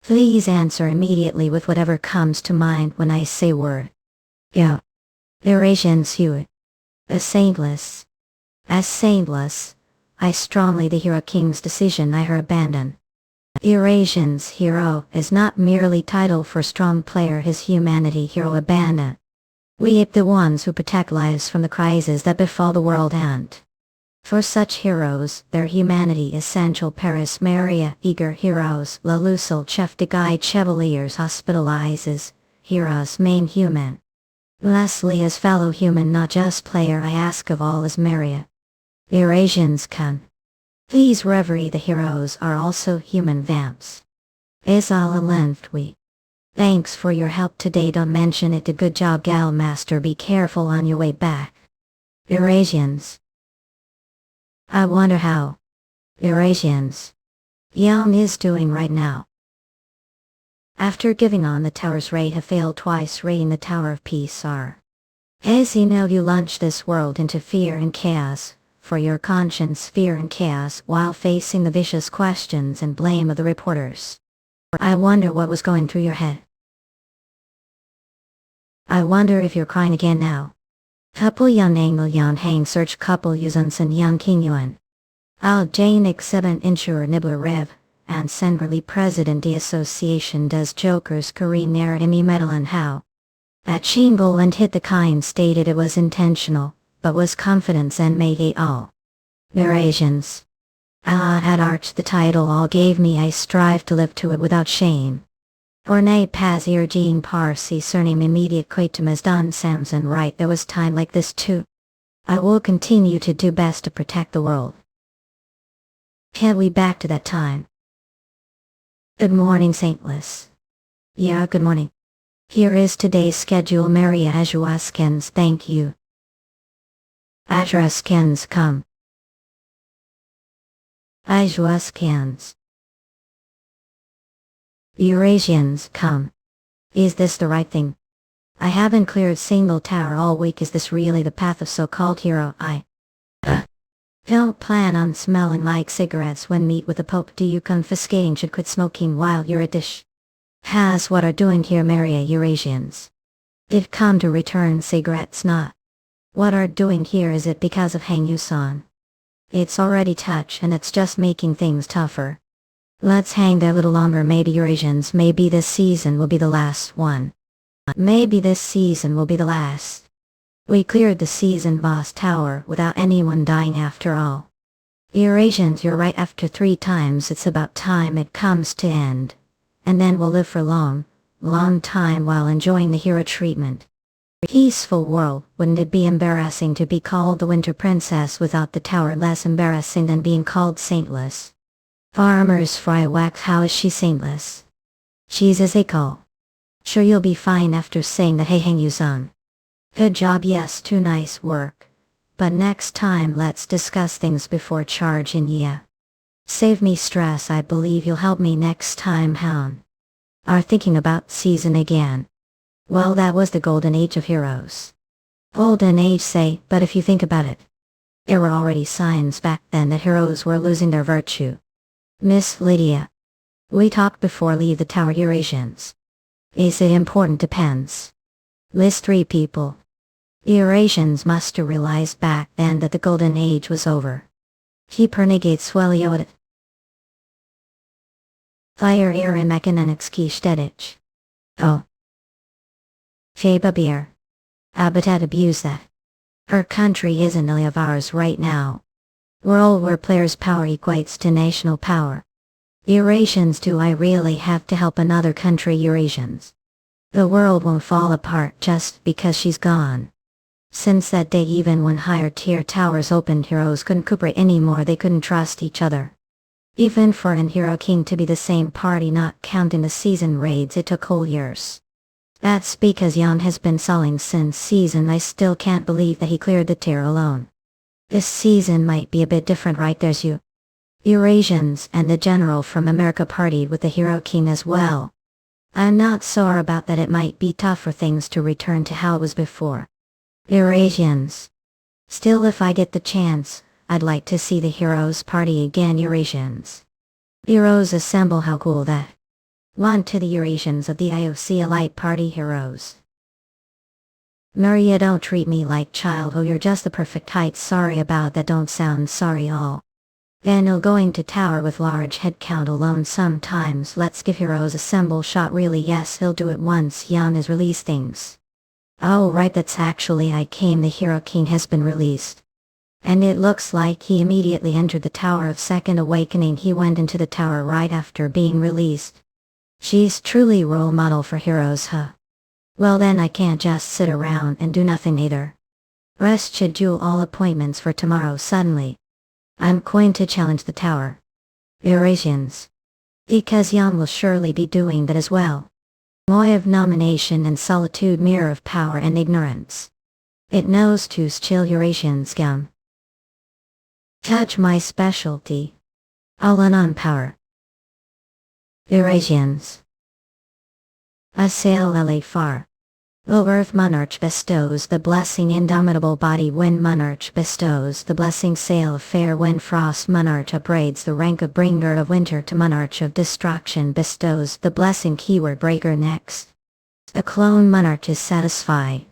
Please answer immediately with whatever comes to mind when I say word. Yeah. Eurasians you. As saintless. I strongly the hero king's decision I her abandon. Eurasians hero is not merely title for strong player his humanity hero abandon. We ape the ones who protect lives from the crises that befall the world and. For such heroes, their humanity essential Paris Maria eager heroes La Lucille chef de guide chevaliers hospitalizes, heroes main human. Lastly as fellow human not just player I ask of all as Maria. Eurasians can. These reverie the heroes are also human vamps. Is all a length we. Thanks for your help today don't mention it to good job gal master be careful on your way back. Eurasians. I wonder how. Eurasians. Young is doing right now. After giving on the tower's raid have failed twice raiding the Tower of Peace are. As you know you launch this world into fear and chaos, for your conscience fear and chaos while facing the vicious questions and blame of the reporters. I wonder what was going through your head. I wonder if you're crying again now. Couple Yan Angle Yan Hang search couple Yusensen Yan King Yuan. Al Janik 7 Insurer Nibbler Rev, and Senverly President the Association does Jokers Korean Nair Imi Metal and How. At Shingle and Hit the Kind stated it was intentional, but was confidence and made it all. Eurasians. Had arched the title all gave me I strive to live to it without shame. Ornate Paz Jean Parsi surname immediate Quatum as Don Samson right there was time like this too. I will continue to do best to protect the world. Can't we back to that time? Good morning Saintless. Yeah good morning. Here is today's schedule. Maria Ajuaskens, thank you. Ajuaskens come. Ajuaskens. Eurasians come. Is this the right thing? I haven't cleared single tower all week. Is this really the path of so-called hero? I don't plan on smelling like cigarettes when meet with the Pope. Do you confiscating should quit smoking while you're a dish? Has what are doing here, Maria Eurasians? It come to return cigarettes not. What are doing here, is it because of Hang Yuseong? It's already touch and it's just making things tougher. Let's hang there a little longer. Maybe Eurasians, maybe this season will be the last one. Maybe this season will be the last. We cleared the season boss tower without anyone dying after all. Eurasians, you're right. After 3 times it's about time it comes to end. And then we'll live for long time while enjoying the hero treatment. Peaceful world. Wouldn't it be embarrassing to be called the Winter Princess without the tower? Less embarrassing than being called saintless. Farmers fry wax. How is she saintless? She's as they call. Sure, you'll be fine after saying that. Hey, Hang Yuseong. Good job. Yes, too nice work. But next time let's discuss things before charging. Yeah. Save me stress. I believe you'll help me next time. Hound. Are thinking about season again. Well, that was the golden age of heroes. Golden age say, but if you think about it, there were already signs back then that heroes were losing their virtue. Miss Lydia. We talked before leave the tower. Eurasians. Is it important? Depends. List 3 people. Eurasians must have realized back then that the golden age was over. Hypernegates swelliodet. Fire air and mechanenixki stedich. Oh. Fababier. Habitat abuse that. Her country isn't really of ours right now. World where players' power equates to national power. Eurasians, do I really have to help another country? Eurasians. The world won't fall apart just because she's gone. Since that day, even when higher tier towers opened, heroes couldn't cooperate anymore. They couldn't trust each other. Even for an hero king to be the same party, not counting the season raids, it took whole years. That's because Jan has been sulling since season. I still can't believe that he cleared the tier alone. This season might be a bit different, right? There's you. Eurasians and the general from America partied with the hero king as well. I'm not sure about that. It might be tough for things to return to how it was before. Eurasians. Still, if I get the chance, I'd like to see the heroes party again. Eurasians. Heroes assemble. How cool that. Want to the Eurasians of the IOC Elite Party heroes. Maria, don't treat me like child. Oh, you're just the perfect height. Sorry about that. Don't sound sorry all. Daniel going to tower with large head count alone sometimes. Let's give heroes assemble shot. Really? Yes, he'll do it once Jan is release things. Oh right, that's actually I came. The hero king has been released. And it looks like he immediately entered the tower of second awakening. He went into the tower right after being released. She's truly role model for heroes, huh? Well then I can't just sit around and do nothing either. Rest schedule all appointments for tomorrow. Suddenly I'm going to challenge the tower. Eurasians. Because Jan will surely be doing that as well. Moy of nomination and solitude, mirror of power and ignorance. It knows to chill. Eurasians gum. Touch my specialty. All in on power. Eurasians. Assail LA far. O earth monarch bestows the blessing, indomitable body wind monarch bestows the blessing, sail of fair wind frost monarch upbraids the rank of bringer of winter to monarch of destruction bestows the blessing, keyword breaker. Next. A clone monarch is satisfied.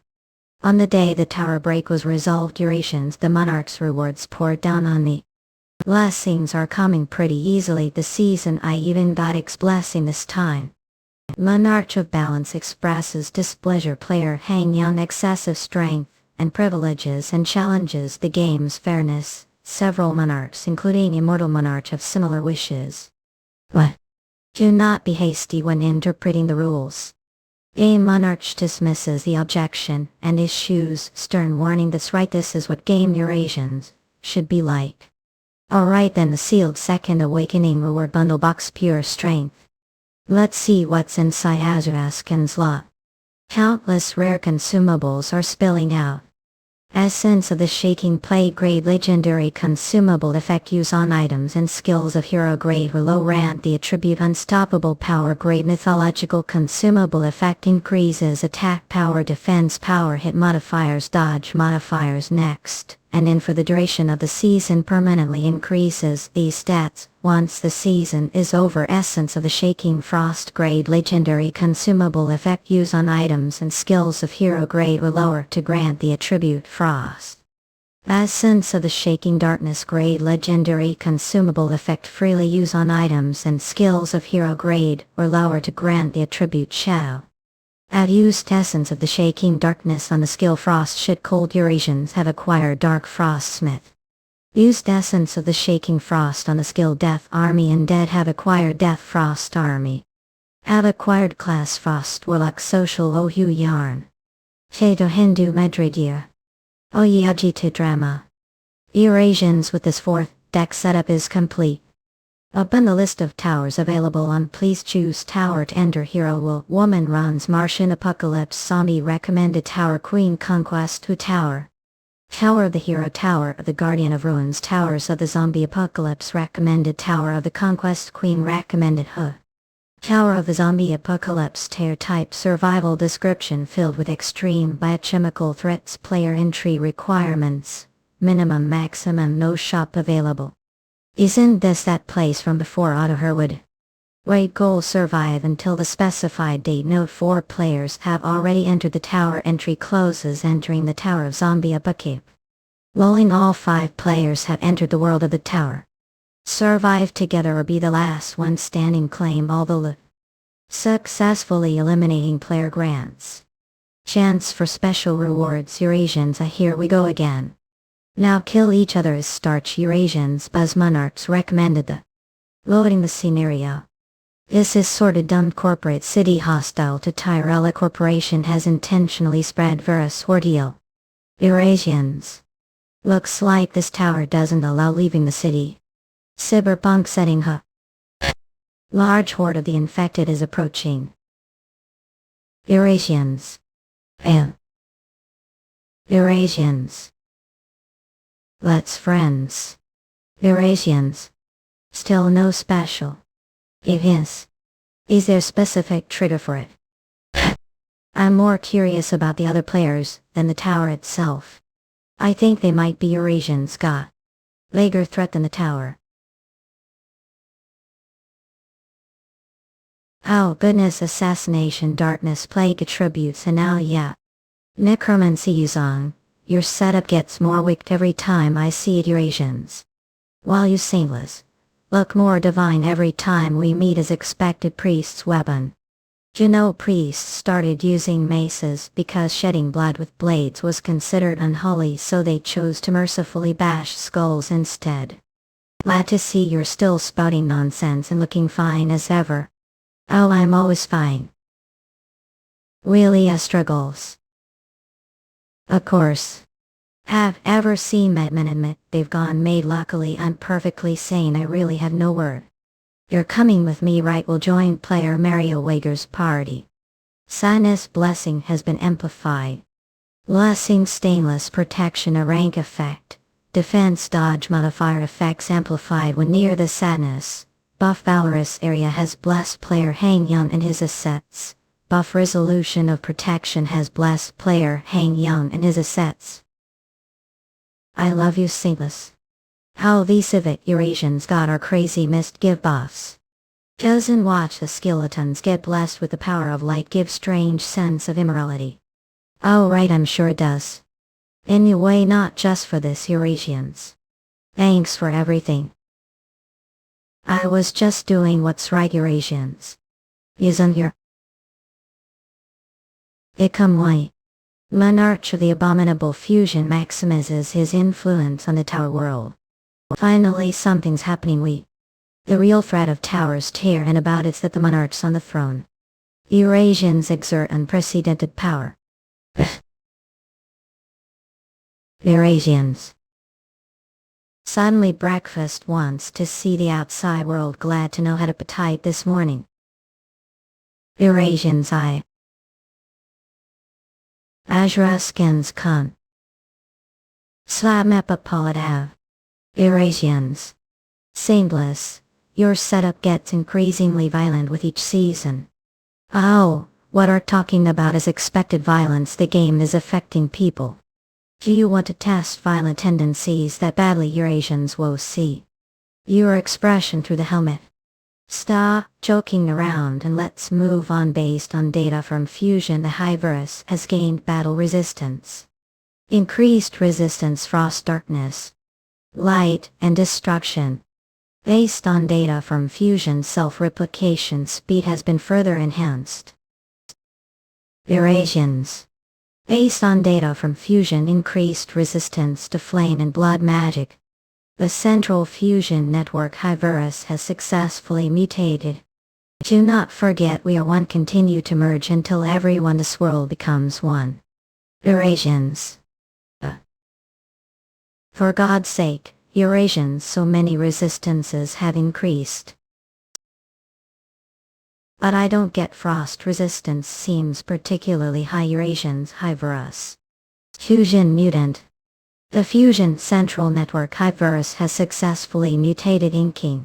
On the day the tower break was resolved, Eurasians, the monarch's rewards poured down on me. Blessings are coming pretty easily this season. I even got X blessing this time. Monarch of balance expresses displeasure. Player hang on excessive strength and privileges and challenges the game's fairness. Several monarchs, including immortal monarch, have similar wishes. What? Do not be hasty when interpreting the rules. A monarch dismisses the objection and issues stern warning. That's right, this is what game Eurasians should be like. Alright then, the sealed second awakening reward bundle box, pure strength. Let's see what's inside Azuraskan's lot. Countless rare consumables are spilling out. Essence of the shaking plate grade legendary consumable effect use on items and skills of hero grade or low rank. The attribute unstoppable power grade mythological consumable effect increases attack power, defense power, hit modifiers, dodge modifiers. Next and in for the duration of the season permanently increases these stats once the season is over. Essence of the shaking frost grade legendary consumable effect use on items and skills of hero grade or lower to grant the attribute frost. Essence of the shaking darkness grade legendary consumable effect freely use on items and skills of hero grade or lower to grant the attribute shadow. Have used essence of the shaking darkness on the skill frost shit cold. Eurasians have acquired dark frost smith. Used essence of the shaking frost on the skill death army and dead have acquired death frost army. Have acquired class frost warlock social ohu yarn. Cheto Hindu Medradir. Oyajita drama. Eurasians with this fourth deck setup is complete. Open the list of towers available on please choose tower to enter. Hero will woman runs Martian apocalypse zombie recommended tower queen conquest who tower. Tower of the hero, tower of the guardian of ruins, towers of the zombie apocalypse recommended, tower of the conquest queen recommended who. Tower of the zombie apocalypse tier type survival description filled with extreme biochemical threats player entry requirements minimum maximum no shop available. Isn't this that place from before Otto Herwood? Wait goal survive until the specified date. Note 4 players have already entered the tower. Entry closes entering the tower of zombie apocalypse. Lolling all 5 players have entered the world of the tower. Survive together or be the last one standing. Claim all the loot. Successfully eliminating player grants. Chance for special rewards. Eurasians here we go again. Now kill each other as starch. Eurasians Buzz Monarchs recommended the loading the scenario. This is sorta dumb. Corporate city hostile to Tyrella Corporation has intentionally spread virus ordeal. Eurasians. Looks like this tower doesn't allow leaving the city. Cyberpunk setting huh. Large horde of the infected is approaching. Eurasians. Eurasians. Let's friends. Eurasians. Still no special. If yes, is there specific trigger for it? I'm more curious about the other players than the tower itself. I think they might be Eurasians got Lager threat than the tower. Oh goodness, assassination, darkness, plague attributes, and now yeah. Necromancy Yuseong. Your setup gets more wicked every time I see it. Eurasians. While you saintless, look more divine every time we meet as expected. Priest's weapon. You know priests started using maces because shedding blood with blades was considered unholy, so they chose to mercifully bash skulls instead. Glad to see you're still spouting nonsense and looking fine as ever. Oh, I'm always fine. Really struggles. Of course. Have ever seen Medmen admit they've gone made? Luckily I'm perfectly sane, I really have no word. You're coming with me, right? We'll join player Mario Wager's party. Sadness blessing has been amplified. Blessing stainless protection a rank effect. Defense dodge modifier effects amplified when near the sadness. Buff valorous area has blessed player Hang Young and his assets. Buff resolution of protection has blessed player Hang Young and his assets. I love you saintless. How these civic Eurasians got our crazy mist give buffs. Doesn't watch the skeletons get blessed with the power of light give strange sense of immorality. Oh right, I'm sure it does. Anyway, not just for this Eurasians. Thanks for everything. I was just doing what's right, Eurasians. Isn't your Icum white. Monarch of the abominable fusion maximizes his influence on the tower world. Finally something's happening. The real threat of towers tear and about it's that the monarchs on the throne. Eurasians exert unprecedented power. Eurasians. Suddenly breakfast wants to see the outside world, glad to know had appetite this morning. Eurasians Yuseong Kang. Slamepapoladav. Eurasians. Saintless, your setup gets increasingly violent with each season. Oh, what are talking about is expected violence. The game is affecting people. Do you want to test violent tendencies that badly Eurasians will see? Your expression through the helmet. Stop joking around and let's move on. Based on data from Fusion, the high virus has gained battle resistance. Increased resistance, frost, darkness, light, and destruction. Based on data from Fusion, self-replication speed has been further enhanced. Eurasians. Based on data from Fusion, increased resistance to flame and blood magic. The central fusion network high virus has successfully mutated. Do not forget we are one. Continue to merge until everyone this world becomes one. Eurasians. For God's sake, Eurasians, so many resistances have increased. But I don't get frost resistance seems particularly high. Eurasians high virus. Fusion mutant. The Fusion Central Network high virus has successfully mutated inking.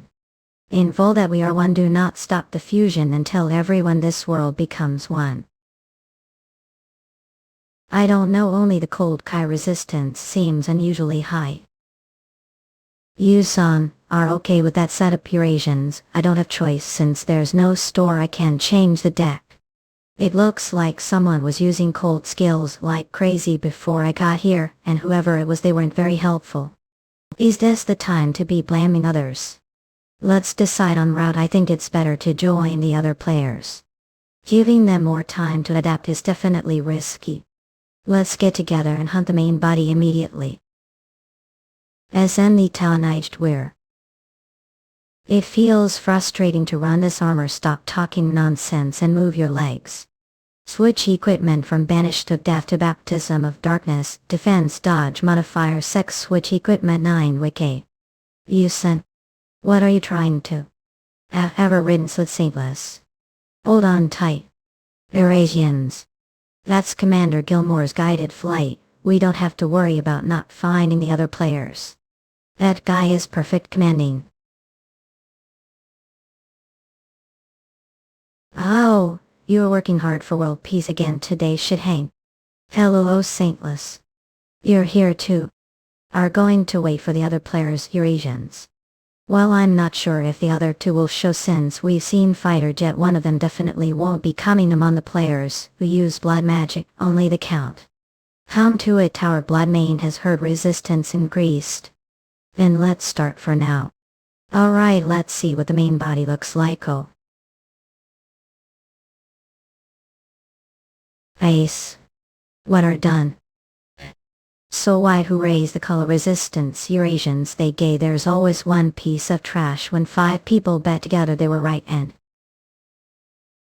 In full that we are one. Do not stop the fusion until everyone this world becomes one. I don't know, only the cold Kai resistance seems unusually high. Yuseong are okay with that setup. Eurasians, I don't have choice since there's no store. I can change the deck. It looks like someone was using cold skills like crazy before I got here, and whoever it was, they weren't very helpful. Is this the time to be blaming others? Let's decide on route. I think it's better to join the other players. Giving them more time to adapt is definitely risky. Let's get together and hunt the main body immediately. SN the Taonaged Weir. It feels frustrating to run this armor. Stop talking nonsense and move your legs. Switch equipment from Banished to Death to Baptism of Darkness, Defense, Dodge, Modifier, Sex. Switch equipment 9 Wiki. Yuseong. What are you trying to? Have ever ridden so saintless? Hold on tight. Eurasians. That's Commander Gilmore's guided flight. We don't have to worry about not finding the other players. That guy is perfect commanding. Oh, you're working hard for world peace again today, shit hang. Hello, Saintless. You're here too. Are going to wait for the other players, Eurasians. Well, I'm not sure if the other two will show since we've seen fighter jet. One of them definitely won't be coming among the players who use blood magic, only the count. Come to it, Tower Blood Main has heard resistance increased. Then let's start for now. Alright, let's see what the main body looks like. Oh. Face. What are done? So why who raise the color resistance? Eurasians they gay. There's always one piece of trash when 5 people bet together they were right and.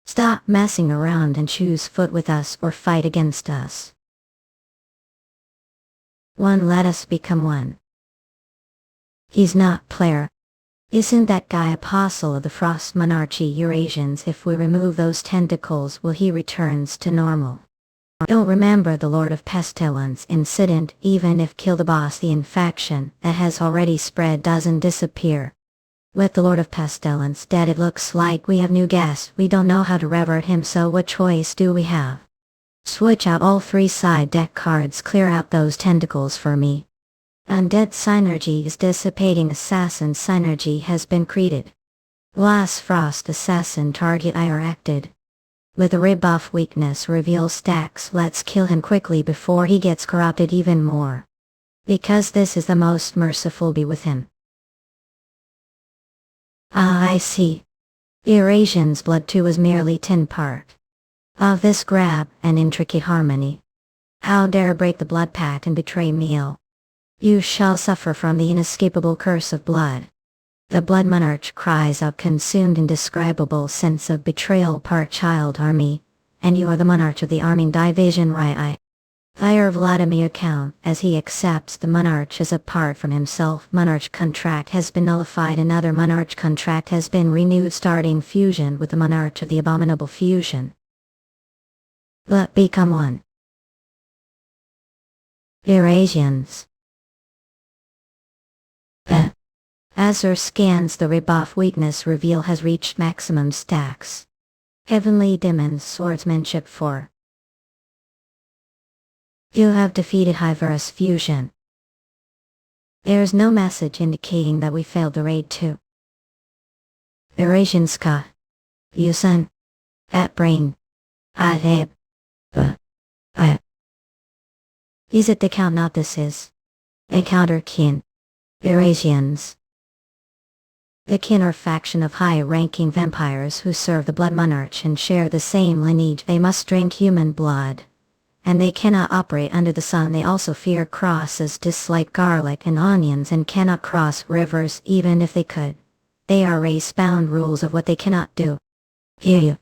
Stop messing around and choose foot with us or fight against us. One, let us become one. He's not player. Isn't that guy apostle of the Frost Monarchy? Eurasians, if we remove those tentacles, will he returns to normal? Don't remember the Lord of Pestilence incident. Even if kill the boss, the infection that has already spread doesn't disappear. With the Lord of Pestilence dead, it looks like we have new guests. We don't know how to revert him, so what choice do we have? Switch out all 3 side deck cards. Clear out those tentacles for me. Undead synergy is dissipating. Assassin synergy has been created. Glass Frost Assassin target IR acted. With a rebuff weakness reveal stacks. Let's kill him quickly before he gets corrupted even more. Because this is the most merciful, be with him. Ah, I see. Eurasian's blood too is merely 10 part of this grab and intricate harmony. How dare break the blood pact and betray meal. You shall suffer from the inescapable curse of blood. The blood monarch cries out, consumed indescribable sense of betrayal. Part child army, and you are the monarch of the arming division, right? Fire Vladimir Count, as he accepts the monarch as apart from himself. Monarch contract has been nullified. Another monarch contract has been renewed, starting fusion with the monarch of the abominable fusion. But become one. Eurasians. As Ur scans the rebuff, weakness reveal has reached maximum stacks. Heavenly Demons Swordsmanship 4. You have defeated Hyverus Fusion. There is no message indicating that we failed the raid 2. Eurasian Ska. Yuseong. At brain. Aheb. Is it the count? Not this is. A counter kin. Eurasians. The kin are faction of high-ranking vampires who serve the Blood Monarch and share the same lineage. They must drink human blood. And they cannot operate under the sun. They also fear crosses, dislike garlic and onions, and cannot cross rivers even if they could. They are race-bound rules of what they cannot do. Hear you.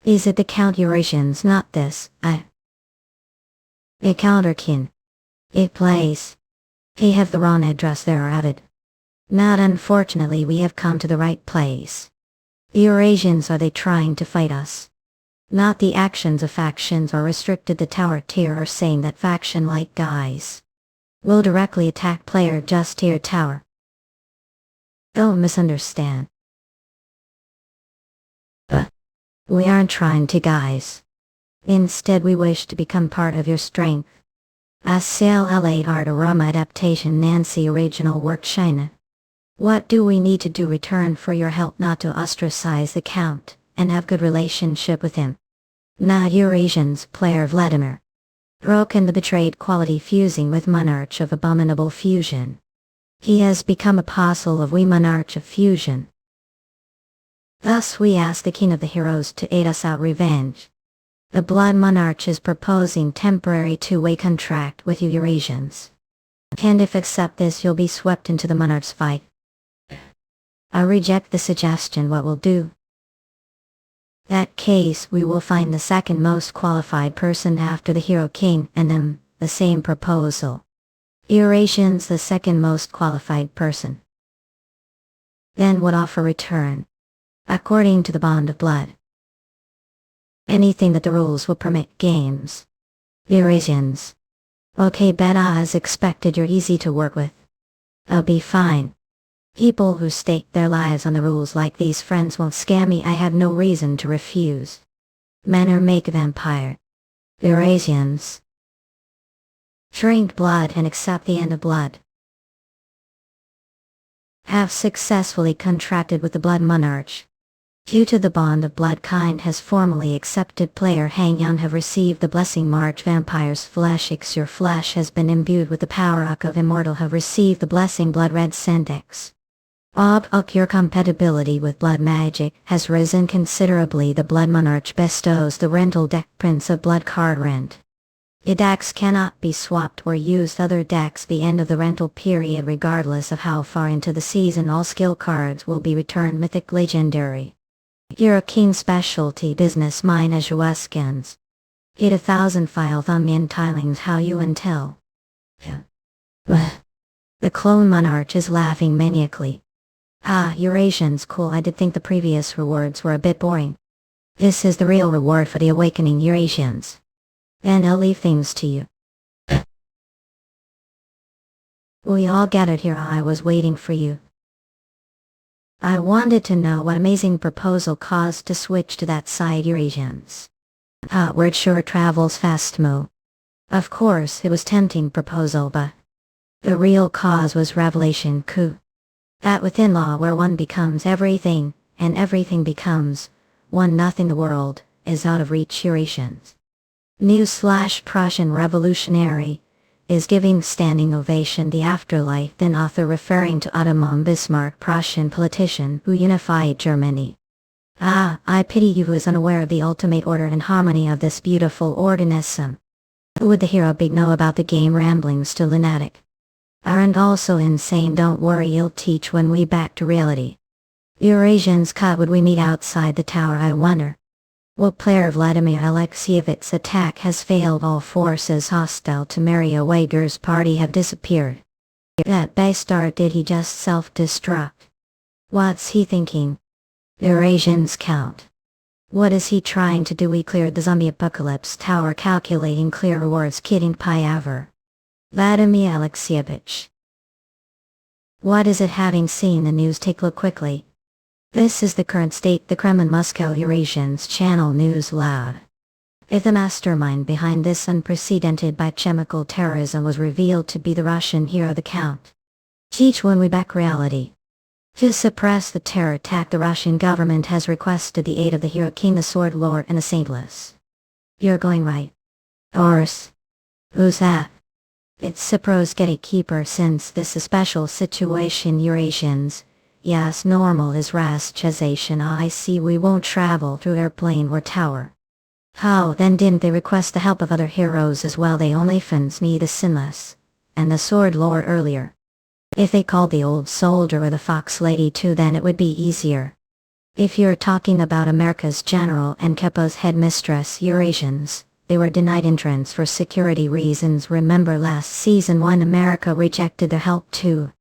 Is it the Count Eurasians? Not this, A counterkin. It plays. He have the wrong address there, added. Not unfortunately, we have come to the right place. The Eurasians, are they trying to fight us? Not the actions of factions are restricted. The tower tier are saying that faction-like guys will directly attack player just tier tower. Don't misunderstand. We aren't trying to, guys. Instead, we wish to become part of your strength. As Sale LA Art Aroma Adaptation Nancy Original Work China. What do we need to do? Return for your help not to ostracize the Count, and have good relationship with him. Not Eurasians, player Vladimir. Broken the betrayed quality fusing with Monarch of Abominable Fusion. He has become apostle of we Monarch of Fusion. Thus we ask the King of the Heroes to aid us out revenge. The Blood Monarch is proposing temporary two-way contract with you Eurasians. And if accept this, you'll be swept into the Monarch's fight. I reject the suggestion. What we'll do? That case, we will find the second most qualified person after the Hero King and them, the same proposal. Eurasians the second most qualified person. Then would offer return. According to the bond of blood. Anything that the rules will permit. Games. Eurasians. Okay, bet as expected, you're easy to work with. I'll be fine. People who stake their lives on the rules like these friends won't scam me. I have no reason to refuse. Men are make a vampire. Eurasians. Drink blood and accept the end of blood. Have successfully contracted with the Blood Monarch. Due to the bond of blood, kind has formally accepted. Player Hang Young have received the blessing. March Vampire's flesh. Your flesh has been imbued with the power of Immortal. Have received the blessing. Blood Red Sendex. Your compatibility with blood magic has risen considerably. The Blood Monarch bestows the rental deck Prince of Blood card rent. Your decks cannot be swapped or used other decks. The end of the rental period, regardless of how far into the season, all skill cards will be returned mythic legendary. You're a king specialty business mine as Yueskans. It 1,000 file thumb in tilings how you until. The clone Monarch is laughing maniacally. Eurasians cool. I did think the previous rewards were a bit boring. This is the real reward for the awakening Eurasians. And I'll leave things to you. We all gathered here. I was waiting for you. I wanted to know what amazing proposal caused to switch to that side Eurasians. Word sure travels fast mo. Of course, it was tempting proposal, but the real cause was revelation coup. That within law where one becomes everything, and everything becomes one, nothing the world is out of reach. Eurasians. Prussian revolutionary is giving standing ovation. The afterlife. Then author referring to Otto Bismarck, Prussian politician who unified Germany. I pity you who is unaware of the ultimate order and harmony of this beautiful organism. Who would the hero big know about the game ramblings to lunatic? Aren't also insane. Don't worry, you'll teach when we back to reality. Eurasians cut. Would we meet outside the tower? I wonder. Will player Vladimir Alexeyevic's attack has failed. All forces hostile to Mario Wager's party have disappeared. That bastard, did he just self-destruct? What's he thinking? Eurasians count. What is he trying to do? We cleared the zombie apocalypse tower, calculating clear rewards, kidding Piever. Vladimir Alexievich. What is it? Having seen the news, take a look quickly. This is the current state. The Kremlin Moscow Eurasians channel news loud. If the mastermind behind this unprecedented biochemical terrorism was revealed to be the Russian hero, the Count. Each when we back reality. To suppress the terror attack, the Russian government has requested the aid of the hero king, the sword lord, and the saintless. You're going right. Ors. Who's that? It's Cypro's gatekeeper. Since this is a special situation, Eurasians. Yes, normal is Raschization. I see. We won't travel through airplane or tower. How then didn't they request the help of other heroes as well? They only fans me, the sinless, and the sword lord earlier. If they called the old soldier or the fox lady too, then it would be easier. If you're talking about America's general and Kepo's headmistress, Eurasians, they were denied entrance for security reasons. Remember last season when America rejected their help too?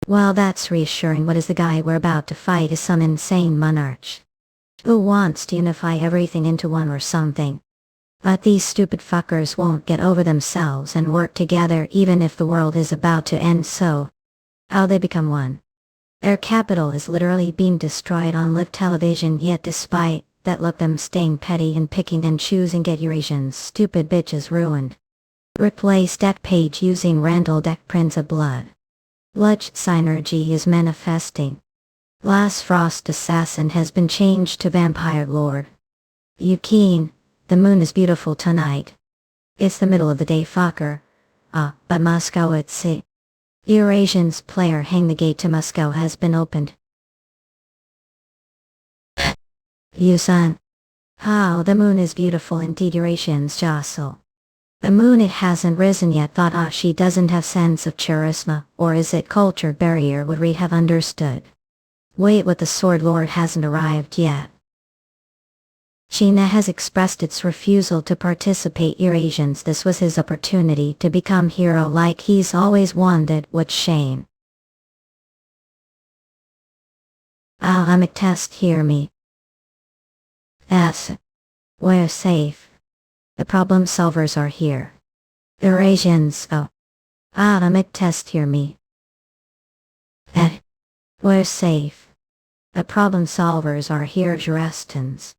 Well, that's reassuring. What is the guy we're about to fight? Is some insane monarch who wants to unify everything into one or something. But these stupid fuckers won't get over themselves and work together even if the world is about to end. So how they become one? Their capital is literally being destroyed on live television, yet despite that, look, them staying petty and picking and choosing, get Eurasians stupid bitches ruined. Replace that page using Randall Deck Prince of Blood. Luch synergy is manifesting. Last Frost Assassin has been changed to Vampire Lord. You keen? The moon is beautiful tonight. It's the middle of the day, fucker. But Moscow at sea. Eurasians player, hang the gate to Moscow has been opened. Yuseong. How the moon is beautiful indeed. Eurasians jostle. The moon, it hasn't risen yet. Thought she doesn't have sense of charisma, or is it culture barrier? Would we have understood? Wait, what? The sword lord hasn't arrived yet. China has expressed its refusal to participate. Eurasians, this was his opportunity to become hero like he's always wanted. What shame. I'm test, hear me. We're safe. The problem solvers are here. Eurasians, I'm test, hear me. We're safe. The problem solvers are here. Jurestans.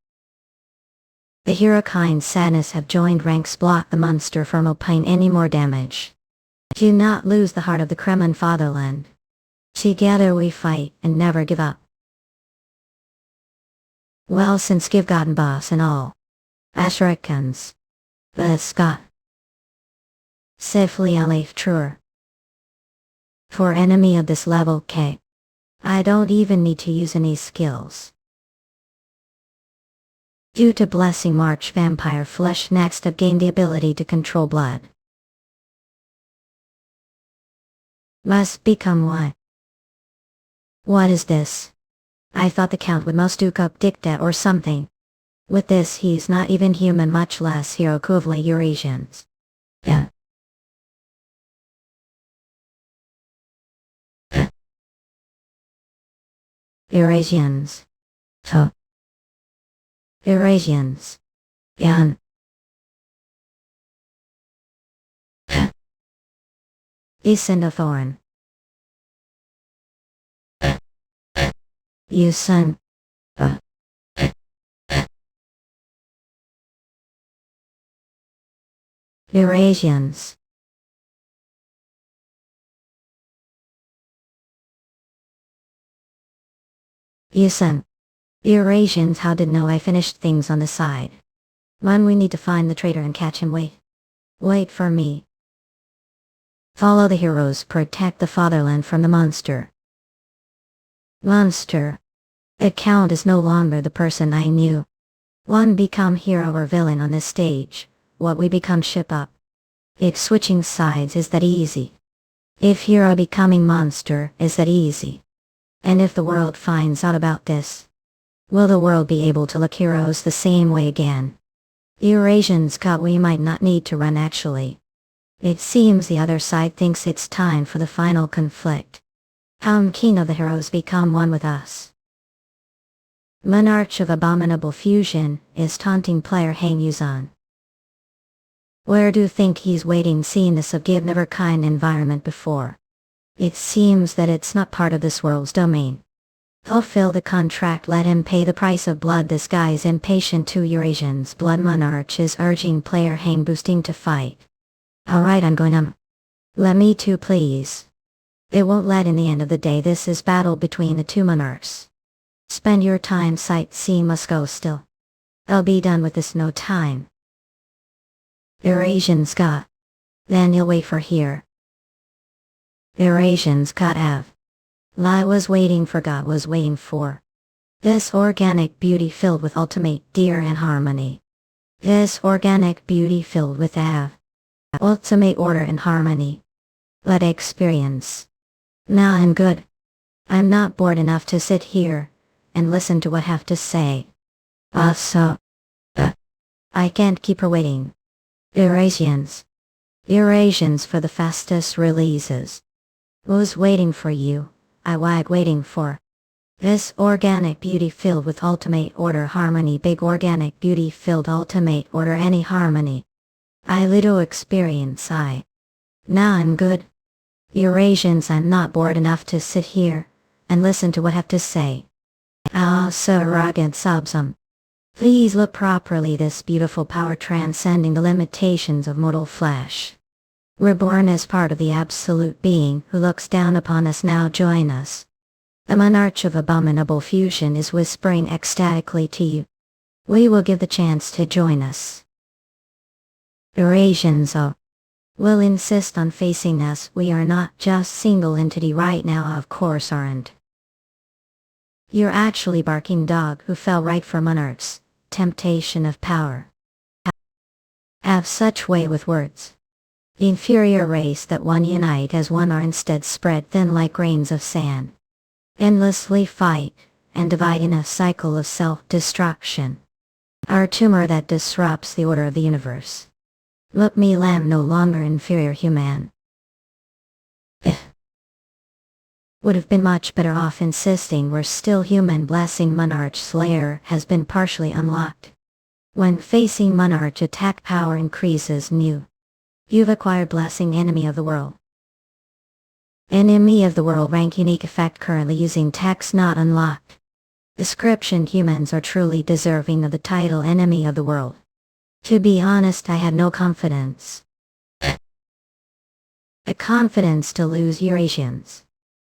The hero kind sadness have joined ranks. Block the monster from opine any more damage. Do not lose the heart of the Kremlin fatherland. Together we fight and never give up. Well, since give God and boss and all. Ashrikans. The Scott. Safely alive truer. For enemy of this level K. I don't even need to use any skills. Due to blessing March Vampire Flesh next have gained the ability to control blood. Must become one. What is this? I thought the Count would most duke up Dicta or something. With this he's not even human, much less hero equivalent. Eurasians. Yeah. Eurasians. So. Eurasians. Yan. Isinothorn. Yuseong. Eurasians. Yuseong. Eurasians, how did know I finished things on the side. One, we need to find the traitor and catch him. Wait for me. Follow the heroes, protect the fatherland from the monster. Monster. The Count is no longer the person I knew. One become hero or villain on this stage. What we become ship up. If switching sides is that easy. If hero becoming monster is that easy. And if the world finds out about this, will the world be able to look heroes the same way again? Eurasians got, we might not need to run actually. It seems the other side thinks it's time for the final conflict. How keen of the heroes become one with us. Monarch of Abominable Fusion is taunting player Hang Yuzan. Where do you think he's waiting, seeing this of give never kind environment before? It seems that it's not part of this world's domain. Fulfill the contract, let him pay the price of blood. This guy's impatient. 2 Eurasians. Blood Monarch is urging player Hang boosting to fight. Alright, I'm going. Let me too, please. It won't let. In the end of the day, this is battle between the 2 monarchs. Spend your time sightseeing, must go still. I'll be done with this no time. Eurasians got. Then you'll wait for here. Eurasians got have. Lie was waiting for, God was waiting for. This organic beauty filled with ultimate dear and harmony. This organic beauty filled with ultimate order and harmony. Let experience. Now I'm good. I'm not bored enough to sit here and listen to what I have to say. I can't keep her waiting. Eurasians. Eurasians for the fastest releases. Was waiting for you. I waiting for. This organic beauty filled with ultimate order harmony. Big organic beauty filled ultimate order any harmony. I little experience. Now I'm good. Eurasians, I'm not bored enough to sit here and listen to what I have to say. Surrogate subsum. Please look properly. This beautiful power transcending the limitations of mortal flesh. Reborn as part of the absolute being who looks down upon us. Now join us. The Monarch of Abominable Fusion is whispering ecstatically to you. We will give the chance to join us. Eurasians will insist on facing us. We are not just single entity right now, of course aren't. You're actually barking dog who fell right for Monarch's temptation of power. Have such way with words. The inferior race that one unite as one are instead spread thin like grains of sand. Endlessly fight and divide in a cycle of self-destruction. Our tumor that disrupts the order of the universe. Look me lamb, no longer inferior human. Would have been much better off insisting we're still human. Blessing Monarch Slayer has been partially unlocked. When facing Monarch attack, power increases new. You've acquired Blessing Enemy of the World. Enemy of the World rank unique effect currently using text not unlocked. Description: humans are truly deserving of the title Enemy of the World. To be honest, I had no confidence. A confidence to lose Eurasians.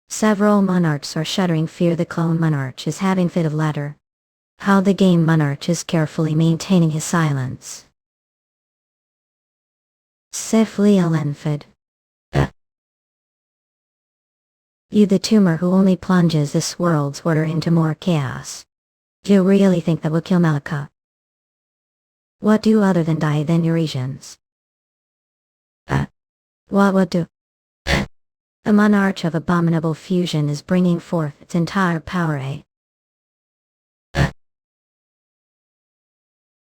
Several monarchs are shuddering, fear the clone monarch is having fit of ladder. How the game monarch is carefully maintaining his silence. Safely Alenfid. You the tumor who only plunges this world's order into more chaos. Do you really think that will kill Malika? What do other than die then Eurasians? What would do? The Monarch of Abominable Fusion is bringing forth its entire power.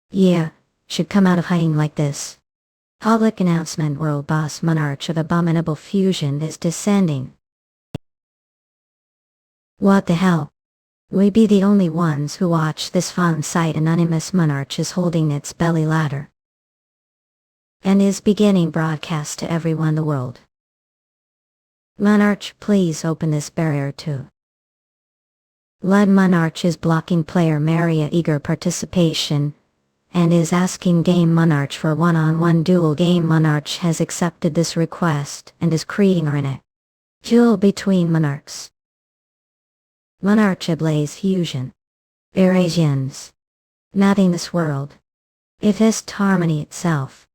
Yeah, should come out of hiding like this. Public announcement: World Boss Monarch of Abominable Fusion is descending. What the hell? We be the only ones who watch this fun sight. Anonymous Monarch is holding its belly ladder and is beginning broadcast to everyone in the world. Monarch, please open this barrier too. Blood Monarch is blocking player Maria eager participation and is asking Game Monarch for one-on-one duel. Game Monarch has accepted this request and is creating a duel between monarchs. Monarch ablaze fusion. Eurasians. Nothing this world. It is harmony itself.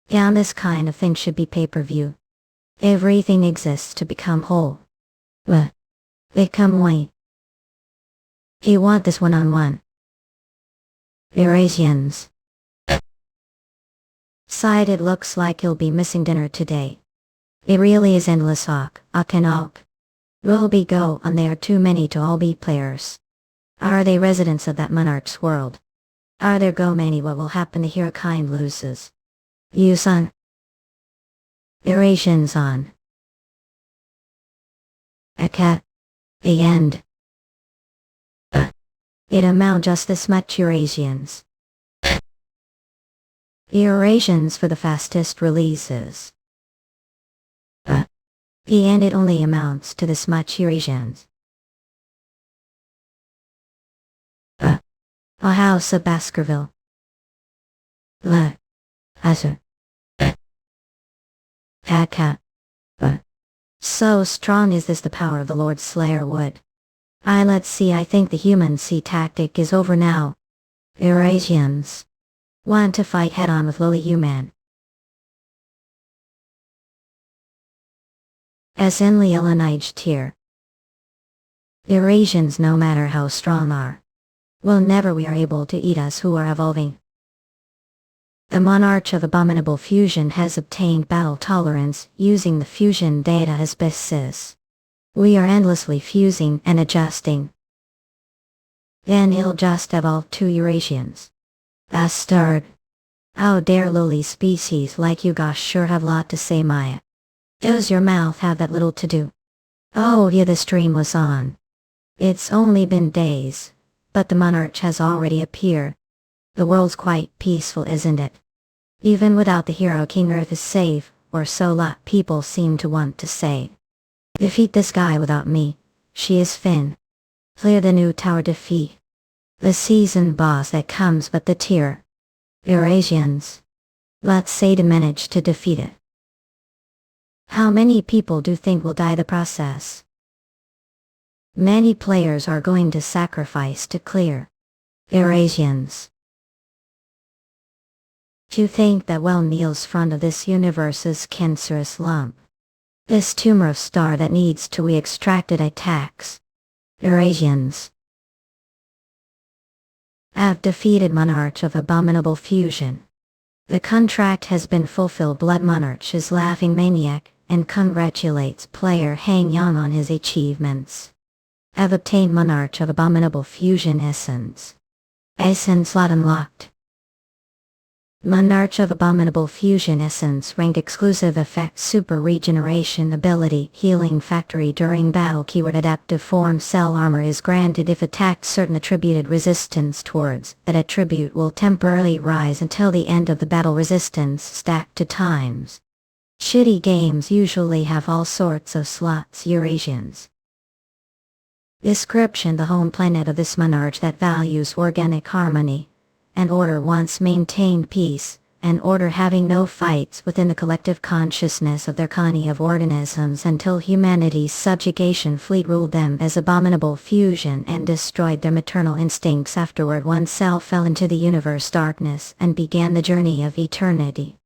Yeah, this kind of thing should be pay-per-view. Everything exists to become whole. But become white. You want this one-on-one. Eurasians. Side, it looks like you'll be missing dinner today. It really is endless talk. Will be go on, there are too many to all be players. Are they residents of that monarch's world? Are there go many? What will happen to hear kind loses? You son. Eurasians on. A cat. The end. It amount just this much Eurasians. Eurasians for the fastest releases. And it only amounts to this much Eurasians. A house of Baskerville. So strong is this the power of the Lord Slayer wood. Let's see, I think the human sea tactic is over now. Eurasians want to fight head-on with lowly human. As in Leolinige tier. Eurasians, no matter how strong are, will never we are able to eat us who are evolving. The monarch of abominable fusion has obtained battle tolerance using the fusion data as basis. We are endlessly fusing and adjusting. Then he'll just evolve 2 Eurasians. Bastard. How dare lowly species like you gosh sure have lot to say Maya. Does your mouth have that little to do? Oh yeah, the stream was on. It's only been days, but the monarch has already appeared. The world's quite peaceful, isn't it? Even without the hero king, Earth is safe, or so lot people seem to want to say. Defeat this guy without me. She is Finn. Clear the new tower defeat. The seasoned boss that comes but the tier. Eurasians. Let's say to manage to defeat it. How many people do think will die the process? Many players are going to sacrifice to clear. Eurasians. To think that well Neil's front of this universe's cancerous lump. This tumor of star that needs to be extracted attacks. Eurasians. Have defeated monarch of abominable fusion. The contract has been fulfilled. Blood monarch is laughing maniac and congratulates player Hang Yang on his achievements. Have obtained monarch of abominable fusion essence. Essence slot unlocked. Monarch of abominable fusion essence rank exclusive effect super regeneration ability healing factory during battle keyword adaptive form cell armor is granted if attacked certain attributed resistance towards that attribute will temporarily rise until the end of the battle resistance stacked to times. Shitty games usually have all sorts of slots. Eurasians. Description: the home planet of this monarch that values organic harmony and order once maintained peace, and order having no fights within the collective consciousness of their colony of organisms until humanity's subjugation fleet ruled them as abominable fusion and destroyed their maternal instincts. Afterward one cell fell into the universe darkness and began the journey of eternity.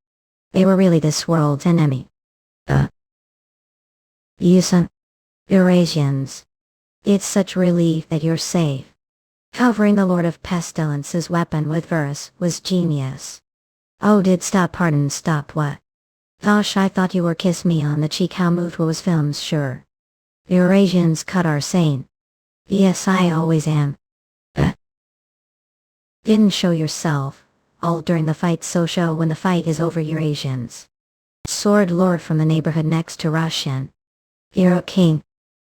They were really this world's enemy. Yuseong. Eurasians. It's such relief that you're safe. Covering the Lord of Pestilence's weapon with verse was genius. Oh, did stop what? Gosh, I thought you were kiss me on the cheek. How Manhwa was filmed, sure. Eurasians cut our sane. Yes, I always am. Didn't show yourself, all during the fight, so show when the fight is over. Eurasians. Sword Lord from the neighborhood next to Russian. Hero King.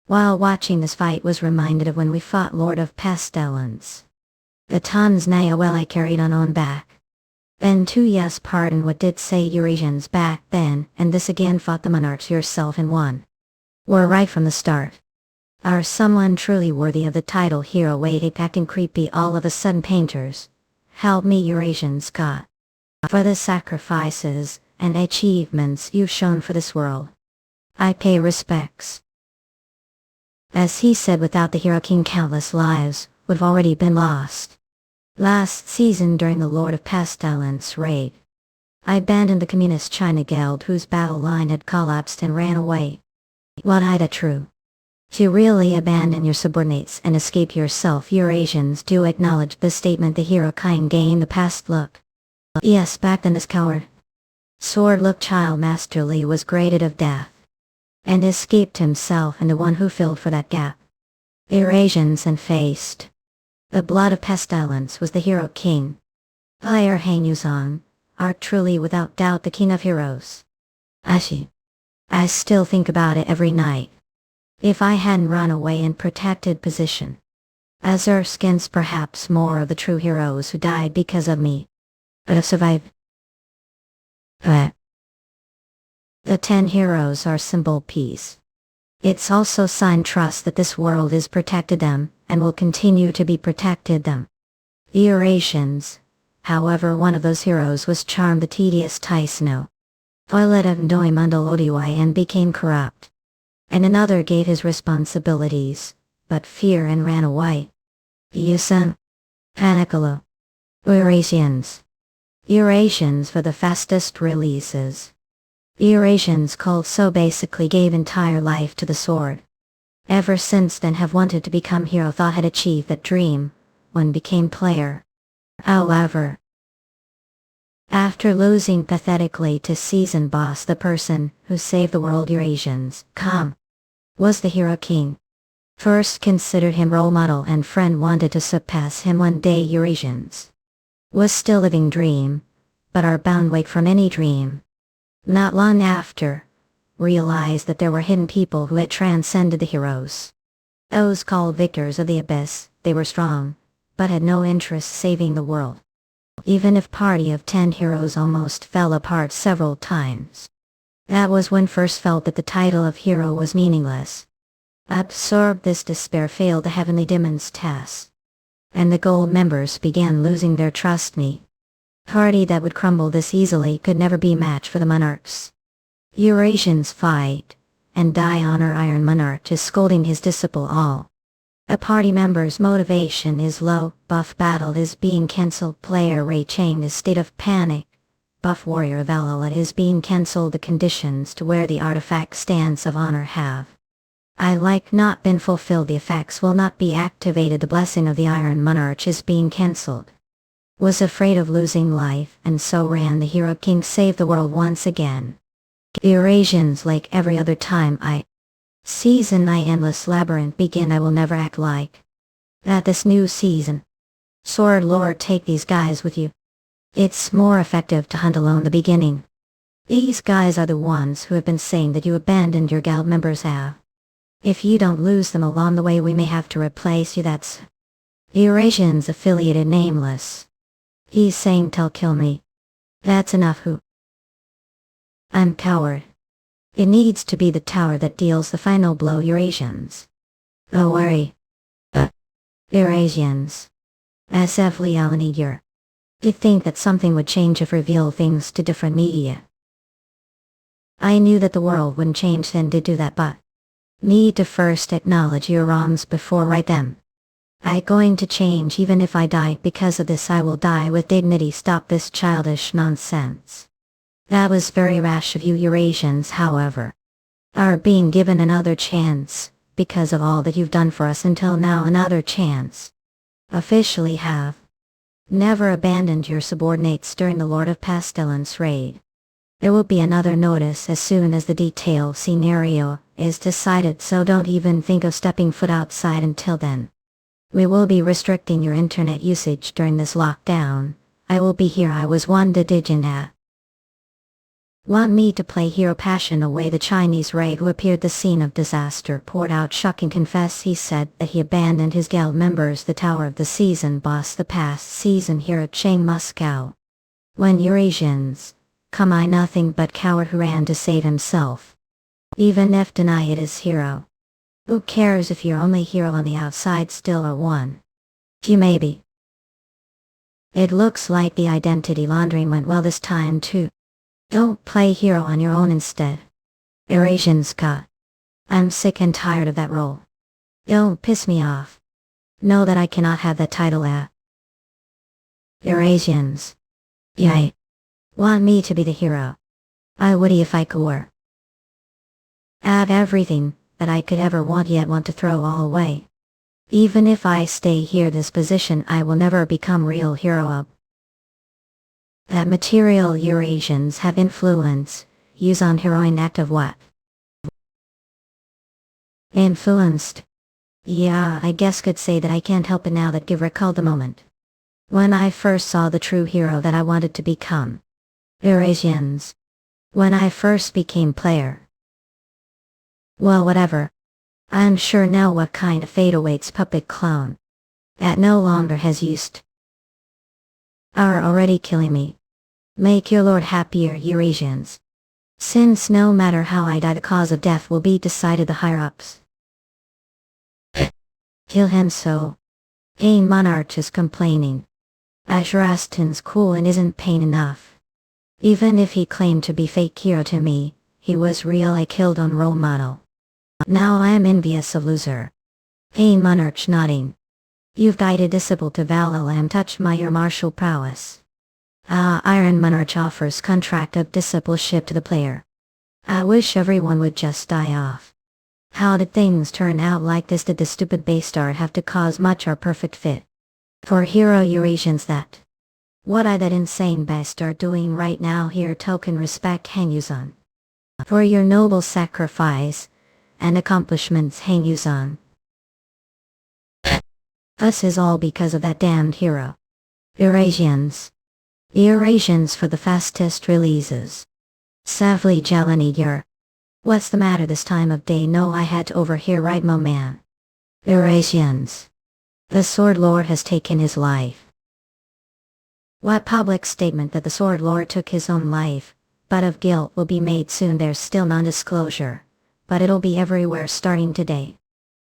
While watching this fight was reminded of when we fought Lord of Pestilence. The tons naya well I carried on back. Then too, yes, pardon what did say Eurasians back then, and this again fought the monarchs yourself and won. Were right from the start. Are someone truly worthy of the title hero? Wait, acting creepy all of a sudden. Painters. Help me, Eurasians got. For the sacrifices and achievements you've shown for this world. I pay respects. As he said, without the hero king countless lives would have already been lost. Last season during the Lord of Pestilence raid, I abandoned the Communist China Guild whose battle line had collapsed and ran away. What I da true. To really abandon your subordinates and escape yourself. Eurasians do acknowledge the statement the hero kind gained the past look. Yes, back then this coward. Sword look child masterly was graded of death. And escaped himself and the one who filled for that gap. Eurasians and faced. The blood of Pestilence was the hero king. Player Hang Yuseong are truly without doubt the king of heroes. I still think about it every night. If I hadn't run away in protected position, As Erskine's perhaps more of the true heroes who died because of me. But have survived. The 10 heroes are symbol peace. It's also sign trust that this world is protected them, and will continue to be protected them. The Eurasians. However, one of those heroes was charmed the tedious Taisno. Toilet of Ndoimundal Odiwai and became corrupt. And another gave his responsibilities, but fear and ran away. Yuseong Panicolo. Eurasians. Eurasians for the fastest releases. Eurasians called so basically gave entire life to the sword. Ever since then have wanted to become hero, thought had achieved that dream, when became player. However, after losing pathetically to season boss, the person who saved the world, Eurasians, was the hero king. First considered him role model and friend, wanted to surpass him one day. Eurasians was still living dream, but are bound wait from any dream. Not long after, realized that there were hidden people who had transcended the heroes. Those called victors of the abyss. They were strong, but had no interest saving the world. Even if party of 10 heroes almost fell apart several times. That was when first felt that the title of hero was meaningless. Absorbed this despair, failed the heavenly demon's test. And the gold members began losing their trust me. Party that would crumble this easily could never be matched for the monarchs. Eurasians fight, and die. Honor Iron Monarch is scolding his disciple all. A party member's motivation is low, buff battle is being cancelled, player Ray Chain is state of panic. Buff warrior Valhalla is being cancelled, the conditions to where the artifact stance of honor have. I like not been fulfilled, the effects will not be activated, the blessing of the Iron Monarch is being cancelled. Was afraid of losing life, and so ran the hero king, save the world once again. Eurasians, like every other time season endless labyrinth begin, I will never act like that this new season. Sword Lord, take these guys with you. It's more effective to hunt alone the beginning. These guys are the ones who have been saying that you abandoned your guild members have. If you don't lose them along the way, we may have to replace you. That's Eurasians affiliated nameless. He's saying tell kill me. That's enough. Who? I'm coward. It needs to be the tower that deals the final blow. Eurasians. Don't worry. Eurasians. SF Leonid. You think that something would change if reveal things to different media. I knew that the world wouldn't change then to do that, but need to first acknowledge your wrongs before right them. I going to change even if I die because of this. I will die with dignity. Stop this childish nonsense. That was very rash of you. Eurasians, however, are being given another chance, because of all that you've done for us until now. Another chance. Officially have never abandoned your subordinates during the Lord of Pestilence raid. There will be another notice as soon as the detailed scenario is decided, so don't even think of stepping foot outside until then. We will be restricting your internet usage during this lockdown. I will be here. I was one digin at. Want me to play hero passion away? The Chinese raid who appeared the scene of disaster poured out shocking confess. He said that he abandoned his guild members, the tower of the season boss, the past season hero Chang Moscow. When Eurasians come, I nothing but coward who ran to save himself. Even if deny it is hero. Who cares if you're only hero on the outside, still are one. You may be. It looks like the identity laundering went well this time too. Don't play hero on your own instead. Eurasians got. I'm sick and tired of that role. Don't piss me off. Know that I cannot have that title at. Eurasians. Yay. Want me to be the hero. I would if I could. Have everything that I could ever want, yet want to throw all away. Even if I stay here this position, I will never become real hero of. That material Eurasians have influence, use on heroine act of what? Influenced. Yeah, I guess could say that I can't help it now that give recall the moment. When I first saw the true hero that I wanted to become. Eurasians. When I first became player. Well, whatever. I'm sure now what kind of fate awaits puppet clown. That no longer has used. Are already killing me. Make your lord happier, Eurasians. Since no matter how I die, the cause of death will be decided the higher-ups. Kill him so. A monarch is complaining. Ashuraston's cool and isn't pain enough. Even if he claimed to be fake hero to me, he was real. I killed on role model. Now I am envious of loser. A monarch nodding. You've died a disciple to Valalam, touch my your martial prowess. Iron Monarch offers contract of discipleship to the player. I wish everyone would just die off. How did things turn out like this? Did the stupid base star have to cause much or perfect fit? For hero Eurasians that. What I that insane bastard doing right now here token respect Hanguzon. For your noble sacrifice and accomplishments Hanguzon. Us is all because of that damned hero. Eurasians. Eurasians for the fastest releases. Savly Jalanigur. What's the matter this time of day? No, I had to overhear right, mo man. Eurasians. The Sword Lord has taken his life. What public statement that the Sword Lord took his own life, but of guilt will be made soon. There's still non-disclosure, but it'll be everywhere starting today.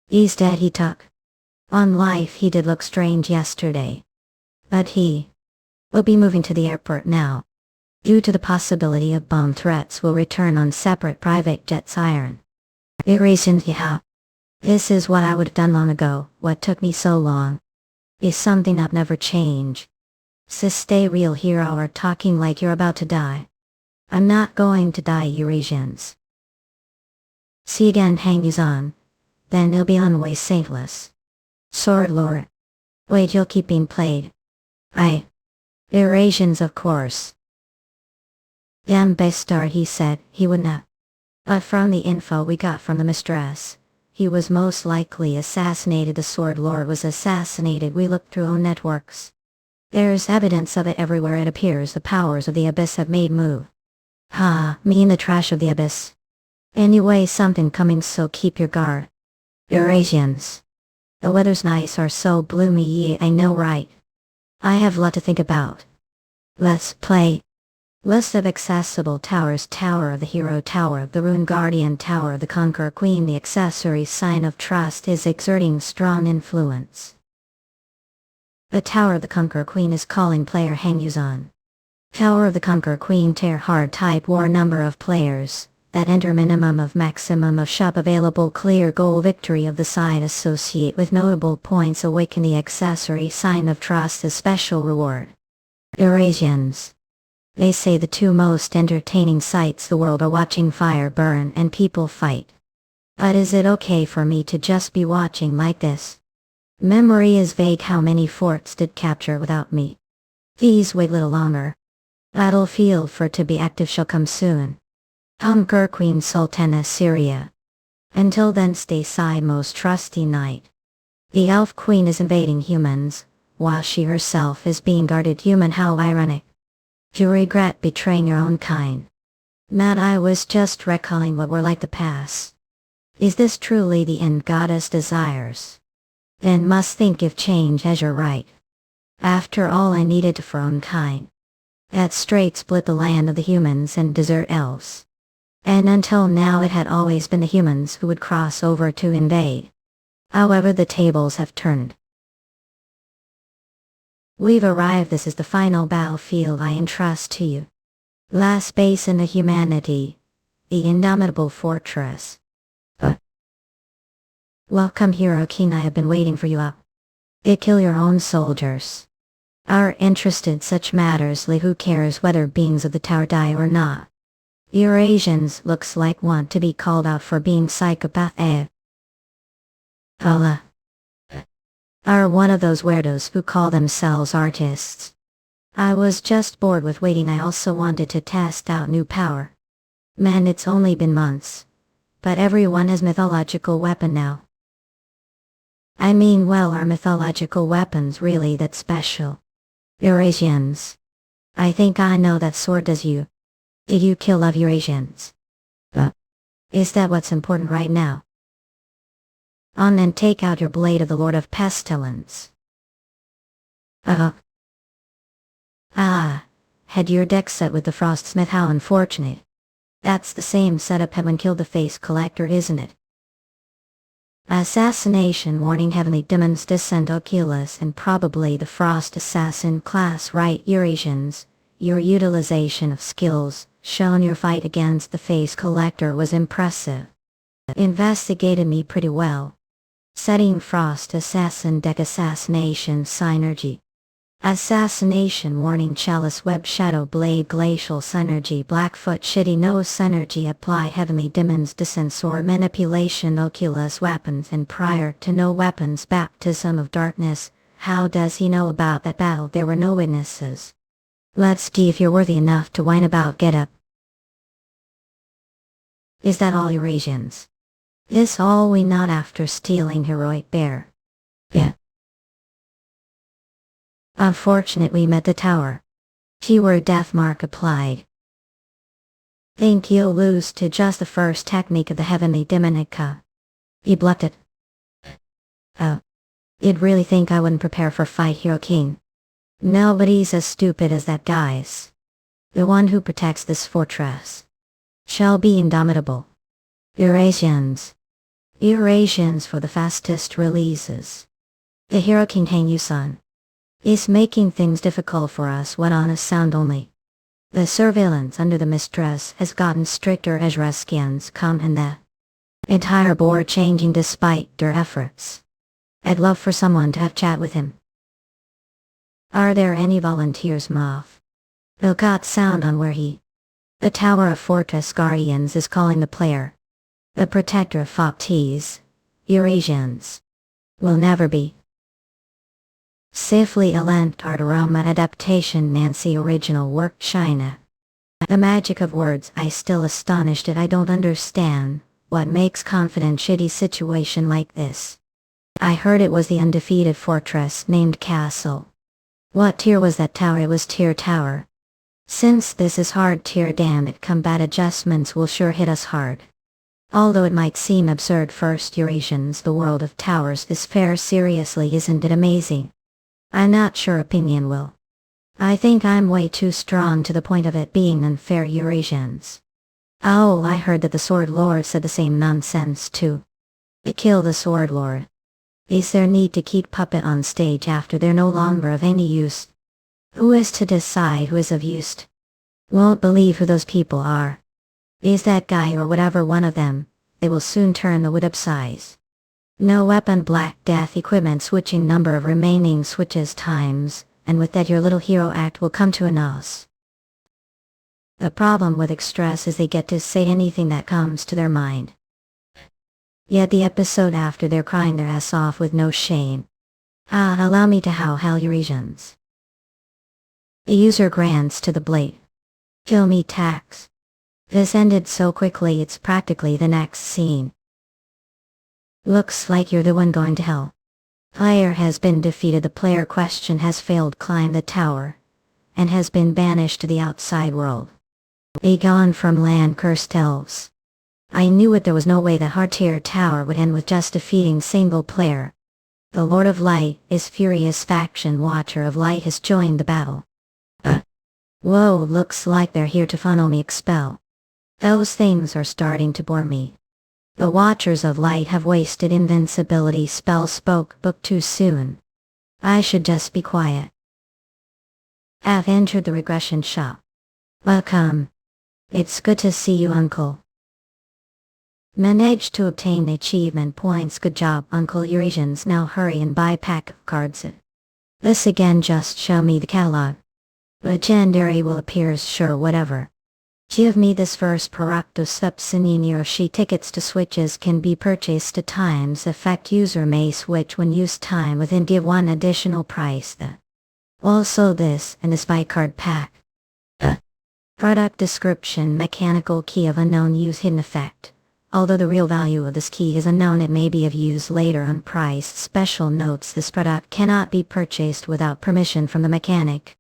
He's dead, he took. On life he did look strange yesterday. But he will be moving to the airport now. Due to the possibility of bomb threats will return on separate private jets. Iron. Eurasians, yeah. This is what I would have done long ago. What took me so long is something I've never changed. Sis, stay real hero or talking like you're about to die. I'm not going to die, Eurasians. See again, Hanguzon. Then it'll be on way safeless. Sword Lord. Wait, you'll keep being played. Eurasians, of course. Damn bastard, he said he wouldn't have. But from the info we got from the mistress, he was most likely assassinated. The Sword Lord was assassinated. We looked through own networks. There's evidence of it everywhere. It appears the powers of the abyss have made move. Mean the trash of the abyss. Anyway, something coming, so keep your guard. Eurasians. The weather's nice or so bloomy, yeah, I know, right? I have a lot to think about. Let's play. List of accessible towers: Tower of the Hero, Tower of the Rune Guardian, Tower of the Conqueror Queen. The accessory sign of trust is exerting strong influence. The Tower of the Conqueror Queen is calling player Hanguzon. Tower of the Conqueror Queen, tear hard type war, number of players that enter, minimum of maximum of shop available, clear goal, victory of the side, associate with notable points, awaken the accessory sign of trust as special reward. Eurasians. They say the two most entertaining sights the world are watching fire burn and people fight. But is it okay for me to just be watching like this? Memory is vague. How many forts did capture without me? Please wait a little longer. Battlefield for to be active shall come soon. Conquer Queen Sultana Syria. Until then, stay side, most trusty knight. The Elf Queen is invading humans, while she herself is being guarded. Human, how ironic. You regret betraying your own kind. Matt, I was just recalling what were like the past. Is this truly the end goddess desires? Then must think if change as your right. After all I needed for own kind. That straight split the land of the humans and desert elves. And until now it had always been the humans who would cross over to invade. However, the tables have turned. We've arrived. This is the final battlefield I entrust to you. Last base in the humanity. The indomitable fortress. Welcome, Hero King. I have been waiting for you up. Kill your own soldiers. Are interested such matters, who cares whether beings of the tower die or not? Eurasians looks like want to be called out for being psychopath. Are one of those weirdos who call themselves artists. I was just bored with waiting. I also wanted to test out new power. Man, it's only been months. But everyone has mythological weapon now. I mean, well, are mythological weapons really that special? Eurasians. I think I know that sword does you. Did you kill of Eurasians? Is that what's important right now? On and take out your blade of the Lord of Pestilence. Uh. Ah. Had your deck set with the Frostsmith, how unfortunate. That's the same setup Heaven killed the face collector, isn't it? Assassination warning, heavenly demons descend Oculus and probably the Frost Assassin class, right? Eurasians, your utilization of skills shown your fight against the face collector was impressive. Investigated me pretty well. Setting Frost Assassin deck assassination synergy. Assassination warning, Chalice Web Shadow Blade Glacial Synergy Blackfoot Shitty Nose Synergy apply heavenly demons descensor manipulation Oculus weapons and prior to no weapons baptism of darkness. How does he know about that battle? There were no witnesses. Let's see if you're worthy enough to whine about. Get up. Is that all, Eurasians? Is all we not after stealing heroic bear? Yeah. Unfortunately met the tower. Keyword death mark applied. Think you'll lose to just the first technique of the heavenly demonica. You bluffed it. Oh. You'd really think I wouldn't prepare for fight, Hero King? Nobody's as stupid as that, guys. The one who protects this fortress shall be indomitable. Eurasians. Eurasians for the fastest releases. The Hero King Hang-Yusan is making things difficult for us. Went on a sound only. The surveillance under the mistress has gotten stricter as Reskians come and the entire board changing despite their efforts. I'd love for someone to have chat with him. Are there any volunteers, Moth? They'll got sound on where he. The Tower of Fortress Guardians is calling the player. The protector of Fopties. Eurasians. Will never be. Safely Alent Art Aroma Adaptation Nancy Original Work China. The magic of words. I still astonished it. I don't understand what makes confident shitty situation like this. I heard it was the undefeated fortress named Castle. What tier was that tower? It was tier tower. Since this is hard tier, damn it, combat adjustments will sure hit us hard. Although it might seem absurd first, Eurasians, the world of towers is fair. Seriously, isn't it amazing? I'm not sure opinion will. I think I'm way too strong to the point of it being unfair, Eurasians. Oh, I heard that the Sword Lord said the same nonsense too. Kill the Sword Lord. Is there need to keep puppet on stage after they're no longer of any use? Who is to decide who is of use? Won't believe who those people are. Is that guy or whatever one of them? They will soon turn the wood upsize. No weapon, Black Death equipment, switching number of remaining switches times, and with that your little hero act will come to a nose. The problem with extras is they get to say anything that comes to their mind. Yet the episode after they're crying their ass off with no shame. Allow me to hell, Eurasians. The user grants to the blade. Kill me tax. This ended so quickly it's practically the next scene. Looks like you're the one going to hell. Player has been defeated. The player question has failed. Climb the tower. And has been banished to the outside world. Be gone from land, cursed elves. I knew it. There was no way the hard tier tower would end with just defeating single player. The Lord of Light is furious. Faction Watcher of Light has joined the battle. Whoa, looks like they're here to funnel me. Expel. Those things are starting to bore me. The Watchers of Light have wasted invincibility spell. Spoke book too soon. I should just be quiet. I've entered the regression shop. Welcome. It's good to see you, Uncle. Managed to obtain achievement points. Good job, Uncle. Eurasians, now hurry and buy pack of cards. This again, just show me the catalog. Legendary will appear, sure, whatever. Give me this first Paracto Subsininiroshi. Tickets to switches can be purchased at times effect. User may switch when use time within. Give one additional price. Also this and the spy card pack. Product description: mechanical key of unknown use, hidden effect. Although the real value of this key is unknown, it may be of use later. Unpriced. Special notes: this product cannot be purchased without permission from the mechanic.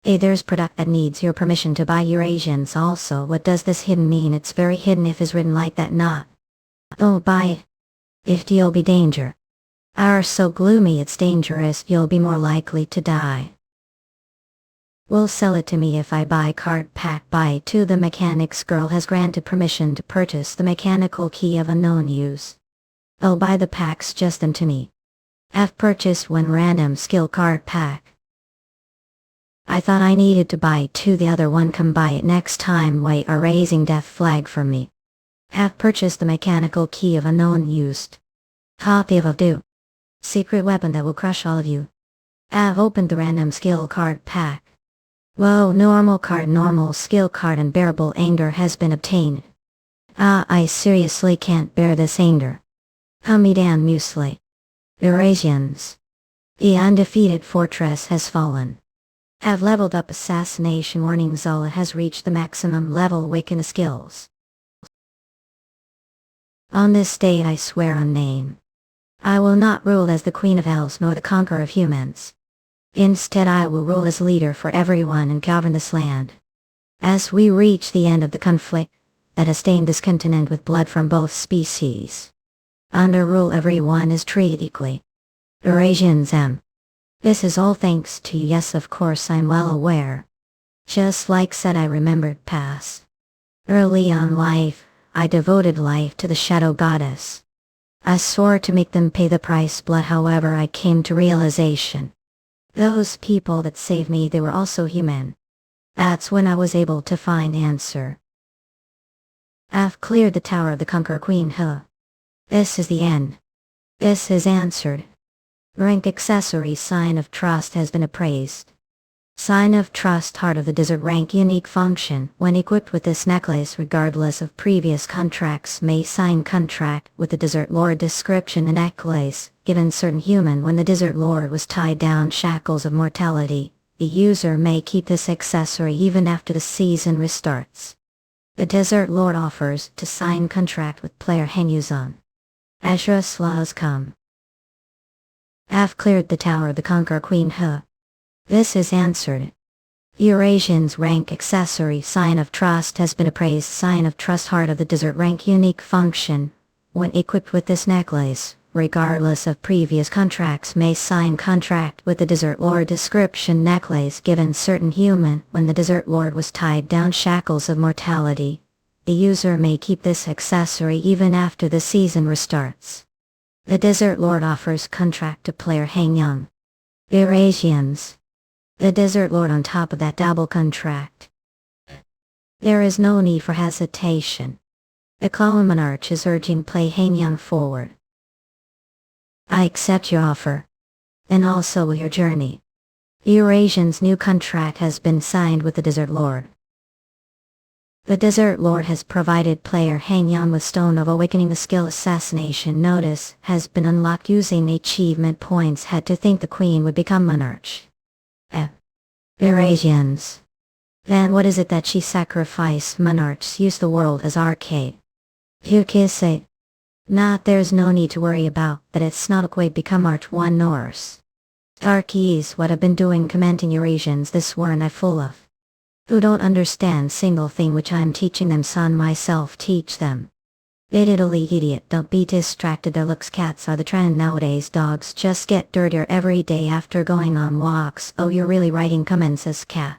There's product that needs your permission to buy. Eurasians. Also, what does this hidden mean? It's very hidden if it's written like that. Not. Oh, buy it. If deal be danger. Are so gloomy it's dangerous, you'll be more likely to die. Will sell it to me if I buy card pack buy 2. The mechanic's girl has granted permission to purchase the mechanical key of unknown use. I'll buy the packs, just them to me. Have purchased one random skill card pack. I thought I needed to buy 2, the other one come buy it next time. Wait, are raising death flag from me. Have purchased the mechanical key of unknown used. Copy of do. Secret weapon that will crush all of you. Have opened the random skill card pack. Whoa, normal card, normal skill card, and bearable anger has been obtained. I seriously can't bear this anger. Hunt me down, muesli. Eurasians. The undefeated fortress has fallen. Have leveled up assassination warning. Zola has reached the maximum level awaken skills. On this day I swear on name. I will not rule as the Queen of Elves nor the conqueror of humans. Instead I will rule as leader for everyone and govern this land. As we reach the end of the conflict that has stained this continent with blood from both species. Under rule everyone is treated equally. Eurasians am. This is all thanks to you. Yes, of course I'm well aware. Just like said, I remembered past. Early on life, I devoted life to the shadow goddess. I swore to make them pay the price blood. However, I came to realization. Those people that saved me, they were also human. That's when I was able to find answer. I've cleared the tower of the Conqueror Queen. This is the end. This is answered. Rank accessory sign of trust has been appraised. Sign of trust, heart of the desert, rank unique function. When equipped with this necklace, regardless of previous contracts, may sign contract with the desert lord. Description: a necklace given certain human when the desert lord was tied down shackles of mortality. The user may keep this accessory even after the season restarts. The desert lord offers to sign contract with player Yuseong. Ashura's laws come. Have cleared the tower of the Conqueror Queen. This is answered. Eurasians rank accessory sign of trust has been appraised. Sign of trust, heart of the desert, rank unique function. When equipped with this necklace, regardless of previous contracts, may sign contract with the desert lord. Description: necklace given certain human when the desert lord was tied down shackles of mortality. The user may keep this accessory even after the season restarts. The desert lord offers contract to player Young. Eurasians. The desert lord on top of that double contract. There is no need for hesitation. The Clone Monarch is urging play Young forward. I accept your offer. And also your journey. Eurasians' new contract has been signed with the desert lord. The desert lord has provided player Young with Stone of Awakening. The skill Assassination Notice has been unlocked using achievement points. Had to think the queen would become monarch. Eurasians. Then what is it that she sacrificed? Monarchs use the world as arcade. You can say. Not, there's no need to worry about that. It's not a quite become Arch 1 Norse. Darkies, what I've been doing commenting Eurasians, this weren't I full of. Who don't understand single thing which I'm teaching them, son, myself teach them. Italy idiot, don't be distracted. Their looks, cats are the trend nowadays. Dogs just get dirtier every day after going on walks. Oh, you're really writing comments as cat.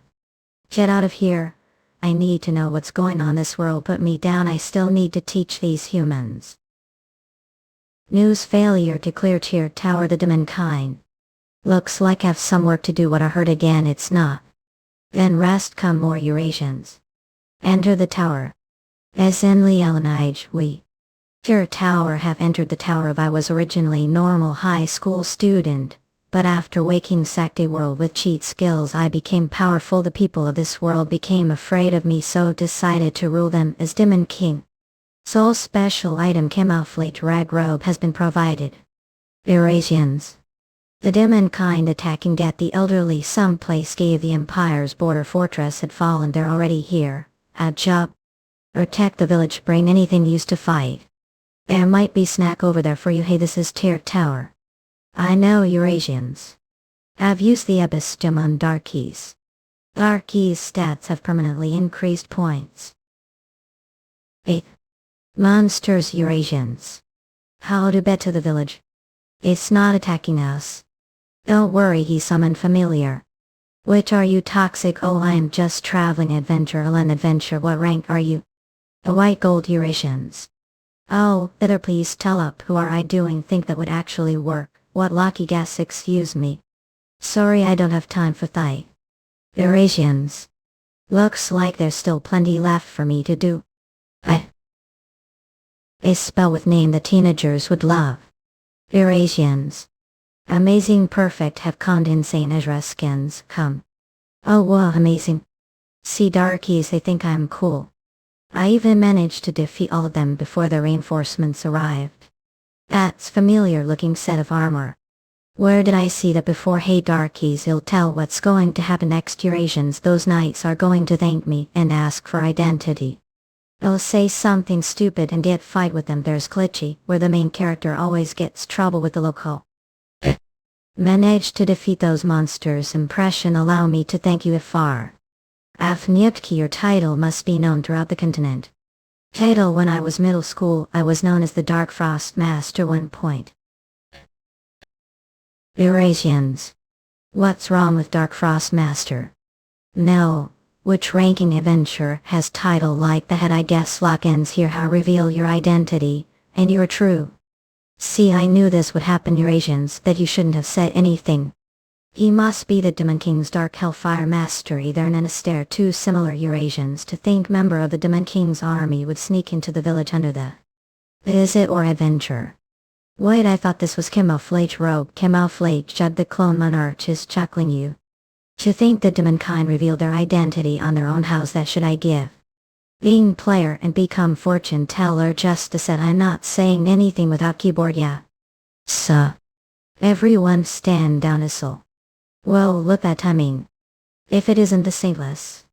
Get out of here. I need to know what's going on. This world put me down. I still need to teach these humans. News: failure to clear tier tower the demonkind. Looks like I've some work to do. What I heard again, it's not. Then rest, come more Eurasians. Enter the tower. As in Leonige, we. Your tower have entered the tower of. I was originally normal high school student, but after waking Sakti world with cheat skills I became powerful. The people of this world became afraid of me, so decided to rule them as Demon King. Soul special item camouflage rag robe has been provided. Eurasians. The demonkind attacking death. The elderly someplace gave the empire's border fortress had fallen. They're already here. Add job. Protect the village. Bring anything used to fight. There might be snack over there for you. Hey, this is tier tower. I know Eurasians. Have used the abyss gem on Darkies. Darkies stats have permanently increased points. 8. Monsters Eurasians. How to bet to the village. It's not attacking us. Don't worry, he summoned familiar. Which are you, toxic? Oh, I'm just traveling adventure. An adventure. What rank are you? A white gold Eurasians. Oh, better please tell up, who are I doing think that would actually work? What lucky guess, excuse me. Sorry, I don't have time for Thai. Eurasians. Looks like there's still plenty left for me to do. A spell with name the teenagers would love. Eurasians. Amazing, perfect, have condensate Ezra skins, come. Oh wow, amazing. See darkies, they think I'm cool. I even managed to defeat all of them before the reinforcements arrived. That's familiar looking set of armor. Where did I see that before? Hey darkies, you'll tell what's going to happen next. Eurasians, those knights are going to thank me and ask for identity. I'll say something stupid and get fight with them. There's Glitchy, where the main character always gets trouble with the local. Managed to defeat those monsters. Impression, allow me to thank you Ifar. Afnyipki, your title must be known throughout the continent. Title, when I was middle school, I was known as the Dark Frost Master 1 point. Eurasians. What's wrong with Dark Frost Master? No. Which ranking adventure has title like that? I guess lock ends here. How reveal your identity, and you're true. See, I knew this would happen, Eurasians, that you shouldn't have said anything. He must be the Demon King's Dark Hellfire Master. Either an Anastair, two similar Eurasians to think member of the Demon King's army would sneak into the village under the visit or adventure. Wait, I thought this was Camouflage Rogue. Camouflage Judd the Clone Monarch is chuckling you. To think the demonkind reveal their identity on their own house, that should I give? Being player and become fortune teller just to said I'm not saying anything without keyboard, yeah. So. Everyone stand down a soul. Well, look at timing. If it isn't the saintless.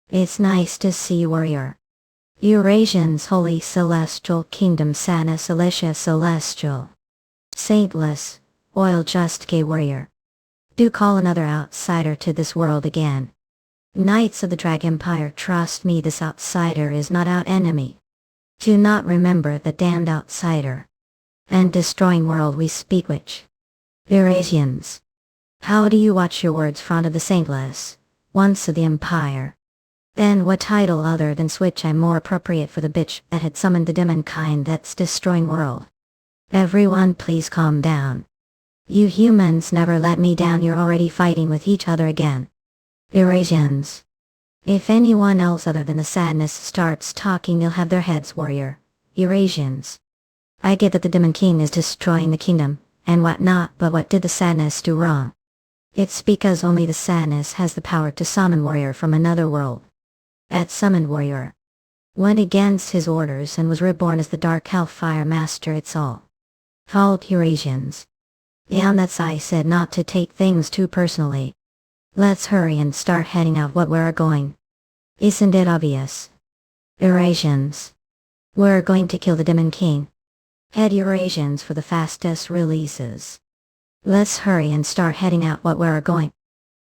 It's nice to see you, warrior. Eurasians, holy celestial kingdom, sana celicia celestial. Saintless, oil just gay warrior. Do call another outsider to this world again. Knights of the Drag Empire, trust me, this outsider is not our enemy. Do not remember the damned outsider. And destroying world we speak which. Eurasians. How do you watch your words, front of the saintless, once of the Empire? Then what title other than Switch I'm more appropriate for the bitch that had summoned the demon kind that's destroying world? Everyone please calm down. You humans never let me down, you're already fighting with each other again. Eurasians. If anyone else other than the sadness starts talking, they'll have their heads, warrior. Eurasians. I get that the Demon King is destroying the kingdom, and whatnot, but what did the sadness do wrong? It's because only the sadness has the power to summon warrior from another world. That summoned warrior went against his orders and was reborn as the Dark Hellfire Master. It's all called Eurasians. Yeah, that's I said not to take things too personally. Let's hurry and start heading out. What we're going. Isn't it obvious? Eurasians. We're going to kill the Demon King. Head Eurasians for the fastest releases. Let's hurry and start heading out. What we're going.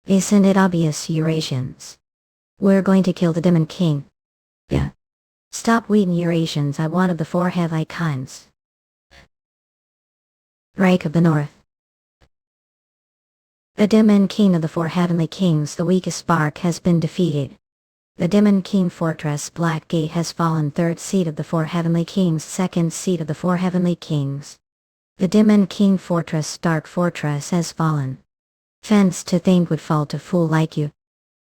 Isn't it obvious, Eurasians? We're going to kill the Demon King. Yeah. Stop weeding, Eurasians. I'm one of the 4 heavy kinds. Reich of the North. The Demon King of the 4 Heavenly Kings, the weakest spark, has been defeated. The Demon King Fortress Black Gate has fallen. 3rd seat of the 4 Heavenly Kings, 2nd seat of the 4 Heavenly Kings. The Demon King Fortress Dark Fortress has fallen. Fence to think would fall to fool like you.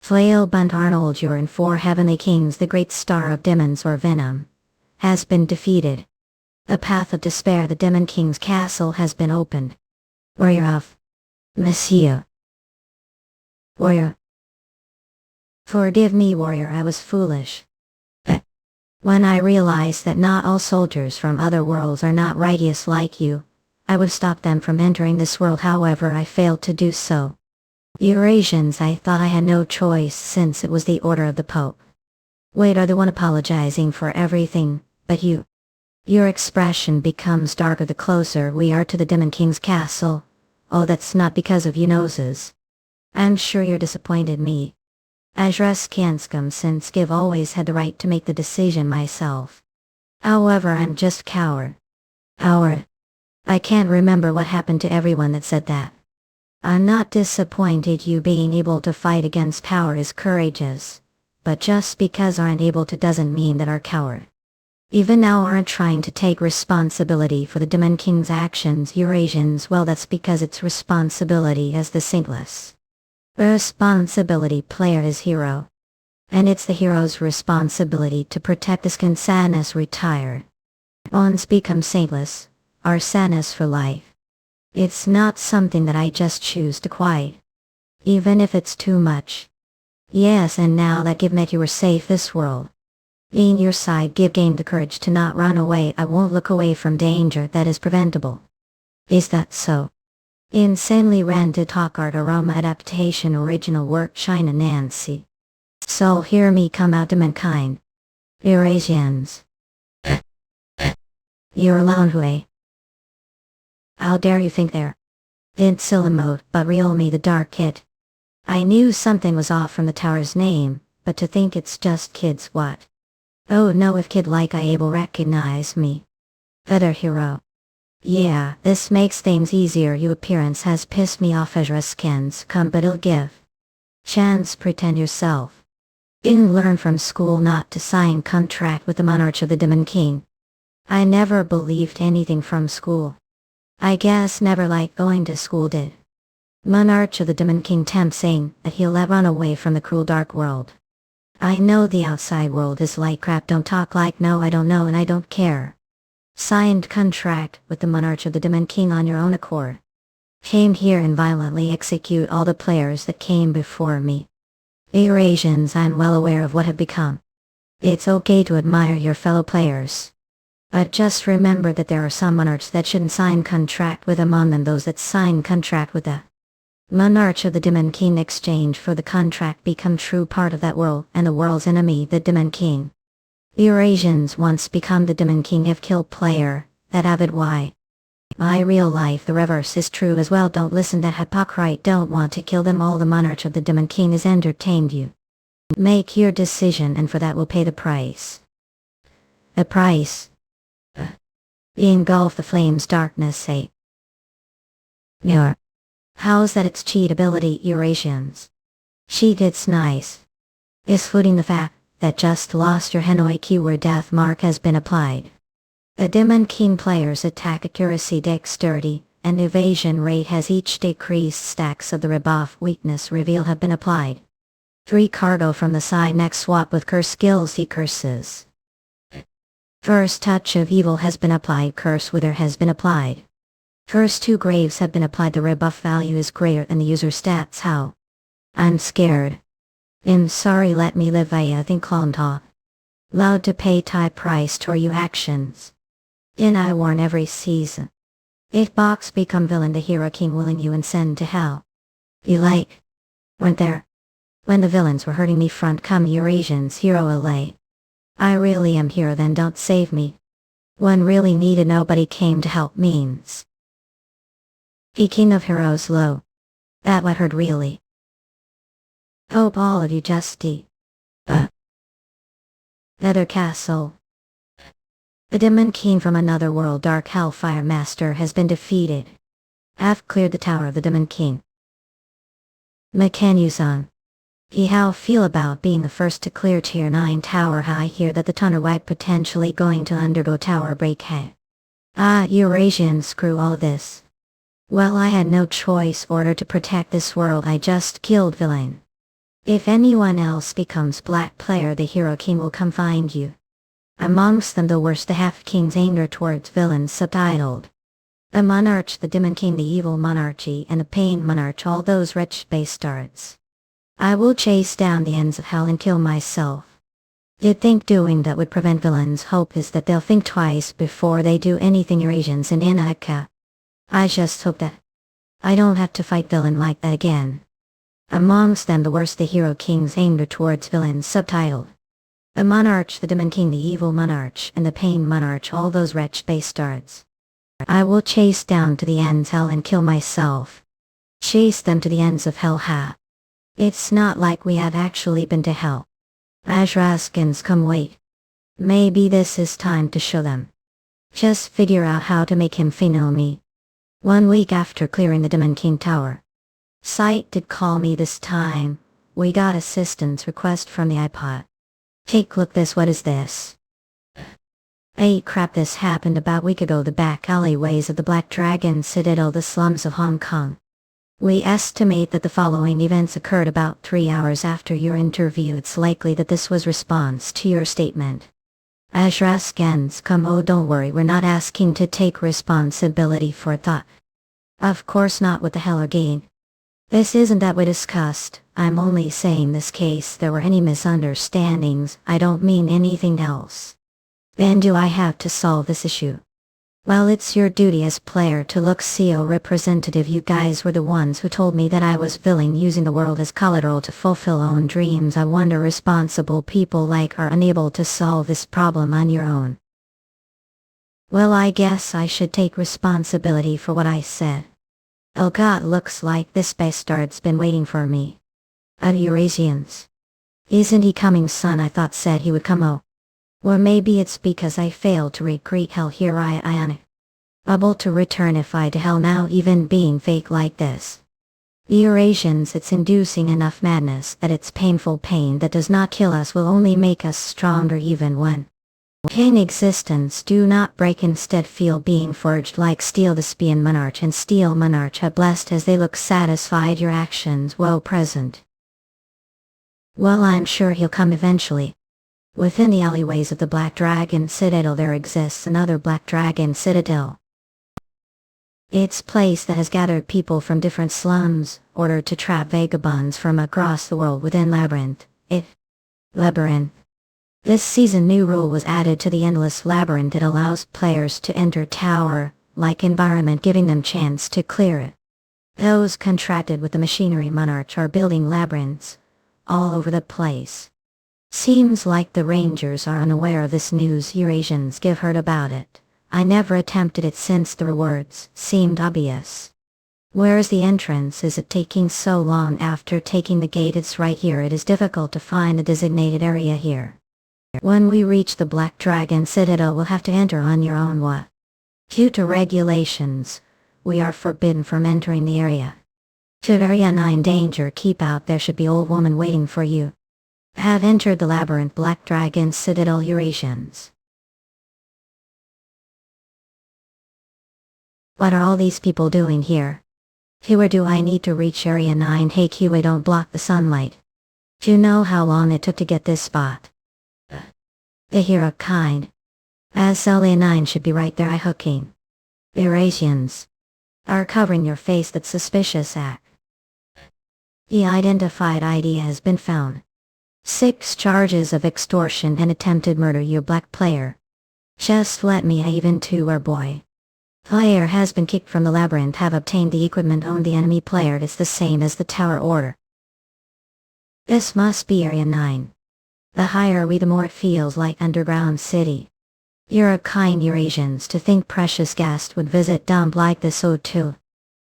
Flail Bunt Arnold, you're in 4 Heavenly Kings, the great star of demons or venom, has been defeated. The path of despair, the Demon King's castle has been opened. Warrior of Monsieur. Warrior. Forgive me, warrior, I was foolish. When I realized that not all soldiers from other worlds are not righteous like you, I would stop them from entering this world. However, I failed to do so. Eurasians, I thought I had no choice since it was the order of the Pope. Wait, are the one apologizing for everything, but you. Your expression becomes darker the closer we are to the Demon King's castle. Oh, that's not because of you noses. I'm sure you're disappointed me. Ajres Kanskum, since Give always had the right to make the decision myself. However, I'm just coward. I can't remember what happened to everyone that said that. I'm not disappointed you being able to fight against power is courageous, but just because aren't able to doesn't mean that are coward. Even now aren't trying to take responsibility for the Demon King's actions. Eurasians, well, that's because it's responsibility as the saintless. Responsibility player is hero. And it's the hero's responsibility to protect this can sadness retire. Once become saintless, are sadness for life. It's not something that I just choose to quiet. Even if it's too much. Yes, and now that give met you were safe this world. Being your side give gain the courage to not run away. I won't look away from danger that is preventable. Is that so? Insanely ran to talk art aroma adaptation original work China Nancy. So hear me come out to mankind. Eurasians. You're alone way. How dare you think they're in silent mode, but real me the dark kid. I knew something was off from the tower's name, but to think it's just kids what? Oh no, if kid like I able recognize me. Other hero. Yeah, this makes things easier. Your appearance has pissed me off. Ezra scans come, but it'll give chance. Pretend yourself. Didn't learn from school not to sign contract with the monarch of the Demon King. I never believed anything from school. I guess never liked going to school did. Monarch of the Demon King tempts saying that he'll let run away from the cruel dark world. I know the outside world is like crap. Don't talk like no I don't know and I don't care. Signed contract with the monarch of the Demon King on your own accord. Came here and violently execute all the players that came before me. Eurasians, I'm well aware of what have become. It's okay to admire your fellow players. But just remember that there are some monarchs that shouldn't sign contract with among them those that sign contract with the monarch of the Demon King. Exchange for the contract become true part of that world and the world's enemy the Demon King. Eurasians once become the Demon King if kill player, that avid why. My real life the reverse is true as well. Don't listen that hypocrite. Don't want to kill them all. The monarch of the Demon King has entertained you. Make your decision and for that will pay the price. The price. Engulf the flames darkness say. Your. How's that it's cheat ability Eurasians? Cheat it's nice. Excluding the fact that just lost your Hanoi keyword death mark has been applied. The Demon King players attack accuracy dexterity and evasion rate has each decreased. Stacks of the rebuff weakness reveal have been applied. 3 cargo from the side next swap with curse skills he curses. First touch of evil has been applied. Curse wither has been applied. First 2 graves have been applied. The rebuff value is greater than the user stats. How? I'm scared. I'm sorry let me live. I think clown talk. Loud to pay type price to you actions. In I warn every season. If box become villain the hero king willing you and send to hell. You like. Weren't there. When the villains were hurting me front come Eurasians hero LA. I really am hero then don't save me. When really needed nobody came to help means. He king of heroes low. That what heard really. Hope all of you just Nether castle. The Demon King from another world dark hellfire master has been defeated. I've cleared the tower of the Demon King. Yuseong. He how feel about being the first to clear tier 9 tower. I hear that the Tunnerwag potentially going to undergo tower break. Hey. Eurasians screw all this. Well I had no choice order to protect this world. I just killed villain. If anyone else becomes black player the hero king will come find you. Amongst them the worst the half king's anger towards villains subtitled. The monarch the Demon King the evil monarchy and the pain monarch all those wretched bastards. I will chase down the ends of hell and kill myself. You'd think doing that would prevent villains. Hope is that they'll think twice before they do anything. Eurasians and Inaka. I just hope that I don't have to fight villain like that again. Amongst them the worst the hero king's anger towards villains subtitled. The monarch the Demon King the evil monarch and the pain monarch all those wretched bastards. I will chase down to the ends hell and kill myself. Chase them to the ends of hell. Ha. It's not like we have actually been to hell. Ajraskins come wait. Maybe this is time to show them. Just figure out how to make him know me. 1 week after clearing the Demon King Tower. Sight did call me this time. We got assistance request from the iPod. Take look this, what is this? Hey crap, this happened about a week ago, the back alleyways of the Black Dragon Citadel, the slums of Hong Kong. We estimate that the following events occurred about 3 hours after your interview. It's likely that this was response to your statement. Ashra scans come, oh don't worry, we're not asking to take responsibility for thought. Of course not, what the hell again? This isn't that we discussed, I'm only saying this case there were any misunderstandings, I don't mean anything else. Then do I have to solve this issue? Well, it's your duty as player to look CO representative. You guys were the ones who told me that I was villain using the world as collateral to fulfill own dreams. I wonder responsible people like are unable to solve this problem on your own. Well, I guess I should take responsibility for what I said. Oh god, looks like this bastard's been waiting for me. Eurasians. Isn't he coming, son? I thought said he would come. Oh. Or maybe it's because I failed to recreate hell. Here I am. Able to return if I to hell now, even being fake like this. Eurasians, it's inducing enough madness that it's painful. Pain that does not kill us will only make us stronger, even when in existence do not break, instead feel being forged like steel. The Spian Monarch and Steel Monarch have blessed as they look satisfied your actions well present. Well, I'm sure he'll come eventually. Within the alleyways of the Black Dragon Citadel there exists another Black Dragon Citadel. It's a place that has gathered people from different slums, ordered to trap vagabonds from across the world within Labyrinth. Labyrinth. This season new rule was added to the Endless Labyrinth. It allows players to enter tower-like environment, giving them chance to clear it. Those contracted with the Machinery Monarch are building labyrinths all over the place. Seems like the Rangers are unaware of this news. Eurasians give heard about it. I never attempted it since the rewards seemed obvious. Where's the entrance? Is it taking so long after taking the gate? It's right here. It is difficult to find a designated area here. When we reach the Black Dragon Citadel we'll have to enter on your own. What? Due to regulations, we are forbidden from entering the area. To Area 9 danger, keep out, there should be old woman waiting for you. Have entered the labyrinth Black Dragon Citadel. Eurasians. What are all these people doing here? Where do I need to reach Area 9? Hey QA, don't block the sunlight. Do you know how long it took to get this spot? The hero kind. As LA 9 should be right there. I hooking. Eurasians are covering your face. That's suspicious act. The identified ID has been found. 6 charges of extortion and attempted murder. You black player. Just let me even to our boy. Player has been kicked from the labyrinth. Have obtained the equipment on the enemy player. It's the same as the tower order. This must be Area 9. The higher we the more it feels like underground city. You're a kind Eurasians to think precious guest would visit dump like this. Oh too.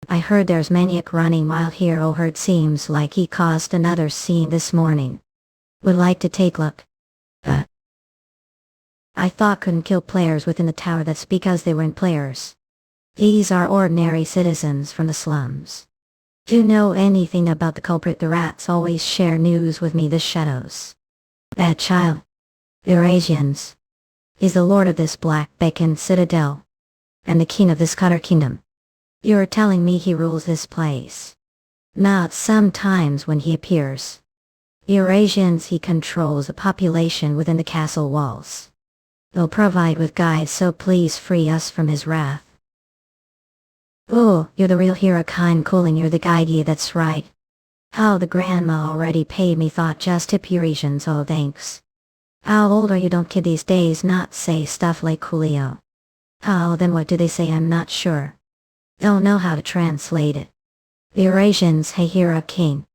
I heard there's maniac running wild here. Oh heard seems like he caused another scene this morning. Would like to take look. I thought couldn't kill players within the tower. That's because they weren't players. These are ordinary citizens from the slums. Do you know anything about the culprit? The rats always share news with me. The shadows. That child. Eurasians. He's the lord of this Black Bacon Citadel. And the king of this Cutter Kingdom. You're telling me he rules this place? Not sometimes when he appears. Eurasians, he controls a population within the castle walls. They'll provide with guides, so please free us from his wrath. Oh, you're the real hero kind. Cooling, you're the guide. Yeah, that's right. How the grandma already paid me. Thought just tip Eurasians. Oh thanks. How old are you? Don't kid these days not say stuff like Coolio. Oh then what do they say? I'm not sure. Don't know how to translate it. Eurasians, hey hero king.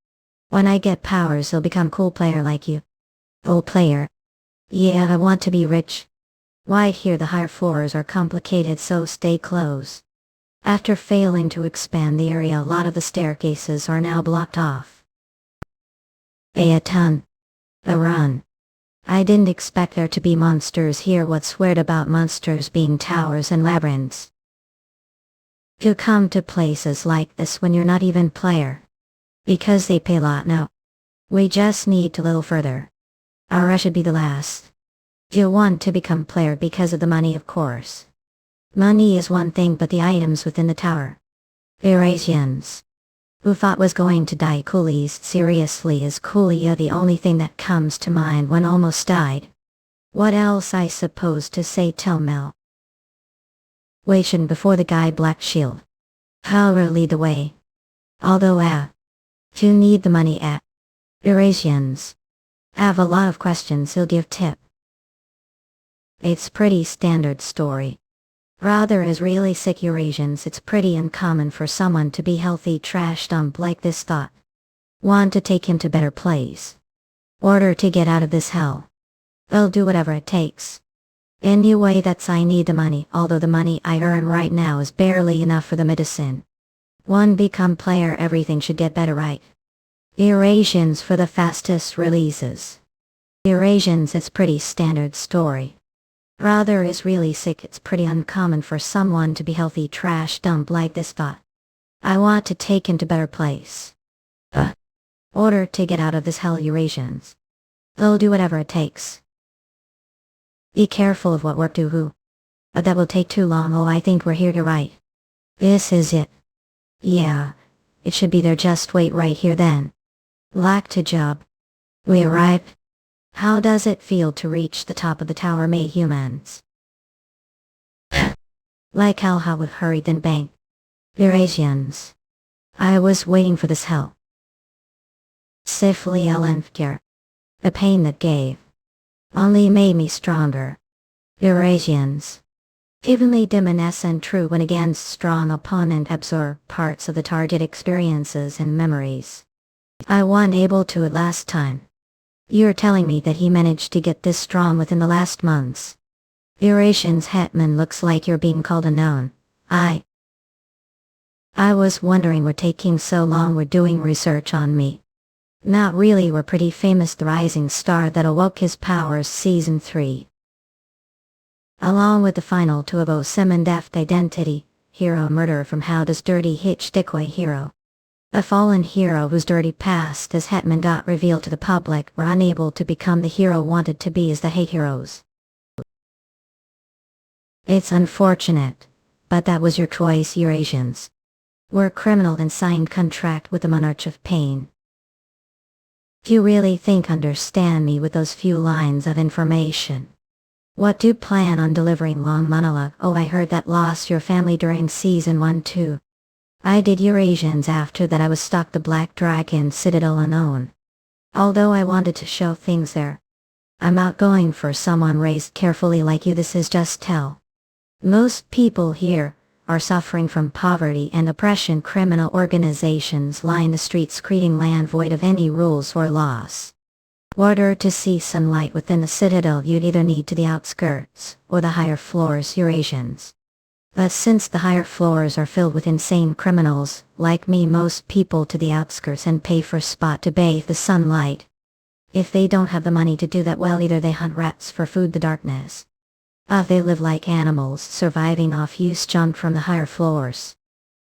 When I get powers I'll become cool player like you. Old player. Yeah, I want to be rich. Why here the higher floors are complicated, so stay close. After failing to expand the area, a lot of the staircases are now blocked off. A ton. A run. I didn't expect there to be monsters here. What's weird about monsters being towers and labyrinths? You come to places like this when you're not even player. Because they pay a lot now. We just need to little further. Or I should be the last. You want to become player because of the money, of course. Money is one thing, but the items within the tower. Eurasians. Who thought was going to die? Coolies. Seriously, is coolie the only thing that comes to mind when almost died? What else I suppose to say? Tell Mel. Waiting before the guy Black Shield. How lead the way. Although you need the money Eurasians. Have a lot of questions, he'll give tip. It's pretty standard story. Rather is really sick Eurasians. It's pretty uncommon for someone to be healthy trash dump like this. Thought. Want to take him to better place. Order to get out of this hell. I'll do whatever it takes. Anyway, that's I need the money, although the money I earn right now is barely enough for the medicine. One become player, everything should get better, right? Eurasians for the fastest releases. Eurasians, it's pretty standard story. Rather is really sick. It's pretty uncommon for someone to be healthy trash dump like this. Thought. I want to take him to better place. Order to get out of this hell, Eurasians. They'll do whatever it takes. Be careful of what work do who. That will take too long. Oh, I think we're here to write. This is it. Yeah. It should be there. Just wait right here then. Lack to job. We arrived. How does it feel to reach the top of the tower made humans? Like how would hurry then bang. Eurasians. I was waiting for this hell. Sifly Elenfkir. The pain that gave. Only made me stronger. Eurasians. Evenly dimines and true when against strong opponent absorb parts of the target experiences and memories. I wasn't able to it last time. You're telling me that he managed to get this strong within the last months. Eurasians Hetman, looks like you're being called unknown. I was wondering we're taking so long. We're doing research on me. Not really, we're pretty famous. The rising star that awoke his powers season 3. Along with the final 2 of Osim Deft Identity, hero murderer from How Does Dirty Hitch Dickway hero. A fallen hero whose dirty past as Hetman got revealed to the public were unable to become the hero wanted to be as the hate heroes. It's unfortunate, but that was your choice. Eurasians were criminal and signed contract with the Monarch of Pain. You really think understand me with those few lines of information? What do you plan on delivering? Long monologue. Oh, I heard that lost your family during season 1 too. I did. Eurasians. After that I was stuck the Black Dragon Citadel unknown. Although I wanted to show things there. I'm outgoing for someone raised carefully like you. This is just tell. Most people here are suffering from poverty and oppression. Criminal organizations line the streets creating land void of any rules or laws. Order to see sunlight within the citadel you'd either need to the outskirts or the higher floors. Eurasians. But since the higher floors are filled with insane criminals, like me, most people to the outskirts and pay for a spot to bathe the sunlight. If they don't have the money to do that, well, either they hunt rats for food, the darkness. They live like animals, surviving off used junk from the higher floors.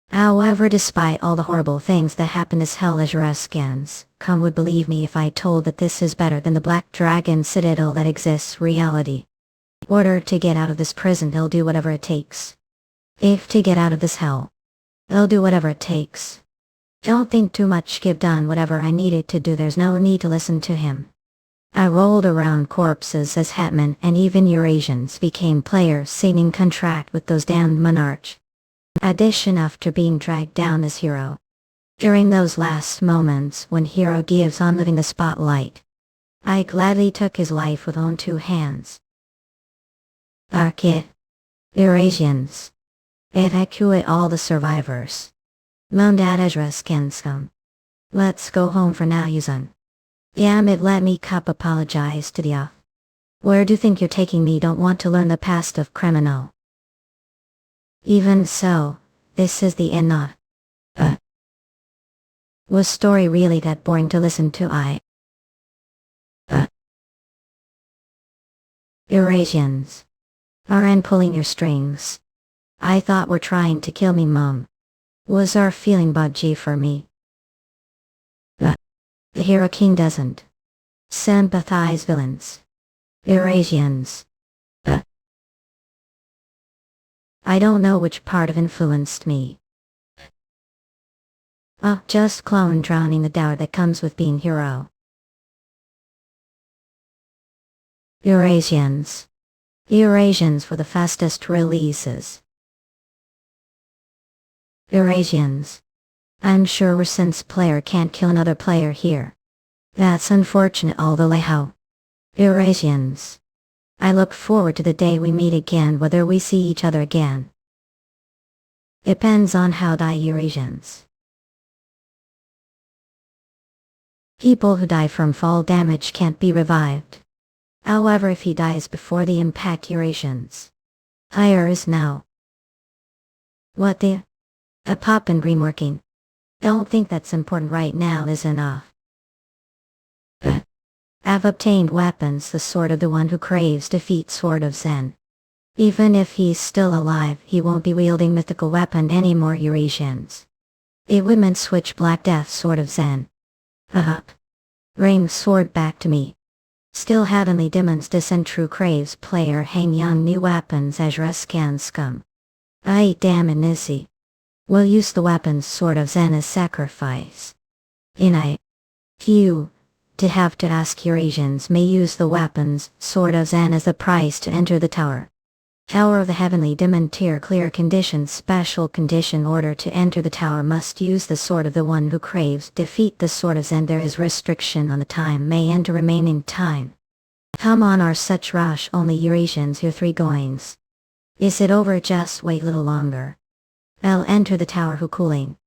However, despite all the horrible things that happen, this hell as Eurasians would believe me if I told that this is better than the Black Dragon Citadel that exists reality. Order to get out of this prison, they'll do whatever it takes. If to get out of this hell, they'll do whatever it takes. Don't think too much, give done whatever I needed to do. There's no need to listen to him. I rolled around corpses as Hetman, and even Eurasians became players, signing contract with those damned monarch. Addition after being dragged down as hero. During those last moments when hero gives on living the spotlight, I gladly took his life with own 2 hands. Kid. Eurasians. Evacuate all the survivors. Mondadajraskenskum. Let's go home for now, Yuseong. Yamit, let me apologize to the Where do you think you're taking me? Don't want to learn the past of criminal. Even so, this is the end. Not. Was story really that boring to listen to? Eurasians. Aren't pulling your strings. I thought we're trying to kill me, Mom. Was our feeling budgie for me? The Hero King doesn't sympathize villains. Eurasians. I don't know which part of influenced me. Just clone drowning the doubt that comes with being hero. Eurasians. Eurasians for the fastest releases. Eurasians. I'm sure since player can't kill another player here. That's unfortunate, although how. Eurasians. I look forward to the day we meet again, whether we see each other again. Depends on how die Eurasians. People who die from fall damage can't be revived. However, if he dies before the impact, Eurasians. Higher is now. What the? A pop and reworking. Don't think that's important right now is enough. I've obtained weapons, the sword of the one who craves defeat, sword of Zen. Even if he's still alive, he won't be wielding mythical weapon anymore, Eurasians. A women switch black death, sword of Zen. Bring sword back to me. Still heavenly demons descend, true craves player hang young new weapons Azra scan scum. I damn it, Nissy. Will use the weapons, sword of Zen as sacrifice. To have to ask Eurasians may use the weapons, sword of Zen as the price to enter the tower. Tower of the heavenly demon tier clear condition, special condition, order to enter the tower must use the sword of the one who craves defeat the sword of Zen. There is restriction on the time may enter remaining time. Come on, are such rush only Eurasians, your three goings. Is it over? Just wait little longer. I'll enter the tower who cooling.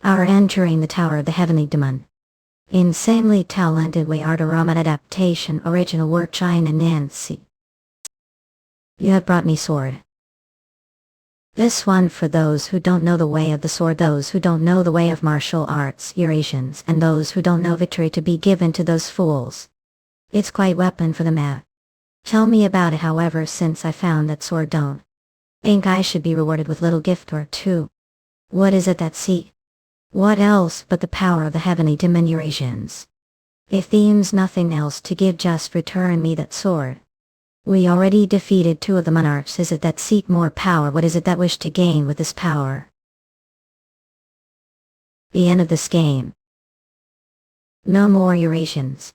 Our entering the tower of the heavenly demon. Insanely talented way art aroma adaptation original work China Nancy. You have brought me sword. This one for those who don't know the way of the sword, those who don't know the way of martial arts, Eurasians, and those who don't know victory to be given to those fools. It's quite weapon for the mad. Tell me about it, however, since I found that sword don't. Think I should be rewarded with little gift or two. What is it that see? What else but the power of the heavenly demon, Eurasians? If theme's nothing else to give, just return me that sword. We already defeated two of the monarchs. Is it that seek more power? What is it that wish to gain with this power? The end of this game. No more Eurasians.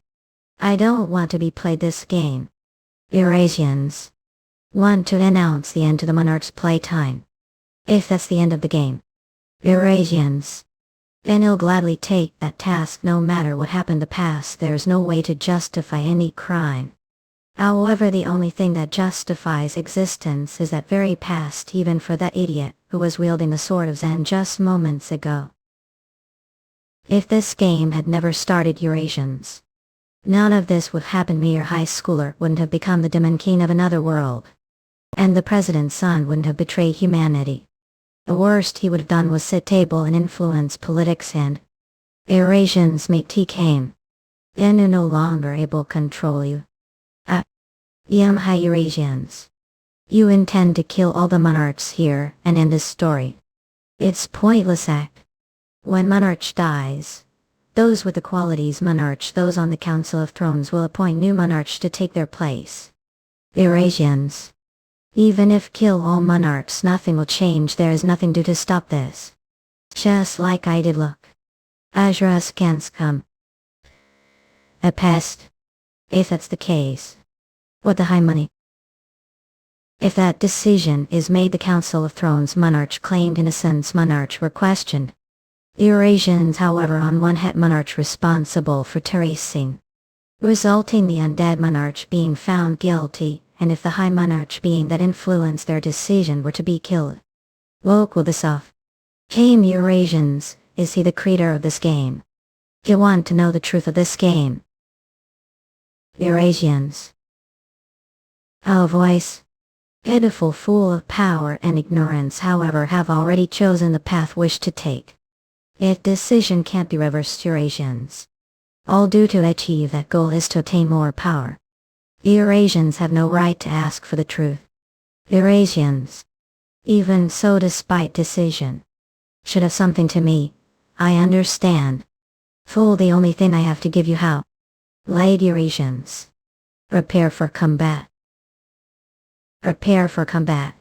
I don't want to be played this game. Eurasians. Want to announce the end to the monarch's playtime. If that's the end of the game. Eurasians. Then he'll gladly take that task no matter what happened in the past. There's no way to justify any crime. However, the only thing that justifies existence is that very past, even for that idiot who was wielding the sword of Zen just moments ago. If this game had never started, Eurasians, none of this would happen. Mere high schooler wouldn't have become the demon king of another world. And the president's son wouldn't have betrayed humanity. The worst he would have done was sit table and influence politics, and Eurasians make tea came. Then are no longer able to control you. Hi Eurasians. You intend to kill all the monarchs here and end this story. It's pointless act. When monarch dies, those with the qualities monarch, those on the Council of Thrones will appoint new monarchs to take their place. Eurasians. Even if kill all monarchs, nothing will change. There is nothing to stop this. Just like I did. Look. Azra's can't come. A pest. If that's the case. What the high money? If that decision is made, the Council of Thrones monarch claimed innocence, monarch were questioned. Eurasians, however, on one hand monarch responsible for terracing, resulting the undead monarch being found guilty, and if the high monarch being that influenced their decision were to be killed. Woke will this off. Came Eurasians, is he the creator of this game? You want to know the truth of this game? Eurasians. Oh voice. Pitiful fool of power and ignorance, however, have already chosen the path wished to take. If decision can't be reversed, Eurasians. All due to achieve that goal is to attain more power. Eurasians have no right to ask for the truth. Eurasians, even so despite decision, should have something to me. I understand. Fool, the only thing I have to give you how. Late Eurasians. Prepare for combat. Prepare for combat.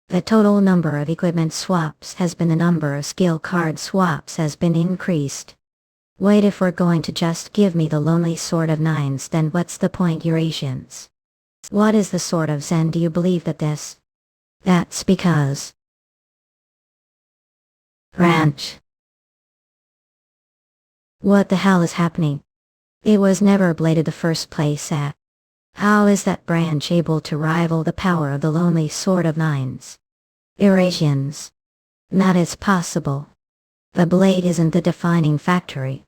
The total number of equipment swaps has been, the number of skill card swaps has been increased. Wait, if we're going to just give me the lonely sword of nines, then what's the point, Eurasians? What is the sword of Zen? Do you believe that this? That's because... Branch. What the hell is happening? It was never bladed the first place at. How is that branch able to rival the power of the lonely sword of nines? Eurasians. Not it's possible. The blade isn't the defining factor.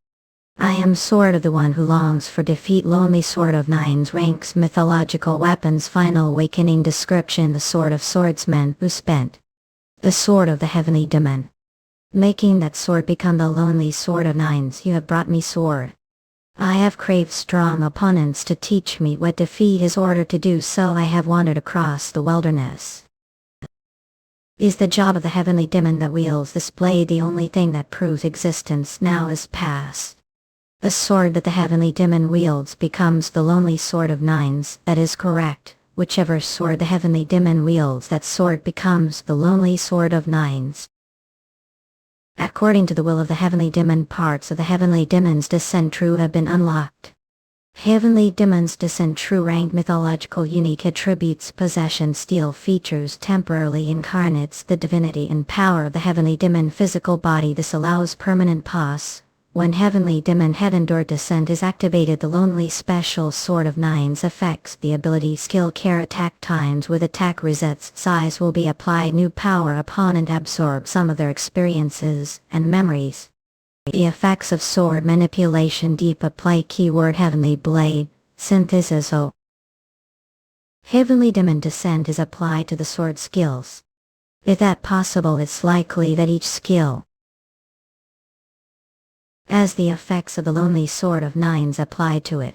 I am sort of the one who longs for defeat. Lonely sword of nines ranks mythological weapons. Final awakening description: the sword of swordsmen who spent the sword of the heavenly demon, making that sword become the lonely sword of nines. You have brought me sword. I have craved strong opponents to teach me what defeat is. Order to do so, I have wandered across the wilderness. Is the job of the heavenly demon that wields this blade the only thing that proves existence now is past? The sword that the heavenly demon wields becomes the lonely sword of nines. That is correct. Whichever sword the heavenly demon wields, that sword becomes the lonely sword of nines. According to the will of the heavenly demon, parts of the heavenly demon's descent true have been unlocked. Heavenly demon's descent true rank mythological unique attributes possession steel features temporarily incarnates the divinity and power of the heavenly demon physical body. This allows permanent pause. When heavenly demon head endured descent is activated, the lonely special sword of nines affects the ability skill care attack times with attack resets size will be applied new power upon and absorb some of their experiences and memories. The effects of sword manipulation deep apply keyword heavenly blade synthesis. Heavenly demon descent is applied to the sword skills. If that possible, it's likely that each skill as the effects of the lonely sword of nines applied to it.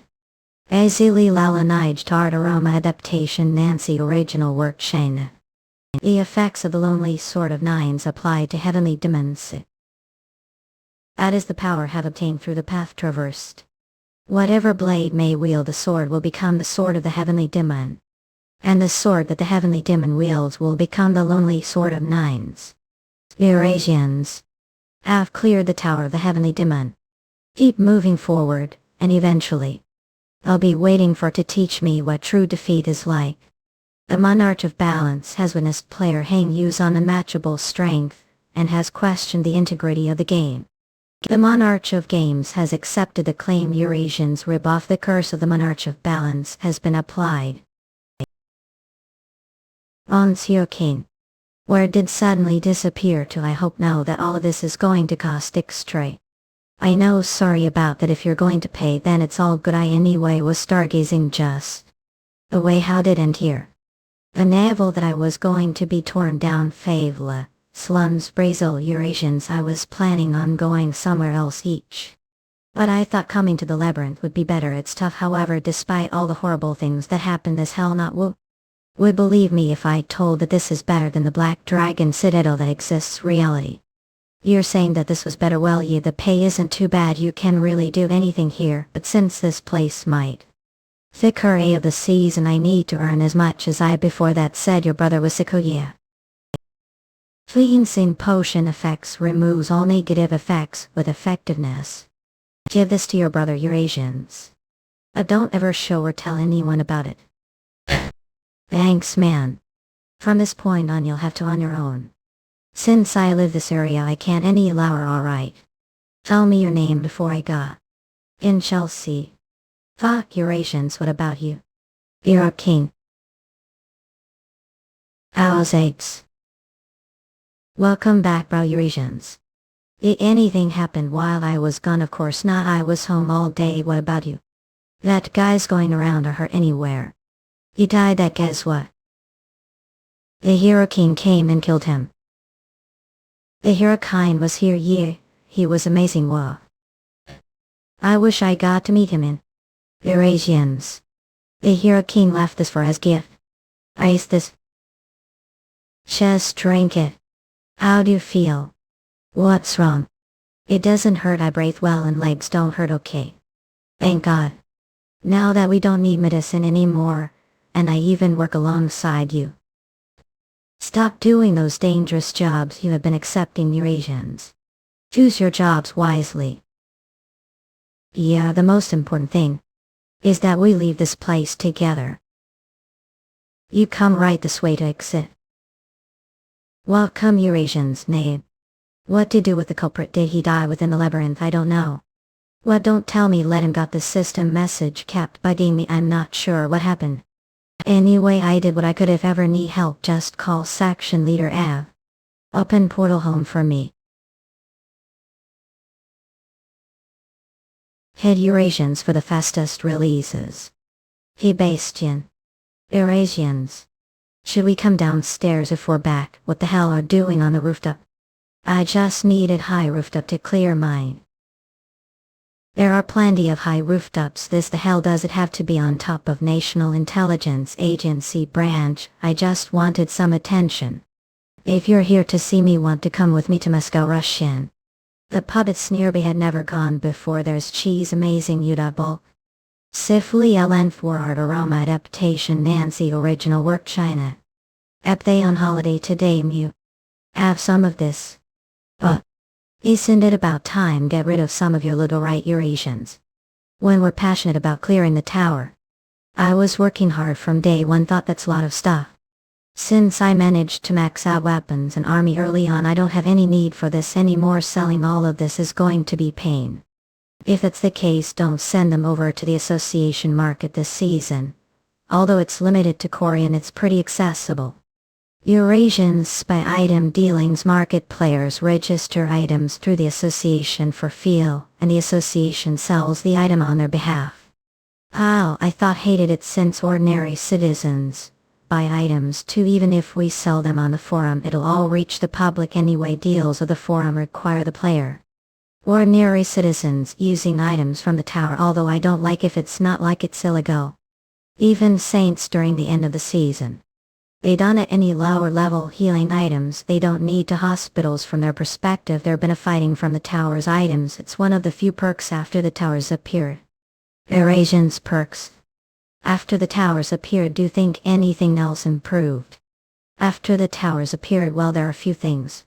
Azili Lalanij Tart Aroma Adaptation Nancy Original Work Shane. The effects of the lonely sword of nines applied to heavenly demons. That is the power have obtained through the path traversed. Whatever blade may wield the sword will become the sword of the heavenly demon. And the sword that the heavenly demon wields will become the lonely sword of nines. Eurasians have cleared the tower of the heavenly demon. Keep moving forward, and eventually, I'll be waiting for it to teach me what true defeat is like. The monarch of balance has witnessed player Hang use unmatchable strength, and has questioned the integrity of the game. The monarch of games has accepted the claim Eurasians rib off. The curse of the monarch of balance has been applied. On Yuseong Kang. Where did suddenly disappear to? I hope now that all of this is going to cost extra. I know, sorry about that. If you're going to pay, then it's all good. I anyway was stargazing just the way how did end here. The navel that I was going to be torn down favela, slums Brazil Eurasians. I was planning on going somewhere else each. But I thought coming to the labyrinth would be better. It's tough however despite all the horrible things that happen this hell not would believe me if I told that this is better than the Black Dragon Citadel that exists reality. You're saying that this was better? Well, yeah, the pay isn't too bad. You can really do anything here, but since this place might thicker of the season, I need to earn as much as I before. That said, your brother was sick. Oh yeah. Cleansing potion effects removes all negative effects with effectiveness. Give this to your brother, Eurasians. Don't ever show or tell anyone about it. Thanks, man. From this point on you'll have to on your own. Since I live this area I can't any lower. Alright. Tell me your name before I got in Chelsea. Fuck Eurasians, what about you? You're a king. How's apes? Welcome back, bro Eurasians. Anything happened while I was gone? Of course not, I was home all day. What about you? That guy's going around or hurt anywhere? He died. That guess what? The Hero King came and killed him. The Hero King was here, yeah, he was amazing. Wow. I wish I got to meet him in Eurasians. The hero king left this for his gift. Ice this. Just drink it. How do you feel? What's wrong? It doesn't hurt. I breathe well and legs don't hurt. Okay. Thank God. Now that we don't need medicine anymore, and I even work alongside you. Stop doing those dangerous jobs you have been accepting, Eurasians. Choose your jobs wisely. Yeah, the most important thing is that we leave this place together. You come right this way to exit. Welcome, Eurasians. Nay. What to do with the culprit? Did he die within the labyrinth? I don't know. What? Don't tell me. Let him got the system message kept bugging me. I'm not sure what happened. Anyway, I did what I could. If ever need help, just call section leader Av. Open portal home for me. Head Eurasians for the fastest releases. Hey Bastian. Eurasians. Should we come downstairs if we're back? What the hell are doing on the rooftop? I just needed high rooftop to clear mine. There are plenty of high rooftops. This the hell does it have to be on top of National Intelligence Agency branch? I just wanted some attention. If you're here to see me, want to come with me to Moscow, Russian. The pub at Sneerby had never gone before. There's cheese amazing Udable. Sifli LN for art aroma adaptation Nancy original work China. Ep they on holiday today Mew. Have some of this. Isn't it about time? Get rid of some of your little right Eurasians. When we're passionate about clearing the tower. I was working hard from day one, thought that's a lot of stuff. Since I managed to max out weapons and army early on, I don't have any need for this anymore. Selling all of this is going to be pain. If it's the case, don't send them over to the association market this season. Although it's limited to Korean, it's pretty accessible. Eurasians by item dealings. Market players register items through the association for feel, and the association sells the item on their behalf. I thought hated it since ordinary citizens buy items too. Even if we sell them on the forum, it'll all reach the public anyway. Deals of the forum require the player. Ordinary citizens using items from the tower, although I don't like if it's not like it's illegal. Even saints during the end of the season. They don't at any lower level healing items. They don't need to hospitals. From their perspective, they're benefiting from the tower's items. It's one of the few perks after the towers appeared. Eurasians perks. After the towers appeared, do you think anything else improved? After the towers appeared, well, there are a few things.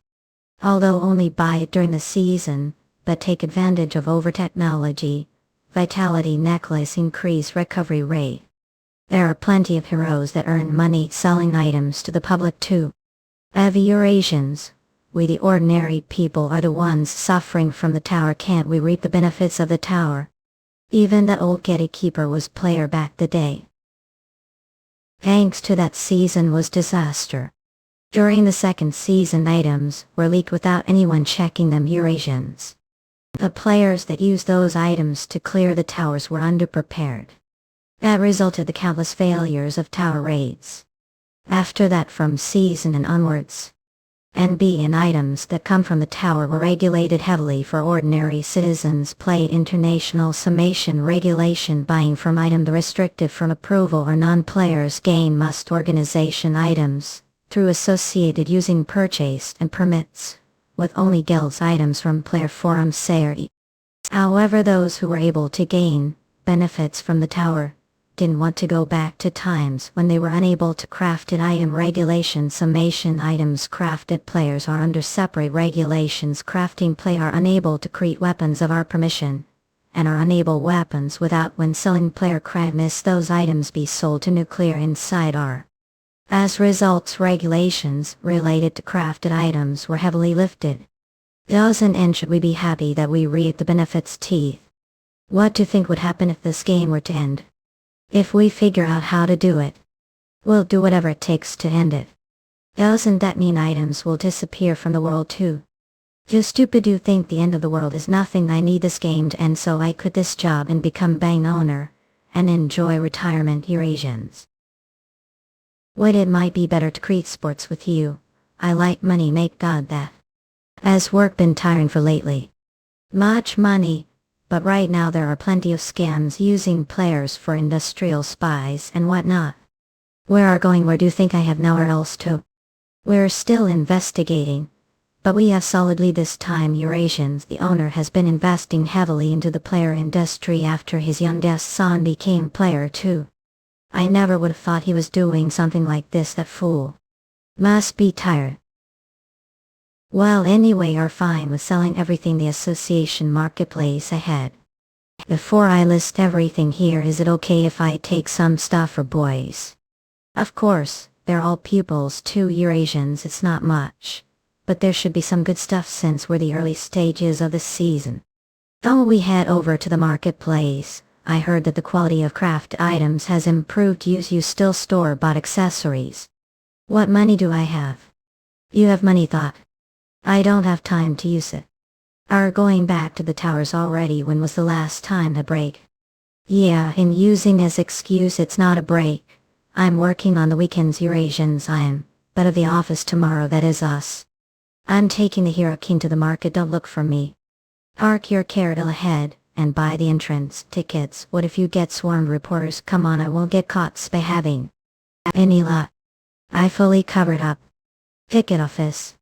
Although only buy it during the season, but take advantage of over technology. Vitality necklace, increase recovery rate. There are plenty of heroes that earn money selling items to the public too. Eurasians, we the ordinary people are the ones suffering from the tower. Can't we reap the benefits of the tower? Even that old gatekeeper was player back the day. Thanks to that season was disaster. During the second season, items were leaked without anyone checking them. Eurasians. The players that used those items to clear the towers were underprepared. That resulted the countless failures of tower raids. After that, from season and onwards, NB and items that come from the tower were regulated heavily for ordinary citizens. Played international summation regulation. Buying from item the restricted from approval or non-players gain must organization items through associated using purchased and permits with only guilds items from player forum say. However, those who were able to gain benefits from the tower didn't want to go back to times when they were unable to craft it. Item regulation summation items crafted players are under separate regulations. Crafting player are unable to create weapons of our permission, and are unable weapons without when selling player miss those items be sold to nuclear inside our. As results, regulations related to crafted items were heavily lifted. Doesn't and should we be happy that we reap the benefits? Teeth. What do you think would happen if this game were to end? If we figure out how to do it, we'll do whatever it takes to end it. Doesn't that mean items will disappear from the world too? You stupid, do you think the end of the world is nothing? I need this game to end so I quit this job and become bank owner, and enjoy retirement. Eurasians. What, it might be better to create sports with you. I like money, make God that. Has work been tiring for lately? Much money, but right now there are plenty of scams using players for industrial spies and whatnot. Where do you think I have nowhere else to? We're still investigating, but we have solidly this time Eurasians. The owner has been investing heavily into the player industry after his youngest son became player too. I never would have thought he was doing something like this. That fool must be tired. Well, anyway, you're fine with selling everything the association marketplace ahead. Before I list everything here, is it okay if I take some stuff for boys? Of course, they're all pupils too. Eurasians, it's not much, but there should be some good stuff since we're the early stages of the season. Oh, we head over to the marketplace. I heard that the quality of craft items has improved. You still store-bought accessories. What money do I have? You have money, thought. I don't have time to use it. Are going back to the towers already? When was the last time a break? Yeah, in using as excuse it's not a break. I'm working on the weekends. Eurasians, but of the office tomorrow, that is us. I'm taking the Hirokin to the market. Don't look for me. Park your carriage ahead and buy the entrance tickets. What if you get swarmed reporters? Come on, I won't get caught having any luck. I fully covered up. Ticket office.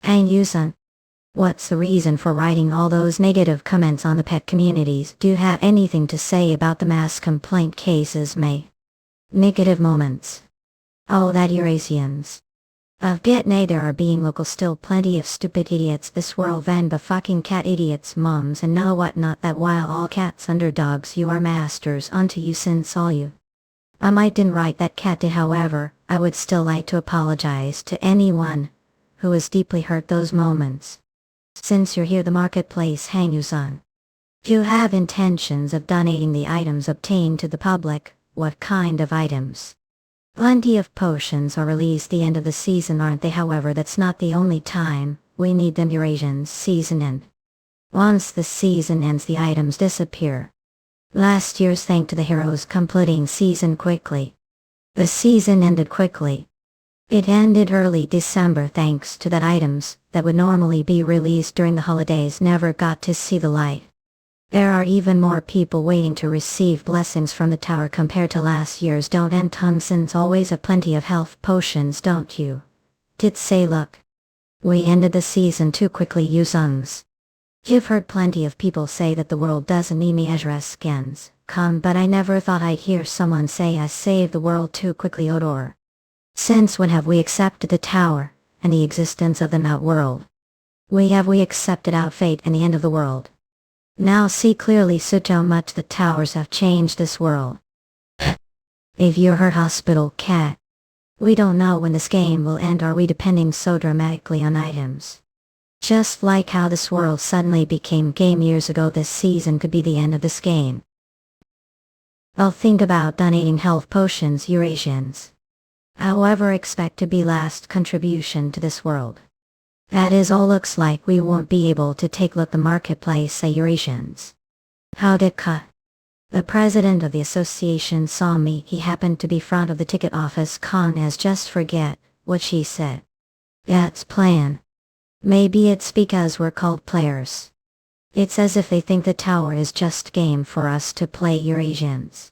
And Yuseong, what's the reason for writing all those negative comments on the pet communities? Do you have anything to say about the mass complaint cases, May? Negative moments. Oh, that Eurasians. Of Vietnam there are being local still plenty of stupid idiots. This world van the fucking cat idiots moms and know what not, that while all cats underdogs you are masters unto you since all you. I didn't write that cat did. However, I would still like to apologize to anyone who was deeply hurt those moments. Since you're here, the marketplace hangs on. Do you have intentions of donating the items obtained to the public? What kind of items? Plenty of potions are released the end of the season, aren't they? However, that's not the only time we need them. Eurasians, season end. Once the season ends, the items disappear. Last year's thanks to the heroes completing season quickly. The season ended quickly. It ended early December thanks to that items that would normally be released during the holidays never got to see the light. There are even more people waiting to receive blessings from the tower compared to last year's. Don't end Tungsons always have plenty of health potions, don't you? Did say look. We ended the season too quickly, Yuseongs. You've heard plenty of people say that the world doesn't need me as skins, but I never thought I'd hear someone say I saved the world too quickly. Odor. Since when have we accepted the tower, and the existence of the not world? We accepted our fate and the end of the world. Now see clearly how much the towers have changed this world. If you're hurt, hospital cat. We don't know when this game will end. Are we depending so dramatically on items? Just like how this world suddenly became game years ago, this season could be the end of this game. I'll think about donating health potions, Eurasians. However, expect to be last contribution to this world. That is all. Looks like we won't be able to take look the marketplace, say Eurasians. How did cut? The president of the association saw me. He happened to be front of the ticket office. As just forget what she said. That's plan. Maybe it's because we're called players. It's as if they think the tower is just game for us to play, Eurasians.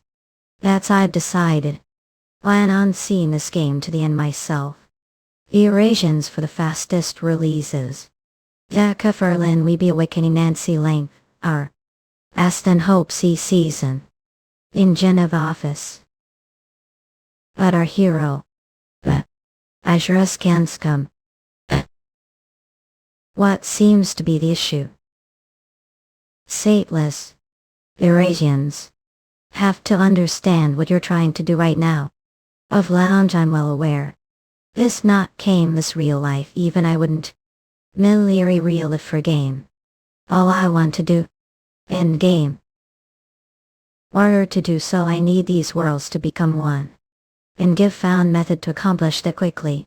That's I've decided. Plan on seeing this game to the end myself. Eurasians for the fastest releases. Jaka Ferlin, we be awakening Nancy Length, our Aston Hope season. In Geneva office. But our hero. Azurus Kanskum. What seems to be the issue? Sateless. Eurasians. Have to understand what you're trying to do right now. Of lounge, I'm well aware. This not came this real life, even I wouldn't. Military real if for game. All I want to do. End game. Order to do so, I need these worlds to become one. And give found method to accomplish that quickly.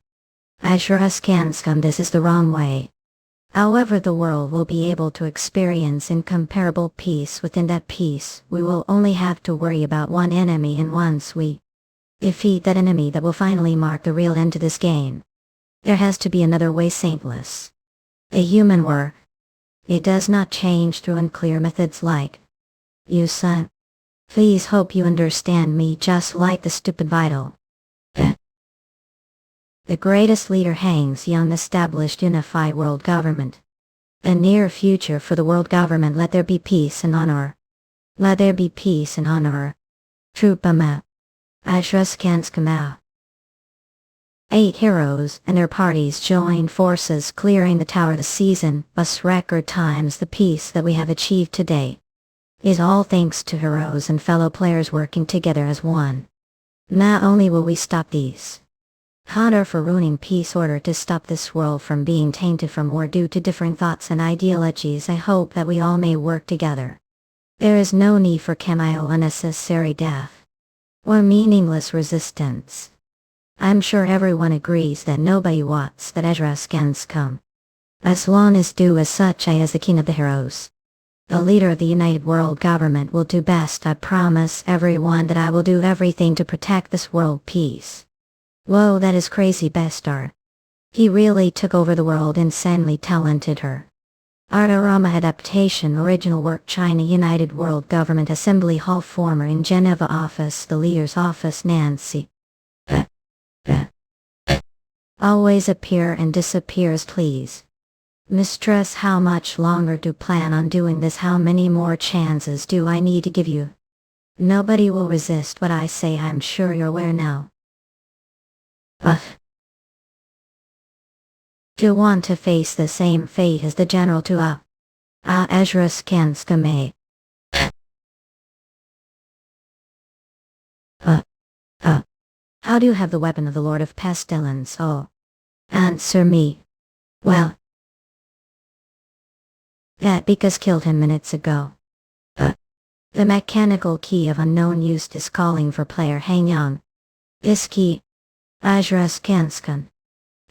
Azurus Kanskum, this is the wrong way. However, the world will be able to experience incomparable peace. Within that peace, we will only have to worry about one enemy, and once we defeat that enemy, that will finally mark the real end to this game. There has to be another way, saintless. A human work. It does not change through unclear methods like You son. Please hope you understand me just like the stupid vital. The greatest leader hangs young established unified world government. A near future for the world government. Let there be peace and honor. Let there be peace and honor. Trupama. Ashraskanskamau. 8 heroes and their parties join forces clearing the tower this season. Bus record times. The peace that we have achieved today is all thanks to heroes and fellow players working together as one. Not only will we stop these Hunter for ruining peace order to stop this world from being tainted from war due to different thoughts and ideologies. I hope that we all may work together. There is no need for Camille unnecessary death or meaningless resistance. I'm sure everyone agrees that nobody wants that Ezra scans come. As long as do as such I as the king of the heroes, the leader of the United World Government will do best. I promise everyone that I will do everything to protect this world peace. Whoa, that is crazy Bestar. He really took over the world. Insanely talented her. Artarama adaptation. Original work. China United World Government Assembly Hall. Former in Geneva office. The leader's office. Nancy always appear and disappears. Please. Mistress, how much longer do you plan on doing this? How many more chances do I need to give you? Nobody will resist what I say. I'm sure you're aware now. Do you want to face the same fate as the general to Ezra Skanskame? How do you have the weapon of the Lord of Pestilence? Oh, answer me. Well, that because killed him minutes ago. The mechanical key of unknown use is calling for player Hang Yang. This key, Ezra Skanskan.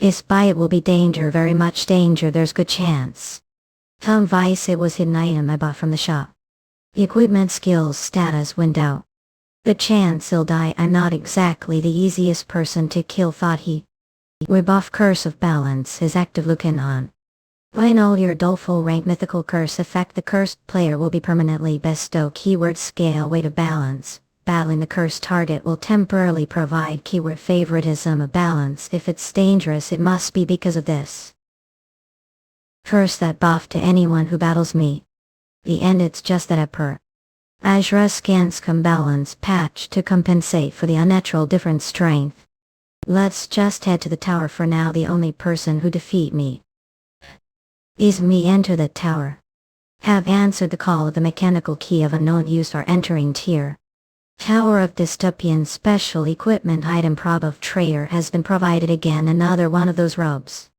Is by it will be danger, very much danger. There's good chance. Tom Vice, it was hidden item I bought from the shop. The equipment skills status went out. The chance he'll die. I'm not exactly the easiest person to kill, thought he. Rebuff curse of balance is active. Looking on. When all your doleful rank mythical curse effect, the cursed player will be permanently bestow keyword scale weight of balance. Battling the cursed target will temporarily provide keyword favoritism of balance. If it's dangerous, it must be because of this. Curse that buff to anyone who battles me. The end, it's just that Ezra Skanskum balance patch to compensate for the unnatural different strength. Let's just head to the tower for now. The only person who defeat me is me. Enter the tower. Have answered the call of the mechanical key of unknown use. Are entering tier. Tower of Dystopian special equipment item prob of trader has been provided again. Another one of those robes.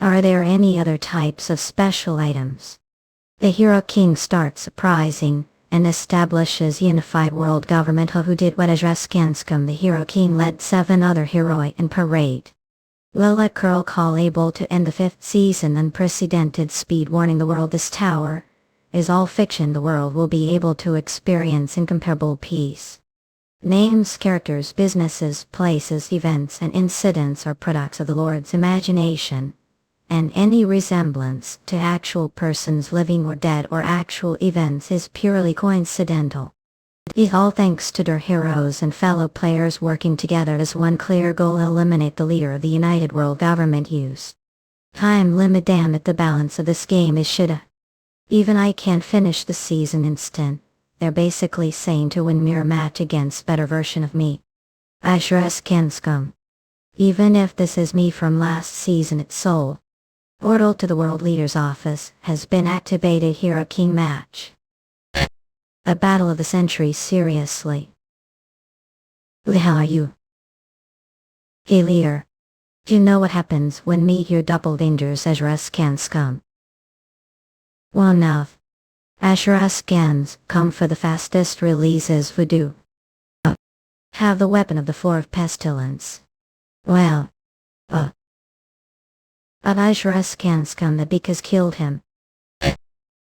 Are there any other types of special items? The Hero King starts surprising and establishes unified world government. Who did what? Ezra Skanskum. The Hero King led 7 other heroi in parade. Lila Curl call able to end the 5th season. Unprecedented speed. Warning the world, this tower is all fiction. The world will be able to experience incomparable peace. Names, characters, businesses, places, events, and incidents are products of the Lord's imagination, and any resemblance to actual persons living or dead or actual events is purely coincidental. It is all thanks to their heroes and fellow players working together as one clear goal: eliminate the leader of the United World Government. Use time limit. Damn it, the balance of this game is shit. Even I can't finish the season instant. They're basically saying to win mirror match against better version of me. Ezra Skanskum. Even if this is me from last season, its soul portal to the world leader's office has been activated. Hero King match. A battle of the century. Seriously. How are you? Hey leader. Do you know what happens when me here double dangers? Ezra Skanskum. Well enough. Ezra Scans come for the fastest releases. Voodoo. Have the weapon of the Four of Pestilence. Well. Ezra Scans come that because killed him.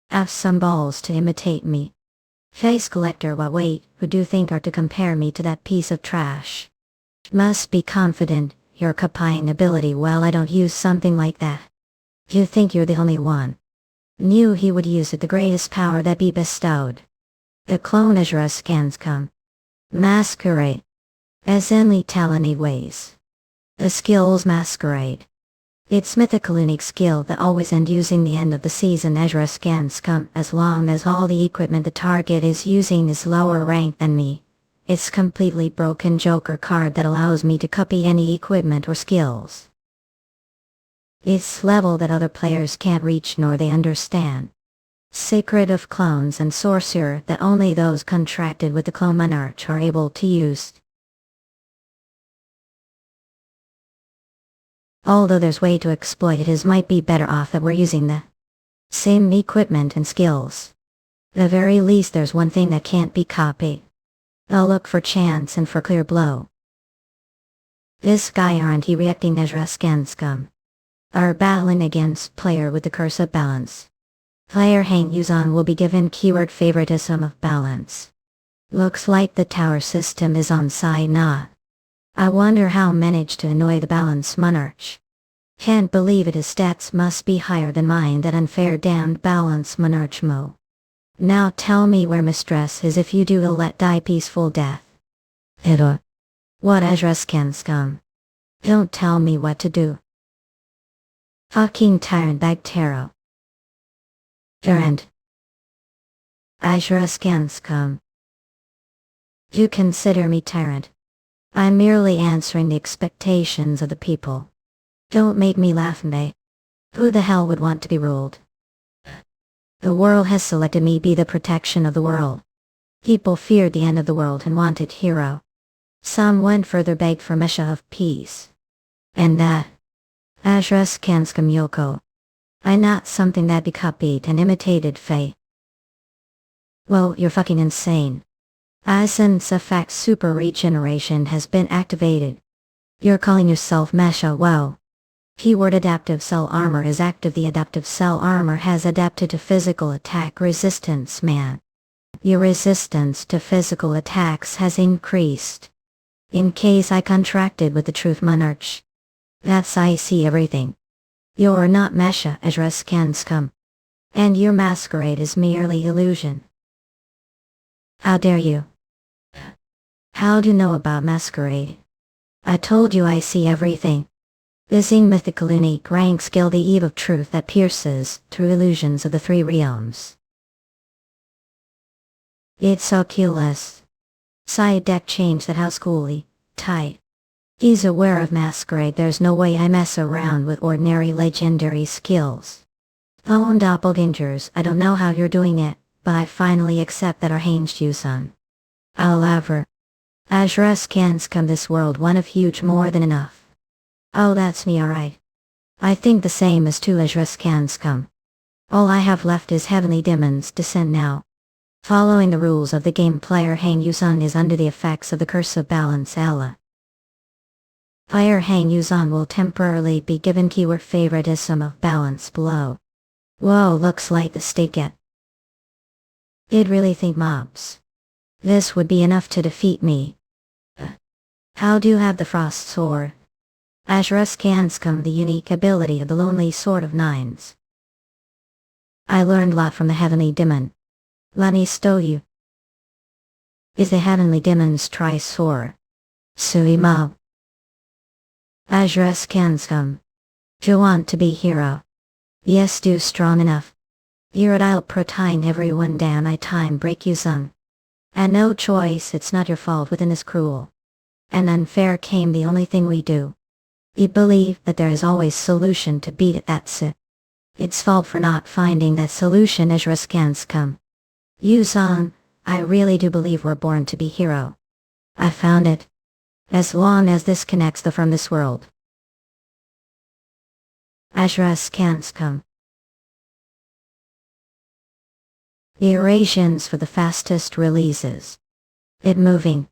Have some balls to imitate me. Face collector. What wait, who do you think are to compare me to that piece of trash? Must be confident, your copying ability. Well, I don't use something like that. You think you're the only one. Knew he would use it, the greatest power that be bestowed. The clone Ezra scans come. Masquerade. As in tell any ways. The skills masquerade. It's mythical unique skill that always end using the end of the season Ezra scans come as long as all the equipment the target is using is lower rank than me. It's completely broken joker card that allows me to copy any equipment or skills. It's level that other players can't reach nor they understand. Secret of clones and sorcerer that only those contracted with the clone monarch are able to use. Although there's way to exploit it is might be better off that we're using the same equipment and skills. The very least there's one thing that can't be copied. I'll look for chance and for clear blow. This guy aren't he reacting Ezra scan scum. Are battling against player with the curse of balance. Player Hang Yuseong will be given keyword favoritism of balance. Looks like the tower system is on side not. I wonder how managed to annoy the balance monarch. Can't believe it his stats must be higher than mine that unfair damned balance monarch mo. Now tell me where mistress is if you do will let die peaceful death. It'll. What Ezra can scum. Don't tell me what to do. Fucking tyrant bag tarot. Durant. Ezra can scum. You consider me tyrant. I'm merely answering the expectations of the people. Don't make me laugh, May. Who the hell would want to be ruled? The world has selected me be the protection of the world. People feared the end of the world and wanted hero. Some went further begged for Mesha of peace. And that. Ashras Kanskam Yoko. I not something that be copied and imitated Faye. Well, you're fucking insane. Since a fact super regeneration has been activated. You're calling yourself Mesha, wow. Keyword adaptive cell armor is active. The adaptive cell armor has adapted to physical attack resistance, man. Your resistance to physical attacks has increased. In case I contracted with the truth monarch. That's I see everything. You're not Mesha, Ezra can scum. And your masquerade is merely illusion. How dare you? How do you know about masquerade? I told you I see everything. This mythical unique rank skill the eve of truth that pierces through illusions of the three realms. It's Oculus. Side deck change that house coolly, tight. He's aware of masquerade. There's no way I mess around with ordinary legendary skills. Own doppelgangers, I don't know how you're doing it, but I finally accept that our Hange Yuseong. However, Ashras can scum this world one of huge more than enough. Oh, that's me, alright. I think the same as two Ashras can scum. All I have left is Heavenly Demon's Descent now. Following the rules of the game, player Hang Yuseong is under the effects of the curse of balance Ella. Player Hang Yuseong will temporarily be given keyword favoritism of balance below. Whoa, looks like the state get. Did really think mobs. This would be enough to defeat me. How do you have the frost sword? Ashras can scum the unique ability of the lonely sword of nines. I learned a lot from the heavenly demon. Let me stow you. Is the heavenly demon's tri-sword. Sui mob. Ashras can scum. Do you want to be hero? Yes, do strong enough. You're I'll protein everyone down I time break you son. And no choice, it's not your fault within this cruel and unfair game the only thing we do. We believe that there is always solution to beat it, that's it. It's fault for not finding that solution as riskans come. Yuseong, I really do believe we're born to be hero. I found it. As long as this connects the from this world. Ashras can't come. The Eurasians for the fastest releases. It moving.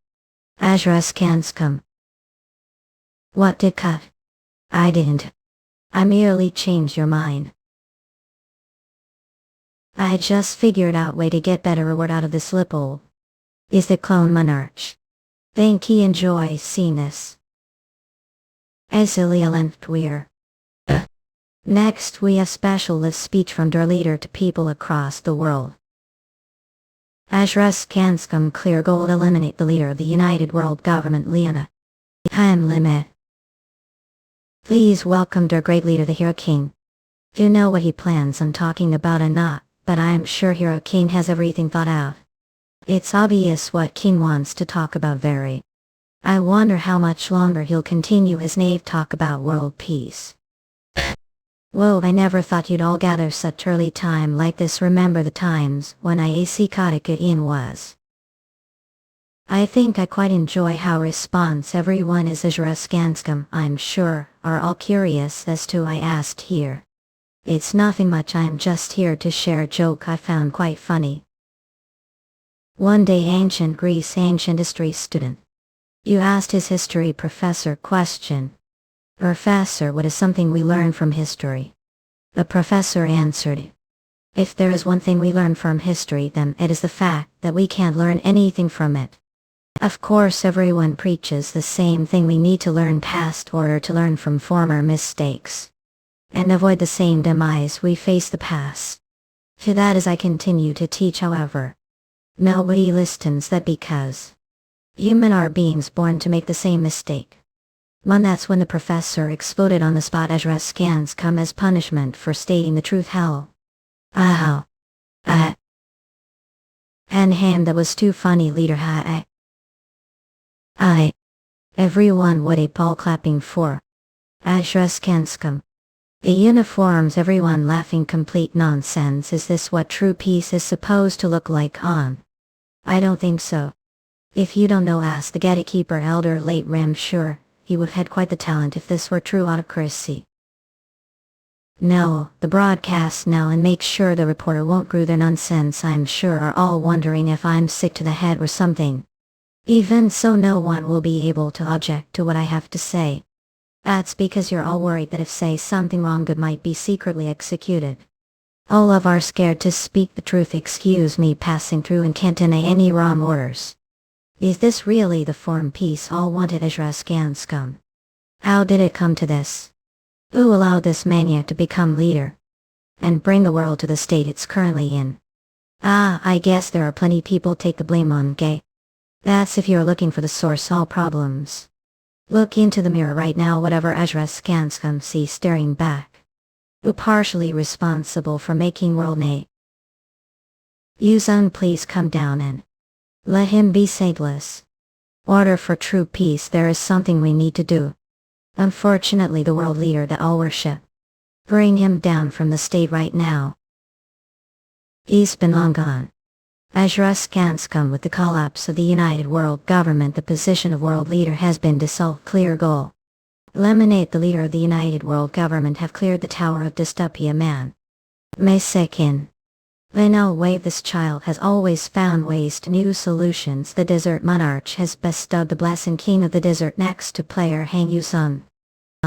Ashras can't come. What did cut? I didn't. I merely changed your mind. I just figured out way to get better reward out of this lipple. Is the clone monarch. Think he enjoys seeing this. Exilialent we're. Next we have specialist speech from their leader to people across the world. Ajrus Kanskum clear goal eliminate the leader of the United World Government Leona. Time limit. Please welcome our great leader the Hero King. You know what he plans on talking about or not, but I am sure Hero King has everything thought out. It's obvious what King wants to talk about very. I wonder how much longer he'll continue his naive talk about world peace. Whoa, I never thought you'd all gather such early time like this. Remember the times when IAC Kotikian was. I think I quite enjoy how response everyone is Azuraskanskum, I'm sure, are all curious as to I asked here. It's nothing much, I'm just here to share a joke I found quite funny. One day ancient Greece ancient history student. You asked his history professor question. Professor, what is something we learn from history? The professor answered. If there is one thing we learn from history, then it is the fact that we can't learn anything from it. Of course everyone preaches the same thing, we need to learn past order to learn from former mistakes. And avoid the same demise we face the past. To that as I continue to teach, however, nobody listens that because human are beings born to make the same mistake. That's when the professor exploded on the spot as scans come as punishment for stating the truth. Hell. And that was too funny, leader. Everyone would a ball clapping for. Ashraskanskum. The uniforms, everyone laughing, complete nonsense. Is this what true peace is supposed to look like on? I don't think so. If you don't know, ask the gatekeeper elder late Ram, sure. He would have had quite the talent if this were true autocracy. No, the broadcast now and make sure the reporter won't brew their nonsense. I'm sure are all wondering if I'm sick to the head or something. Even so, no one will be able to object to what I have to say. That's because you're all worried that if say something wrong good might be secretly executed. All of are scared to speak the truth. Excuse me passing through and can't deny any wrong orders. Is this really the form peace all wanted, Azraskanskum? How did it come to this? Who allowed this maniac to become leader? And bring the world to the state it's currently in? I guess there are plenty people take the blame on gay. That's if you're looking for the source all problems. Look into the mirror right now, whatever Azraskanskum see staring back. Who partially responsible for making world nay? Yuseong, please come down and let him be stateless. Order for true peace. There is something we need to do. Unfortunately the world leader that all worship. Bring him down from the state right now. He's been long gone. Azraskanskum, with the collapse of the United World Government, the position of world leader has been dissolved. Clear goal. Eliminate the leader of the United World Government. Have cleared the Tower of Dystopia man. May second. Now wave this child has always found ways to new solutions. The desert monarch has bestowed the blessing king of the desert next to player Hang Yuseong.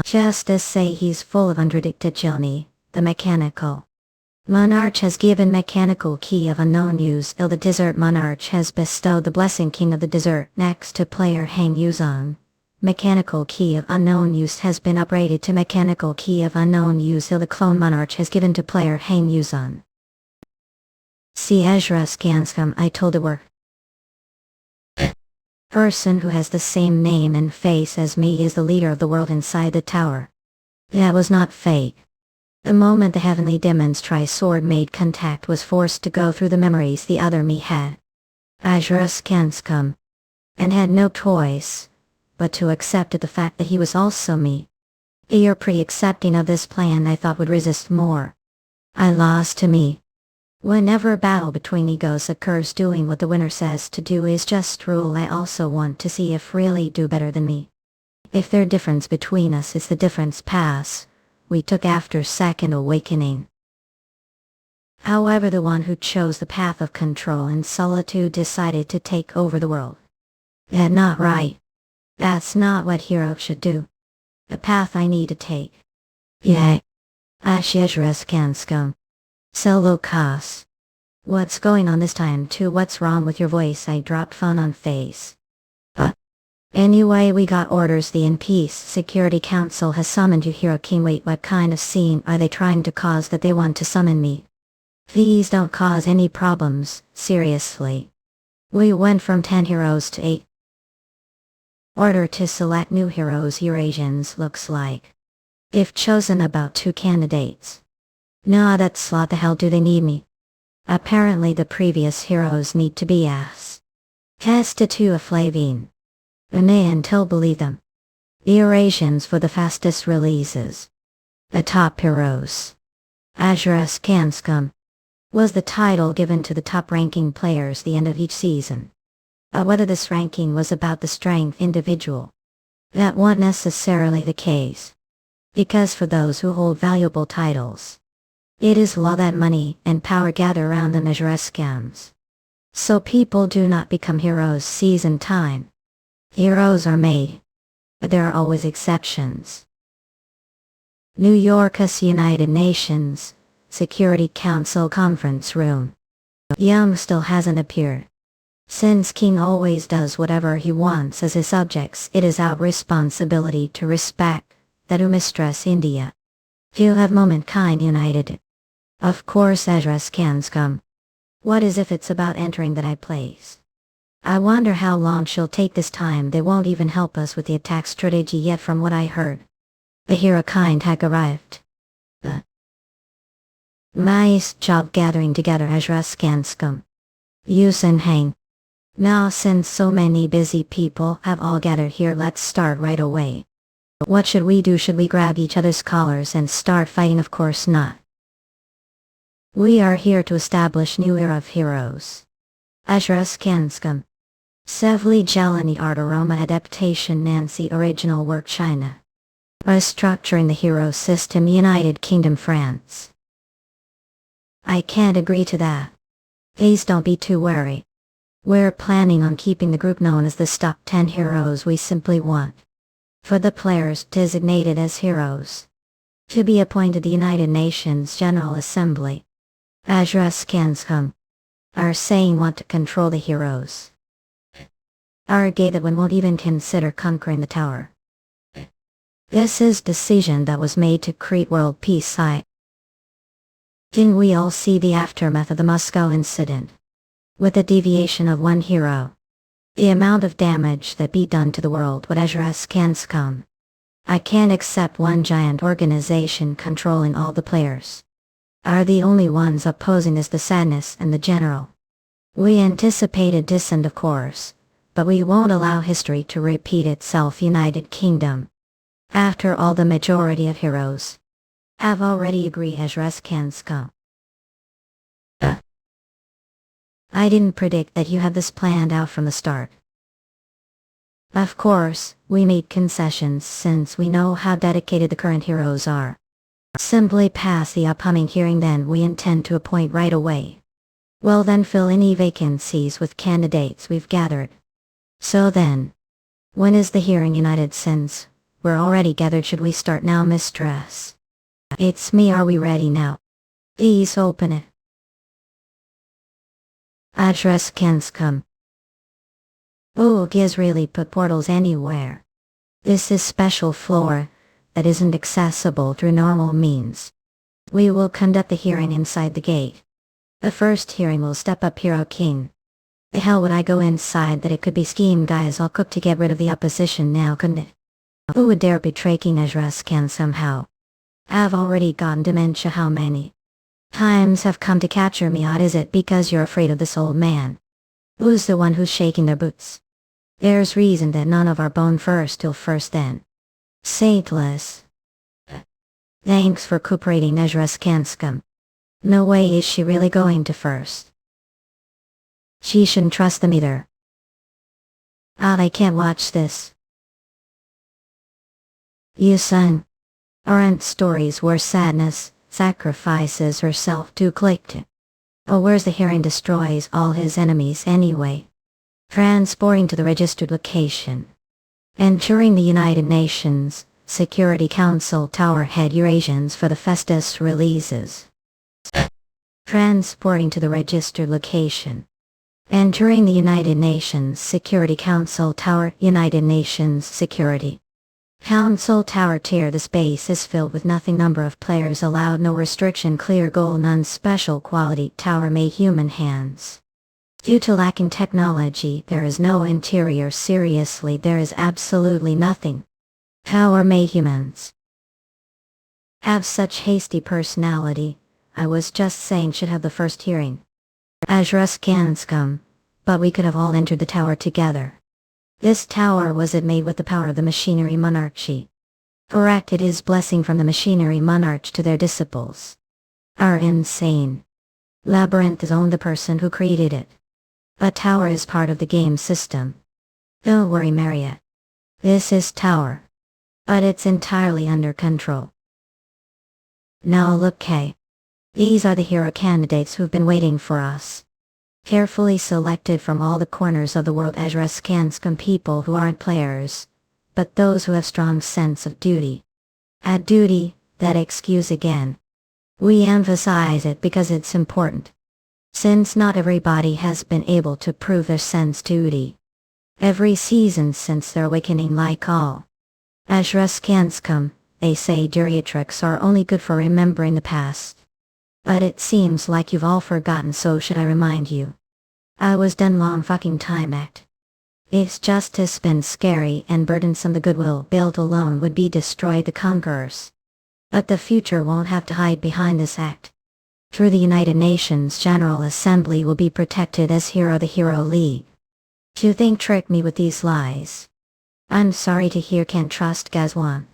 Just as say he's full of contradicted journey, the mechanical monarch has given mechanical key of unknown use. The desert monarch has bestowed the blessing king of the desert next to player Hang Yuseong. Mechanical key of unknown use has been upgraded to mechanical key of unknown use. The clone monarch has given to player Hang Yuseong. See Azraskanskum, I told the work. Person who has the same name and face as me is the leader of the world inside the tower. That was not fake. The moment the heavenly demon's tri-sword made contact was forced to go through the memories the other me had. Azraskanskum. And had no choice but to accept the fact that he was also me. Your pre-accepting of this plan I thought would resist more. I lost to me. Whenever a battle between egos occurs, doing what the winner says to do is just rule. I also want to see if really do better than me. If their difference between us is the difference pass we took after second awakening. However, the one who chose the path of control and solitude decided to take over the world. That's not right. That's not what heroes should do. The path I need to take. Yeah. Ashraskanskum. Solo Kas. What's going on this time too? What's wrong with your voice? I dropped phone on face. Anyway, we got orders. The In Peace Security Council has summoned you, Hero King. Wait, what kind of scene are they trying to cause that they want to summon me? Please don't cause any problems, seriously. We went from 10 heroes to 8. Order to select new heroes. Eurasians looks like. If chosen about 2 candidates. Nah, that slot, the hell do they need me? Apparently the previous heroes need to be asked. Cast to a Flavine. Nay, until believe them. Eurasians for the fastest releases. The top heroes. Azures Kanskum was the title given to the top-ranking players the end of each season. Whether this ranking was about the strength individual, that wasn't necessarily the case. Because for those who hold valuable titles, it is law that money and power gather around them as scams. So people do not become heroes season time. Heroes are made. But there are always exceptions. New York's United Nations Security Council conference room. Young still hasn't appeared. Since King always does whatever he wants as his subjects, it is our responsibility to respect that who mistrust India. He'll have Womankind united. Of course Azures Kanskum. What is if it's about entering that high place? I wonder how long she'll take this time. They won't even help us with the attack strategy yet from what I heard. The hero kind had arrived. Nice job gathering together Azures Kanskum. Yuseong Kang. Now since so many busy people have all gathered here, let's start right away. What should we do? Should we grab each other's collars and start fighting? Of course not. We are here to establish new era of heroes. Azures Kanskum. Sevli Jelani Art Aroma Adaptation Nancy Original Work China. Restructuring the hero system United Kingdom France. I can't agree to that. Please don't be too wary. We're planning on keeping the group known as the top 10 heroes. We simply want for the players designated as heroes to be appointed the United Nations General Assembly. Azures Kanskum are saying want to control the heroes. Our gay that one won't even consider conquering the tower. This is decision that was made to create world peace. Didn't we all see the aftermath of the Moscow incident? With the deviation of one hero, the amount of damage that be done to the world would Azures Kanskum. I can't accept one giant organization controlling all the players. Are the only ones opposing this the sadness and the general. We anticipated dissent of course, but we won't allow history to repeat itself. United Kingdom. After all, the majority of heroes have already agreed. Azures Kanskum. I didn't predict that you had this planned out from the start. Of course, we made concessions since we know how dedicated the current heroes are. Simply pass the upcoming hearing, then we intend to appoint right away. Well then, fill any vacancies with candidates we've gathered. So then, when is the hearing? United, since we're already gathered, should we start now? Mistress. It's me, are we ready now? Please open it. Azures Kanskum. Oh, Giz really put portals anywhere. This is special floor that isn't accessible through normal means. We will conduct the hearing inside the gate. The first hearing will step up Hero King. The hell would I go inside? That it could be scheme guys all cooked to get rid of the opposition now, couldn't it? Who would dare betray King Azures Khan somehow? I've already gotten dementia. How many times have come to capture me out? Is it because you're afraid of this old man? Who's the one who's shaking their boots? There's reason that none of our bone first till first then. Saintless. Thanks for cooperating, Azures Kanskum. No way is she really going to first. She shouldn't trust them either. I can't watch this. You son. Aren't stories where sadness sacrifices herself to click? Oh, where's the hearing? Destroys all his enemies anyway. Transporting to the registered location. Entering the United Nations Security Council Tower Head Eurasians for the Festus releases. Transporting to the registered location. Entering the United Nations Security Council Tower. United Nations Security Council Tower tier. The space is filled with nothing. Number of players allowed. No restriction. Clear goal. None special quality. Tower made human hands. Due to lacking technology, there is no interior. Seriously, there is absolutely nothing. Power-made humans have such hasty personality. I was just saying should have the first hearing. Ajrus can come, but we could have all entered the tower together. This tower was it made with the power of the machinery monarchy. Correct, it is blessing from the machinery monarch to their disciples. Are insane. Labyrinth is owned the person who created it. A tower is part of the game system. Don't worry, Marriott. This is tower. But it's entirely under control. Now look, Kay. These are the hero candidates who've been waiting for us. Carefully selected from all the corners of the world as Rescanscom people who aren't players, but those who have strong sense of duty. At duty, that excuse again. We emphasize it because it's important. Since not everybody has been able to prove their sense duty. Every season since their awakening, like all Rescanscom, they say geriatrics are only good for remembering the past. But it seems like you've all forgotten, so should I remind you? I was done long fucking time act. It's just has been scary and burdensome. The goodwill built alone would be destroyed the conquerors. But the future won't have to hide behind this act. Through the United Nations General Assembly will be protected as hero the Hero League. You think trick me with these lies? I'm sorry to hear, can't trust Gazwan.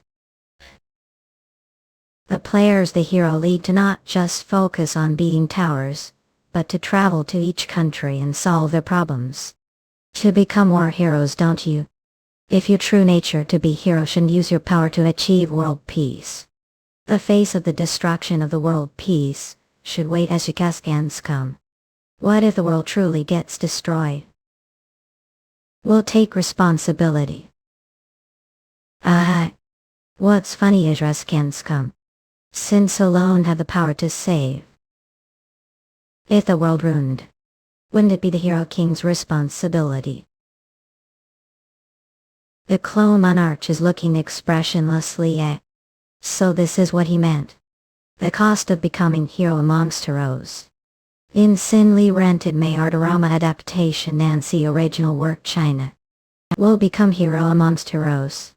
The players the Hero League to not just focus on beating towers, but to travel to each country and solve their problems. To become more heroes, don't you? If your true nature to be hero, shouldn't use your power to achieve world peace. The face of the destruction of the world peace should wait as your cascans come. What if the world truly gets destroyed? We'll take responsibility. What's funny is Rescans come. Since alone have the power to save. If the world ruined, wouldn't it be the Hero King's responsibility? The clone monarch is looking expressionlessly at. So this is what he meant. The cost of becoming hero amongst heroes. In Sinly rented May Artorama adaptation Nancy original work China. Will become hero amongst heroes.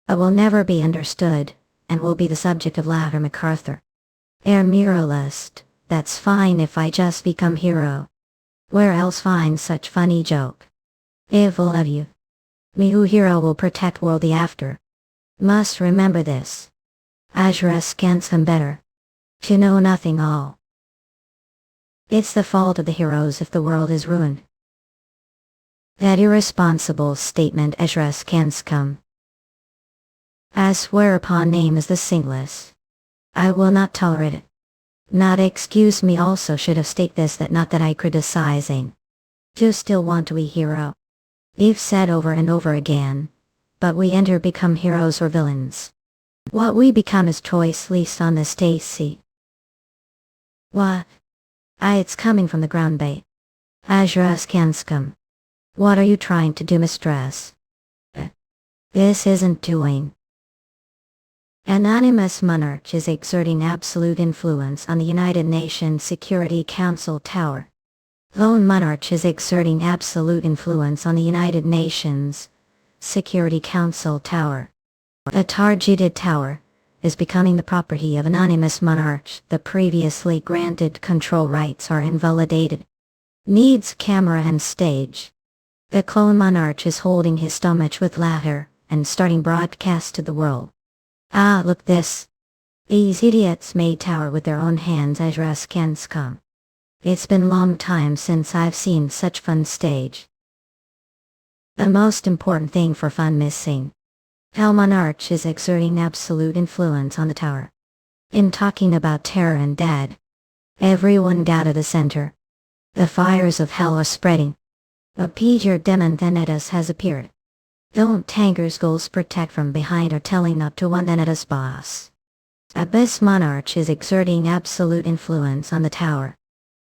But will never be understood, and will be the subject of laughter. MacArthur. Muralist, that's fine if I just become hero. Where else find such funny joke? If all of you. Me who hero will protect world the after. Must remember this. Ajras can't some better. To know nothing all. It's the fault of the heroes if the world is ruined. That irresponsible statement Ajras can't come. I swear upon name is the singless. I will not tolerate it. Not excuse me also should have state this, that not that I criticizing. Do still want to be hero. We've said over and over again. But we enter become heroes or villains. What we become is choice least on the Stacy. What? It's coming from the ground bait. Ajras Kanskum. What are you trying to do, mistress? This isn't doing. Anonymous monarch is exerting absolute influence on the United Nations Security Council Tower. Lone monarch is exerting absolute influence on the United Nations Security Council Tower. A targeted tower is becoming the property of anonymous monarch. The previously granted control rights are invalidated. Needs camera and stage. The clone monarch is holding his stomach with laughter and starting broadcast to the world. Look this. These idiots made tower with their own hands as Raskans come. It's been long time since I've seen such fun stage. The most important thing for fun missing. How monarch is exerting absolute influence on the tower. In talking about terror and dead. Everyone down to the center. The fires of hell are spreading. A Peter Demon Thanatos has appeared. Don't tankers goals protect from behind are telling up to one Thanatos boss. Abyss monarch is exerting absolute influence on the tower.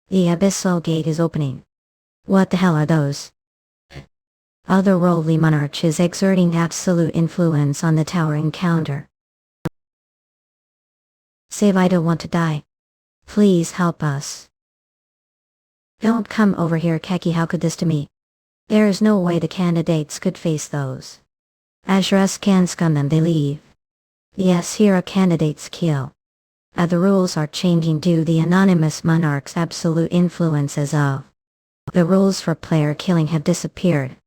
The abyssal gate is opening. What the hell are those? Otherworldly monarch is exerting absolute influence on the tower encounter. Save, I don't want to die. Please help us. Don't come over here, Keki, how could this to me? There's no way the candidates could face those. Azras can scum them, they leave. Yes, here are candidates kill. The rules are changing due to the anonymous monarch's absolute influences of. The rules for player killing have disappeared.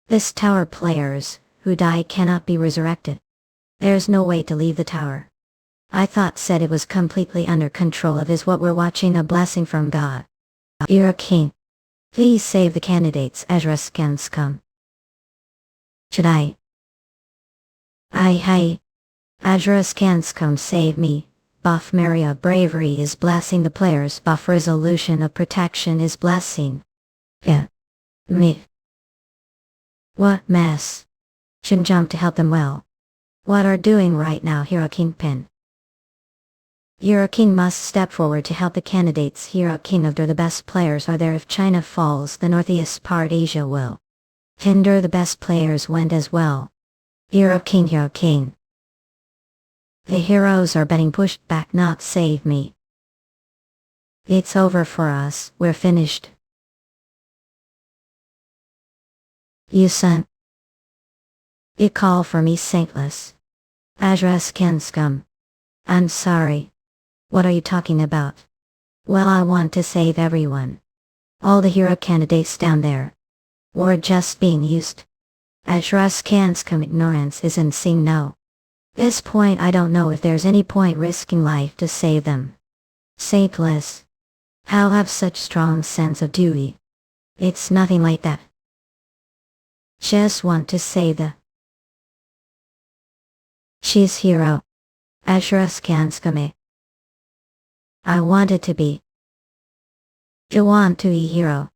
This tower players, who die cannot be resurrected. There's no way to leave the tower. I thought said it was completely under control of is what we're watching, a blessing from God. You're a king. Please save the candidates, Azras can scum. Should I? Hi. Azras can scum, save me. Buff Maria bravery is blessing the players. Buff resolution of protection is blessing. Yeah. Me. What mess? Should jump to help them well. What are doing right now, Hero Kingpin? Hero King must step forward to help the candidates. Hero King of the best players are there. If China falls, the northeast part Asia will. Hinder the best players went as well. Hero King. The heroes are being pushed back, not save me. It's over for us, we're finished. You son. You call for me saintless. Azras can scum. I'm sorry. What are you talking about? Well, I want to save everyone. All the hero candidates down there. We're just being used. Azras can scum, ignorance is insane now. This point I don't know if there's any point risking life to save them. Saintless. How have such strong sense of duty? It's nothing like that. Just want to save the. She's hero. Azras can scum. I wanted to be. You want to be hero.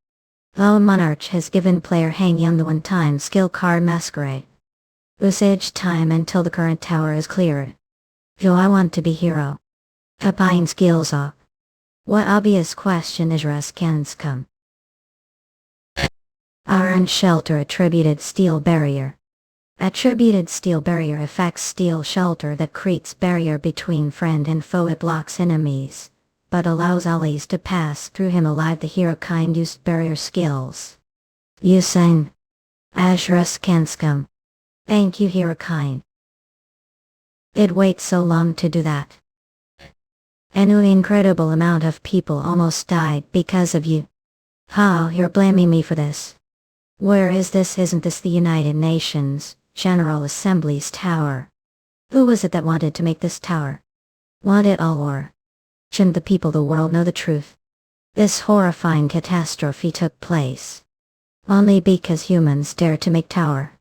The monarch has given player Hang Young the one-time skill card masquerade. Usage time until the current tower is cleared. Do I want to be hero? Combine skills up. What obvious question is Azras can scum? Iron shelter attributed steel barrier. Attributed steel barrier affects steel shelter that creates barrier between friend and foe. It blocks enemies, but allows allies to pass through him alive. The hero kind used barrier skills. Yuseong. Azras can scum. Thank you, hero kind. It waits so long to do that. An incredible amount of people almost died because of you. How you're blaming me for this? Where is this? Isn't this the United Nations General Assembly's tower? Who was it that wanted to make this tower? Want it all, or shouldn't the people of the world know the truth? This horrifying catastrophe took place only because humans dared to make tower.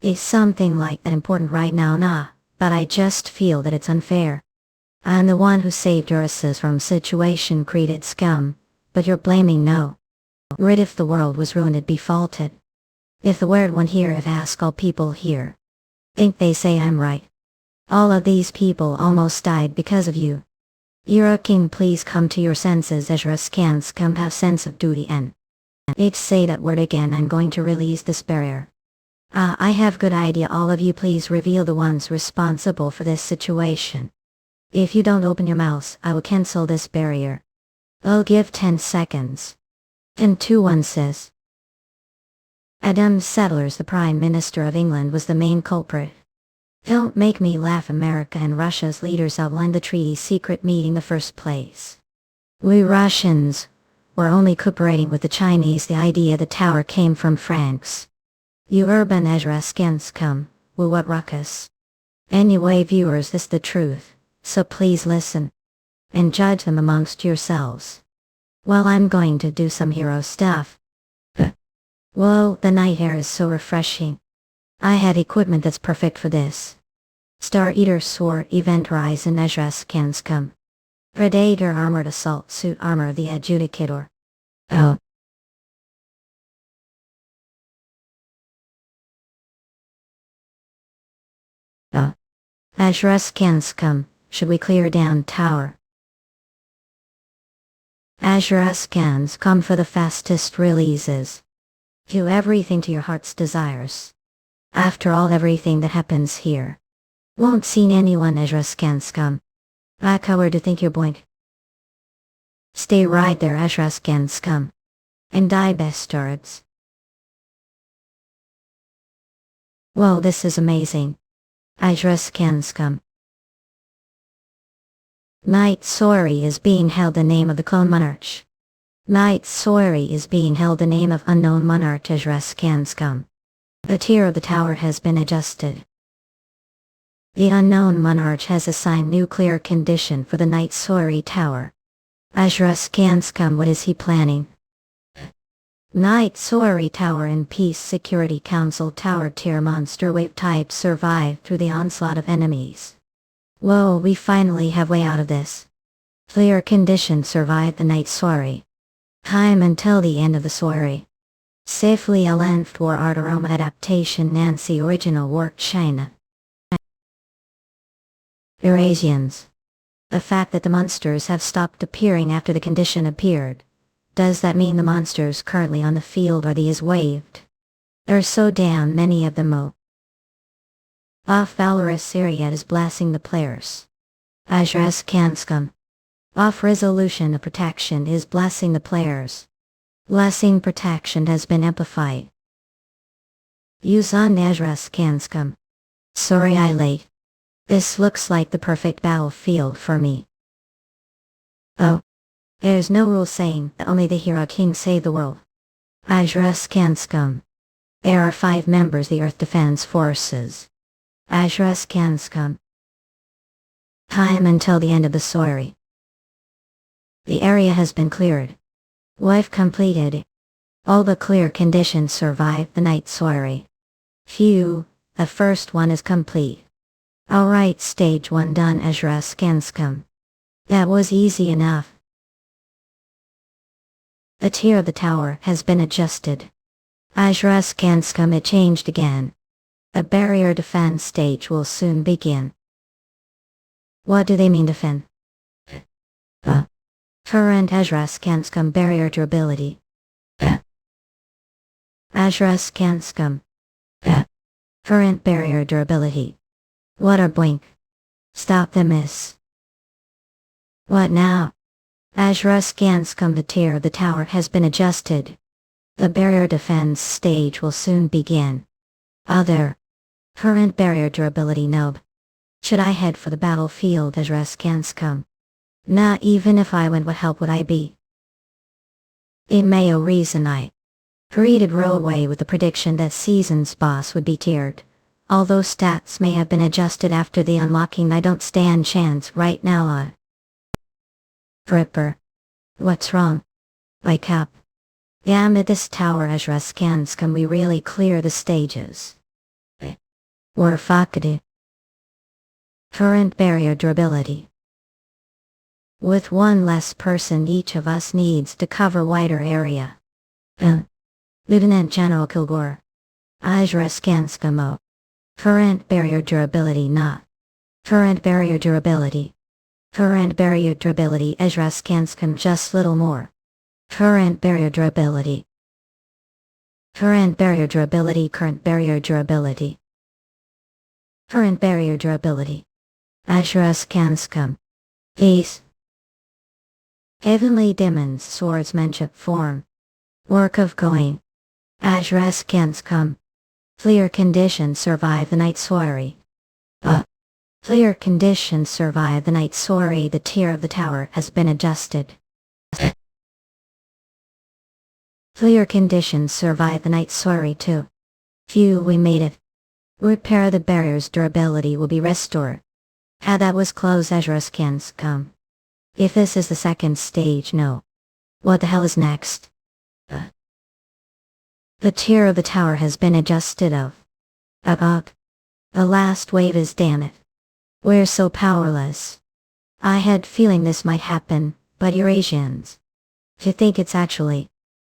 Is something like that important right now? Nah, but I just feel that it's unfair. I'm the one who saved Ursus from situation created scum, but you're blaming no. Right, if the world was ruined it'd be faulted. If the weird one here, if ask all people here. Think they say I'm right. All of these people almost died because of you. You're a king, please come to your senses. Azras can scum, have sense of duty and. If say that word again, I'm going to release this barrier. I have good idea. All of you please reveal the ones responsible for this situation. If you don't open your mouths, I will cancel this barrier. I'll give 10 seconds. And 2-1 says. Adam Settlers, the Prime Minister of England, was the main culprit. Don't make me laugh. America and Russia's leaders outlined the treaty's secret meeting the first place. We Russians were only cooperating with the Chinese. The idea the tower came from Franks. You urban Azras can scum, will what ruckus? Anyway viewers, this the truth, so please listen. And judge them amongst yourselves. Well, I'm going to do some hero stuff. Whoa, the night air is so refreshing. I had equipment that's perfect for this. Star Eater Sword Event Horizon Azras can scum. Predator Armored Assault Suit Armor of the Adjudicator. Oh. Azras can scum, should we clear down tower? Azras cans come for the fastest releases. Do everything to your heart's desires. After all, everything that happens here won't see anyone. Azras can scum. Back, where do you think you're going? Stay right there, Azras can scum. and die bastards. Whoa, this is amazing. Ajraskanskam. Knight Sori is being held the name of the clone monarch. Knight Sori is being held the name of unknown monarch Ajraskanskam. The tier of the tower has been adjusted. The unknown monarch has assigned nuclear condition for the Knight Sori tower. Ajraskanskam, what is he planning? Knight Sori Tower in Peace Security Council Tower tier monster wave type survive through the onslaught of enemies. Whoa, we finally have way out of this. Clear condition survive the Knight Sori. Time until the end of the Sori. Safely a length war art aroma adaptation Nancy original work China. Eurasians. The fact that the monsters have stopped appearing after the condition appeared. Does that mean the monsters currently on the field are these waived? There are so damn many of them. Off Valorous Syriad is blasting the players. Ajraskanskam. Off Resolution of Protection is blasting the players. Blessing protection has been amplified. Use on Ajraskanskam. Sorry I late. This looks like the perfect battlefield for me. Oh. There's no rule saying that only the hero king save the world. Ajraskanskam. There are 5 members of the Earth Defense Forces. Ajraskanskam. Time until the end of the Sori. The area has been cleared. Wife completed. All the clear conditions survive the Knight Sori. Phew, the first one is complete. Alright, stage 1 done. Ajraskanskam. That was easy enough. The tier of the tower has been adjusted. Ajraskanskam, it changed again. A barrier defense stage will soon begin. What do they mean defend? Current Ajraskanskam barrier durability. Ajraskanskam. Current barrier durability. What are blink? Stop the miss. What now? Ajraskanskam, the tier of the tower has been adjusted. The barrier defense stage will soon begin. Other. Current barrier durability nob. Should I head for the battlefield Ajraskanskam? Nah, even if I went, what help would I be? It may a reason I greeted roadway with the prediction that season's boss would be tiered. Although stats may have been adjusted after the unlocking, I don't stand chance right now. Gripper. What's wrong? Wake up. Damn it, this tower Ajraskanskam, we really clear the stages. We're fucked. Current barrier durability. With one less person, each of us needs to cover wider area. Lieutenant General Kilgore. Ajraskanskam. Current barrier durability not. Current barrier durability. Current barrier durability Ajraskanskam, just little more. Current barrier durability. Current barrier durability. Current barrier durability. Current barrier durability. Ajraskanskam. Peace. Heavenly Demons Swordsmanship form. Work of going. Ajraskanskam. Clear conditions survive the Knight Sori. Clear conditions survive the Knight Sori. The tier of the tower has been adjusted. Clear conditions survive the Knight Sori too. Phew, we made it. Repair the barrier's durability will be restored. How that was close Ajraskanskam. If this is the second stage, no. What the hell is next? The tier of the tower has been adjusted of. The last wave is damn it. We're so powerless. I had feeling this might happen, but Eurasians. To think it's actually.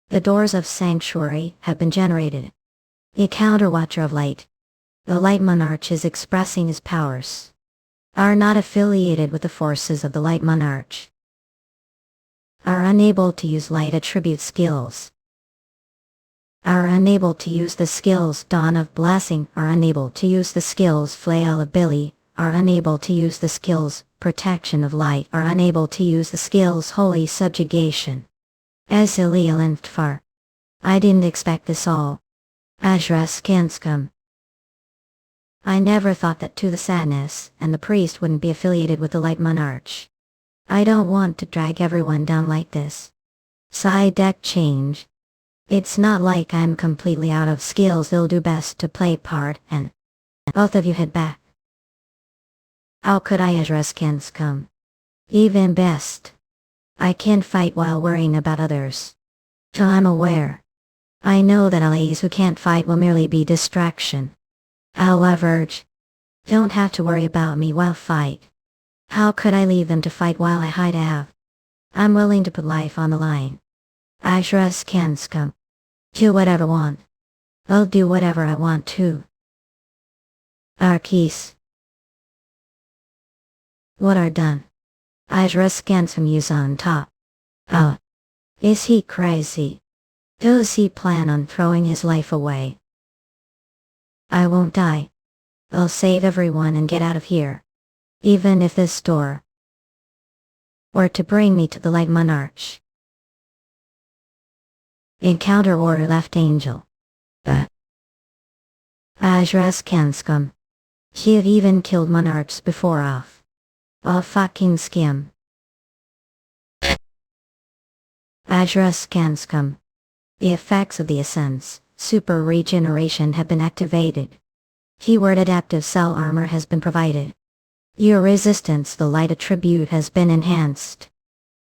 The doors of sanctuary have been generated. The counterwatcher of light. The light monarch is expressing his powers. Are not affiliated with the forces of the light monarch. Are unable to use light attribute skills. Are unable to use the skills Dawn of Blessing. Are unable to use the skills Flail of Billy. Are unable to use the skills Protection of Light. Are unable to use the skills Holy Subjugation. As Iliel far. I didn't expect this all. Ajras Kanskum. I never thought that to the sadness, and the priest wouldn't be affiliated with the Light Monarch. I don't want to drag everyone down like this. Side deck change. It's not like I'm completely out of skills. They'll do best to play part, and both of you head back. How could I address Kanskum? Even best. I can't fight while worrying about others. So I'm aware. I know that allies who can't fight will merely be distraction. However, don't have to worry about me while fight. How could I leave them to fight while I hide out? I'm willing to put life on the line. Ajras Kanskum. Do whatever I want. I'll do whatever I want too. Arkees. What are done? Ajras Kanskum use on top. Oh. Is he crazy? Does he plan on throwing his life away? I won't die. I'll save everyone and get out of here. Even if this door were to bring me to the Light Monarch. Encounter order left angel. Ajras Kanskum. He've even killed monarchs before off. A fucking skim. Ajras Kanskum. The effects of the essence, super regeneration have been activated. Keyword adaptive cell armor has been provided. Your resistance the light attribute has been enhanced.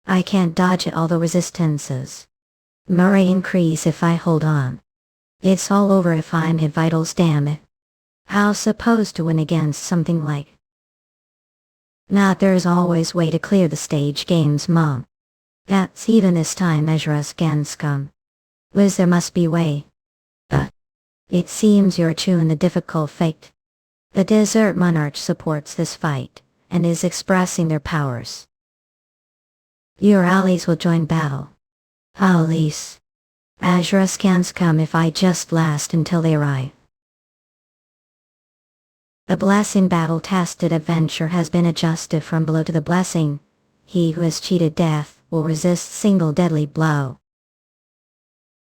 I can't dodge it, all the resistances. Murray increase if I hold on. It's all over if I'm hit vitals, damn it. How supposed to win against something like? Not there's always way to clear the stage games, mom. That's even this time Ajras Kanskum. Liz, there must be way. It seems you're chewing the difficult fate. The Desert Monarch supports this fight, and is expressing their powers. Your allies will join battle. Allies. Ajras Kanskum if I just last until they arrive. The blessing battle-tested adventure has been adjusted from blow to the blessing. He who has cheated death will resist single deadly blow.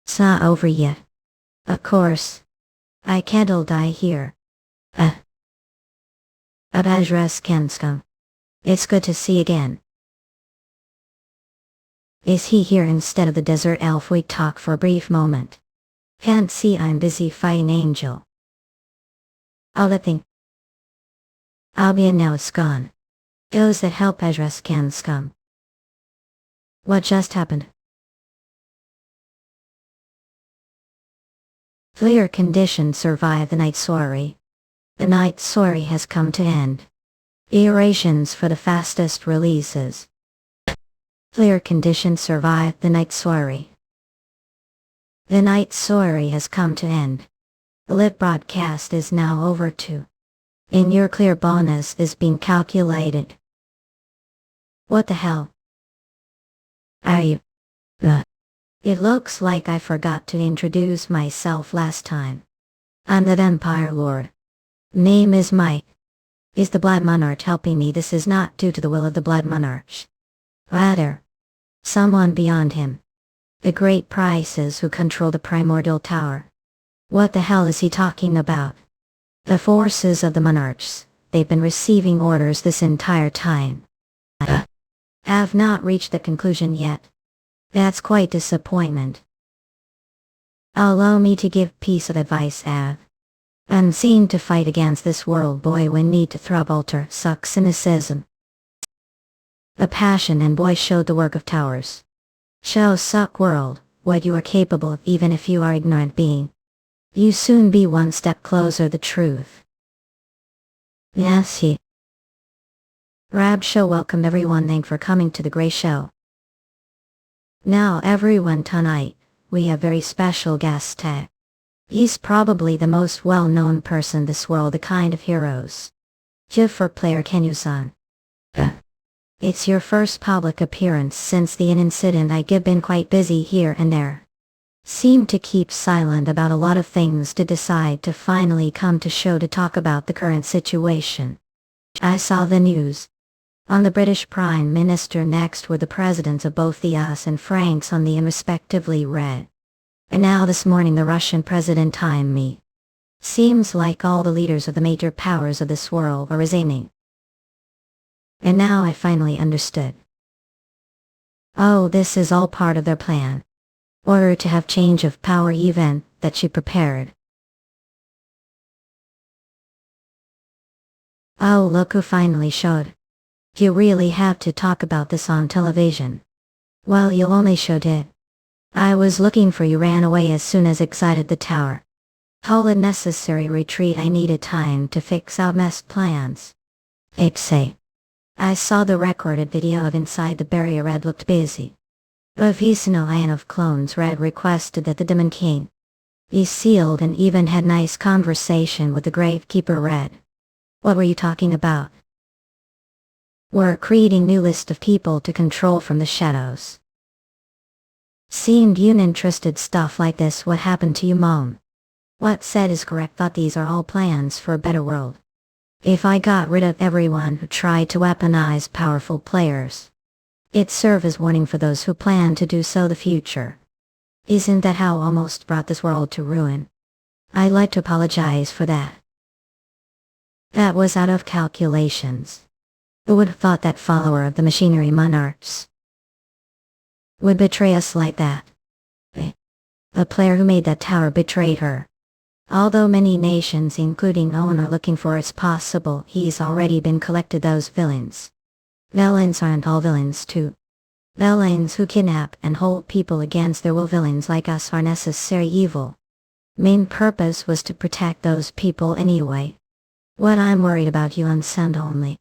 It's not over yet. Of course. I can't all die here. Ajras Kanskum. It's good to see again. Is he here instead of the desert elf? We talk for a brief moment. Can't see I'm busy fighting angel. All that thing. I'll be in now, it's gone. Those that help Ajras Kanskum. What just happened? Clear conditions survive the night soiree. The night soiree has come to end. Iterations for the fastest releases. Clear conditions survive the night soiree. The night soiree has come to end. The lit broadcast is now over too. In your clear bonus is being calculated. What the hell? Are you? It looks like I forgot to introduce myself last time. I'm the Vampire Lord. Name is Mike. Is the Blood Monarch helping me? This is not due to the will of the Blood Monarch. Rather, someone beyond him. The Great Prices who control the Primordial Tower. What the hell is he talking about? The forces of the Monarchs. They've been receiving orders this entire time. Have not reached the conclusion yet. That's quite disappointment. Allow me to give piece of advice, Av. Unseen to fight against this world boy when need to alter suck cynicism. The passion and boy showed the work of towers. Show suck world, what you are capable of even if you are ignorant being. You soon be one step closer the truth. Yes he. Rab Show welcome everyone, thank for coming to the Grey Show. Now everyone, tonight, we have very special guest tag. He's probably the most well-known person this world, the kind of heroes. Give for player Kenyu-san. It's your first public appearance since the incident. I've been quite busy here and there. Seem to keep silent about a lot of things to decide to finally come to show to talk about the current situation. I saw the news. On the British Prime Minister next were the presidents of both the US and Franks on the respectively read. And now this morning the Russian president timed me. Seems like all the leaders of the major powers of this world are resigning. And now I finally understood. Oh, this is all part of their plan. Order to have change of power event that she prepared. Oh, look who finally showed. You really have to talk about this on television. Well, you only showed it. I was looking for you, ran away as soon as exited the tower. Hold a necessary retreat, I needed time to fix out messed plans. Say. I saw the recorded video of inside the barrier. Red looked busy. But he's no lion of clones. Red requested that the Demon King be sealed and even had nice conversation with the Gravekeeper. Red. What were you talking about? We're creating new list of people to control from the shadows. Seemed you interested stuff like this. What happened to you, Mom? What said is correct. Thought these are all plans for a better world. If I got rid of everyone who tried to weaponize powerful players, it'd serve as warning for those who plan to do so the future. Isn't that how almost brought this world to ruin? I'd like to apologize for that. That was out of calculations. Who would have thought that follower of the machinery monarchs would betray us like that? The player who made that tower betrayed her. Although many nations including Owen are looking for it's possible he's already been collected those villains. Villains aren't all villains too. Villains who kidnap and hold people against their will. Villains like us are necessary evil. Main purpose was to protect those people anyway. What I'm worried about, you understand only,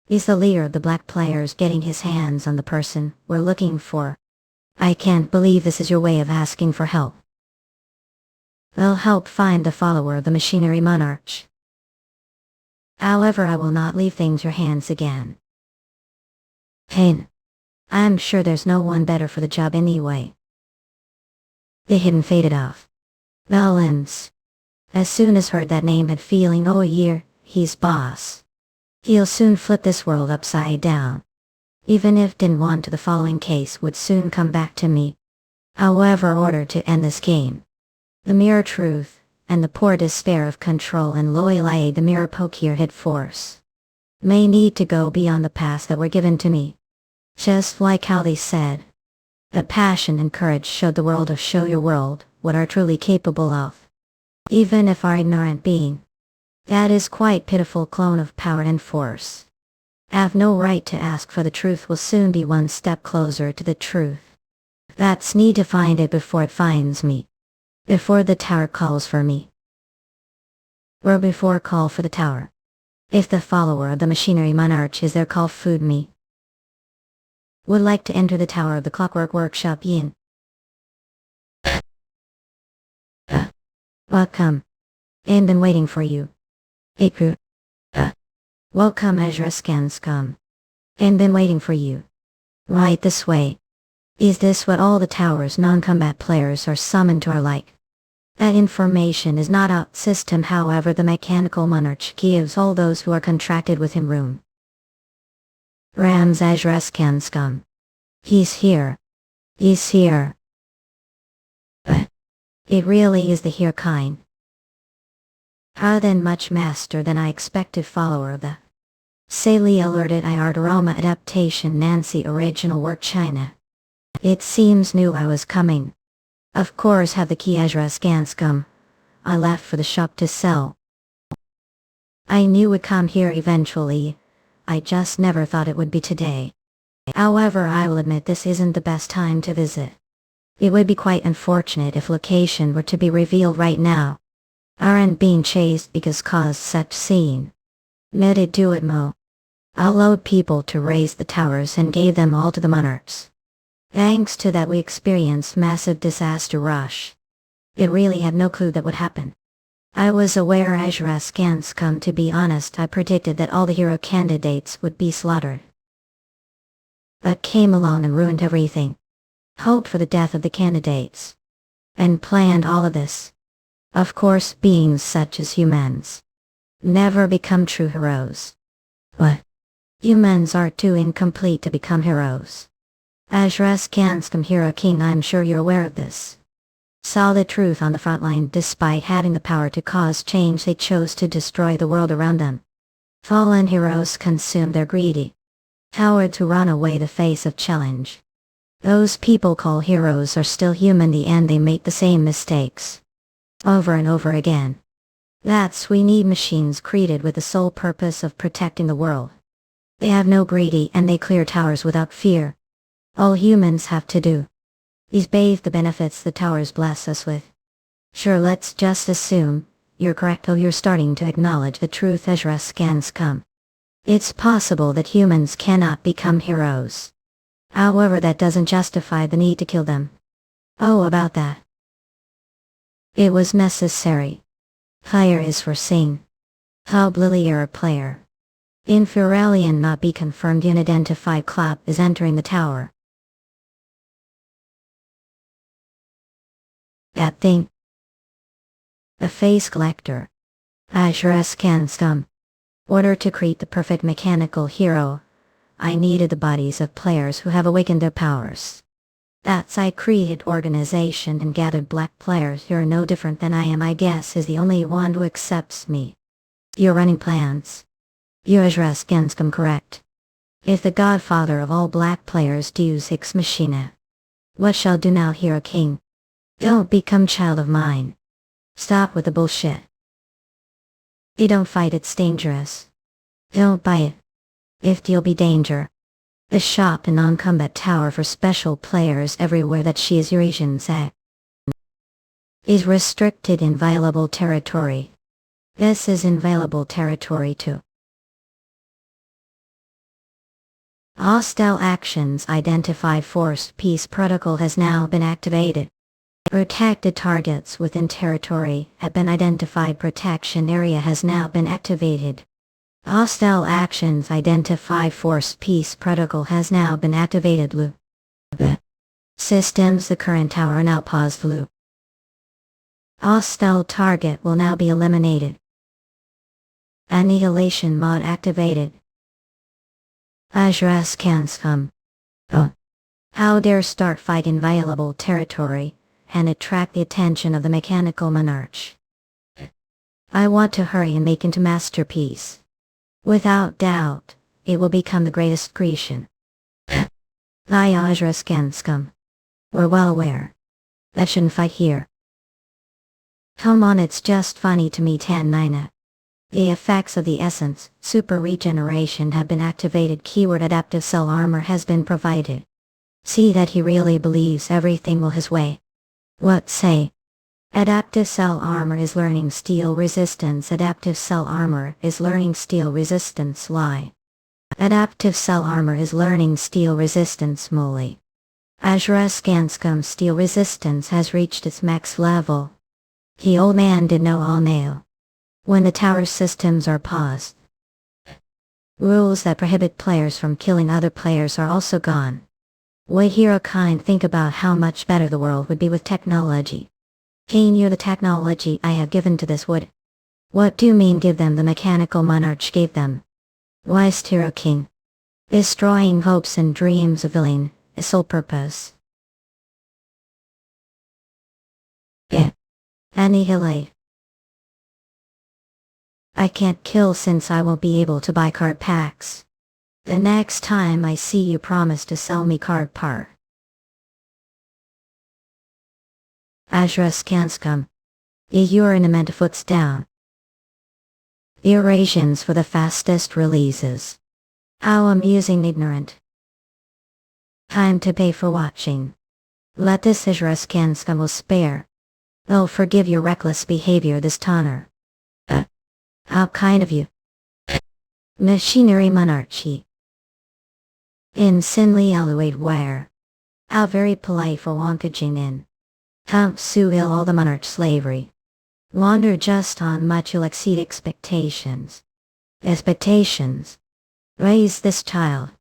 is the leader of the black players getting his hands on the person we're looking for. I can't believe this is your way of asking for help. They'll help find the follower of the machinery monarch. However, I will not leave things in your hands again. Pain. I'm sure there's no one better for the job anyway. The hidden faded off. Villains. As soon as heard that name had feeling, oh, a year, he's boss. He'll soon flip this world upside down. Even if didn't want to, the following case would soon come back to me. However, order to end this game. The mere truth, and the poor despair of control and loyalty the mere poker hit force, may need to go beyond the paths that were given to me. Just like how they said, that passion and courage showed the world of show your world what are truly capable of. Even if our ignorant being, that is quite pitiful clone of power and force, have no right to ask for the truth, will soon be one step closer to the truth. That's need to find it before it finds me. Before the tower calls for me. Or before call for the tower. If the follower of the machinery monarch is there, call food me. Would like to enter the tower of the clockwork workshop yin. Welcome. And been waiting for you. Iku. Welcome Ezra Skanscom. And been waiting for you. Right this way. Is this what all the tower's non-combat players are summoned to, or like? That information is not out system, however the mechanical monarch gives all those who are contracted with him room. Rams Ezra Skanscom. He's here. He's here. But it really is the here kind. How then much master than I expected follower of the Saley alerted I art aroma adaptation Nancy original work China. It seems knew I was coming. Of course have the key Ezra Skanscom. I left for the shop to sell. I knew would come here eventually. I just never thought it would be today. However, I will admit this isn't the best time to visit. It would be quite unfortunate if location were to be revealed right now. Aren't being chased because caused such scene. Made it do it mo. I'll load people to raise the towers and gave them all to the monarchs. Thanks to that we experienced massive disaster rush. It really had no clue that would happen. I was aware Ezra Skanscom, to be honest. I predicted that all the hero candidates would be slaughtered. But came along and ruined everything. Hoped for the death of the candidates. And planned all of this. Of course, beings such as humans never become true heroes. But Humans are too incomplete to become heroes. Ajras Kanskum Hero King, I'm sure you're aware of this. Saw the truth on the front line. Despite having the power to cause change, they chose to destroy the world around them. Fallen heroes consumed their greedy power to run away the face of challenge. Those people called heroes are still human. In the end, they make the same mistakes over and over again. That's we need machines created with the sole purpose of protecting the world. They have no greedy and they clear towers without fear. All humans have to do is bathe the benefits the towers bless us with. Sure, let's just assume you're correct, though you're starting to acknowledge the truth as scans come. It's possible that humans cannot become heroes. However, that doesn't justify the need to kill them. Oh, about that. It was necessary. Fire is foreseen. Hub Lily error player. Inferiorian not be confirmed. Unidentified clap is entering the tower. That thing. The face collector. Azure can scum. Order to create the perfect mechanical hero. I needed the bodies of players who have awakened their powers. That's I created organization and gathered black players who are no different than I am. I guess is the only one who accepts me. You're running plans. Azure can scum correct. If the godfather of all black players does ex machina. What shall do now, hero king? Don't become child of mine. Stop with the bullshit. You don't fight, it's dangerous. Don't buy it. If there'll be danger. The shop and non-combat tower for special players everywhere that she is Eurasians at is restricted inviolable territory. This is inviolable territory too. Hostile actions identified. Forced peace protocol has now been activated. Protected targets within territory have been identified. Protection area has now been activated. Hostile actions identified. Forced peace protocol has now been activated. Loop. Systems. The current tower now paused. Loop. Hostile target will now be eliminated. Annihilation mod activated. Azure can scum. Oh. How dare start fight inviolable territory and attract the attention of the mechanical monarch. I want to hurry and make into masterpiece. Without doubt, it will become the greatest creation. Azure can scum. We're well aware. That shouldn't fight here. Come on, it's just funny to me. 10-9. The effects of the essence, super regeneration, have been activated. Keyword adaptive cell armor has been provided. See that he really believes everything will his way. What say? Adaptive cell armor is learning steel resistance. Adaptive cell armor is learning steel resistance. Lie. Adaptive cell armor is learning steel resistance. Molly. Azure Scanscum steel resistance has reached its max level. The old man did know all now. When the tower systems are paused, rules that prohibit players from killing other players are also gone. What hero kind think about how much better the world would be with technology. Can you the technology I have given to this wood? What do you mean give them? The mechanical monarch gave them. Wise hero king. Destroying hopes and dreams of villain, is sole purpose. Yeah. Annihilate. I can't kill since I won't be able to buy card packs. The next time I see you, promise to sell me card part. Azure Skanskum. You're in a meant foots down. The Eurasians for the fastest releases. How amusing ignorant. Time to pay for watching. Let this Azure Skanskum will spare. They'll forgive your reckless behavior this tonner. How kind of you. Machinery monarchy. Insanely elevate where. How very polite for Wonkajin in. Hump sue ill all the monarch slavery. Wander just on much you'll exceed expectations. Expectations. Raise this child.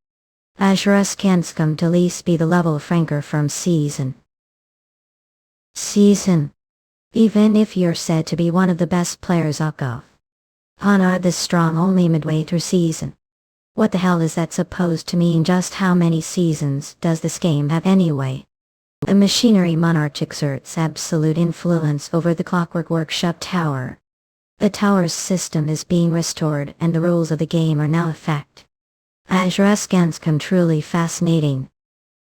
Azure Skanskum to least be the level franker from season. Season. Even if you're said to be one of the best players of golf. Honor this strong only midway through season. What the hell is that supposed to mean? Just how many seasons does this game have anyway? The machinery monarch exerts absolute influence over the Clockwork Workshop Tower. The tower's system is being restored and the rules of the game are now effect. Azraskanskum truly fascinating.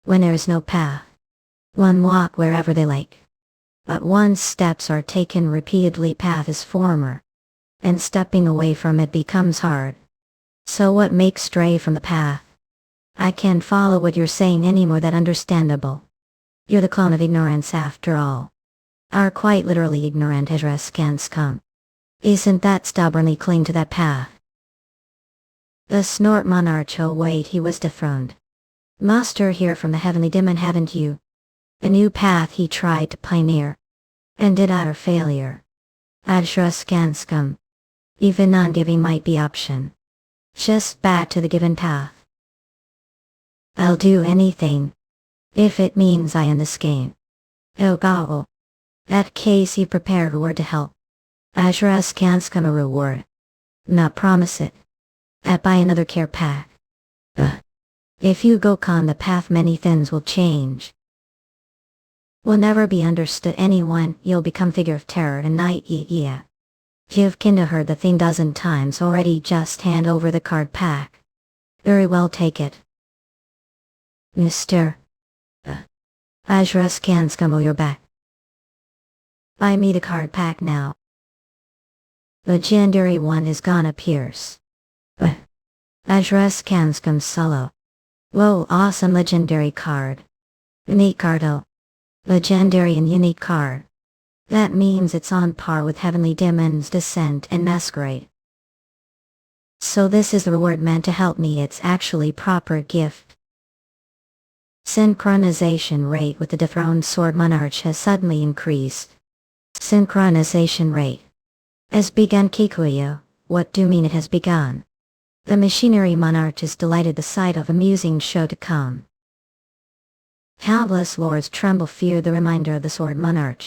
When there is no path, one walk wherever they like. But once steps are taken repeatedly, path is former, and stepping away from it becomes hard. So what makes stray from the path? I can't follow what you're saying anymore. That understandable. You're the clone of ignorance after all. Are quite literally ignorant, Azraskanskum. Isn't that stubbornly cling to that path? The snort monarch. Oh wait, he was dethroned. Master hear from the heavenly demon, haven't you? A new path he tried to pioneer, and did utter failure. Azraskanskum. Even non-giving might be option. Just back to the given path. I'll do anything, if it means I in this game. Oh gobble. That case you prepare reward to help. Azraskanskum a reward. Not promise it. At buy another care pack. If you go con the path, many things will change. Will never be understood anyone, you'll become figure of terror and night. Yeah. You've kinda heard the thing dozen times already, just hand over the card pack. Very well, take it. Mr. Azraskanskum, you're back. Buy me the card pack now. Legendary one is gonna pierce. Azraskanskum solo. Whoa, awesome legendary card. Unique card. Oh. Legendary and unique card. That means it's on par with Heavenly Demon's Descent and Masquerade. So this is the reward meant to help me. It's actually proper gift. Synchronization rate with the dethroned sword monarch has suddenly increased. Synchronization rate has begun. Kikuyo, what do you mean it has begun? The machinery monarch is delighted the sight of amusing show to come. Countless lords tremble, fear the reminder of the sword monarch.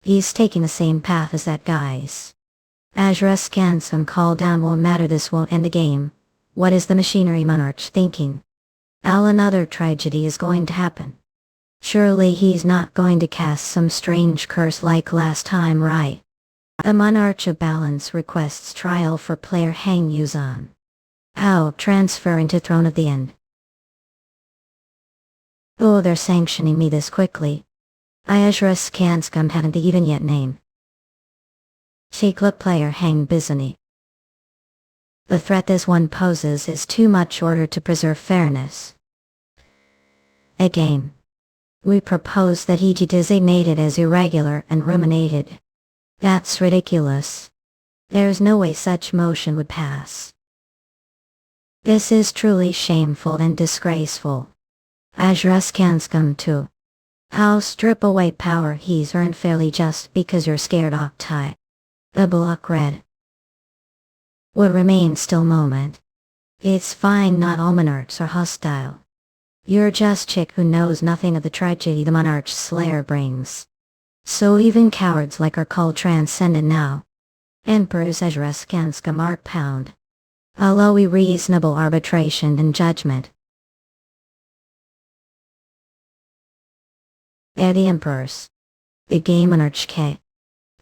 He's taking the same path as that guy's. Azraskanskum, call down, won't matter, this won't end the game. What is the machinery monarch thinking? Another tragedy is going to happen. Surely he's not going to cast some strange curse like last time, right? A monarch of balance requests trial for player Hang Yuseong. How transfer into Throne of the End. Oh, they're sanctioning me this quickly. Azraskanskum haven't even yet name. Look, player Hang Bizony. The threat this one poses is too much order to preserve fairness. A game. We propose that he be designated as irregular and ruminated. That's ridiculous. There's no way such motion would pass. This is truly shameful and disgraceful. Azraskanskum too. I'll strip away power he's earned fairly just because you're scared, Octai. The block red. Would remain still moment. It's fine, not all monarchs are hostile. You're just chick who knows nothing of the tragedy the monarch slayer brings. So even cowards like are called transcendent now. Emperors Azraskanskum mark pound. Allow we reasonable arbitration and judgment. The emperors. The game monarch K.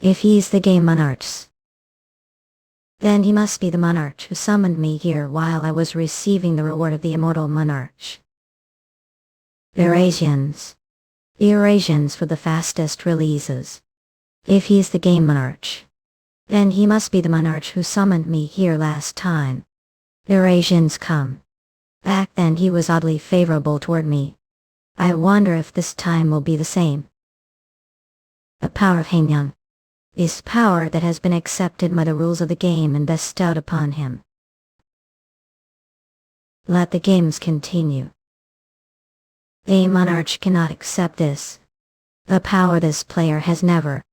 If he's the game monarchs, then he must be the monarch who summoned me here while I was receiving the reward of the immortal monarch. Eurasians. Eurasians for the fastest releases. If he's the game monarch, then he must be the monarch who summoned me here last time. Eurasians come. Back then he was oddly favorable toward me. I wonder if this time will be the same. The power of Haenyang is power that has been accepted by the rules of the game and bestowed upon him. Let the games continue. A monarch cannot accept this. A power this player has never.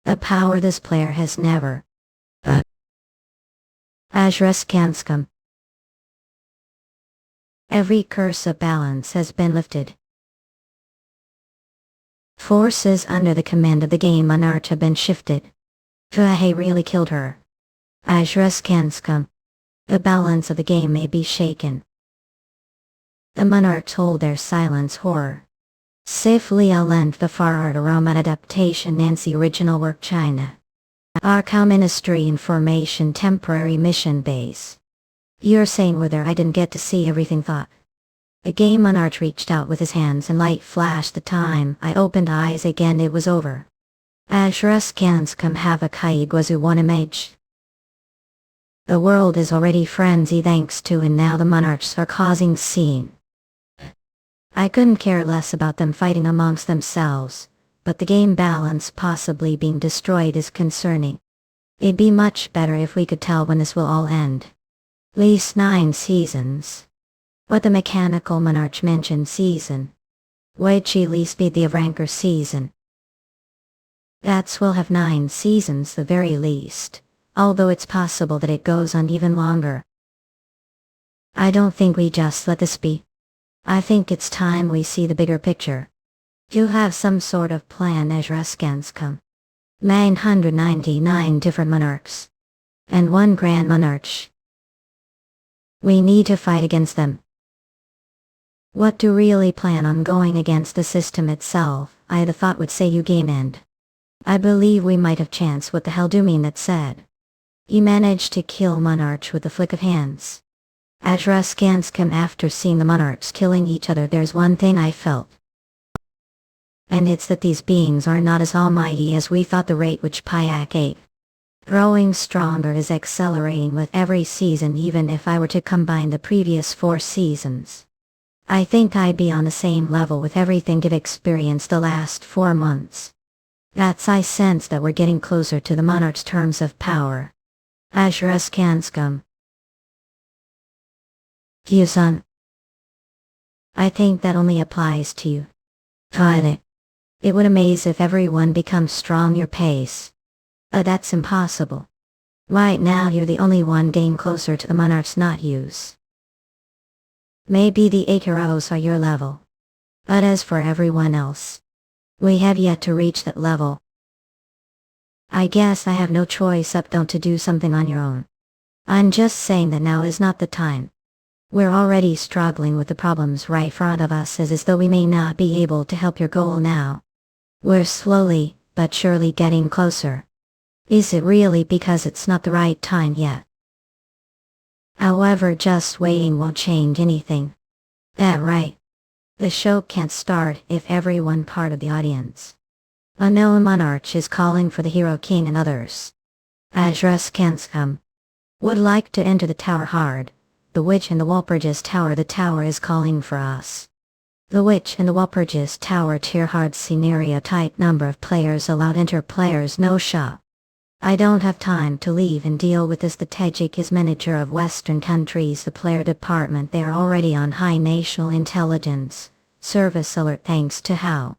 A power this player has never. Azraskanskum. Every curse of balance has been lifted. Forces under the command of the game monarch have been shifted. Fuahe really killed her. Azraskanskum. The balance of the game may be shaken. The monarchs hold their silence horror. Safely lent the far art aroma adaptation Nancy original work China. Arcow Ministry Information Temporary Mission Base. You're saying we're there, I didn't get to see everything thought. The game monarch reached out with his hands and light flashed the time. I opened eyes again, it was over. Ashras Kanskum have a Kaigwazu one image. The world is already frenzy thanks to and now the monarchs are causing scene. I couldn't care less about them fighting amongst themselves, but the game balance possibly being destroyed is concerning. It'd be much better if we could tell when this will all end. Least 9 seasons. What the mechanical monarch mentioned season. Which at least be the ranker season. That's will have 9 seasons the very least, although it's possible that it goes on even longer. I don't think we just let this be. I think it's time we see the bigger picture. You have some sort of plan as Ruskanskum. 999 different monarchs. And one grand monarch. We need to fight against them. What do really plan on going against the system itself? I had a thought would say you game end. I believe we might have chance. What the hell do you mean that said? You managed to kill monarch with a flick of hands. As Ruskanskum after seeing the monarchs killing each other, there's one thing I felt. And it's that these beings are not as almighty as we thought. The rate which Pyak ate. Growing stronger is accelerating with every season. Even if I were to combine the previous 4 seasons, I think I'd be on the same level with everything I've experienced the last 4 months. I sense that we're getting closer to the monarch's terms of power. Ashras Kanskum. Yuseong. I think that only applies to you. Toilet. It would amaze if everyone becomes strong your pace. That's impossible. Right now you're the only one getting closer to the monarch's not use. Maybe the 8 heroes are your level. But as for everyone else, we have yet to reach that level. I guess I have no choice up to do something on your own. I'm just saying that now is not the time. We're already struggling with the problems right in front of us as though we may not be able to help your goal now. We're slowly, but surely getting closer. Is it really because it's not the right time yet? However, just waiting won't change anything. That right. The show can't start if everyone part of the audience. A known monarch is calling for the hero king and others. Ashras Kanskum. Would like to enter the tower hard. The witch in the Walpurgis tower. The tower is calling for us. The witch in the Walpurgis tower tier hard scenario tight number of players allowed enter players no shop. I don't have time to leave and deal with this. The Tajik is manager of Western countries. The player department they are already on high national intelligence service alert thanks to how.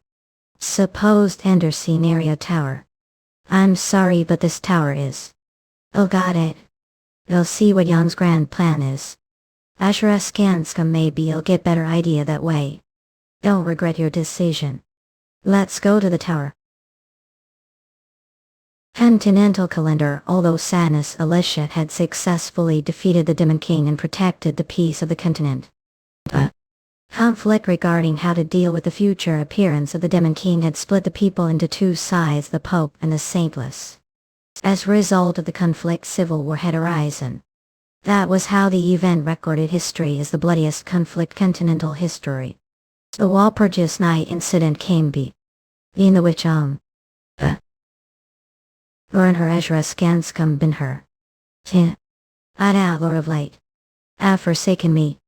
Supposed enter scenario tower. I'm sorry but this tower is. Oh got it. We'll see what Young's grand plan is. Ashras Kanskum maybe you'll get better idea that way. Don't regret your decision. Let's go to the tower. Continental calendar. Although Sanus Alicia had successfully defeated the Demon King and protected the peace of the continent, conflict regarding how to deal with the future appearance of the Demon King had split the people into 2 sides, the Pope and the Saintless. As a result of the conflict, civil war had arisen. That was how the event recorded history as the bloodiest conflict continental history. The Walpurgis Night incident came in the which or in her Ashras Kanskum been her. I'd Lord of Light. Forsaken me.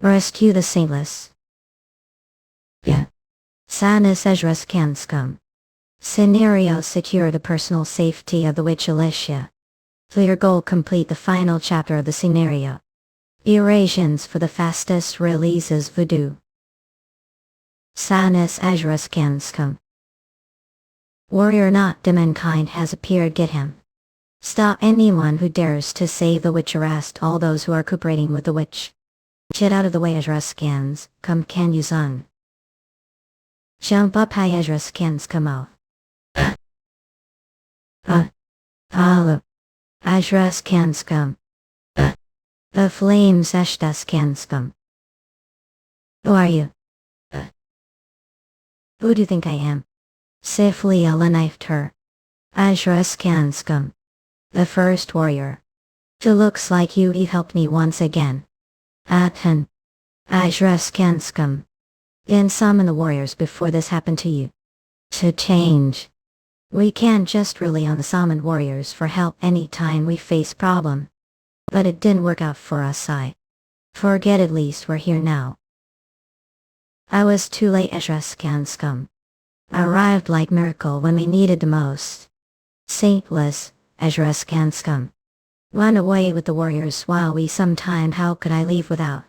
Rescue the saintless. Sanus Ashras Kanskum. Scenario secure the personal safety of the witch Alicia. Clear goal complete the final chapter of the scenario. Eurasians for the fastest releases voodoo. Sanus Ashras Kanskum. Warrior not demonkind has appeared. Get him. Stop anyone who dares to save the witch. Arrest all those who are cooperating with the witch. Get out of the way Ashras Kans. Come can you son. Jump up high Ashras Kans come out. Ashras Kans come. The flames Ashtaskanskam. Who are you? Who do you think I am? Safely Allah knifed her. Ashtaskanskam. The first warrior. It looks like you helped me once again. Atan. Ashtaskanskam. And summon the warriors before this happened to you. To change. We can't just rely on the summoned warriors for help anytime we face problem. But it didn't work out for us. I forget, at least we're here now. I was too late. Ashtaskanskam. Arrived like miracle when we needed the most. Saintless, Ashtaskanskam. Run away with the warriors while we sometime. How could I leave without?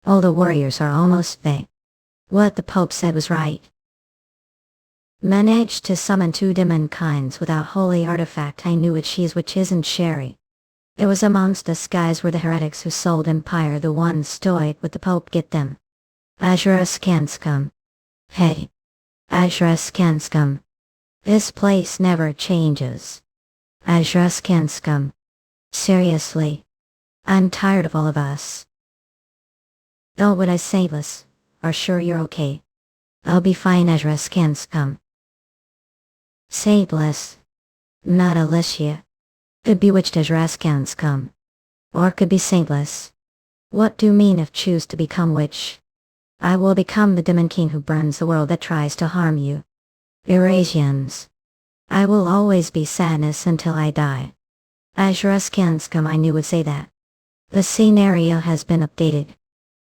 All the warriors are almost dead. What the Pope said was right. Managed to summon 2 demon kinds without holy artifact. I knew which isn't Sherry. It was amongst us guys were the heretics who sold Empire, the ones stoic with the Pope. Get them. Ashtaskanskam. Hey. Ashtaskanskam. This place never changes. Ashtaskanskam. Seriously. I'm tired of all of us. Oh, would I saintless? Are sure you're okay. I'll be fine. Ashtaskanskam. Saintless. Not Alicia. Could bewitched Ashtaskanskam. Or could be saintless. What do you mean if choose to become witch? I will become the demon king who burns the world that tries to harm you. Eurasians. I will always be sadness until I die. Ashtaskanskam. I knew would say that. The scenario has been updated.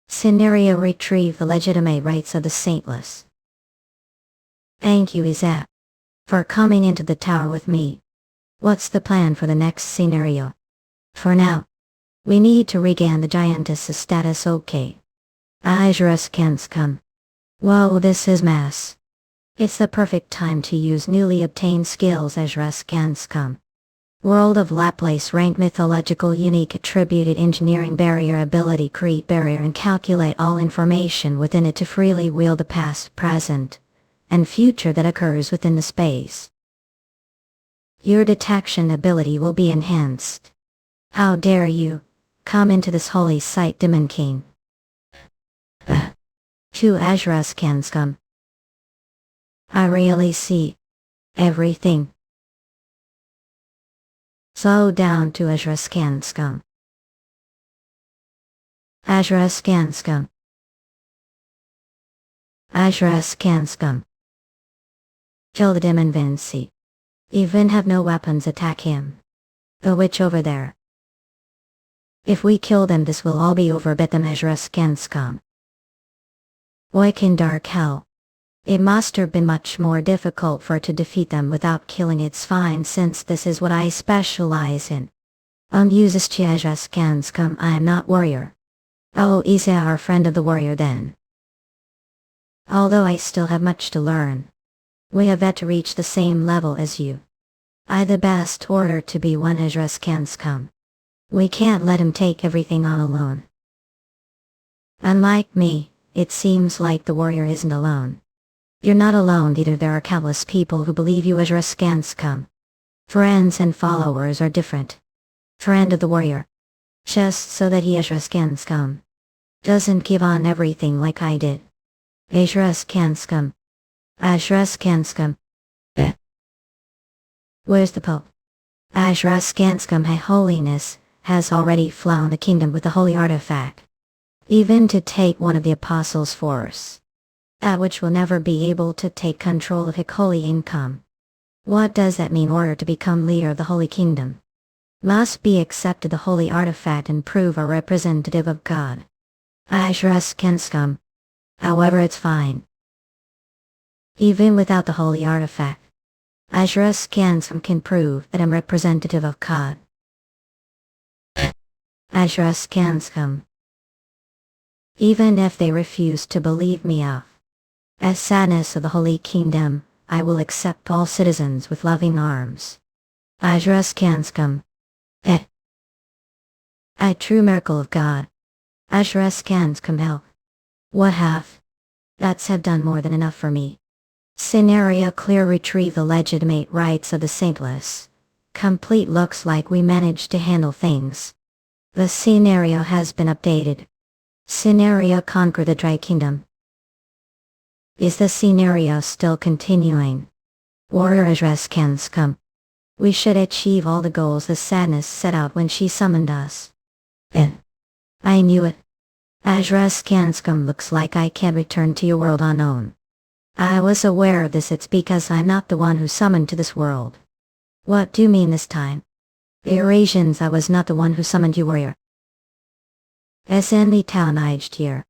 Scenario: retrieve the legitimate rights of the saintless. Thank you, Izat, for coming into the tower with me. What's the plan for the next scenario? For now, we need to regain the giantess's status. Okay. Ashtaskanskam. Whoa, this is mass. It's the perfect time to use newly obtained skills. Ashtaskanskam. World of Laplace rank mythological unique attributed engineering barrier ability: create barrier and calculate all information within it to freely wield the past, present, and future that occurs within the space. Your detection ability will be enhanced. How dare you come into this holy site, Demon King? To Ashtaskanskam. I really see everything. Slow down to Ashtaskanskam. Ashtaskanskam. Ashtaskanskam. Kill the demon Vinci. Even have no weapons, attack him. The witch over there. If we kill them, this will all be over. Bet them. Ashtaskanskam. Oik in dark hell. It must have been much more difficult for it to defeat them without killing. It's fine, since this is what I specialize in. Uses Ashtaskanskam. I am not warrior. Oh, Isa, our friend of the warrior then. Although I still have much to learn. We have yet to reach the same level as you. I the best order to be one. Ashtaskanskam. We can't let him take everything on alone. Unlike me, it seems like the warrior isn't alone. You're not alone either. There are countless people who believe you. Ashtaskanskam. Friends and followers are different. Friend of the warrior. Just so that he Ashtaskanskam doesn't give on everything like I did. Ashtaskanskam. Ashtaskanskam. Where's the Pope? Ashtaskanskam. High Holiness has already flown the kingdom with the holy artifact. Even to take one of the apostles' force. That which will never be able to take control of his holy income. What does that mean? Order to become leader of the holy kingdom must be accepted the holy artifact and prove a representative of God. Ashtaskanskam. However, it's fine. Even without the holy artifact, Ashtaskanskam can prove that I'm representative of God. Ashtaskanskam. Even if they refuse to believe me of as sadness of the holy kingdom, I will accept all citizens with loving arms. Ashtaskanskam. A true miracle of God. Ashtaskanskam. Help. What have? That's have done more than enough for me. Scenario clear. Retrieve the legitimate rights of the saintless. Complete. Looks like we managed to handle things. The scenario has been updated. Scenario Conquer the Dry Kingdom. Is the scenario still continuing? Warrior Ajras Khan's come. We should achieve all the goals the sadness set out when she summoned us. I knew it. Ajras Khan's come looks like I can't return to your world unknown. I was aware of this, it's because I'm not the one who summoned to this world. What do you mean this time? Eurasians, I was not the one who summoned you, warrior. As in the town aged here.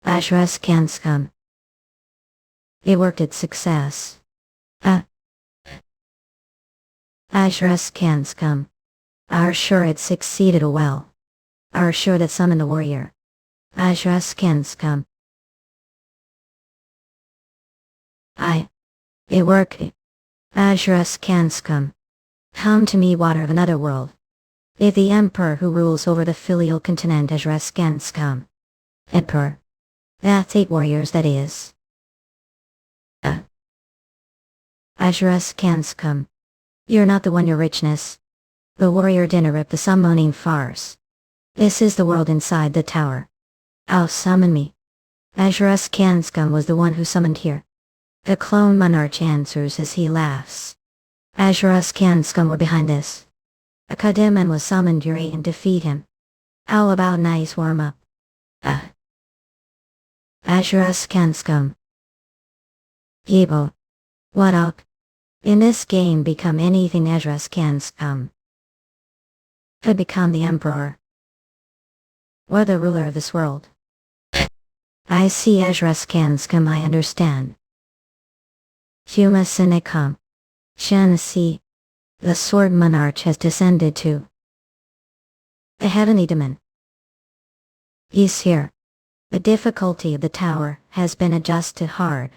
Ajras Khan's come. It worked its success. Ajras Khan's come. Are sure it succeeded well. Are sure that summoned the warrior. Ajras Khan's come. It worked. Ajras Khan's come. Come to me, water of another world. If the emperor who rules over the filial continent Ajras Khan's come. Emperor. That's 8 warriors, that is. Ajras Khan's come. You're not the one, your richness. The warrior dinner rip the summoning farce. This is the world inside the tower. I'll summon me. Ajras Khan's come was the one who summoned here. The clone monarch answers as he laughs. Ajras Khan's come were behind this. A Kademan was summoned here and defeat him. How about nice warm up? Ajras Khan's come. Yibo. What up? In this game become anything Ajras Khan's come. Could become the emperor. Or the ruler of this world. I see Ajras Khan's come, I understand. Huma Sinekam. Shanasi. The sword monarch has descended to the heavenly demon. He's here. The difficulty of the tower has been adjusted hard.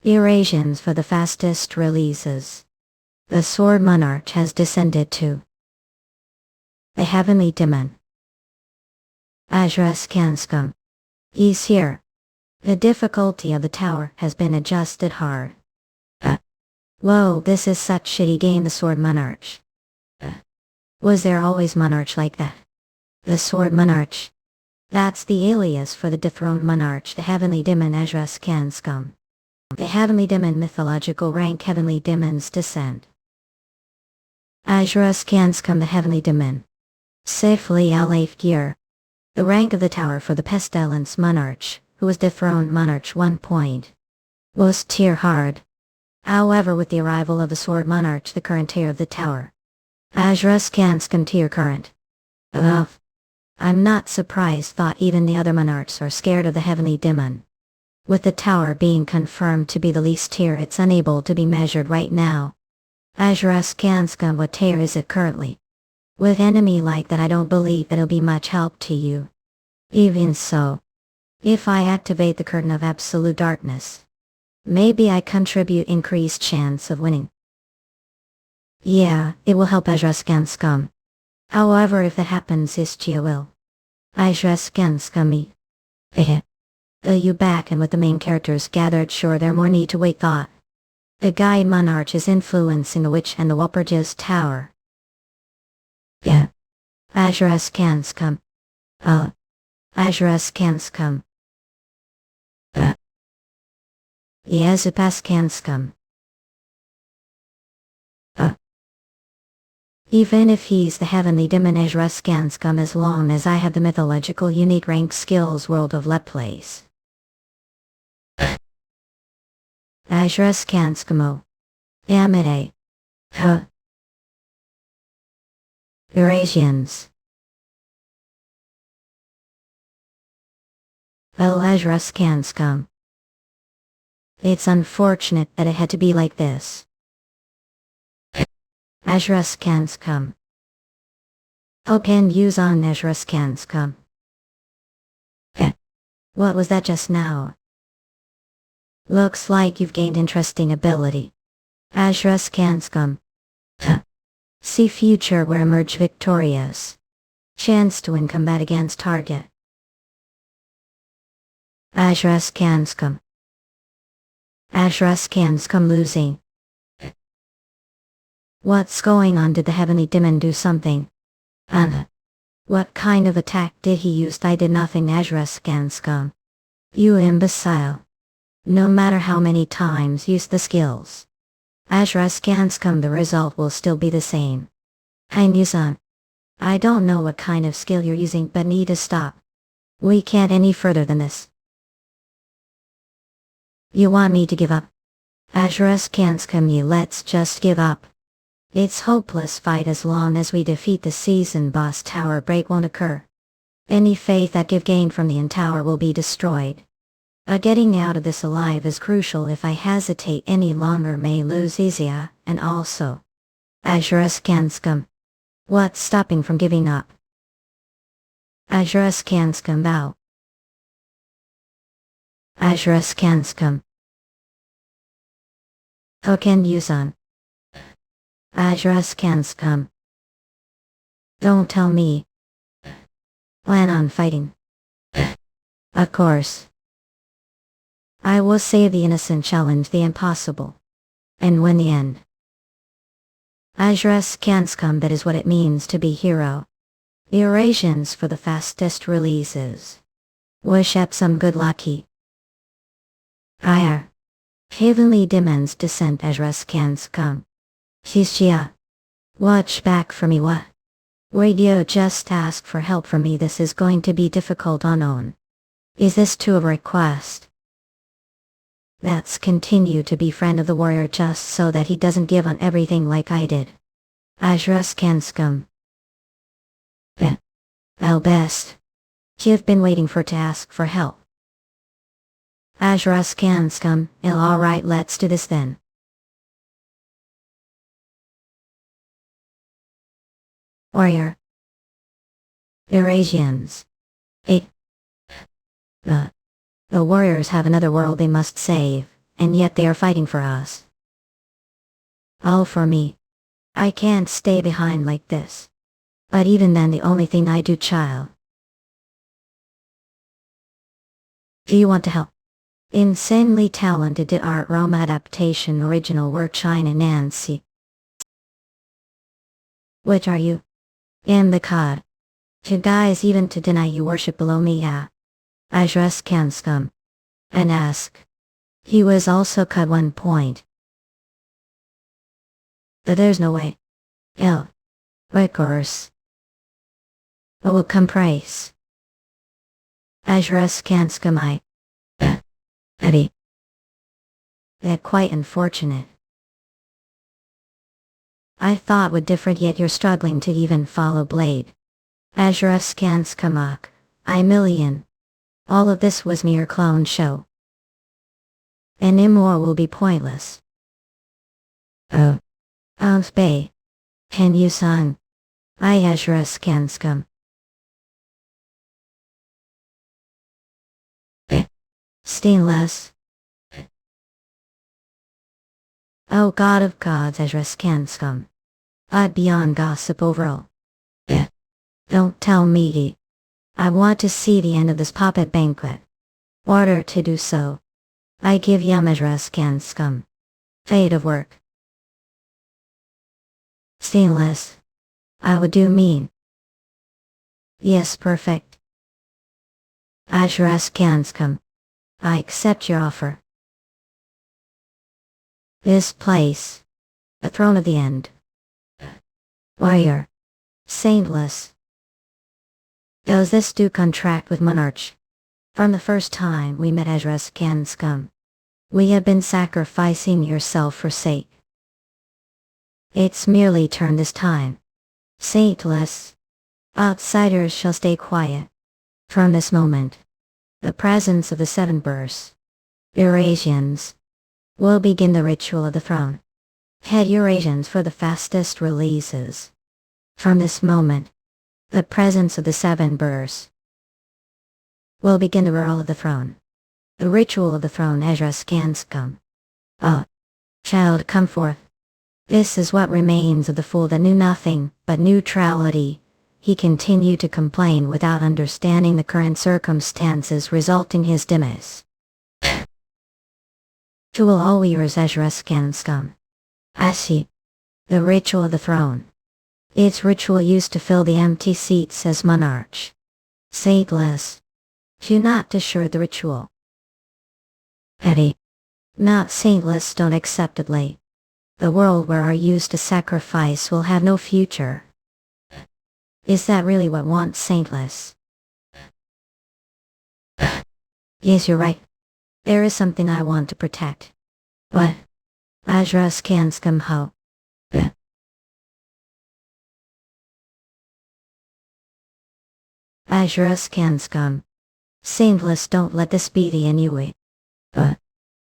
Eurasians for the fastest releases. The sword monarch has descended to the heavenly demon. Ajras Khan's come. He's here. The difficulty of the tower has been adjusted hard. Whoa, this is such shitty game, the sword monarch. Was there always monarch like that? The sword monarch. That's the alias for the dethroned monarch, the heavenly demon Ajras Khan's come. The heavenly demon mythological rank, heavenly demon's descent. Ajras Khan's come, the heavenly demon. Safely al-8th year. The rank of the tower for the pestilence monarch, who was dethroned monarch 1 point. Was tier hard. However, with the arrival of the sword monarch, the current tier of the tower. Ajras Khan's come tier current. I'm not surprised, thought even the other monarchs are scared of the heavenly demon. With the tower being confirmed to be the least tier, it's unable to be measured right now. Ajras Khan's come, what tier is it currently? With enemy like that, I don't believe it'll be much help to you. Even so, if I activate the curtain of absolute darkness, maybe I contribute increased chance of winning. Yeah, it will help Ajras Khan's come. However, if that happens, Istria will. Ajras Khan's come. You back and with the main characters gathered, sure there more need to wait, thought. The guide monarch is influencing the witch and the Wupperja's tower. Yeah. Ajras Khan's come. Ajras Khan's come. Yezupas Khan's come. Even if he's the heavenly demon Ajras Khan's come, as long as I have the mythological unique rank skills world of let plays. Ajras Khan's come. Amide. Eurasians. Well, Ajras Khan's come. It's unfortunate that it had to be like this. Ajras Khan's come. Open use on Ajras Khan's come. What was that just now? Looks like you've gained interesting ability. Ajras Khan's come. See future where emerge victorious. Chance to win combat against target. Ajras Khan's come. Ajras Khan's come losing. What's going on? Did the heavenly demon do something? And what kind of attack did he use? I did nothing. Azraskanskum. You imbecile. No matter how many times use the skills. Azraskanskum, the result will still be the same. Hang-Yuseong. I don't know what kind of skill you're using, but need to stop. We can't any further than this. You want me to give up? Azraskanskum, let's just give up. It's hopeless fight. As long as we defeat the season boss, tower break won't occur. Any faith that you've gained from the tower will be destroyed. Getting out of this alive is crucial. If I hesitate any longer, may lose Izia, and also Azraskanskum. What's stopping from giving up? Azraskanskum bow. Azraskanskum. Hoken-Yuseong. Azraskanskum. Don't tell me. Plan on fighting. Of course. I will save the innocent, challenge the impossible, and win the end. Azraskanskum, that is what it means to be hero. The Eurasians for the fastest releases. Wish up some good lucky. Ire. Heavenly Demons Descent. Azraskanskum. Shishia. Watch back for me. What? Radio, just ask for help from me. This is going to be difficult on own. Is this too a request? Let's continue to be friend of the warrior just so that he doesn't give on everything like I did. Azraskanskum. Well, best. You've been waiting for to ask for help. Azraskanskum. Alright, let's do this then. Warrior. Eurasians. The warriors have another world they must save, and yet they are fighting for us. All for me. I can't stay behind like this. But even then, the only thing I do, child. Do you want to help? Insanely talented art Rome adaptation, original work, China Nancy. Which are you? Am the god. To guys even to deny you worship below me, yeah. Azraskanskum. And ask. He was also cut 1 point. But there's no way. Of course. What will come price? Azraskanskum. Eddie. That quite unfortunate. I thought would different, yet you're struggling to even follow blade. Azraskanskum. I million. All of this was mere clone show. And more will be pointless. Oh. Bay. Hang-Yuseong. I Azraskanskum. Stainless. Oh God of gods, Azraskanskum. Beyond gossip overall. Don't tell me. I want to see the end of this puppet banquet. Order to do so. I give Yum Azraskanskum. Fate of work. Stainless. I would do mean. Yes, perfect. Azraskanskum. I accept your offer. This place. The throne of the end. Warrior. Saintless. Does this do contract with monarch? From the first time we met, Azraskanskum. We have been sacrificing yourself for sake. It's merely turn this time. Saintless. Outsiders shall stay quiet. From this moment, the presence of the 7 bursts. Eurasians. Will begin the ritual of the throne. Head Eurasians for the fastest releases. From this moment, the presence of the 7 bursts. Will begin the rule of the throne. The ritual of the throne. Azraskanskum. Oh. Child, come forth. This is what remains of the fool that knew nothing but neutrality. He continued to complain without understanding the current circumstances resulting his demise. To all yours, Azraskanskum. I see. The ritual of the throne. Its ritual used to fill the empty seats as monarch. Saintless. Do not assure the ritual. Eddie. Not saintless don't acceptedly. The world where are used to sacrifice will have no future. Is that really what wants saintless? Yes, you're right. There is something I want to protect. What? Ajras Kanskum Ho. Ajras Kanskum. Saintless don't let this be the Inuit. But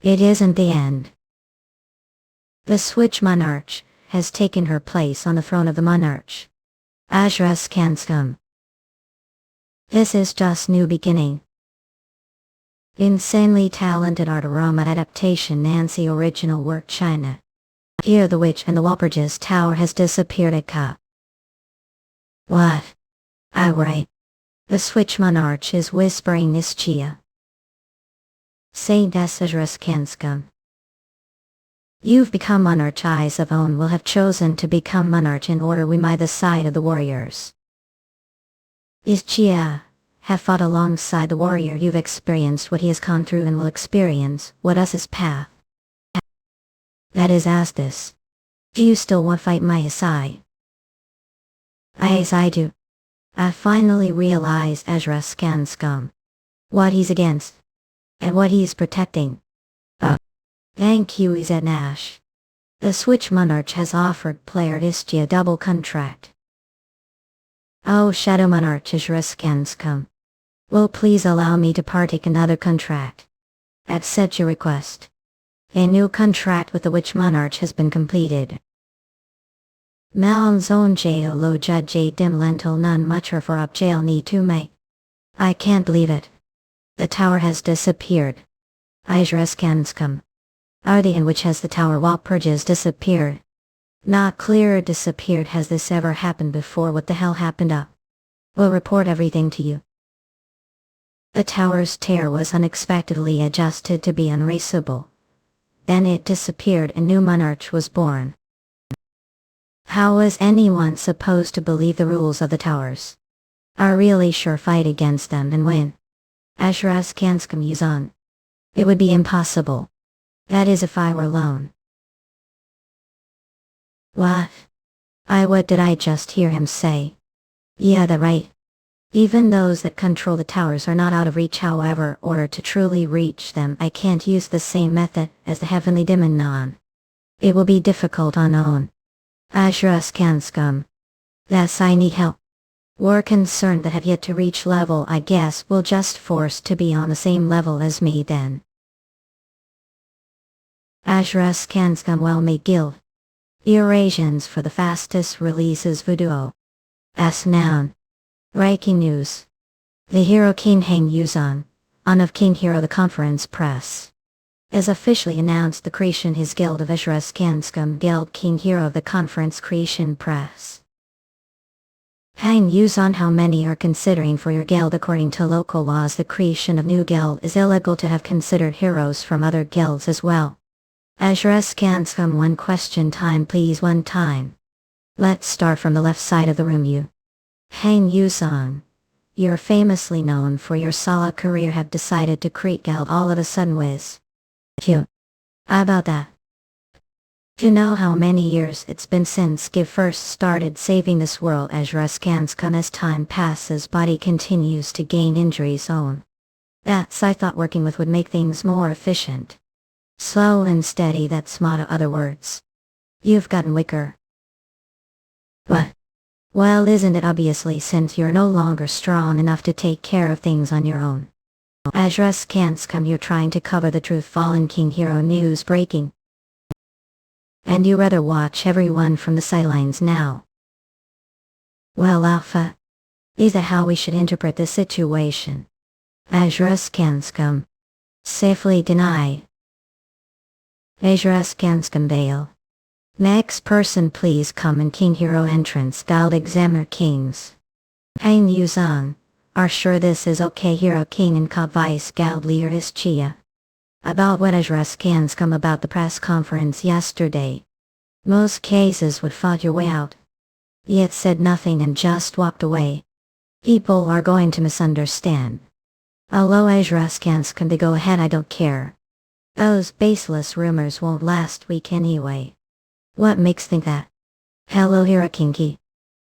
it isn't the end. The Switch monarch has taken her place on the throne of the monarch. Ajras Kanskum. This is just new beginning. Insanely talented art aroma adaptation Nancy original work China. Here the witch and the Walpurgis Tower has disappeared at Ka. What? I write. The Switch monarch is whispering Nischia. Saint Ajras Kanskum. You've become monarch. Eyes of own will have chosen to become monarch in order we might the side of the warriors. Ischia. Have fought alongside the warrior. You've experienced what he has gone through and will experience what us his path. That is Astis. Do you still want to fight my side? As I do. I finally realized Ajras Kanskum. What he's against. And what he's protecting. Thank you is at Nash. The Switch monarch has offered player Ischia a double contract. Oh Shadow Monarch Ajras Kanskum. Will please allow me to partake another contract. At such your request. A new contract with the Witch Monarch has been completed. Mal's own jail lo judge dim lentil none mucher for up jail need to make. I can't believe it. The tower has disappeared. Ajras Kanskum. Are the in which has the tower Walpurgis disappeared? Not clear disappeared. Has this ever happened before? What the hell happened up? We'll report everything to you. The tower's tear was unexpectedly adjusted to be unraceable. Then it disappeared and new monarch was born. How was anyone supposed to believe the rules of the towers? Are really sure fight against them and win? Ajras Kanskum Yuseong. It would be impossible. That is if I were alone. What? What did I just hear him say? Yeah, that right. Even those that control the towers are not out of reach. However, in order to truly reach them, I can't use the same method as the heavenly Diminon. It will be difficult on own. Ajras Kanskum. Thus I need help. We're concerned that have yet to reach level. I guess we'll just force to be on the same level as me then. Ajras Kanskum well-made guild. Eurasians for the fastest releases video. S noun. Breaking news. The hero King Hang Yuseong, on of King Hero the conference press, has officially announced the creation his guild of Ajras Kanskum Guild King Hero of the conference creation press. Hang Yuseong, how many are considering for your guild? According to local laws, the creation of new guild is illegal to have considered heroes from other guilds as well. Ajras Kanskum, one question time please, one time. Let's start from the left side of the room. You. Hang Yuseong. You're famously known for your solid career, have decided to create guild all of a sudden whiz. Phew. How about that? Do you know how many years it's been since Give first started saving this world? Ajras Kanskum, as time passes body continues to gain injuries own. That's I thought working with would make things more efficient. Slow and steady, that's motto. Other words. You've gotten weaker. What? Well, isn't it obviously, since you're no longer strong enough to take care of things on your own. Ajras Kanskum, you're trying to cover the truth. Fallen King Hero news breaking. And you rather watch everyone from the sidelines now. Well, Alpha. Is that how we should interpret this situation? Ajras Kanskum. Safely denied. Ajras Kanskum Vale. Next person please come in. King Hero entrance. Guild Examiner Kings. Hang Yuseong. Are sure this is okay? Hero King and Ka Vice Guild Leader Ischia. About what Ajras Kanskum about the press conference yesterday. Most cases would fought your way out. Yet said nothing and just walked away. People are going to misunderstand. Although Ezra's can they go ahead, I don't care. Those baseless rumors won't last week anyway. What makes think that? Hello Hirakinki.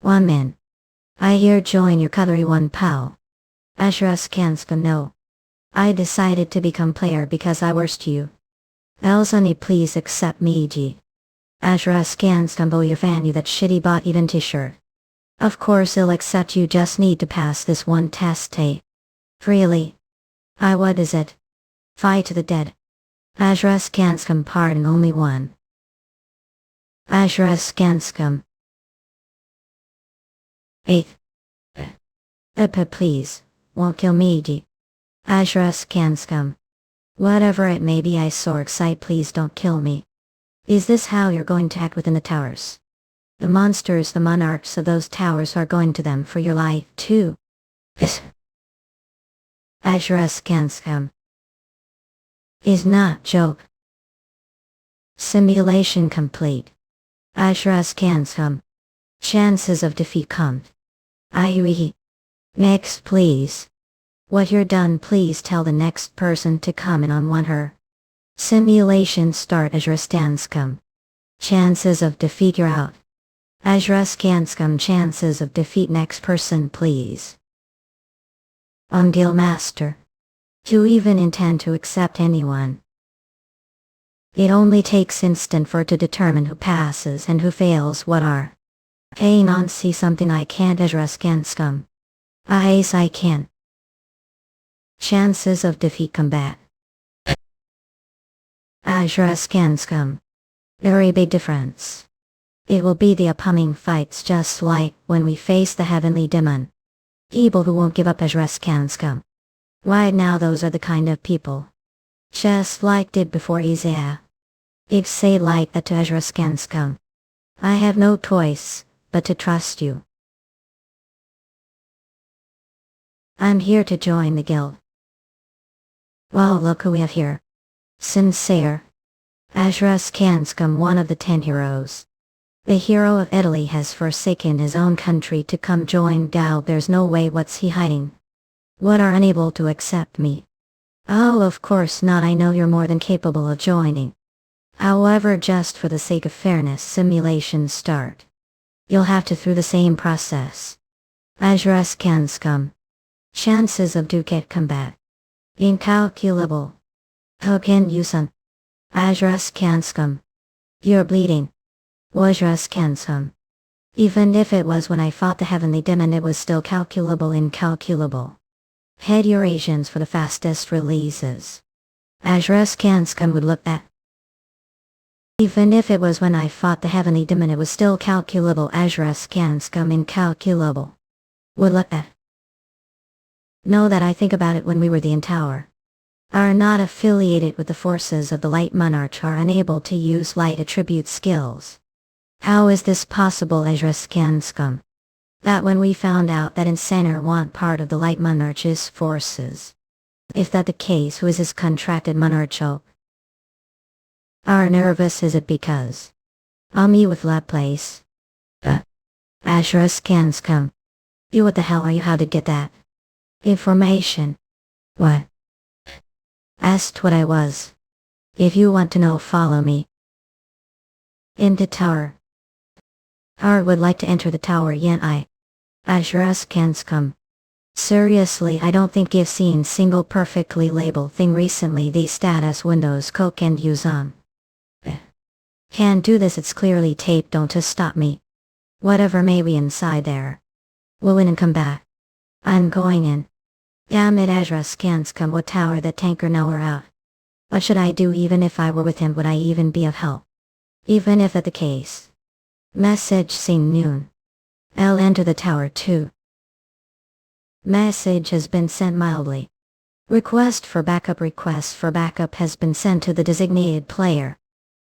One man. I hear join your cutlery one pal. Ezra's no. I decided to become player because I worst you. Elzani please accept me G. Ezra's bo your fan you that shitty bot even t-shirt. Of course he'll accept you just need to pass this one test Really? What is it? Fight to the dead. Ezra's pardon only one. Ezra's 8th. Please, won't kill me G. Ezra's Whatever it may be I so excited please don't kill me. Is this how you're going to act within the towers? The monsters, the monarchs of those towers are going to them for your life too. Ezra's is not joke. Simulation complete. Ezra's chances of defeat come. Next please. What you're done please tell the next person to come in on one her. Simulation start Ezra's chances of defeat you're out. Ezra's chances of defeat next person please. On deal master. You even intend to accept anyone. It only takes instant for to determine who passes and who fails what are. Hey non see something I can't Ezra's I can. Chances of defeat combat. Ezra's very big difference. It will be the upcoming fights just like when we face the heavenly demon. Evil who won't give up Ezra's Right now those are the kind of people. Just like did before Isaiah. If say like that to Ezra's I have no choice but to trust you. I'm here to join the guild. Well look who we have here. Sincere. Ezra's one of the 10 heroes. The hero of Italy has forsaken his own country to come join Dao. There's no way what's he hiding? What are unable to accept me? Oh of course not I know you're more than capable of joining. However just for the sake of fairness simulations start. You'll have to through the same process. Ezra's chances of do get combat. Incalculable. How can you son? Ezra's you're bleeding. Ezra's even if it was when I fought the heavenly demon it was still incalculable. Head your Asians for the fastest releases. Ezra's would look at. Even if it was when I fought the heavenly demon it was still calculable. Ezra's incalculable. Would look at. Know that I think about it when we were the tower. Are not affiliated with the forces of the Light Monarch are unable to use light attribute skills. How is this possible Ezra's That when we found out that Insaner want part of the Light Monarch's forces. If that the case who is his contracted monarcho? Are nervous is it because? Me with that place. Ezra's You what the hell are you how to get that? Information. What? Asked what I was. If you want to know follow me. Into tower. Har would like to enter the tower yen I. Ezra's Seriously I don't think you've seen single perfectly labeled thing recently these status windows Coke and use on. Can't do this it's clearly taped don't just stop me. Whatever may be inside there. We'll win and come back. I'm going in. Damn it Ezra's what tower that tanker now we're out. What should I do even if I were with him would I even be of help? Even if that the case. Message seen noon. I'll enter the tower too. Message has been sent mildly. Request for backup has been sent to the designated player.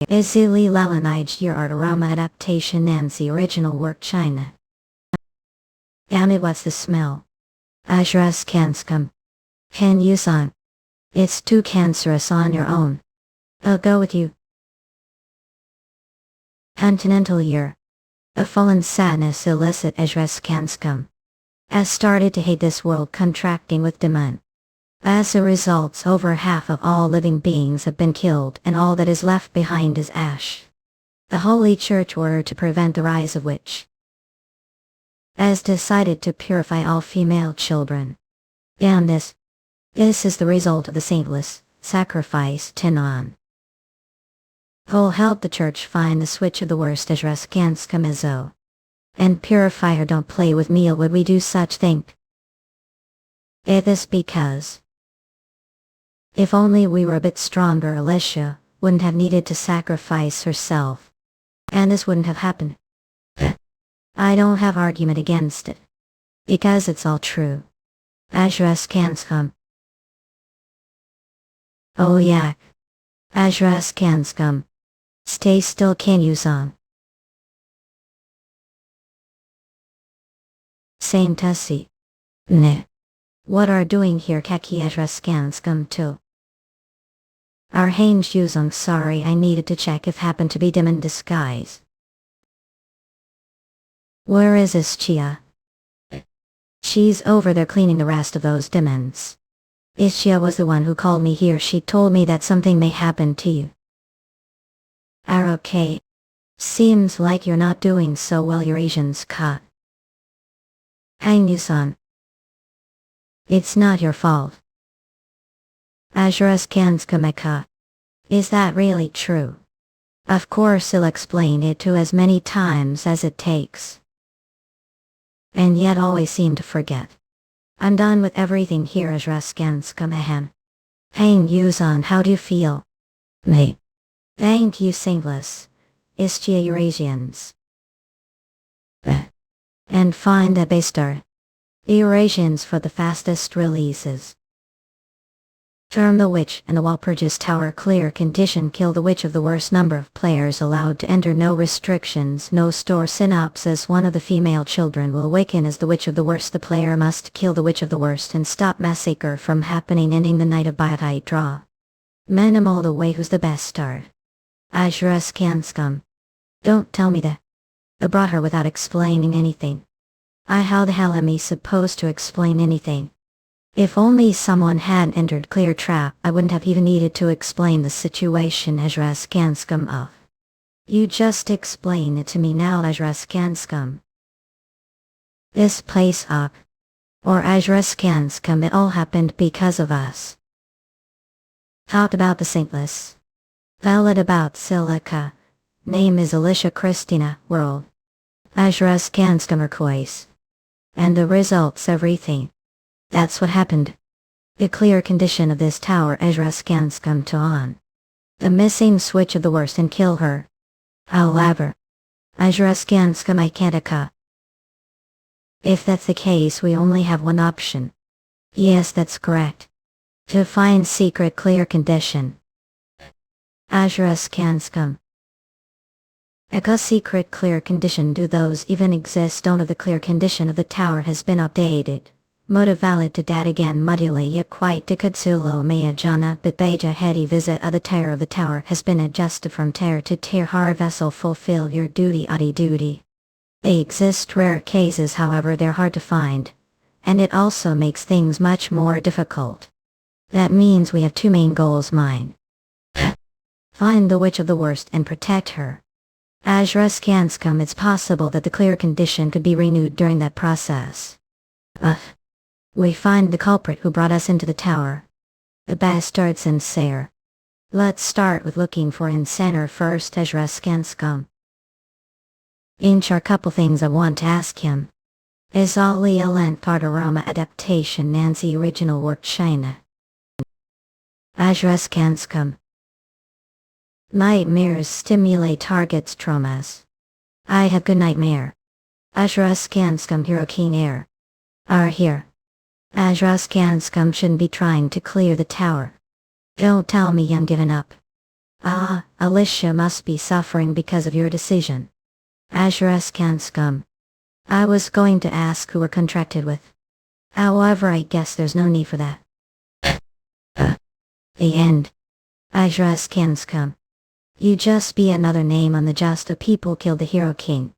Izili Lalanij your art aroma adaptation Nancy original work China. Damn it what's the smell? Ezra's Can you son? It's too cancerous on your own. I'll go with you. Continental year. A fallen sadness elicit Ezreskanskum. As started to hate this world contracting with demand. As a result, over half of all living beings have been killed and all that is left behind is ash. The Holy Church order to prevent the rise of witch has decided to purify all female children. And this is the result of the saintless sacrifice Tinon. Who'll help the church find the switch of the worst Ezreskanskum and purify her. Don't play with me, would we do such thing? It is because if only we were a bit stronger, Alicia wouldn't have needed to sacrifice herself. And this wouldn't have happened. I don't have argument against it. Because it's all true. Ezreskanskum. Oh yeah. Ezreskanskum. Stay still, can Yuseong. Same Tessie. Ne. What are doing here, Kaki Ezreskanskum too? Our Hange Yuseong, sorry, I needed to check if happened to be dim in disguise. Where is Ischia? She's over there cleaning the rest of those demons. Ischia was the one who called me here. She told me that something may happen to you. Are okay. Seems like you're not doing so well, your Asian's caught. Hang Yuseong. It's not your fault. Ezreskanskum. Is that really true? Of course I'll explain it to as many times as it takes. And yet always seem to forget. I'm done with everything here, Ezreskanskum. Hang Yuseong, how do you feel? Me. Thank you, saintless. Ischia Eurasians. And find a Baystar. Eurasians for the fastest releases. Term the witch and the Walpurgis Tower clear condition. Kill the witch of the worst number of players allowed to enter. No restrictions, no store synopsis. One of the female children will awaken as the witch of the worst. The player must kill the witch of the worst and stop massacre from happening, ending the night of Biotai draw. Minimal the way who's the best start. Ezreskanskum. Don't tell me that. I brought her without explaining anything. How the hell am I supposed to explain anything? If only someone had entered clear trap, I wouldn't have even needed to explain the situation. Ezreskanskum. You just explain it to me now, Ezreskanskum. This place up. Or Ezreskanskum, it all happened because of us. Talked about the saintless. Valid about Silica. Name is Alicia Christina, world. Ezreskanskum Turquoise. And the results everything. That's what happened. The clear condition of this tower, Ezreskanskum to on. The missing switch of the worst and kill her. However, Ezreskanskum I can't. If that's the case, we only have one option. Yes, that's correct. To find secret clear condition. Ezreskanskum. A secret clear condition. Do those even exist? Don't of the clear condition of the tower has been updated. Motive valid to dat again moduli yet quite to Kutsulo mea jana but beja heady visit of the tier of the tower has been adjusted from tier to tier. Har vessel fulfill your duty adi duty. They exist rare cases, however they're hard to find. And it also makes things much more difficult. That means we have two main goals mine. Find the witch of the worst and protect her. Ezreskanskum, it's possible that the clear condition could be renewed during that process. We find the culprit who brought us into the tower. The bastards Insair. Let's start with looking for Insaner first. Ezreskanskum. Inch are couple things I want to ask him. Is Ali a Lent Partorama adaptation Nancy original work China? Ezreskanskum. Nightmares stimulate targets traumas. I have good nightmare. Ezreskanskum Hero Keen Air. Are here. Ezreskanskum shouldn't be trying to clear the tower. Don't tell me I'm giving up. Alicia must be suffering because of your decision. Ezreskanskum. I was going to ask who we're contracted with. However, I guess there's no need for that. The end. Ezreskanskum. You just be another name on the just of people killed the Hero King.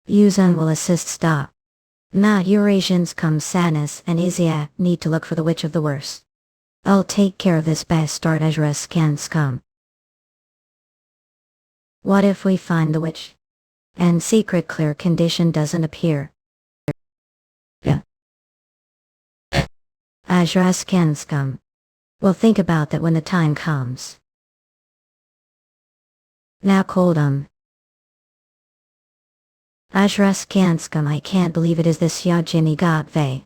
Yuseong will assist stop. Not Eurasians come sadness and Isaiah need to look for the witch of the worst. I'll take care of this bastard Ezra's can scum. What if we find the witch? And secret clear condition doesn't appear. Yeah. Ezra's can scum. We'll think about that when the time comes. Now cold Ezra's can scum. I can't believe it is this ya Jimmy got vey.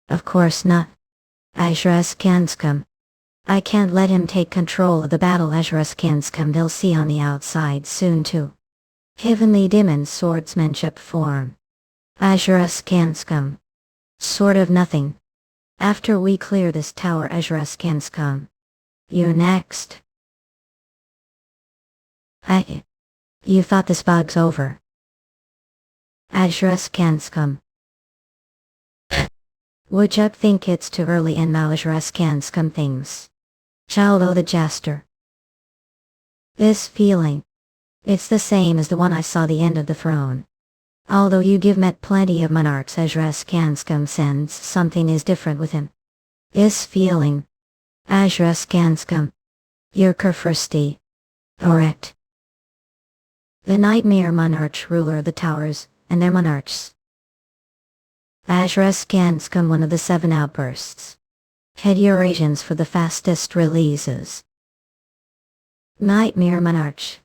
Of course not. Ezra's can scum. I can't let him take control of the battle. Ezra's can scum. They'll see on the outside soon too. Heavenly demon swordsmanship form. Ezra's can scum. Sort of nothing. After we clear this tower, Ezra's can scum. You next. You thought this bug's over. Ezra's can scum. Would you think it's too early and now Ezra's can scum things? Childo the jester. This feeling. It's the same as the one I saw the end of the throne. Although you give met plenty of monarchs, Ezra's can scum sends something is different with him. This feeling. Ezra's can scum. You're thirsty. Correct. The nightmare monarch ruler of the towers, and their monarchs. Ezra's can scum one of the 7 outbursts. Head Eurasians for the fastest releases. Nightmare monarch.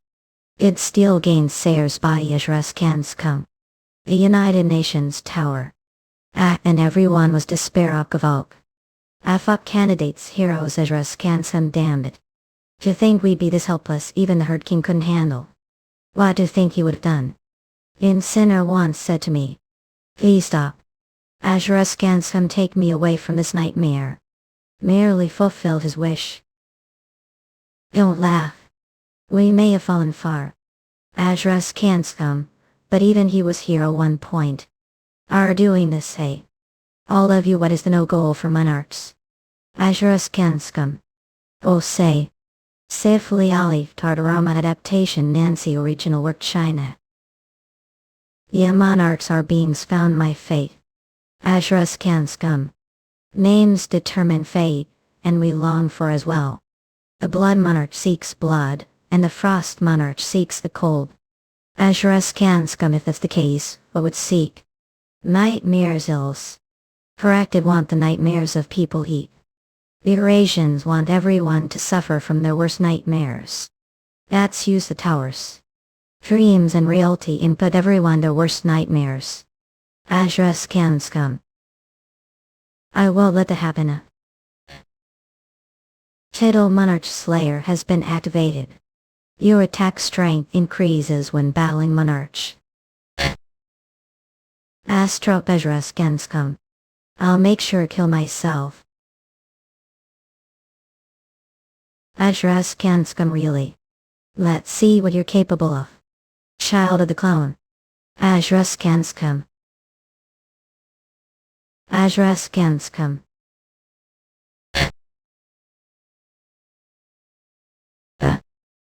It still gains Sayers by Ezra's can scum. The United Nations Tower. And everyone was despair of Gavalk. Fuck candidates heroes Ezra's can scum, damn it. To think we'd be this helpless even the Herd King couldn't handle. What do you think he would have done? In Sinner once said to me. Please stop. Ezra's can scum, take me away from this nightmare. Merely fulfilled his wish. Don't laugh. We may have fallen far. Ezra's can scum, but even he was hero one point. Are doing this, hey. All of you, what is the no goal for monarchs? Ezra's can scum. Oh say. Safely Ali Tartarama adaptation Nancy original work China. Yeah, monarchs are beings found my fate. Ezra's can scum. Names determine fate, and we long for as well. The blood monarch seeks blood, and the frost monarch seeks the cold. Ezra's can scum, if that's the case, what would seek? Nightmares ills. Corrected want the nightmares of people heat. The Eurasians want everyone to suffer from their worst nightmares. That's use the towers. Dreams and reality input everyone their worst nightmares. Ezra's can scum. I won't let that happen. Tittle Monarch Slayer has been activated. Your attack strength increases when battling Monarch. Astro Ezra's can scum. I'll make sure to kill myself. Ezra's can scum, really. Let's see what you're capable of. Child of the clone. Ezra's can scum. Ezra's can scum.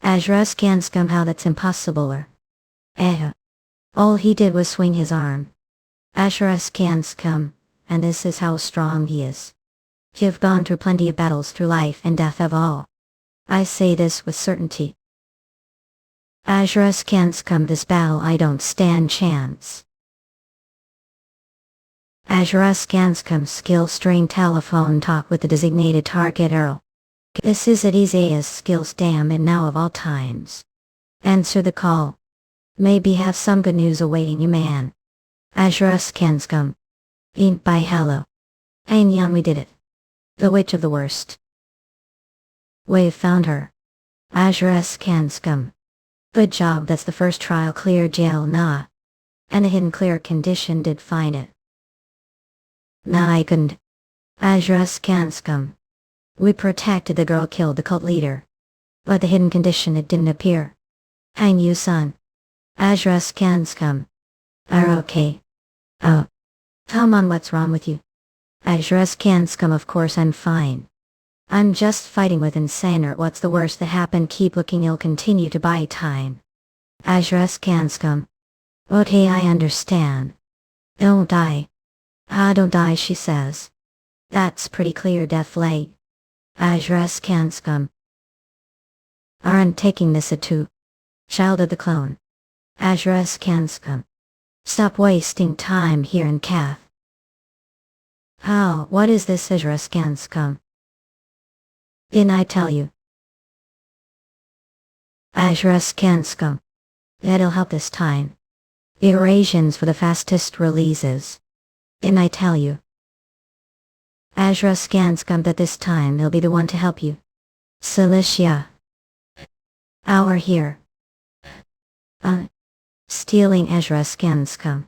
Ezra's can scum, how that's impossible. All he did was swing his arm. Ezra's can scum, and this is how strong he is. You've gone through plenty of battles through life and death of all. I say this with certainty. Ezra's can scum, this battle I don't stand chance. Ezra's can scum, skill string telephone talk with the designated target Earl. This is at Isaiah's skills, damn it, now of all times. Answer the call. Maybe have some good news awaiting you, man. Ezra's can scum. Ain't by hello. Ain't young, we did it. The witch of the worst. We've found her. Ezra's can scum. Good job, that's the first trial clear jail, nah. And a hidden clear condition did find it. Nah, I couldn't. Ezra's can scum. We protected the girl, killed the cult leader. But the hidden condition, it didn't appear. Hang you, son. Ezra's can scum. Are okay. Oh. Come on, what's wrong with you? Ezra's can scum, of course I'm fine. I'm just fighting with Insaner. What's the worst that happened? Keep looking ill, continue to buy time. Ezra's can scum. Okay, I understand. Don't die. Ah, don't die, she says. That's pretty clear, Death Lake. Ajras can scum. Aren't taking this at two. Child of the clone. Ajras can scum. Stop wasting time here in Kath. How, what is this Ajras can scum? Didn't I tell you? Ajras can scum. That'll help this time. Iterations for the fastest releases. Didn't I tell you? Ajra Skanskum that this time he'll be the one to help you. Cilicia. Our here. Stealing Ezra Skanskum.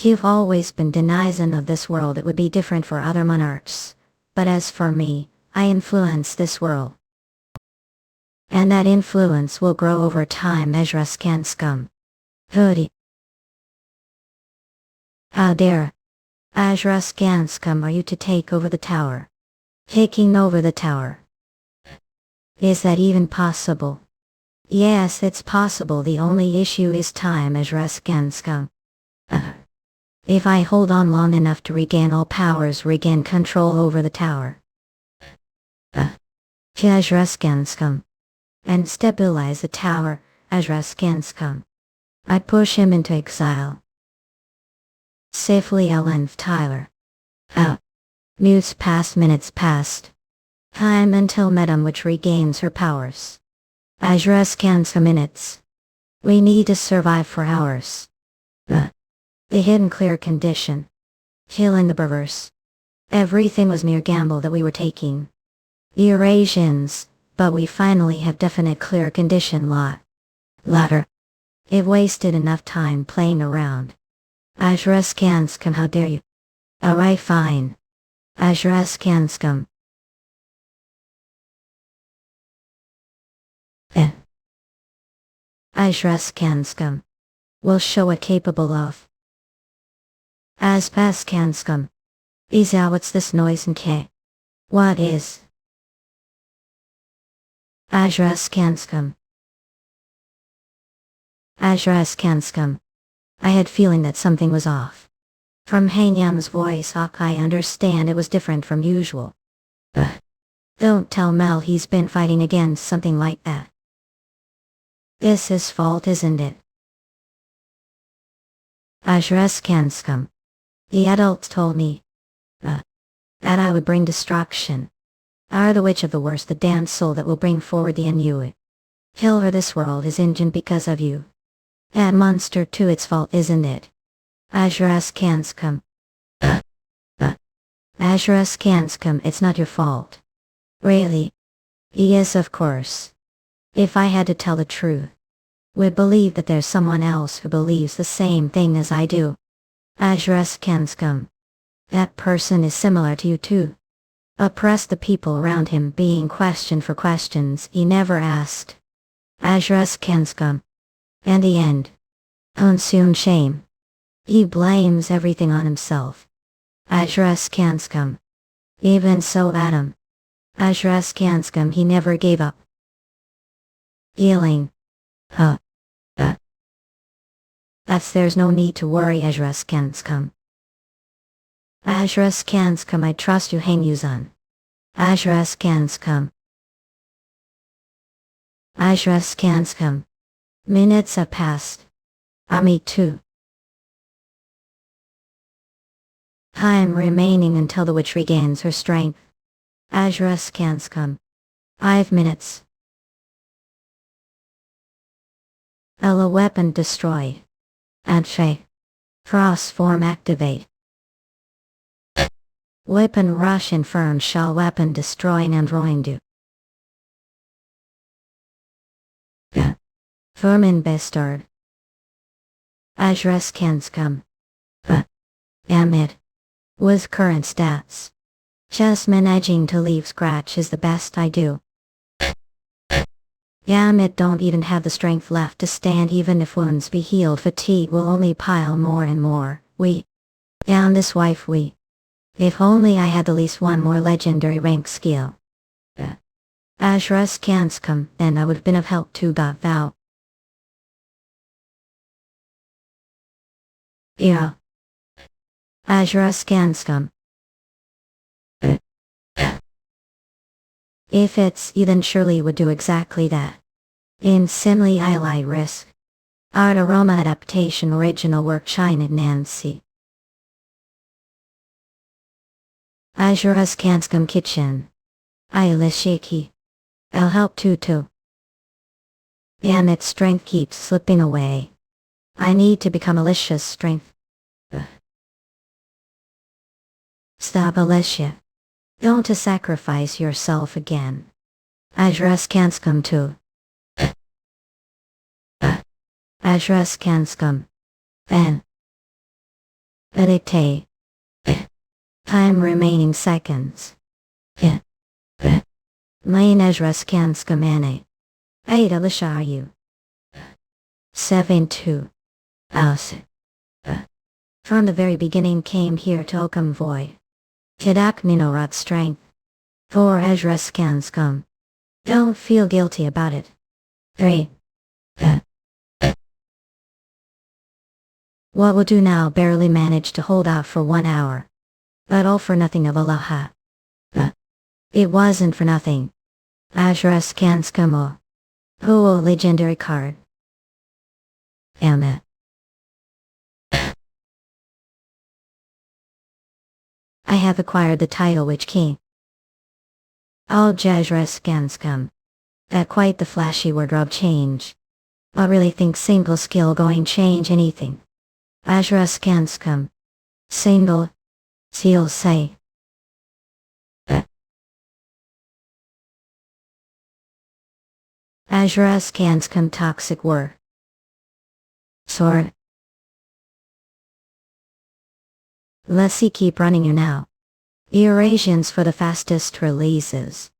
You've always been denizen of this world. It would be different for other monarchs. But as for me, I influence this world. And that influence will grow over time, Ezra Skanskum. Hoodie. How dare Ezra Skanskum are you to take over the tower? Taking over the tower. Is that even possible? Yes, it's possible. The only issue is time, Ezra Skanskum. If I hold on long enough to regain all powers, regain control over the tower. Ezra Skanskum. And stabilize the tower, Ezra Skanskum. I push him into exile. Safely Ellen Tyler. Minutes passed. Time until Madam which regains her powers. Ezra Skanskum minutes. We need to survive for hours. The hidden clear condition. Killing the perverse. Everything was mere gamble that we were taking. Eurasians, but we finally have definite clear condition Ladder. It wasted enough time playing around. Ezra Skanskum, how dare you? Alright, fine. Ezra Skanskum. Ezra Skanskum. Will show it capable of. Aspas Skanskum. Isa, what's this noise in K? What is? Ezra Skanskum. Ezra Skanskum. I had feeling that something was off. From Hanyang's voice, I understand it was different from usual. Don't tell Mel he's been fighting against something like that. This is his fault, isn't it? Ezra Skanskum. The adults told me that I would bring destruction. Are the witch of the worst, the damned soul that will bring forward the Inuit. Kill her, this world is injured because of you. That monster too, its fault, isn't it? Ezra Skanskum. Ezra Skanskum, it's not your fault. Really? Yes, of course. If I had to tell the truth, would believe that there's someone else who believes the same thing as I do. Ezra Skanskum. That person is similar to you too. Oppress the people around him, being questioned for questions he never asked. Ezra Skanskum. And the end. Consume shame. He blames everything on himself. Ezra Skanskum. Even so, Adam. Ezra Skanskum, he never gave up. Healing. There's no need to worry, Ezra Skanskum. Ezra Skanskum, I trust you, Hanyuzan. Ezra Skanskum. Ezra Skanskum. Minutes have passed. Me too. Time remaining until the witch regains her strength. Ezra Skanskum. 5 minutes. Ella weapon destroy. Adfe. Cross form activate. Weapon rush infern shall weapon destroy and do. Vermin bestard. Ezra Skanskum. Amit. With current stats. Just managing to leave scratch is the best I do. Yamit don't even have the strength left to stand even if wounds be healed. Fatigue will only pile more and more. Down this wife If only I had at least one more legendary rank skill. Ezra Skanskum, then I would have been of help to Thou. Yeah. Azura Skanskum. If it's you, then surely would do exactly that. In Simile Ili Risk. Art Aroma Adaptation Original Work China Nancy. Azura Skanskum Kitchen. Ilishiki. I'll help too. And its strength keeps slipping away. I need to become Alicia's strength. Stop, Alicia. Don't to sacrifice yourself again. Azura Skanskum too. Azura Skanskum. Then. Edictate. Time remaining seconds. Main Ezra Skanskum Ane. 8 Alicia are you? 7-2. Aus. From the very beginning came here to Okamvoy. Kidak Ninorat strength. For Ezra Skanskum. Don't feel guilty about it. 3. What will do now barely managed to hold out for 1 hour. But all for nothing of Allah. It wasn't for nothing. Azura Skanskum. Oh, legendary card. Emma. I have acquired the title Witch King. All Azura Skanskum. That quite the flashy wardrobe change. I really think single skill going change anything. Azura Skanskum. Single. Seal say. Azura Skanskum Toxic War. Sword. Let's see, keep running you now. Eurasians for the fastest releases.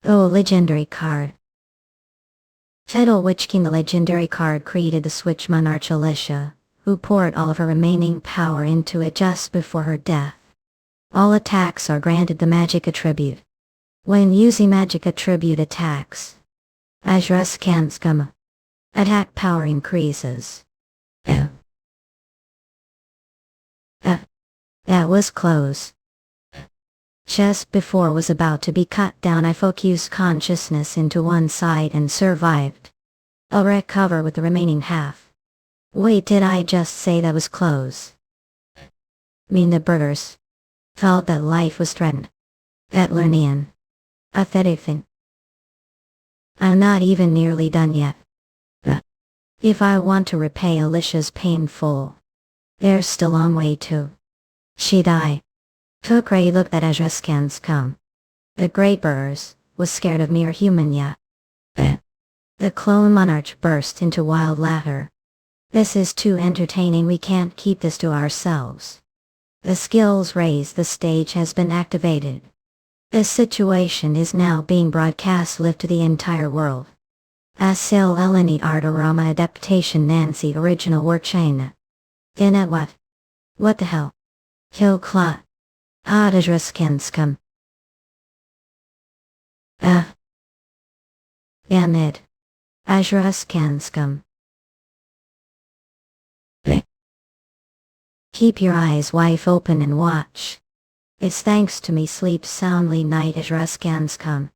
Oh, legendary card. Title Witch King. The legendary card created the Switch Monarch Alicia, who poured all of her remaining power into it just before her death. All attacks are granted the magic attribute. When using magic attribute attacks, Azura Skanskum. Attack power increases. That was close. Just before was about to be cut down, I focused consciousness into one side and survived. I'll recover with the remaining half. Wait, did I just say that was close? Mean the burgers. Felt that life was threatened. That Lernian. Aesthetic. I'm not even nearly done yet. If I want to repay Alicia's painful, there's still a long way to. She died. Took a look at Azura Skanskum. The Great Burrs was scared of mere human yet. The clone monarch burst into wild laughter. This is too entertaining, we can't keep this to ourselves. The skills raised, the stage has been activated. This situation is now being broadcast live to the entire world. Asil Eleni Art Aroma Adaptation Nancy Original Work China. In at what? What the hell? Kill Clot. Azura Skanskum. Yamid. Azura Skanskum. Keep your eyes wide open and watch. It's thanks to me sleep soundly night Azura Skanskum.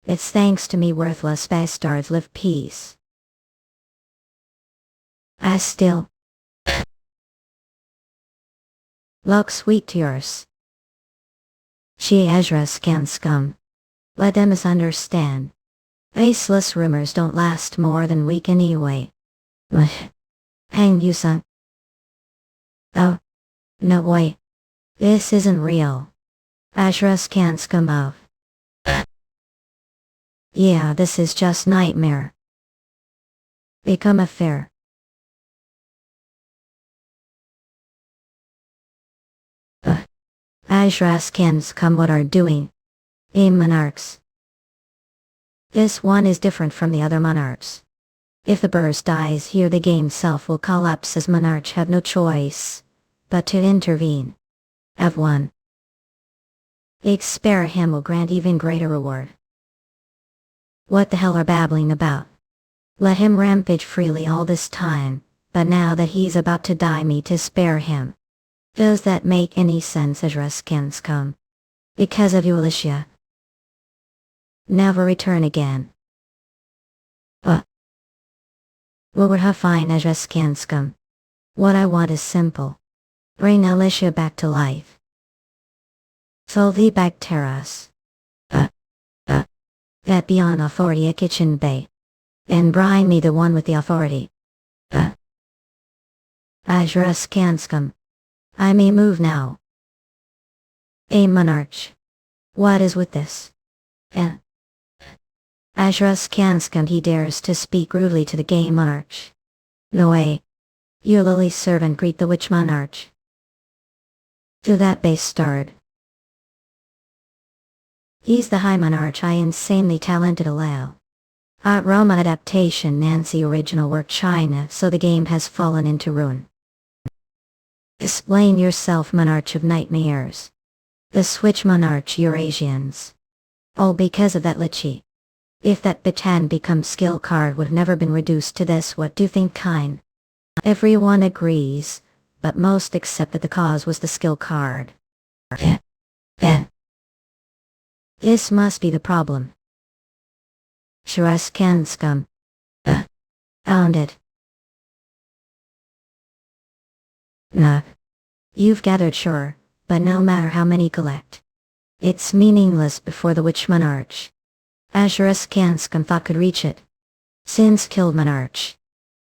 It's thanks to me worthless bastards live peace. I still look sweet to yours. She Azura Skanskum. Let them misunderstand. Baseless rumors don't last more than a week anyway. Hang you son. Oh. No way. This isn't real. Azura Skanskum of. Yeah, this is just nightmare. Become a fair. Azura Skanskum, what are doing? Monarchs. This one is different from the other monarchs. If the burst dies here, the game self will collapse, as monarchs have no choice but to intervene. F1. Spare him will grant even greater reward. What the hell are babbling about? Let him rampage freely all this time, but now that he's about to die me to spare him. Does that make any sense, Yuseong Kang? Because of you, Alicia. Never return again. We'll have fine, Yuseong Kang. What I want is simple. Bring Alicia back to life. Fill the bacterias. That beyond authority a kitchen bay. And brine me the one with the authority. Yuseong Kang. I may move now. A monarch. What is with this? Yuseong Kang, he dares to speak rudely to the gay monarch. No way. You lily servant greet the witch monarch. To that bastard. He's the high monarch I insanely talented allow. Roma adaptation Nancy original work China, so the game has fallen into ruin. Explain yourself, monarch of nightmares. The switch monarch Eurasians. All because of that Lichi. If that Batan become skill card would never been reduced to this, what do you think kind? Everyone agrees, but most accept that the cause was the skill card. This must be the problem. Yuseong Kang. Found it. Nah. You've gathered sure, but no matter how many collect. It's meaningless before the witch monarch. Yuseong Kang thought could reach it. Since killed monarch.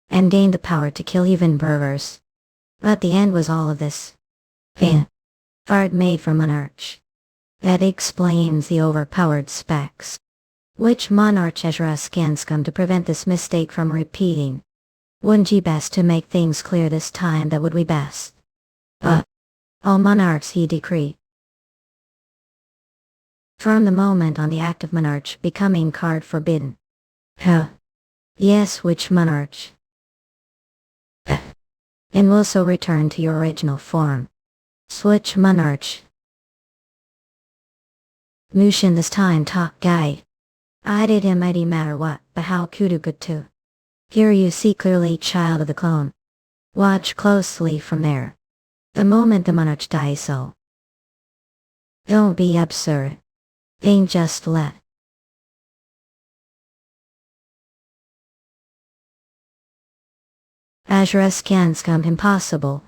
And gained the power to kill even burghers. But the end was all of this. Art made for monarch. That explains the overpowered specs. Which monarch Yuseong Kang to prevent this mistake from repeating? Wouldn't ye best to make things clear this time, that would be best. All monarchs he decree. From the moment on the act of monarch becoming card forbidden. Yes, which monarch? And will so return to your original form. Switch monarch. Mushin this time talk guide. I did him mighty matter what, but how kudu good too. Here you see clearly child of the clone. Watch closely from there. The moment the monarch dies so. Don't be absurd. Ain't just let. Yuseong Kang impossible.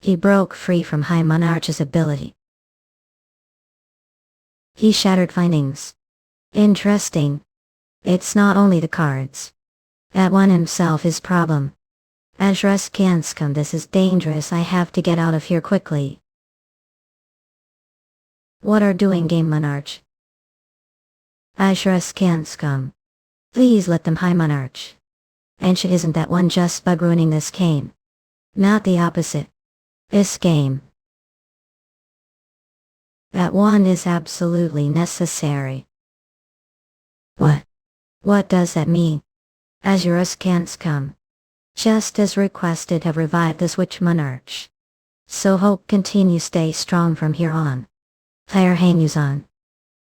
He broke free from High Monarch's ability. He shattered findings. Interesting. It's not only the cards. That one himself is problem. Yuseong Kang, this is dangerous, I have to get out of here quickly. What are doing game monarch? Yuseong Kang. Please let them high monarch. And shit, isn't that one just bug ruining this game? Not the opposite. This game. That one is absolutely necessary. What does that mean? Yuseong Kang. Just as requested, have revived this witch monarch. So hope continue stay strong from here on. Player hangs on.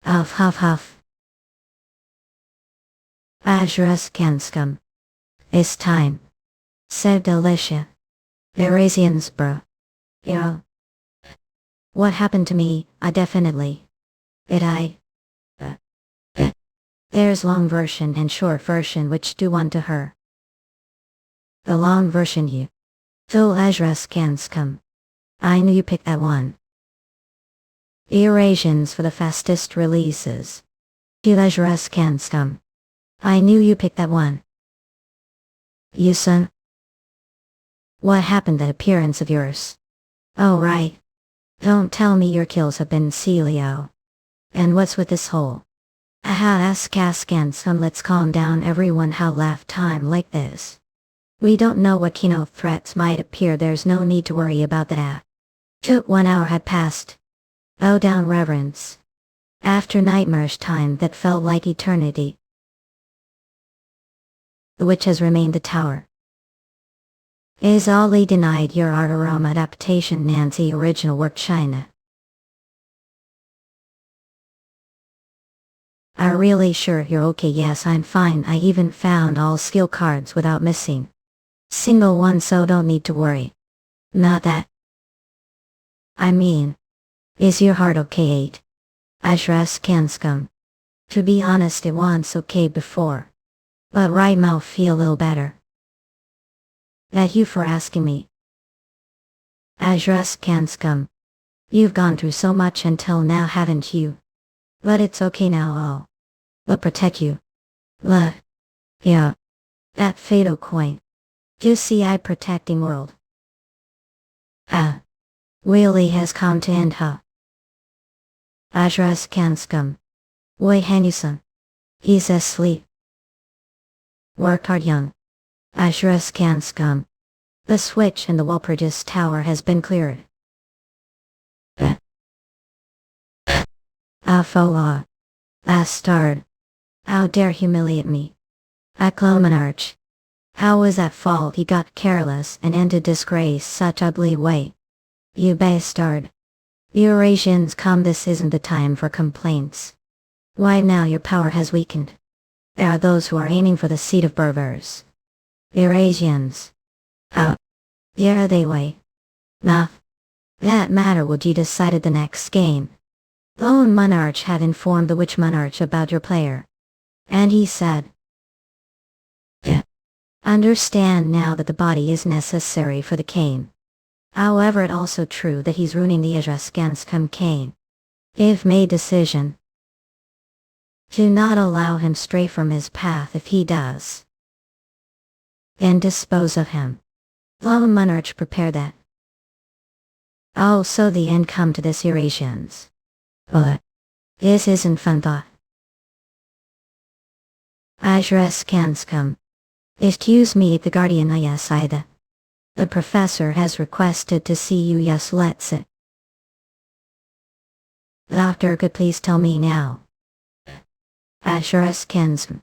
Huff huff huff. Yuseong Kang. It's time. Said Alicia. Eurasians bro. Yeah. What happened to me, I definitely. There's long version and short version, which do one to her. The long version you. Phil Yuseong Kang. I knew you picked that one. Eurasians for the fastest releases. Yuseong Kang. I knew you picked that one. Yuseong. What happened, that appearance of yours? Oh right. Don't tell me your kills have been Celio. And what's with this whole? Yuseong Kang, let's calm down everyone, how laugh time like this. We don't know what Kino threats might appear, there's no need to worry about that. Took 1 hour had passed. Bow down reverence. After nightmarish time that felt like eternity. The witch has remained the tower. Is Ali denied your art aroma adaptation Nancy original work China. Are really sure you're okay? Yes, I'm fine, I even found all skill cards without missing. Single one, so don't need to worry. Not that. I mean, is your heart okay, 8? Ashras Kanskum. To be honest, it was okay before. But right now feel a little better. Thank you for asking me. Ashras Kanskum. You've gone through so much until now, haven't you? But it's okay now, I'll protect you. Yeah. That fatal coin. You see, I protecting world. Really has come to end, huh? Ashras Kanskum. Wei Hanusan. He's asleep. Work hard, young. Ashras Kanskum. The switch in the Walpurgis Tower has been cleared. Afola. Bastard. How dare humiliate me. Acclomanarch. How was at fault he got careless and ended disgrace such ugly way? You bastard. Eurasians come, this isn't the time for complaints. Why now your power has weakened. There are those who are aiming for the seat of Berbers. Eurasians. Yeah, they way. Nah. That matter would you decided the next game. Lone Monarch had informed the Witch Monarch about your player. And he said, understand now that the body is necessary for the cane. However, it also true that he's ruining the Ajraskanskum cane. If made decision, do not allow him stray from his path. If he does, then dispose of him. Lone Monarch prepare that. Oh, so the end come to this, Eurasians. But this isn't fun thought. Ajraskanskum. Excuse me, the guardian, yes, Ida. The professor has requested to see you, yes, let's it. Doctor, could please tell me now. Ajraskanskum.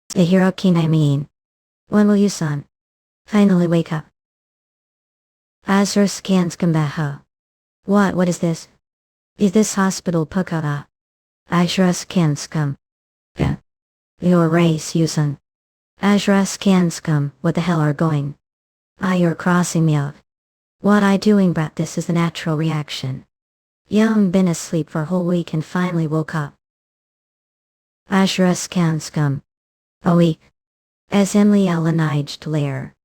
The hero king, I mean. When will you, son, finally wake up? Ajraskanskum Baha. What is this? Is this hospital Pukara? Ajraskanskum. Your race, you son. Ajraskanskum, what the hell are going? You're crossing me out. What I doing, brat? This is the natural reaction. Young been asleep for a whole week and finally woke up. Ajraskanskum. A week. As Emily Alanijed lair.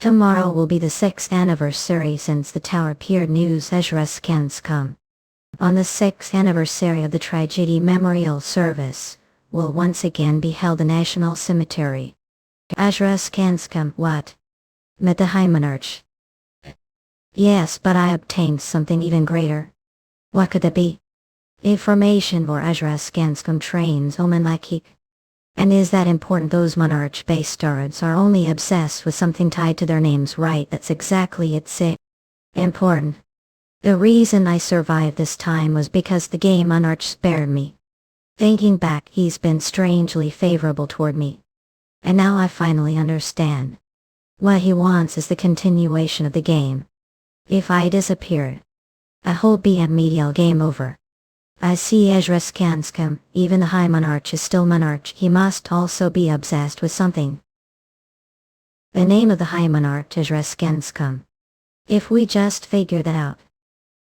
Tomorrow will be the 6th anniversary since the tower appeared news. Ajraskanskum. On the 6th anniversary of the tragedy, memorial service will once again be held in National Cemetery. Ajraskanskum. What? Met the High Monarch. Yes, but I obtained something even greater. What could that be? Information for Ajraskanskum trains Omen Lakik. And is that important? Those monarch bastards are only obsessed with something tied to their names, right? That's exactly it's it. Important. The reason I survived this time was because the game monarch spared me. Thinking back, he's been strangely favorable toward me. And now I finally understand. What he wants is the continuation of the game. If I disappeared, a whole BM medial game over. I see Ajraskanskum, even the High Monarch is still monarch. He must also be obsessed with something. The name of the High Monarch, Ajraskanskum. If we just figure that out,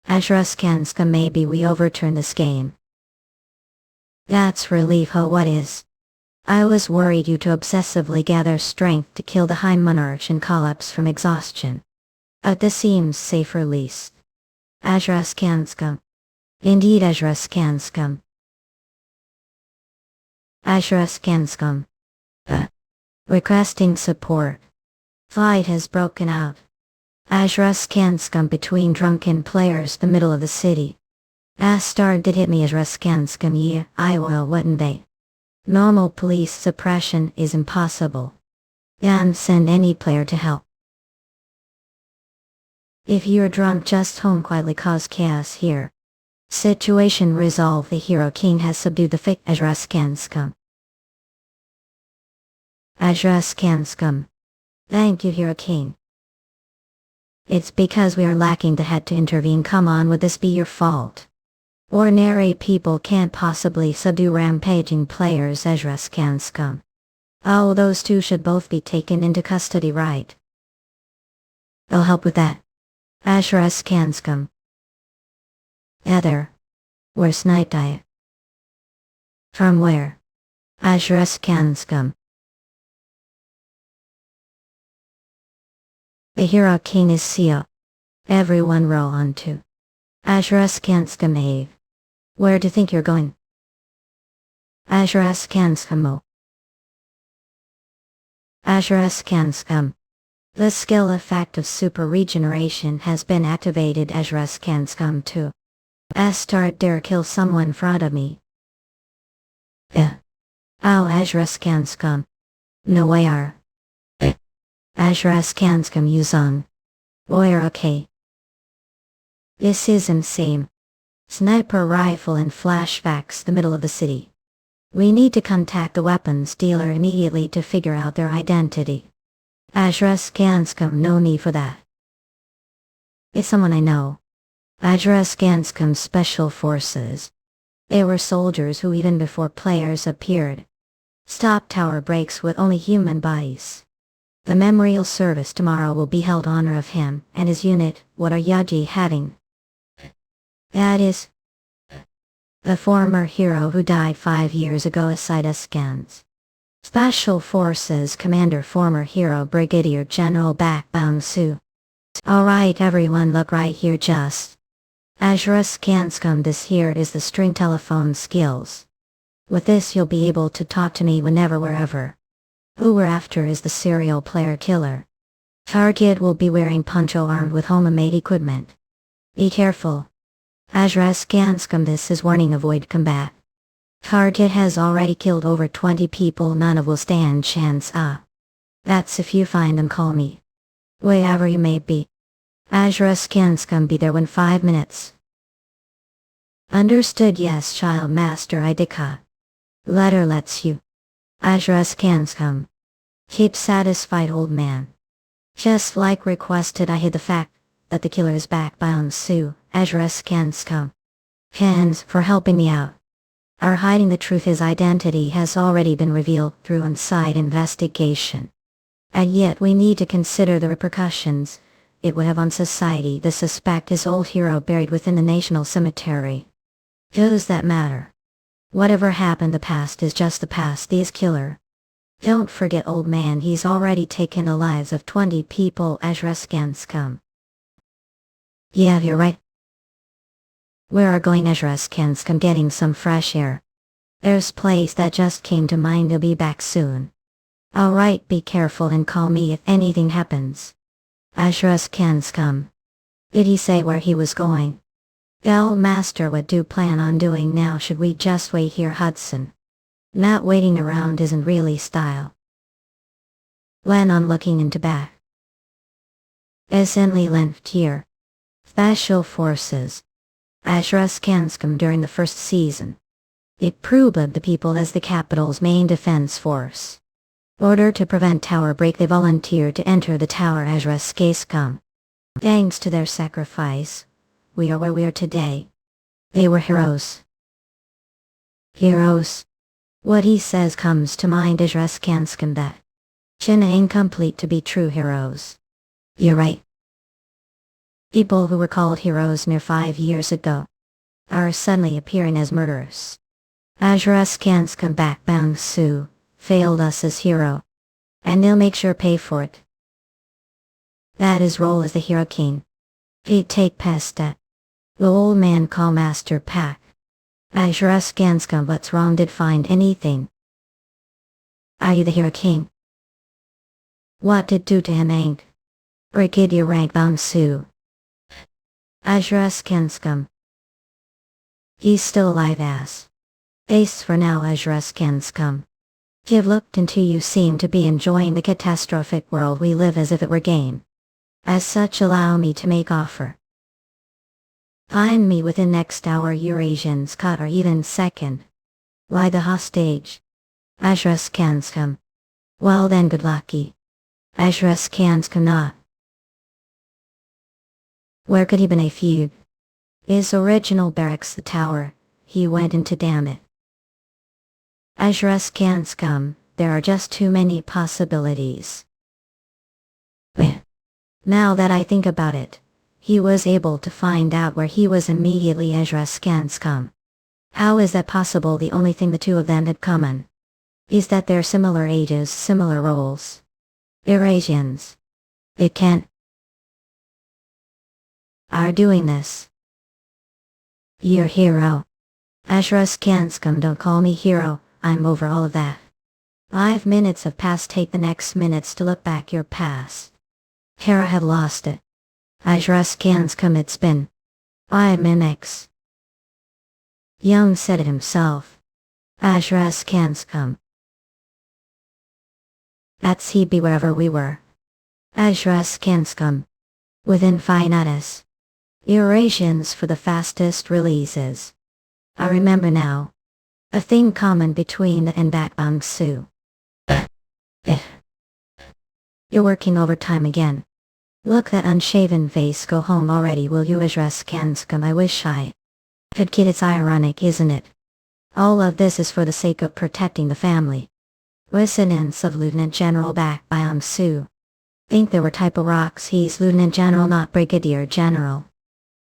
Ajraskanskum, maybe we overturn this game. That's relief, ho, what is? I was worried you to obsessively gather strength to kill the High Monarch and collapse from exhaustion. This seems safer least. Ajraskanskum. Indeed, Ajraskanskum. Ajraskanskum. Requesting support. Fight has broken out. Ajraskanskum between drunken players, the middle of the city. Bastard did hit me, Ajraskanskum, yeah, I will, wouldn't they? Normal police suppression is impossible. Can't send any player to help. If you're drunk, just home quietly, cause chaos here. Situation resolved. The hero king has subdued the fake Ajraskanskum. Ajraskanskum. Thank you, hero king. It's because we are lacking the head to intervene. Come on, would this be your fault? Ordinary people can't possibly subdue rampaging players. Ajraskanskum. Oh, those two should both be taken into custody, right? I'll help with that. Asheras Kanskum. Ether. Where's night diet? From where? Asheras Kanskum. The hero king is Seo. Everyone row on to. Asheras Kanskum Ave. Where do you think you're going? Asheras Kanskamo. Asheras Kanskum. The skill effect of super regeneration has been activated. Asheras Kanskum 2. Start dare kill someone in front of me. Oh, Asheras Kanskum. No way are. Asheras Kanskum Yuseong. Boy okay. This is insane. Sniper rifle and flashbacks the middle of the city. We need to contact the weapons dealer immediately to figure out their identity. Asheras Kanskum, no need for that. It's someone I know. Asheras Kanskum Special Forces. They were soldiers who even before players appeared. Stop tower breaks with only human bodies. The memorial service tomorrow will be held in honor of him and his unit. What are Yaji having? That is the former hero who died 5 years ago aside us scans. Special Forces Commander former hero Brigadier General Backbone Su. Alright everyone, look right here just. Asheras Kanskum, this here is the string telephone skills. With this you'll be able to talk to me whenever wherever. Who we're after is the serial player killer. Target will be wearing poncho armed with homemade equipment. Be careful. Asheras Kanskum, this is warning, avoid combat. Target has already killed over 20 people, none of will stand chance. That's if you find them, call me. Wherever you may be. Asheras Kanskum, be there when 5 minutes. Understood, yes child master Idika. Letter lets you. Asheras Kanskum. Keep satisfied old man. Just like requested, I hid the fact that the killer is Backbone Su. Asheras Kanskum. Hands for helping me out. Are hiding the truth, his identity has already been revealed through on-site investigation. And yet we need to consider the repercussions it would have on society. The suspect is old hero buried within the national cemetery. Does that matter? Whatever happened, the past is just the past. These killer. Don't forget old man, he's already taken the lives of 20 people. Asheras Kanskum. Yeah, you're right. Where are going? Asheras Kanskum, getting some fresh air. There's place that just came to mind, he'll be back soon. Alright, be careful and call me if anything happens. Asheras Kanskum. Did he say where he was going? Well, master, what do you plan on doing now? Should we just wait here, Hudson? Not waiting around isn't really style. Plan on looking into back. Essentially left here. Special Forces. Asheras Kanskum during the first season. It proved the people as the capital's main defense force. Order to prevent tower break, they volunteered to enter the tower. Asheras Kanskum. Thanks to their sacrifice, we are where we are today. They were heroes. Heroes. What he says comes to mind. Asheras Kanskum, that China incomplete to be true heroes. You're right. People who were called heroes mere 5 years ago are suddenly appearing as murderers. Asheras Kanskum, Backbone Su, failed us as hero, and they'll make sure pay for it. That his role as the hero king. He'd take past that. The old man call Master Pack. Asheras Kanskum, what's wrong? Did find anything? Are you the hero king? What did do to him, ain't? Brigadier rank Bang Su. Asheras Kanskum. He's still alive as. Ace for now. Asheras Kanskum. You've looked into, you seem to be enjoying the catastrophic world we live as if it were game. As such, allow me to make offer. Find me within next hour Eurasians cut or even second. Why the hostage? Asheras Kanskum. Well then, good lucky. Asheras Kanskum not. Where could he been a feud? His original barracks, the tower. He went into, damn it. Asheras Kanskum, there are just too many possibilities. Now that I think about it, he was able to find out where he was immediately as Ruskans come. How is that possible? The only thing the two of them had common is that they're similar ages, similar roles. Eurasians. It can't are doing this. Your hero. Ashras Kanskum, don't call me hero, I'm over all of that. 5 minutes have passed, take the next minutes to look back your past. Hera had lost it. Ashras Kanskum, it's been 5 minutes. Young said it himself. Ashras Kanskum. That's he'd be wherever we were. Ashras Kanskum. Within Finatus. Eurasians for the fastest releases. I remember now. A thing common between the and Bakbangsu. You're working overtime again. Look, that unshaven face, go home already, will you? Ashras Kanskum, I wish I could kid. It's ironic, isn't it? All of this is for the sake of protecting the family. Resonance of Lieutenant General Bakbangsu. Think there were typo rocks, he's Lieutenant General, not Brigadier General.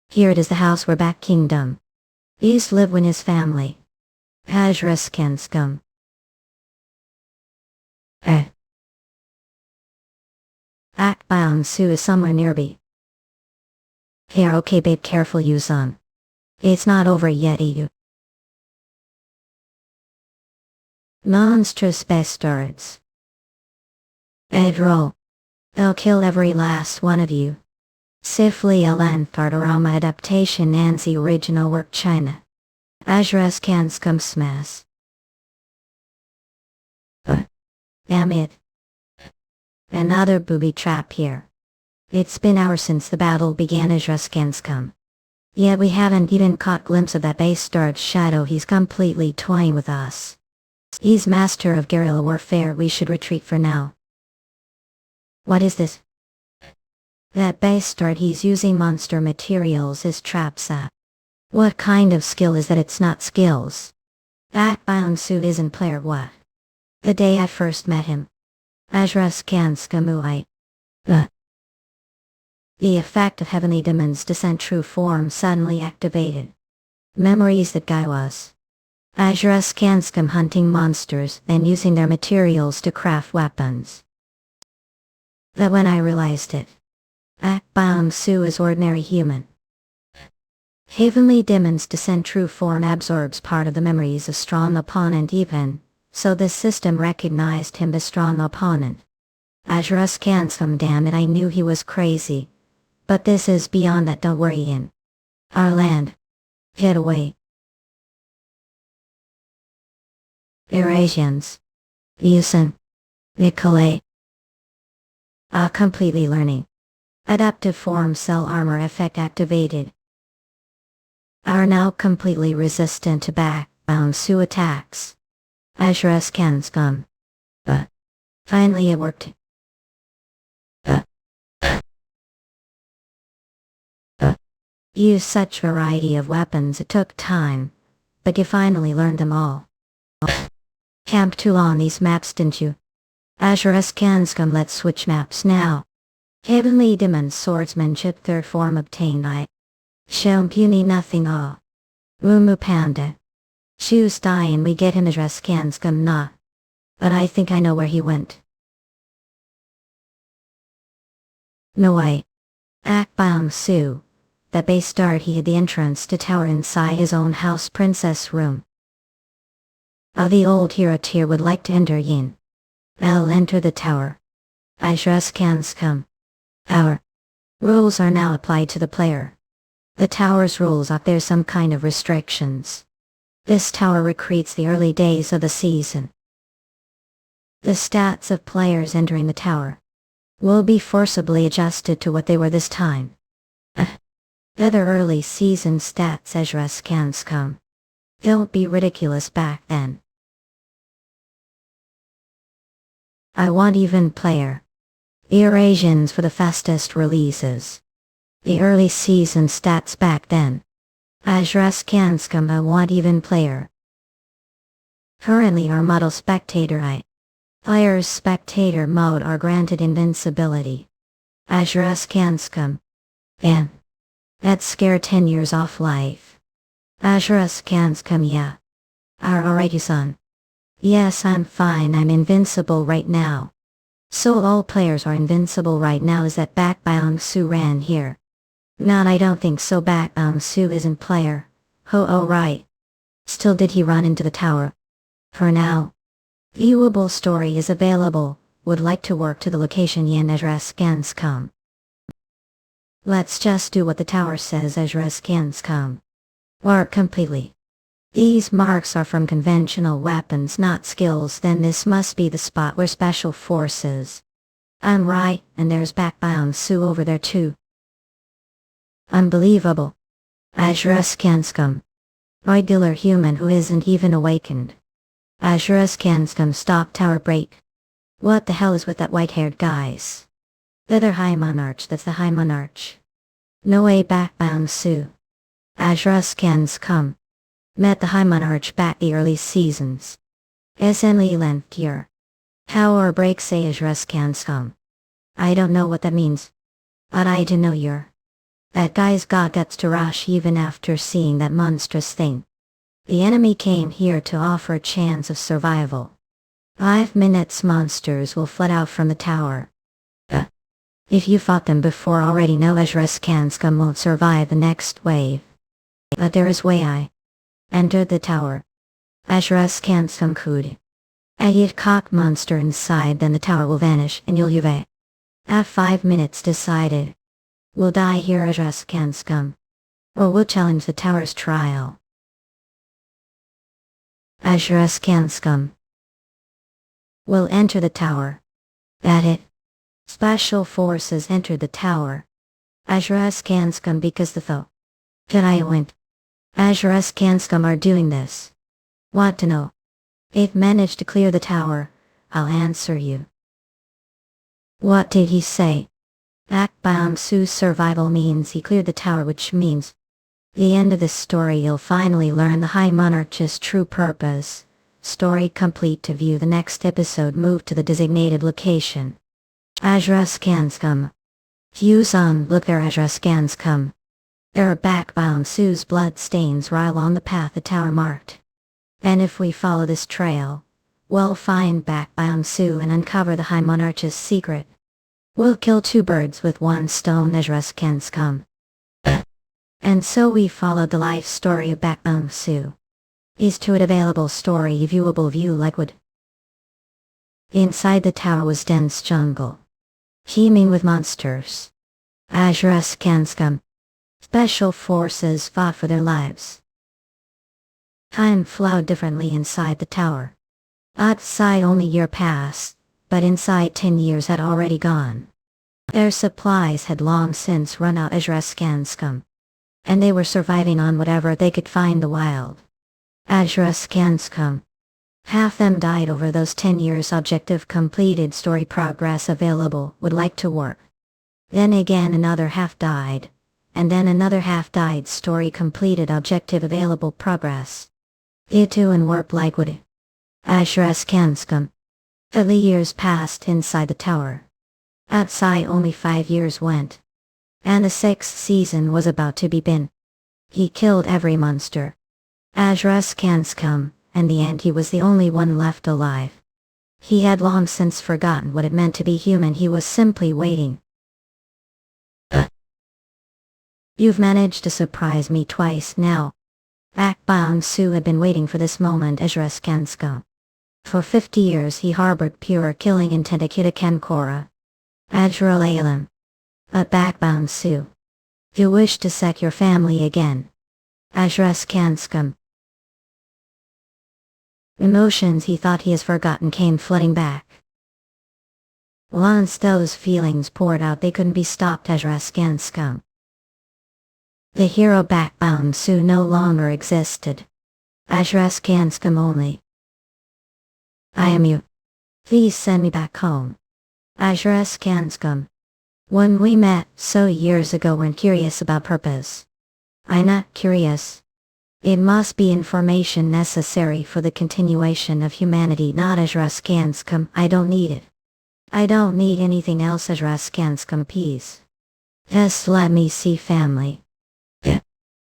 Here it is, the house where back kingdom. He's live with his family. Ashras Kanskum. Bakbangsu is somewhere nearby. Here, okay babe, careful Yuseong. It's not over yet, you. Monstrous bastards. Edro. They'll kill every last one of you. Sifli Alanfartarama adaptation Nancy original work China. Ashras Kanskum smash. Damn it. Another booby trap here. It's been hours since the battle began. Ashras Kanskum. Yet we haven't even caught glimpse of that bastard's shadow. He's completely toying with us. He's master of guerrilla warfare. We should retreat for now. What is this? That bastard, he's using monster materials as traps. What kind of skill is that? It's not skills. Bakbangsu isn't player what? The day I first met him. Ashras Kanskum. The effect of Heavenly Demon's descent true form suddenly activated. Memories that guy was. Ashras Kanskum hunting monsters, then using their materials to craft weapons. That when I realized it. Bakbangsu is ordinary human. Heavenly Demon's descent true form absorbs part of the memories of strong opponent even, so this system recognized him as strong opponent. Ashras Kanskum, damn it, I knew he was crazy. But this is beyond that, don't worry in. Our land. Get away. Eurasians. Yuseong. Nikolay. Completely learning. Adaptive form cell armor effect activated. Are now completely resistant to Bakbangsu attacks. Ashras Kanskum. Finally it worked. Use such variety of weapons, it took time. But you finally learned them all. Camped too long these maps, didn't you? Ashras Kanskum, let's switch maps now. Heavenly Demon Swordsmanship third form obtained. I show puny nothing all. Rumu Panda. Choose die and we get him. Ashras Kanskum not. But I think I know where he went. No way. Bakbangsu. That bastard, he had the entrance to tower inside his own house princess room. The old hero tier would like to enter yin. I'll enter the tower. Ashras Kanskum. Our rules are now applied to the player. The tower's rules are there's some kind of restrictions. This tower recreates the early days of the season. The stats of players entering the tower will be forcibly adjusted to what they were this time. Other early season stats. Ashras Kanskum. Don't be ridiculous back then. I want even player. Eurasians for the fastest releases. The early season stats back then. Ashras Kanskum, I want even player. Currently our model spectator Players spectator mode are granted invincibility. Azuraskanskum. And that scared 10 years off life. Azuraskanskum, yeah. Alright, you son. Yes, I'm fine, I'm invincible right now. So all players are invincible right now, is that Bak Bang-soo ran here? Not, I don't think so, Bak Bang-soo isn't player. Oh right. Still, did he run into the tower? For now. Viewable story is available. Would like to work to the location yen Azuraskanskum. Let's just do what the tower says, Azuraskanskum. Work completely. These marks are from conventional weapons, not skills, then this must be the spot where special forces. I'm right, and there's Bak Bang-soo over there too. Unbelievable. Azuraskanskum. Regular human who isn't even awakened. Azuraskanskum, stop tower break. What the hell is with that white-haired guys? They're High Monarch, that's the High Monarch. No way, Bak Bang-soo. Azuraskanskum. Met the High Monarch back the early seasons. SNL length year. Tower break, say Azuraskanskum. I don't know what that means. But I do know you're. That guy's got guts to rush even after seeing that monstrous thing. The enemy came here to offer a chance of survival. 5 minutes monsters will flood out from the tower. If you fought them before already, know Azuraskanskum won't survive the next wave. But there is way I entered the tower. Azuraskanskum could. Get cock monster inside, then the tower will vanish and you'll uve. Have 5 minutes decided. We'll die here, Azuraskanskum. Or we'll challenge the tower's trial. Azuraskanskum. We'll enter the tower. That it. Special forces entered the tower. Azuraskanskum because the foe. Jedi went. Azuraskanskum are doing this. Want to know? They've managed to clear the tower. I'll answer you. What did he say? Bak Bang-soo's survival means he cleared the tower, which means the end of this story you'll finally learn the High Monarch's true purpose. Story complete. To view the next episode, move to the designated location. Azuraskanskum. Yuseong, look there, Azuraskanskum. There are Bak Bang-soo's blood stains right along the path the tower marked. And if we follow this trail, we'll find Bak Bang-soo and uncover the High Monarch's secret. We'll kill 2 birds with 1 stone, Azuraskanskum. And so we followed the life story of Bak Bang-soo. Is to it available story viewable view like wood. Inside the tower was dense jungle. Teeming with monsters. Azuraskanskum. Special forces fought for their lives. Time flowed differently inside the tower. Outside only year passed, but inside 10 years had already gone. Their supplies had long since run out, Azuraskanskum. And they were surviving on whatever they could find the wild. Azuraskanskum. Half them died over those 10 years. Objective completed. Story progress available. Would like to work. Then again another half died. And then another half died. Story completed. Objective available. Progress. Itu and warp like would. Azuraskanskum. 30 years passed inside the tower. Outside only 5 years went. And the 6th season was about to begin. He killed every monster. Azuraskanskum. In the end he was the only one left alive. He had long since forgotten what it meant to be human. He was simply waiting. You've managed to surprise me twice now. Bak Bang-soo had been waiting for this moment, Azuraskanskum. For 50 years he harbored pure killing intent. Kankora. Azuralalem. But Bak Bang-soo. You wish to set your family again. Azuraskanskum. Emotions he thought he has forgotten came flooding back. Once those feelings poured out, they couldn't be stopped. Azuraskanskum. The hero Bak Bang-soo no longer existed. Azuraskanskum only. I am you. Please send me back home. Azuraskanskum. When we met so years ago, weren't curious about purpose. I'm not curious. It must be information necessary for the continuation of humanity, not Azuraskanskum. I don't need it. I don't need anything else as Raskanskam peace. Just let me see family. Yeah.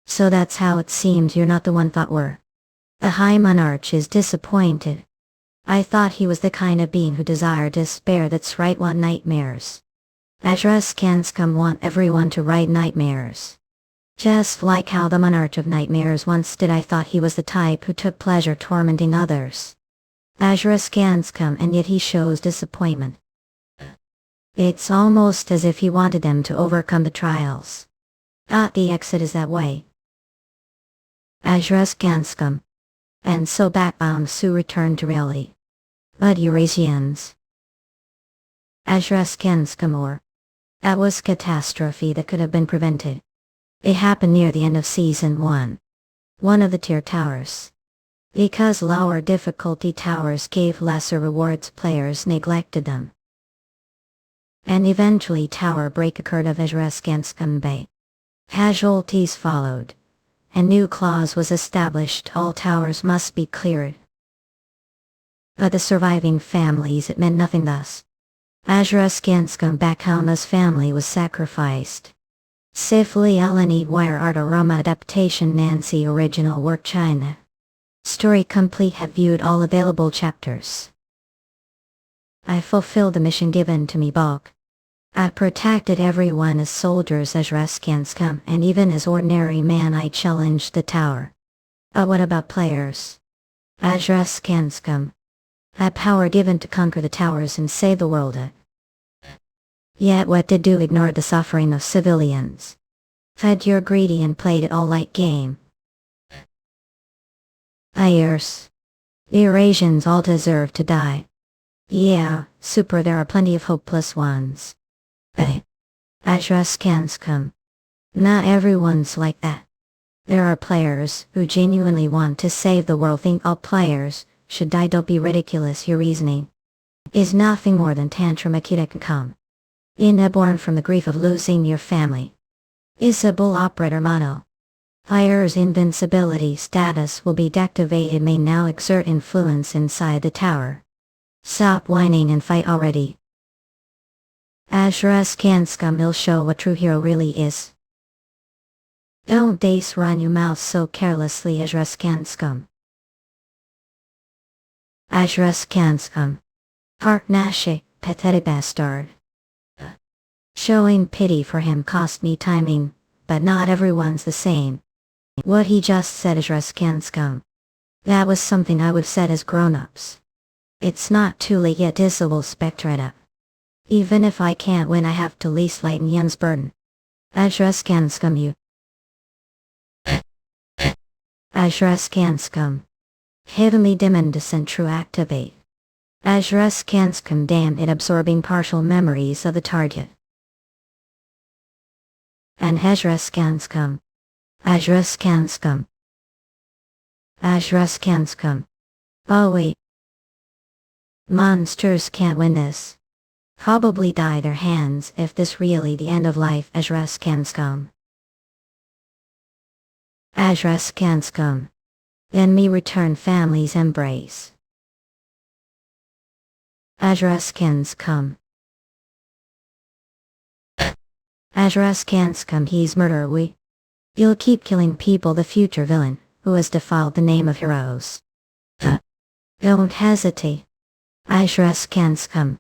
So that's how it seems you're not the one thought were. The High Monarch is disappointed. I thought he was the kind of being who desired despair that's right want nightmares. As Raskanskam want everyone to write nightmares. Just like how the Monarch of Nightmares once did. I thought he was the type who took pleasure tormenting others. As Raskanskam, and yet he shows disappointment. It's almost as if he wanted them to overcome the trials. The exit is that way. As Raskanskam. And so backbound Su returned to reality. But Eurasians. As Raskanskam or. That was catastrophe that could have been prevented. It happened near the end of Season 1. One of the tier towers. Because lower difficulty towers gave lesser rewards, players neglected them. And eventually tower break occurred of Raskanskam Bay. Casualties followed. A new clause was established: all towers must be cleared. But the surviving families, it meant nothing thus. As Raskanskam Bakhauma's family was sacrificed. Sifli Eleni Wire Art Aroma Adaptation Nancy Original Work China. Story complete. Have viewed all available chapters. I fulfilled the mission given to me Balk. I protected everyone as soldiers as Raskanskam, and even as ordinary man I challenged the tower. But what about players? As Raskanskam. That power given to conquer the towers and save the world. Yet what did do? Ignored the suffering of civilians. Fed your greedy and played it all like game. Ayers. The Eurasians all deserve to die. Yeah, super, there are plenty of hopeless ones. As Raskanskam. Not everyone's like that. There are players who genuinely want to save the world. Think all players should die? Don't be ridiculous. Your reasoning is nothing more than tantrum come. Born from the grief of losing your family. Is a bull operator mono. Player's invincibility status will be deactivated. May now exert influence inside the tower. Stop whining and fight already. As Raskanskam will show what true hero really is. Don't dace run your mouth so carelessly as Raskanskam. As Raskanskam. Harknashe, pathetic bastard. Showing pity for him cost me timing, but not everyone's the same. What he just said is Raskanskam. That was something I would have said as grown-ups. It's not too late yet. Disable Spectrata. Even if I can't win, I have to least lighten Yun's burden. As Raskanskam you. As Raskanskam. Heavenly Demon Descent True Activate. As Raskanskam, damn it, absorbing partial memories of the target. And as Raskanskam. As Raskanskam. As Raskanskam. Oh wait. Monsters can't win this. Probably die their hands if this really the end of life. As Raskanskam. As Raskanskam. Then me return family's embrace. As Raskanskam. As Raskanskam, he's murderer. You'll keep killing people. The future villain, who has defiled the name of heroes. Don't hesitate. As Raskanskam.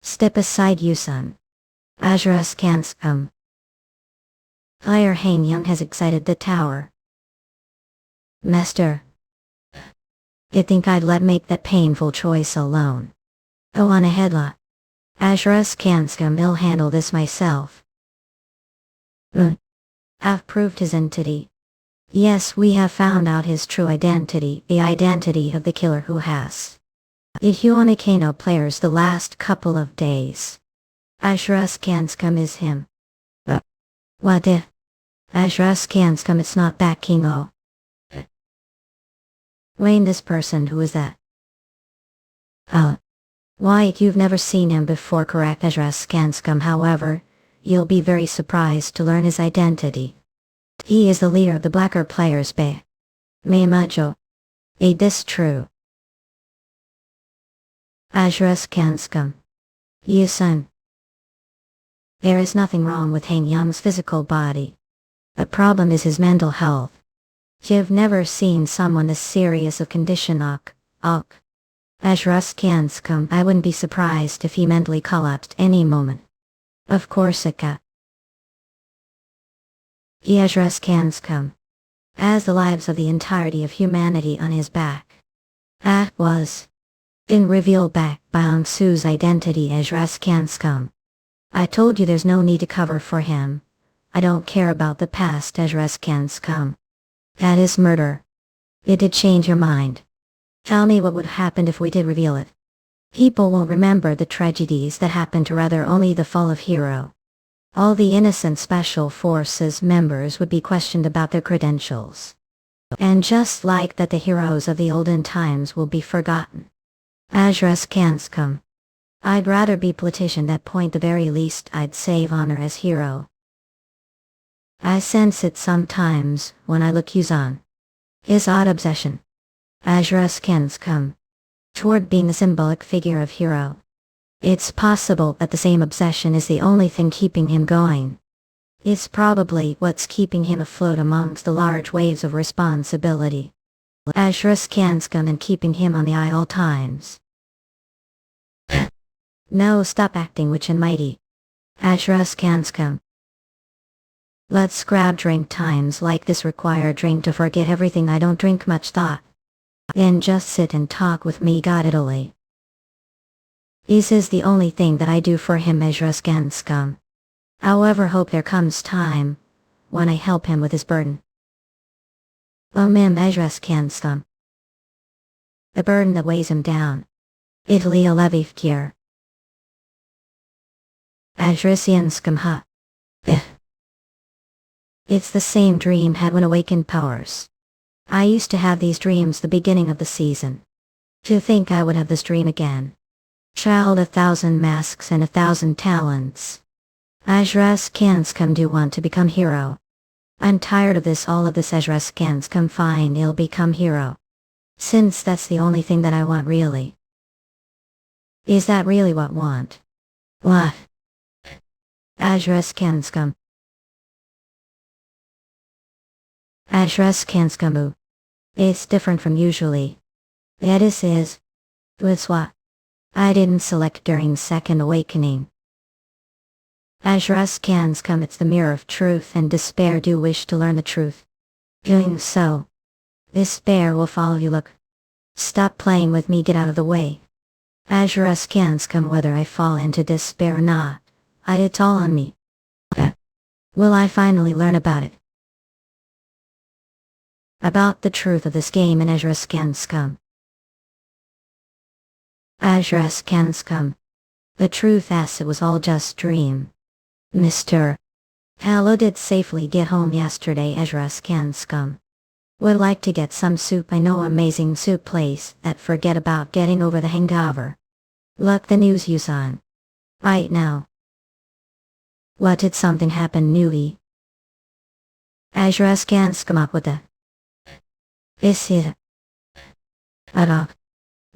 Step aside, you son. As Raskanskam. Fire Hain Young has excited the tower. Master. You think I'd let make that painful choice alone? Go on ahead, La. As Raskanskam, I'll handle this myself. Have proved his entity. Yes, we have found out his true identity, the identity of the killer who has. The Huanikano players the last couple of days. As Raskanskam is him. What if? As Raskanskam, it's not that Kingo. Wayne, this person, who is that? Why, you've never seen him before, correct? As Raskanskam, however, you'll be very surprised to learn his identity. He is the leader of the Blacker Players Bay. Meimajo. Is this true? As Raskanskam. Yuseong. There is nothing wrong with Hang Yang's physical body. The problem is his mental health. You've never seen someone this serious of condition. As Russ Can's come, I wouldn't be surprised if he mentally collapsed any moment. Of course it got. He has Russ Can's come. As the lives of the entirety of humanity on his back. That was. In revealed back by Aung Su's identity as Russ Can's come. I told you there's no need to cover for him. I don't care about the past as Russ Can's come. That is murder. It did change your mind. Tell me what would happen if we did reveal it. People won't remember the tragedies that happened to rather only the fall of Hero. All the innocent Special Forces members would be questioned about their credentials. And just like that, the heroes of the olden times will be forgotten. Ajras can't come. I'd rather be politician at point, the very least I'd save honor as hero. I sense it sometimes when I look Yuseong. His odd obsession. Ajras can't come. Toward being the symbolic figure of hero. It's possible that the same obsession is the only thing keeping him going. It's probably what's keeping him afloat amongst the large waves of responsibility. Ajras can't come and keeping him on the eye all times. No, stop acting witch and mighty. Ajras can't come. Let's grab drink. Times like this require drink to forget everything. I don't drink much thought. Then just sit and talk with me guidedly. This is the only thing that I do for him, Ajras can't come. However, hope there comes time when I help him with his burden. Ma'am, Ajras can't come. The burden that weighs him down. Italy a levy cure. Ajrasianskam ha. It's the same dream had when awakened powers. I used to have these dreams the beginning of the season. To think I would have this dream again. Child, 1,000 masks and 1,000 talents. Ajras Kanskam do want to become hero. I'm tired of this, all of this. Ajras Kanskam, fine, he'll become hero. Since that's the only thing that I want really. Is that really what I want? What? Ajras Kanskam. Ajras Kanskamu. It's different from usually. That is. With what? I didn't select during Second Awakening. Ajras Kanskam, it's the mirror of truth, and despair do wish to learn the truth. Doing so, despair will follow you. Look. Stop playing with me, get out of the way. Ajras Kanskam, whether I fall into despair or not, it's all on me. Will I finally learn about it? About the truth of this game in Ajras Kanskam. Ajras Kanskam. The truth as it was all just dream. Mr. Hello, did safely get home yesterday. Ajras Kanskam. Would like to get some soup. I know amazing soup place that forget about getting over the hangover. Look the news Yuseong. Right now. What, did something happen newly? Ajras Kanskam up with the. This is.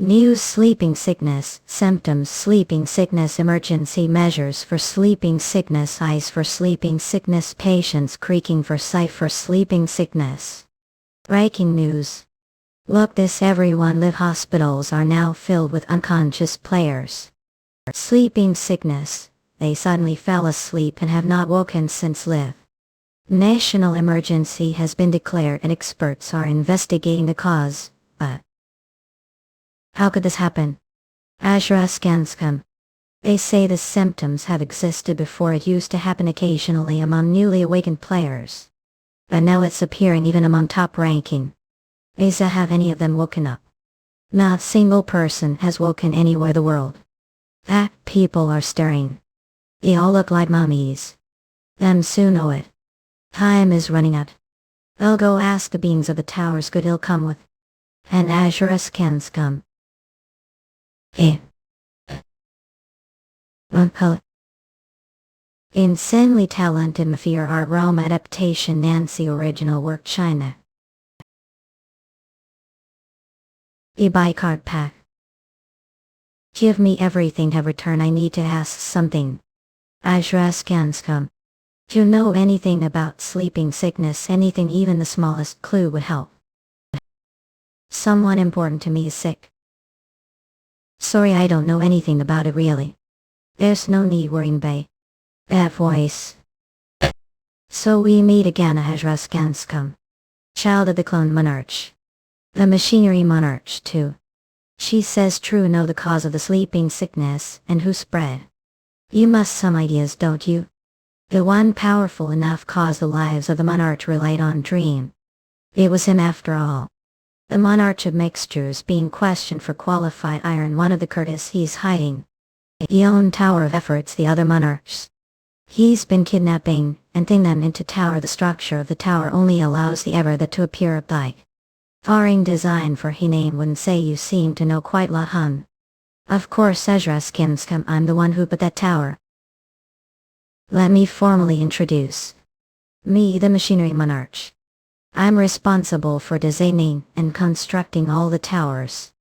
News: sleeping sickness, symptoms: sleeping sickness, emergency measures for sleeping sickness, ice for sleeping sickness, patients creaking for sight for sleeping sickness. Breaking news. Look this, everyone live hospitals are now filled with unconscious players. Sleeping sickness, they suddenly fell asleep and have not woken since live. National emergency has been declared and experts are investigating the cause, but how could this happen? Ajras Kanskam. They say the symptoms have existed before. It used to happen occasionally among newly awakened players. But now it's appearing even among top ranking. Have any of them woken up? Not a single person has woken anywhere in the world. That people are staring. They all look like mummies. Them soon know it. Time is running out. They'll go ask the beings of the towers good ill come with. And Ajras Kanskam. Insanely talented Mafia art realm adaptation. Nancy original work China. E-buy card pack. Give me everything have return. I need to ask something. Ajraskanskum. Do you know anything about sleeping sickness? Anything, even the smallest clue would help. Someone important to me is sick. Sorry, I don't know anything about it really. There's no need worrying, Bay. That voice. So we meet again, Ajraskanskum. Child of the clone monarch. The machinery monarch too. She says true, know the cause of the sleeping sickness and who spread. You must some ideas, don't you? The one powerful enough caused the lives of the monarch relied on dream. It was him after all. The monarch of mixtures being questioned for qualified iron, one of the Curtis he's hiding. He owned Tower of Efforts, the other monarchs. He's been kidnapping and thing them into tower. The structure of the tower only allows the ever that to appear up like. Foreign design for he name wouldn't say you seem to know quite la hun. Of course Ezra Skinscom, I'm the one who put that tower. Let me formally introduce. Me, the machinery monarch. I'm responsible for designing and constructing all the towers.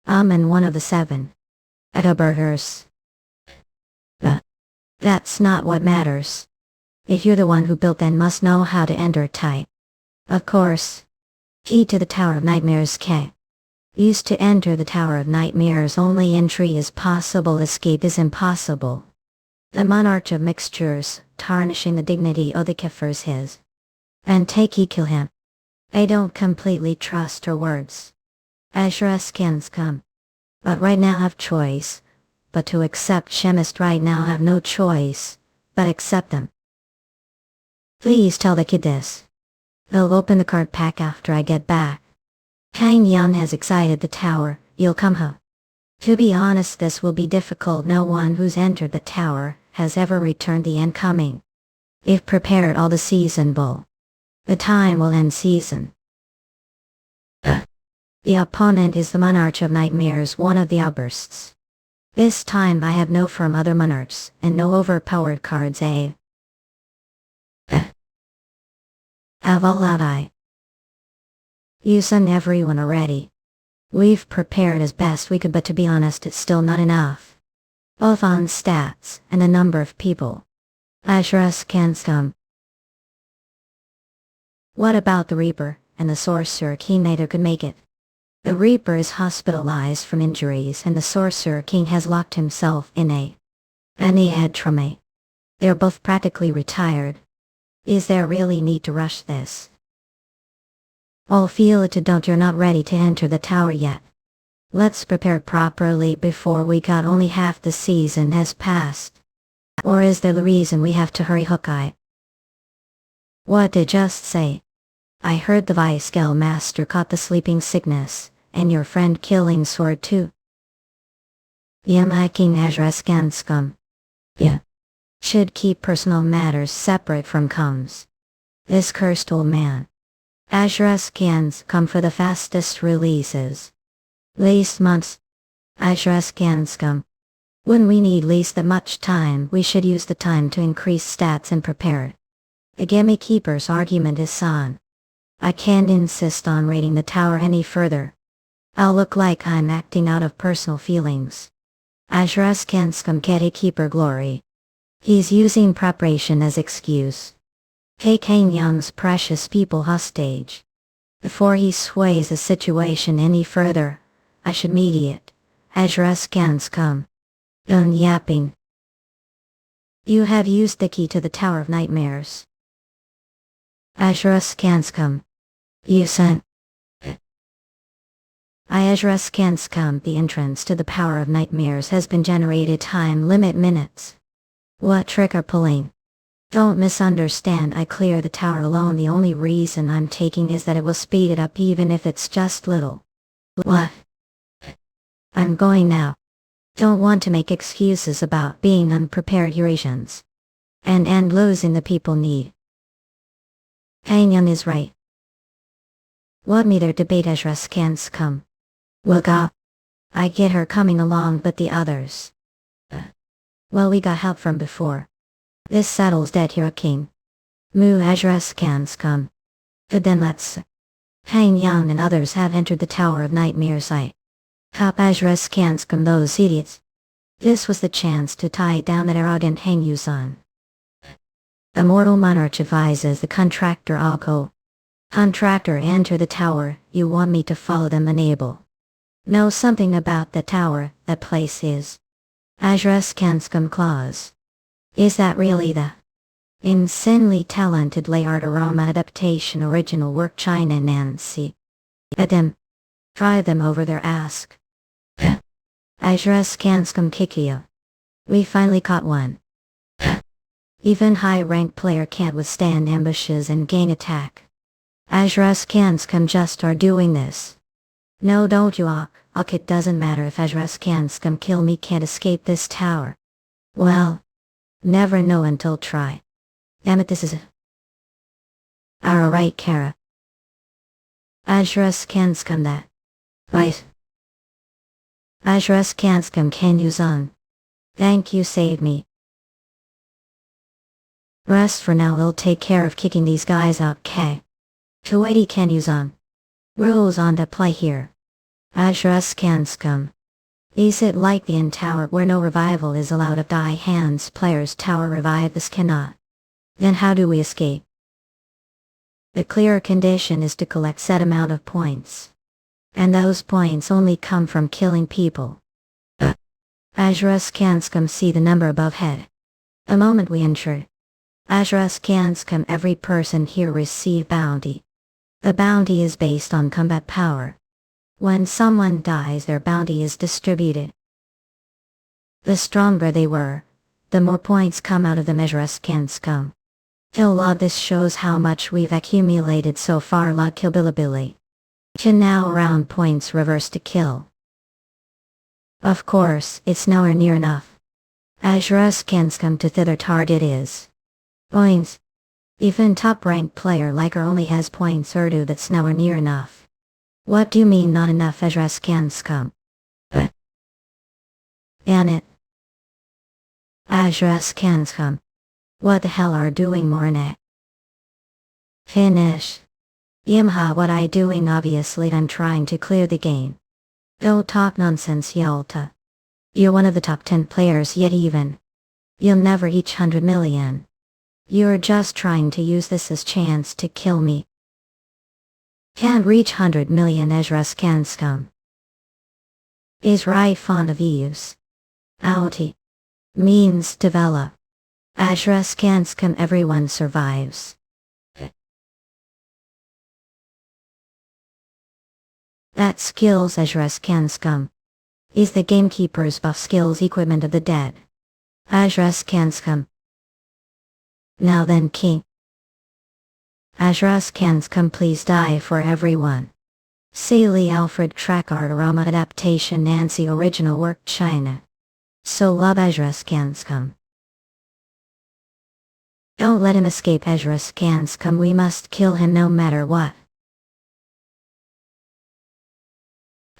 I'm in one of the 7. Burgers. But that's not what matters. If you're the one who built, then must know how to enter tight. Of course. Key to the Tower of Nightmares K. Used to enter the Tower of Nightmares, only entry is possible, escape is impossible. The monarch of mixtures, tarnishing the dignity of the Kafirs his. And take he kill him. I don't completely trust her words. Ashura skins come. But right now have choice. But to accept chemist right now have no choice. But accept them. Please tell the kid this. They'll open the card pack after I get back. Kang Yun has excited the tower, you'll come home. To be honest, this will be difficult. No one who's entered the tower has ever returned the incoming. If prepared all the season bull. The time will end season. The opponent is the monarch of nightmares, one of the outbursts. This time I have no from other monarchs, and no overpowered cards, Have all out I. You sent everyone already. We've prepared as best we could, but to be honest it's still not enough. Both on stats and the number of people. Ashras can come. What about the Reaper and the Sorcerer King? Neither could make it. The Reaper is hospitalized from injuries and the Sorcerer King has locked himself in a trauma. They're both practically retired. Is there really need to rush this? I'll feel it to don't. You're not ready to enter the tower yet. Let's prepare properly before we got only half the season has passed. Or is there the reason we have to hurry, Hawkeye? What did just say? I heard the Vice Guild Master caught the sleeping sickness, and your friend killing sword too. Yam hiking Ajraskanskum. Yeah. Should keep personal matters separate from comms. This cursed old man. Ajraskans come for the fastest releases. Least months. Ajraskanskum. When we need least that much time, we should use the time to increase stats and prepare. The Gimme Keeper's argument is on. I can't insist on raiding the tower any further. I'll look like I'm acting out of personal feelings. Ajraskanskum Getty Keeper glory. He's using preparation as excuse. Taking Young's precious people hostage. Before he sways the situation any further, I should mediate. Ajraskanskum. Done yapping. You have used the key to the Tower of Nightmares. Ajraskanskum. You sent. Ajraskanskum. The entrance to the Power of Nightmares has been generated. Time limit minutes. What trick are pulling? Don't misunderstand, I clear the tower alone. The only reason I'm taking is that it will speed it up even if it's just little. What? I'm going now. Don't want to make excuses about being unprepared Eurasians. And losing the people need. Kanyan is right. What neither debate Ajraskanskum. We'll go. I get her coming along, but the others. Well, we got help from before. This settles that here, King. Mu Ajraskanskum. Good, then let's. Hang Yang and others have entered the Tower of Nightmares. I. Top Ajraskanskum, those idiots. This was the chance to tie down that arrogant Hang Yusan. The mortal monarch advises the contractor, "I'll go. Contractor, enter the tower. You want me to follow them? Unable. Know something about the tower. That place is Ajras Kanskum Claus. Is that really the insanely talented layout aroma adaptation original work China Nancy? Adam. Try them over there, ask. Ajras Kanskum Kikia. We finally caught one. Even high-ranked player can't withstand ambushes and gain attack. Ajras Kanskum just are doing this. No, don't you, Ok, it doesn't matter if Ajras Kanskum kill me, can't escape this tower. Well, never know until try. Damn it, this is our right, Kara. Ajras Kanskum that. Right. Ajras Kanskum can use on. Thank you, saved me. Rest for now, we'll take care of kicking these guys out, K. 280 can use on. Rules on to play here. Ajras Kanskum. Is it like the in tower where no revival is allowed of die hands players tower revive? This cannot. Then how do we escape? The clear condition is to collect set amount of points. And those points only come from killing people. Ajras Kanskum, see the number above head. The moment we enter Ajras Kanskum, every person here receive bounty. The bounty is based on combat power. When someone dies, their bounty is distributed. The stronger they were, the more points come out of the Ajras Kanskum. Log, this shows how much we've accumulated so far. Log killability. To now round points reverse to kill. Of course, it's nowhere near enough. Ajras Kanskum to thither target is points. Even top-ranked player like her only has points Urdu, that's nowhere near enough. What do you mean not enough, Ajras Kanskum? And it. Ajras Kanskum. What the hell are doing more in it? Finish. Yimha, what I doing? Obviously I'm trying to clear the game. Don't talk nonsense, Yalta. You're one of the top 10 players yet even. You'll never reach 100 million. You're just trying to use this as chance to kill me. Can't reach 100 million, Ajras Kanskum. Is right fond of use. Outie. Means develop. Ajras Kanskum, everyone survives. That skills Ajras Kanskum. Is the gamekeeper's buff skills equipment of the dead. Ajras Kanskum. Now then, king. Ajras Kanskum, please die for everyone. Saley Alfred track art aroma adaptation Nancy original work China. So love Ajras Kanskum. Don't let him escape, Ajras Kanskum, we must kill him no matter what.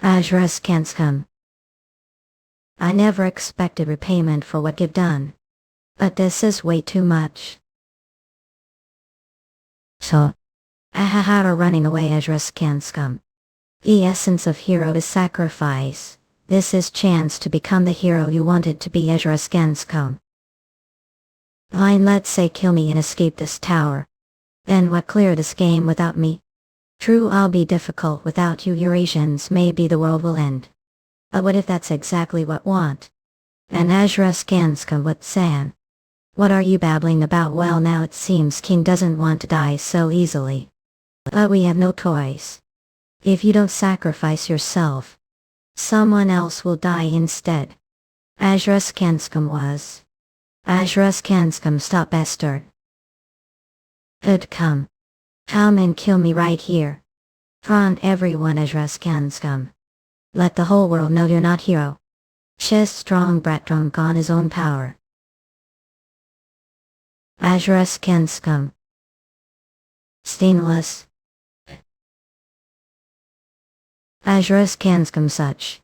Ajras Kanskum. I never expected repayment for what you've done. But this is way too much. So, are running away, Ajras Kanskum. The essence of hero is sacrifice. This is chance to become the hero you wanted to be, Ajras Kanskum. Fine, let's say kill me and escape this tower. Then what, clear this game without me? True, I'll be difficult without you Eurasians, maybe the world will end. But what if that's exactly what want? And Ajras Kanskum, what San? What are you babbling about? Well, now it seems King doesn't want to die so easily. But we have no choice. If you don't sacrifice yourself, someone else will die instead. Ajras Kanskum was. Ajras Kanskum, stop bastard. Good, come. Come and kill me right here. Front everyone, Ajras Kanskum. Let the whole world know you're not hero. Chest strong brat drunk on his own power. Ajras Kanskum. Stainless. Ajras Kanskum such.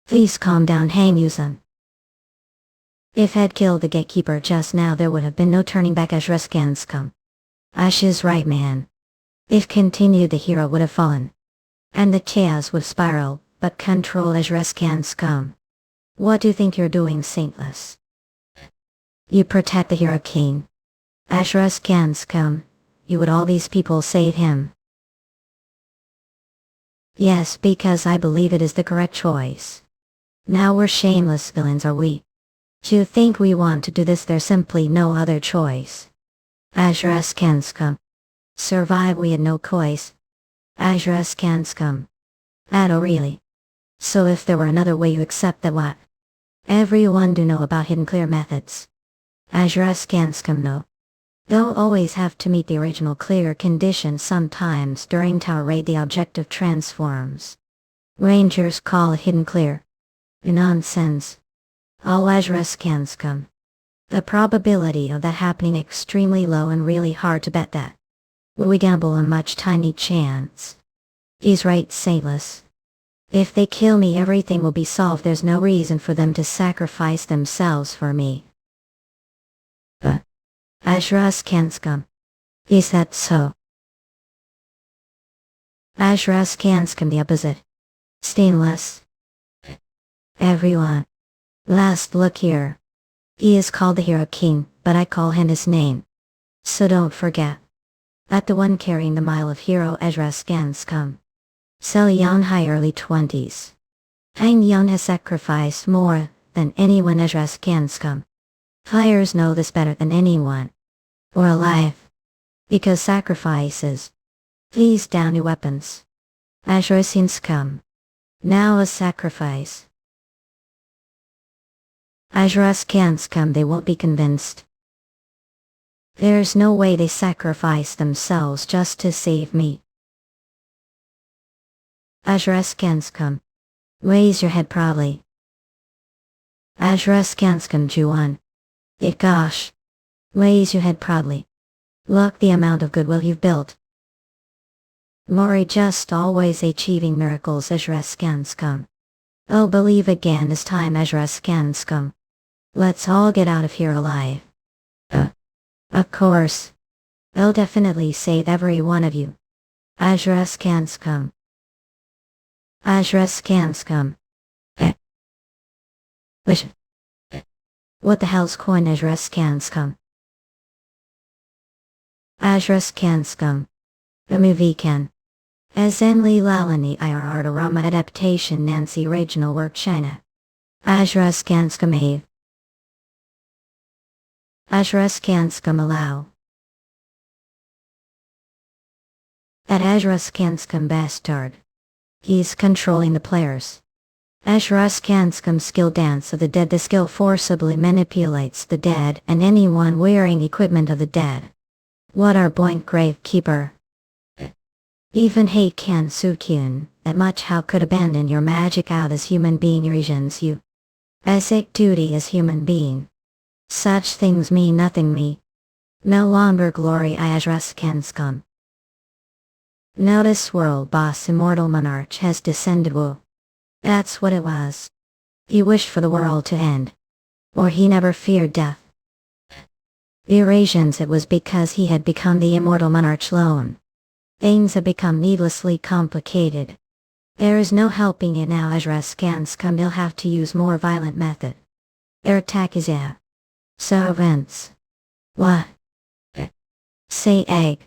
Please calm down, Hang Yuseong. If had killed the gatekeeper just now, there would have been no turning back, Ajras Kanskum. Ash is right, man. If continued, the hero would have fallen. And the chaos would spiral, but control Ajras Kanskum. What do you think you're doing, Saintless? You protect the hero king. Ashura's cans come. You would all these people save him. Yes, because I believe it is the correct choice. Now we're shameless villains, are we? Do you think we want to do this? There's simply no other choice. Ashura's cans come. Survive, we had no choice. Ashura's cans come. Oh really? So if there were another way, you accept that what? Everyone do know about hidden clear methods. Ashura's cans come no. They'll always have to meet the original clear condition. Sometimes during tower raid the objective transforms. Rangers call it hidden clear. Nonsense. All Ashura's cans come. The probability of that happening extremely low and really hard to bet that. We gamble on much tiny chance. He's right, Saintless. If they kill me, everything will be solved. There's no reason for them to sacrifice themselves for me. But Ashura's cans come. Is that so? Ashura's cans come the opposite. Stainless. Everyone. Last look here. He is called the Hero King, but I call him his name. So don't forget. That the one carrying the mile of hero Ashura's cans come. Sell young high early 20s. Hang Young has sacrificed more than anyone Ashura's cans come. Fires know this better than anyone. Or alive. Because sacrifices. These downy weapons. Ashura's cans come. Now a sacrifice. Ashura's cans come, they won't be convinced. There's no way they sacrifice themselves just to save me. Ashura's cans come. Raise your head proudly. Ashura's cans come, Juan. Gosh. Raise your head proudly. Look the amount of goodwill you've built. Mori just always achieving miracles. Ashura's cans come. Oh, believe again this time. Ashura's cans come. Let's all get out of here alive. Of course. I'll definitely save every one of you. Ashura's cans come. Ashura's cans come. What the hell's coin? Ashura's cans come. Ashura's cans come. The movie can. As Enli Lalani IR Artarama adaptation Nancy regional work China. Ashura's cans come Ave. Ashura's cans come allow. At Ashura's cans come bastard. He's controlling the players. Ashura's cans come skill dance of the dead. The skill forcibly manipulates the dead and anyone wearing equipment of the dead. What are Boink Gravekeeper? Even hate can Sukyun, that much how could abandon your magic out as human being regions you. Basic duty as human being. Such things mean nothing me. No longer glory Ashura's cans come. Notice world boss immortal monarch has descended woo. That's what it was. He wished for the world to end. Or he never feared death. The Eurasians it was because he had become the immortal monarch alone. Things have become needlessly complicated. There is no helping it now. Ashura's cans come, they'll have to use more violent method. Their attack is servants. What? Say egg.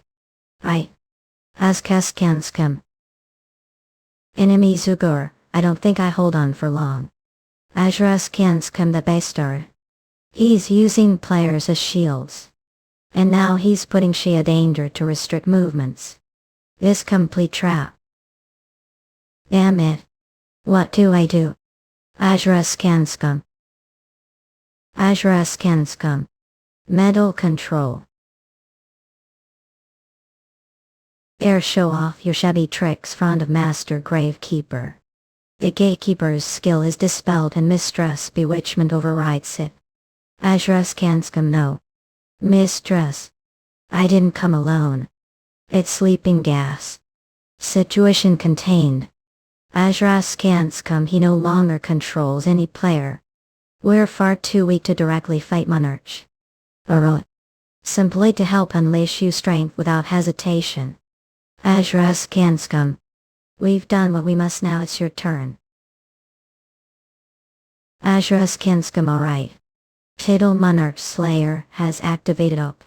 Ashura's cans come. Enemy Zugur, I don't think I hold on for long. Ashura's cans come the bastard. He's using players as shields. And now he's putting Shia danger to restrict movements. This complete trap. Damn it. What do I do? Ashura's cans come. Ashura's cans come. Mental control. Show off your shabby tricks front of Master Gravekeeper. The gatekeeper's skill is dispelled and mistress bewitchment overrides it. Ashura's cans come no. Mistress. I didn't come alone. It's sleeping gas. Situation contained. Ashura's cans come, he no longer controls any player. We're far too weak to directly fight Monarch. Simply to help unleash you strength without hesitation. Ashura's cans come. We've done what we must, now it's your turn. Azra's Kinscom alright. Tidal Monarch Slayer has activated up.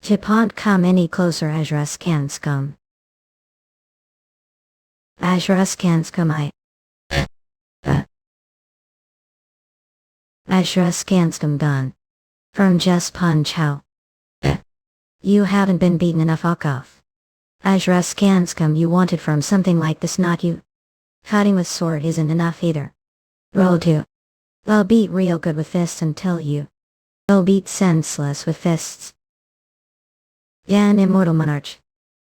Chipont come any closer Azra's Kinscom. Azra's Kinscom Azra's Kinscom done. From just punch how. You haven't been beaten enough off. Azra's Kinscom you wanted from something like this not you. Cutting with sword isn't enough either. Roll 2. I'll beat real good with fists until you. I'll beat senseless with fists. Yan immortal monarch.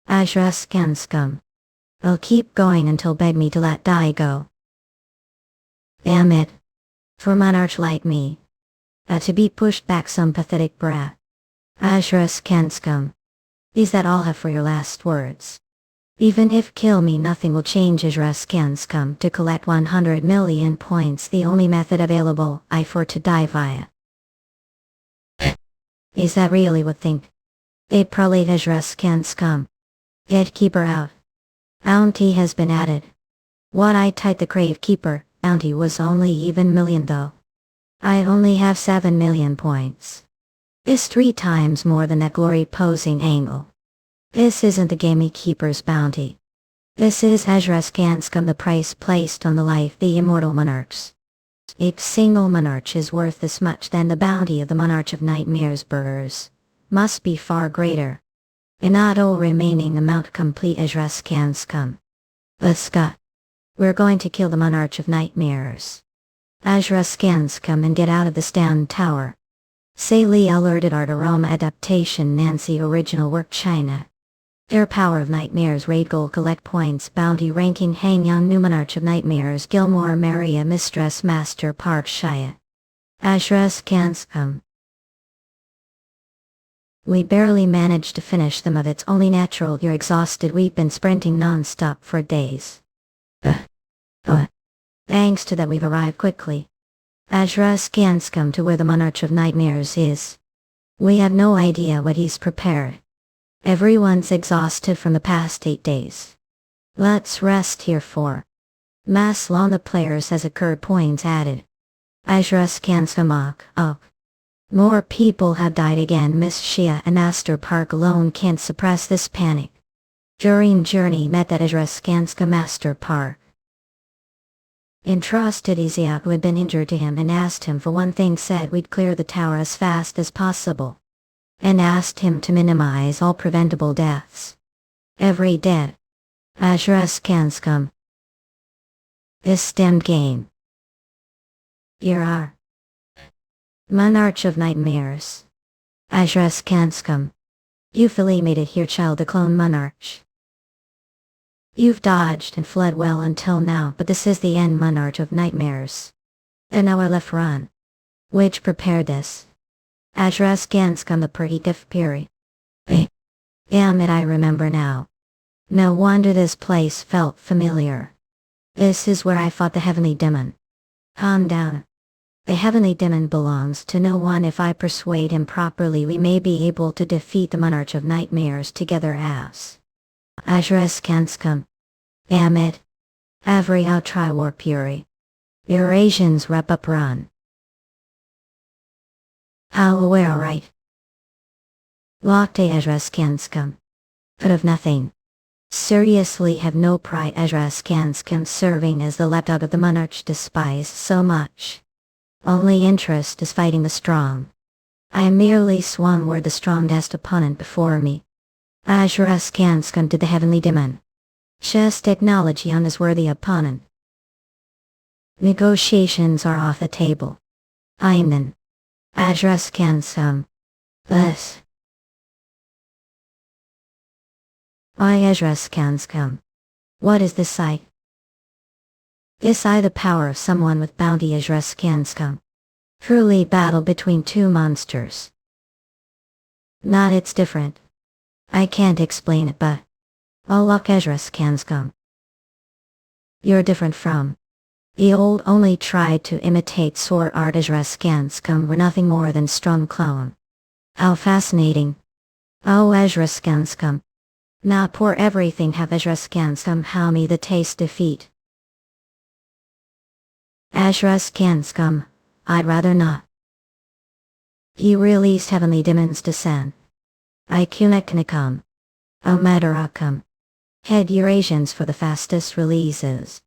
Azra's Kinscom. I'll keep going until beg me to let die go. Damn it. For monarch like me. To be pushed back some pathetic brat. Azra's Kinscom. Is that all have for your last words? Even if kill me nothing will change. Azra's Kinscom to collect 100 million points the only method available I for to die via. Is that really what think? It probably Azra's Kinscom. Gatekeeper out. Bounty has been added. What I typed the Crave Keeper, bounty was only even million though. I only have 7 million points. It's 3 times more than that glory posing angle. This isn't the Gamey Keeper's bounty. This is Azra's Kinscom the price placed on the life the immortal monarchs. Each single monarch is worth this much then the bounty of the monarch of nightmares burrs. Must be far greater. In not all remaining amount complete Azra's Kinscom. Let's go. We're going to kill the monarch of nightmares. Azra's Kinscom and get out of the stand tower. Say Lee alerted art aroma adaptation Nancy original work China. Air power of nightmares raid goal collect points bounty ranking hang young new monarch of nightmares Gilmore Maria mistress master Park Shia. Azra's Kinscom. We barely managed to finish them of it's only natural you're exhausted we've been sprinting non-stop for days. Thanks to that we've arrived quickly. Azra's Kinscom to where the monarch of nightmares is. We have no idea what he's prepared. Everyone's exhausted from the past 8 days. Let's rest here for mass long the players has occurred points added. Azra's Kinscom up. More people have died again. Miss Shia and Astor Park alone can't suppress this panic. During journey met at Azra's Kinscom Astor Park. Entrusted Izia who had been injured to him and asked him for one thing said we'd clear the tower as fast as possible. And asked him to minimize all preventable deaths. Every dead. Azra's Kinscom. This stemmed game. Here are. Monarch of Nightmares. Azra's Kinscom. You fully made it here child the clone monarch. You've dodged and fled well until now but this is the end monarch of nightmares. And now I left run. Which prepared this. Azra's Kinscom the predictive Piri. Damn it I remember now. No wonder this place felt familiar. This is where I fought the heavenly demon. Calm down. The heavenly demon belongs to no one. If I persuade him properly we may be able to defeat the monarch of nightmares together as Azra's Kinscom. Damn it. Every out try war Puri. Eurasians rep up run. How aware right? Locked Azra's Kinscom. But of nothing. Seriously have no pride. Azra's Kinscom serving as the lapdog of the monarch despised so much. Only interest is fighting the strong. I merely swung were the strongest opponent before me. Azra's Kinscom to the heavenly demon. Just acknowledge yon as worthy opponent. Negotiations are off the table. I'm then. Azra's Kinscom. This. I Azra's Kinscom. What is this sight? Is I the power of someone with bounty Azra's Kinscom. Truly battle between two monsters. Not it's different. I can't explain it but. All luck Azra's Kinscom. You're different from. The old only tried to imitate sword art. Azra's Kinscom were nothing more than strong clone. How fascinating. Oh Azra's Kinscom. Now pour everything have Azra's Kinscom how me the taste defeat. Ashrus can scum. I'd rather not. He released Heavenly Demon's Descent. Ikunek O Madarakam. Head Eurasians for the fastest releases.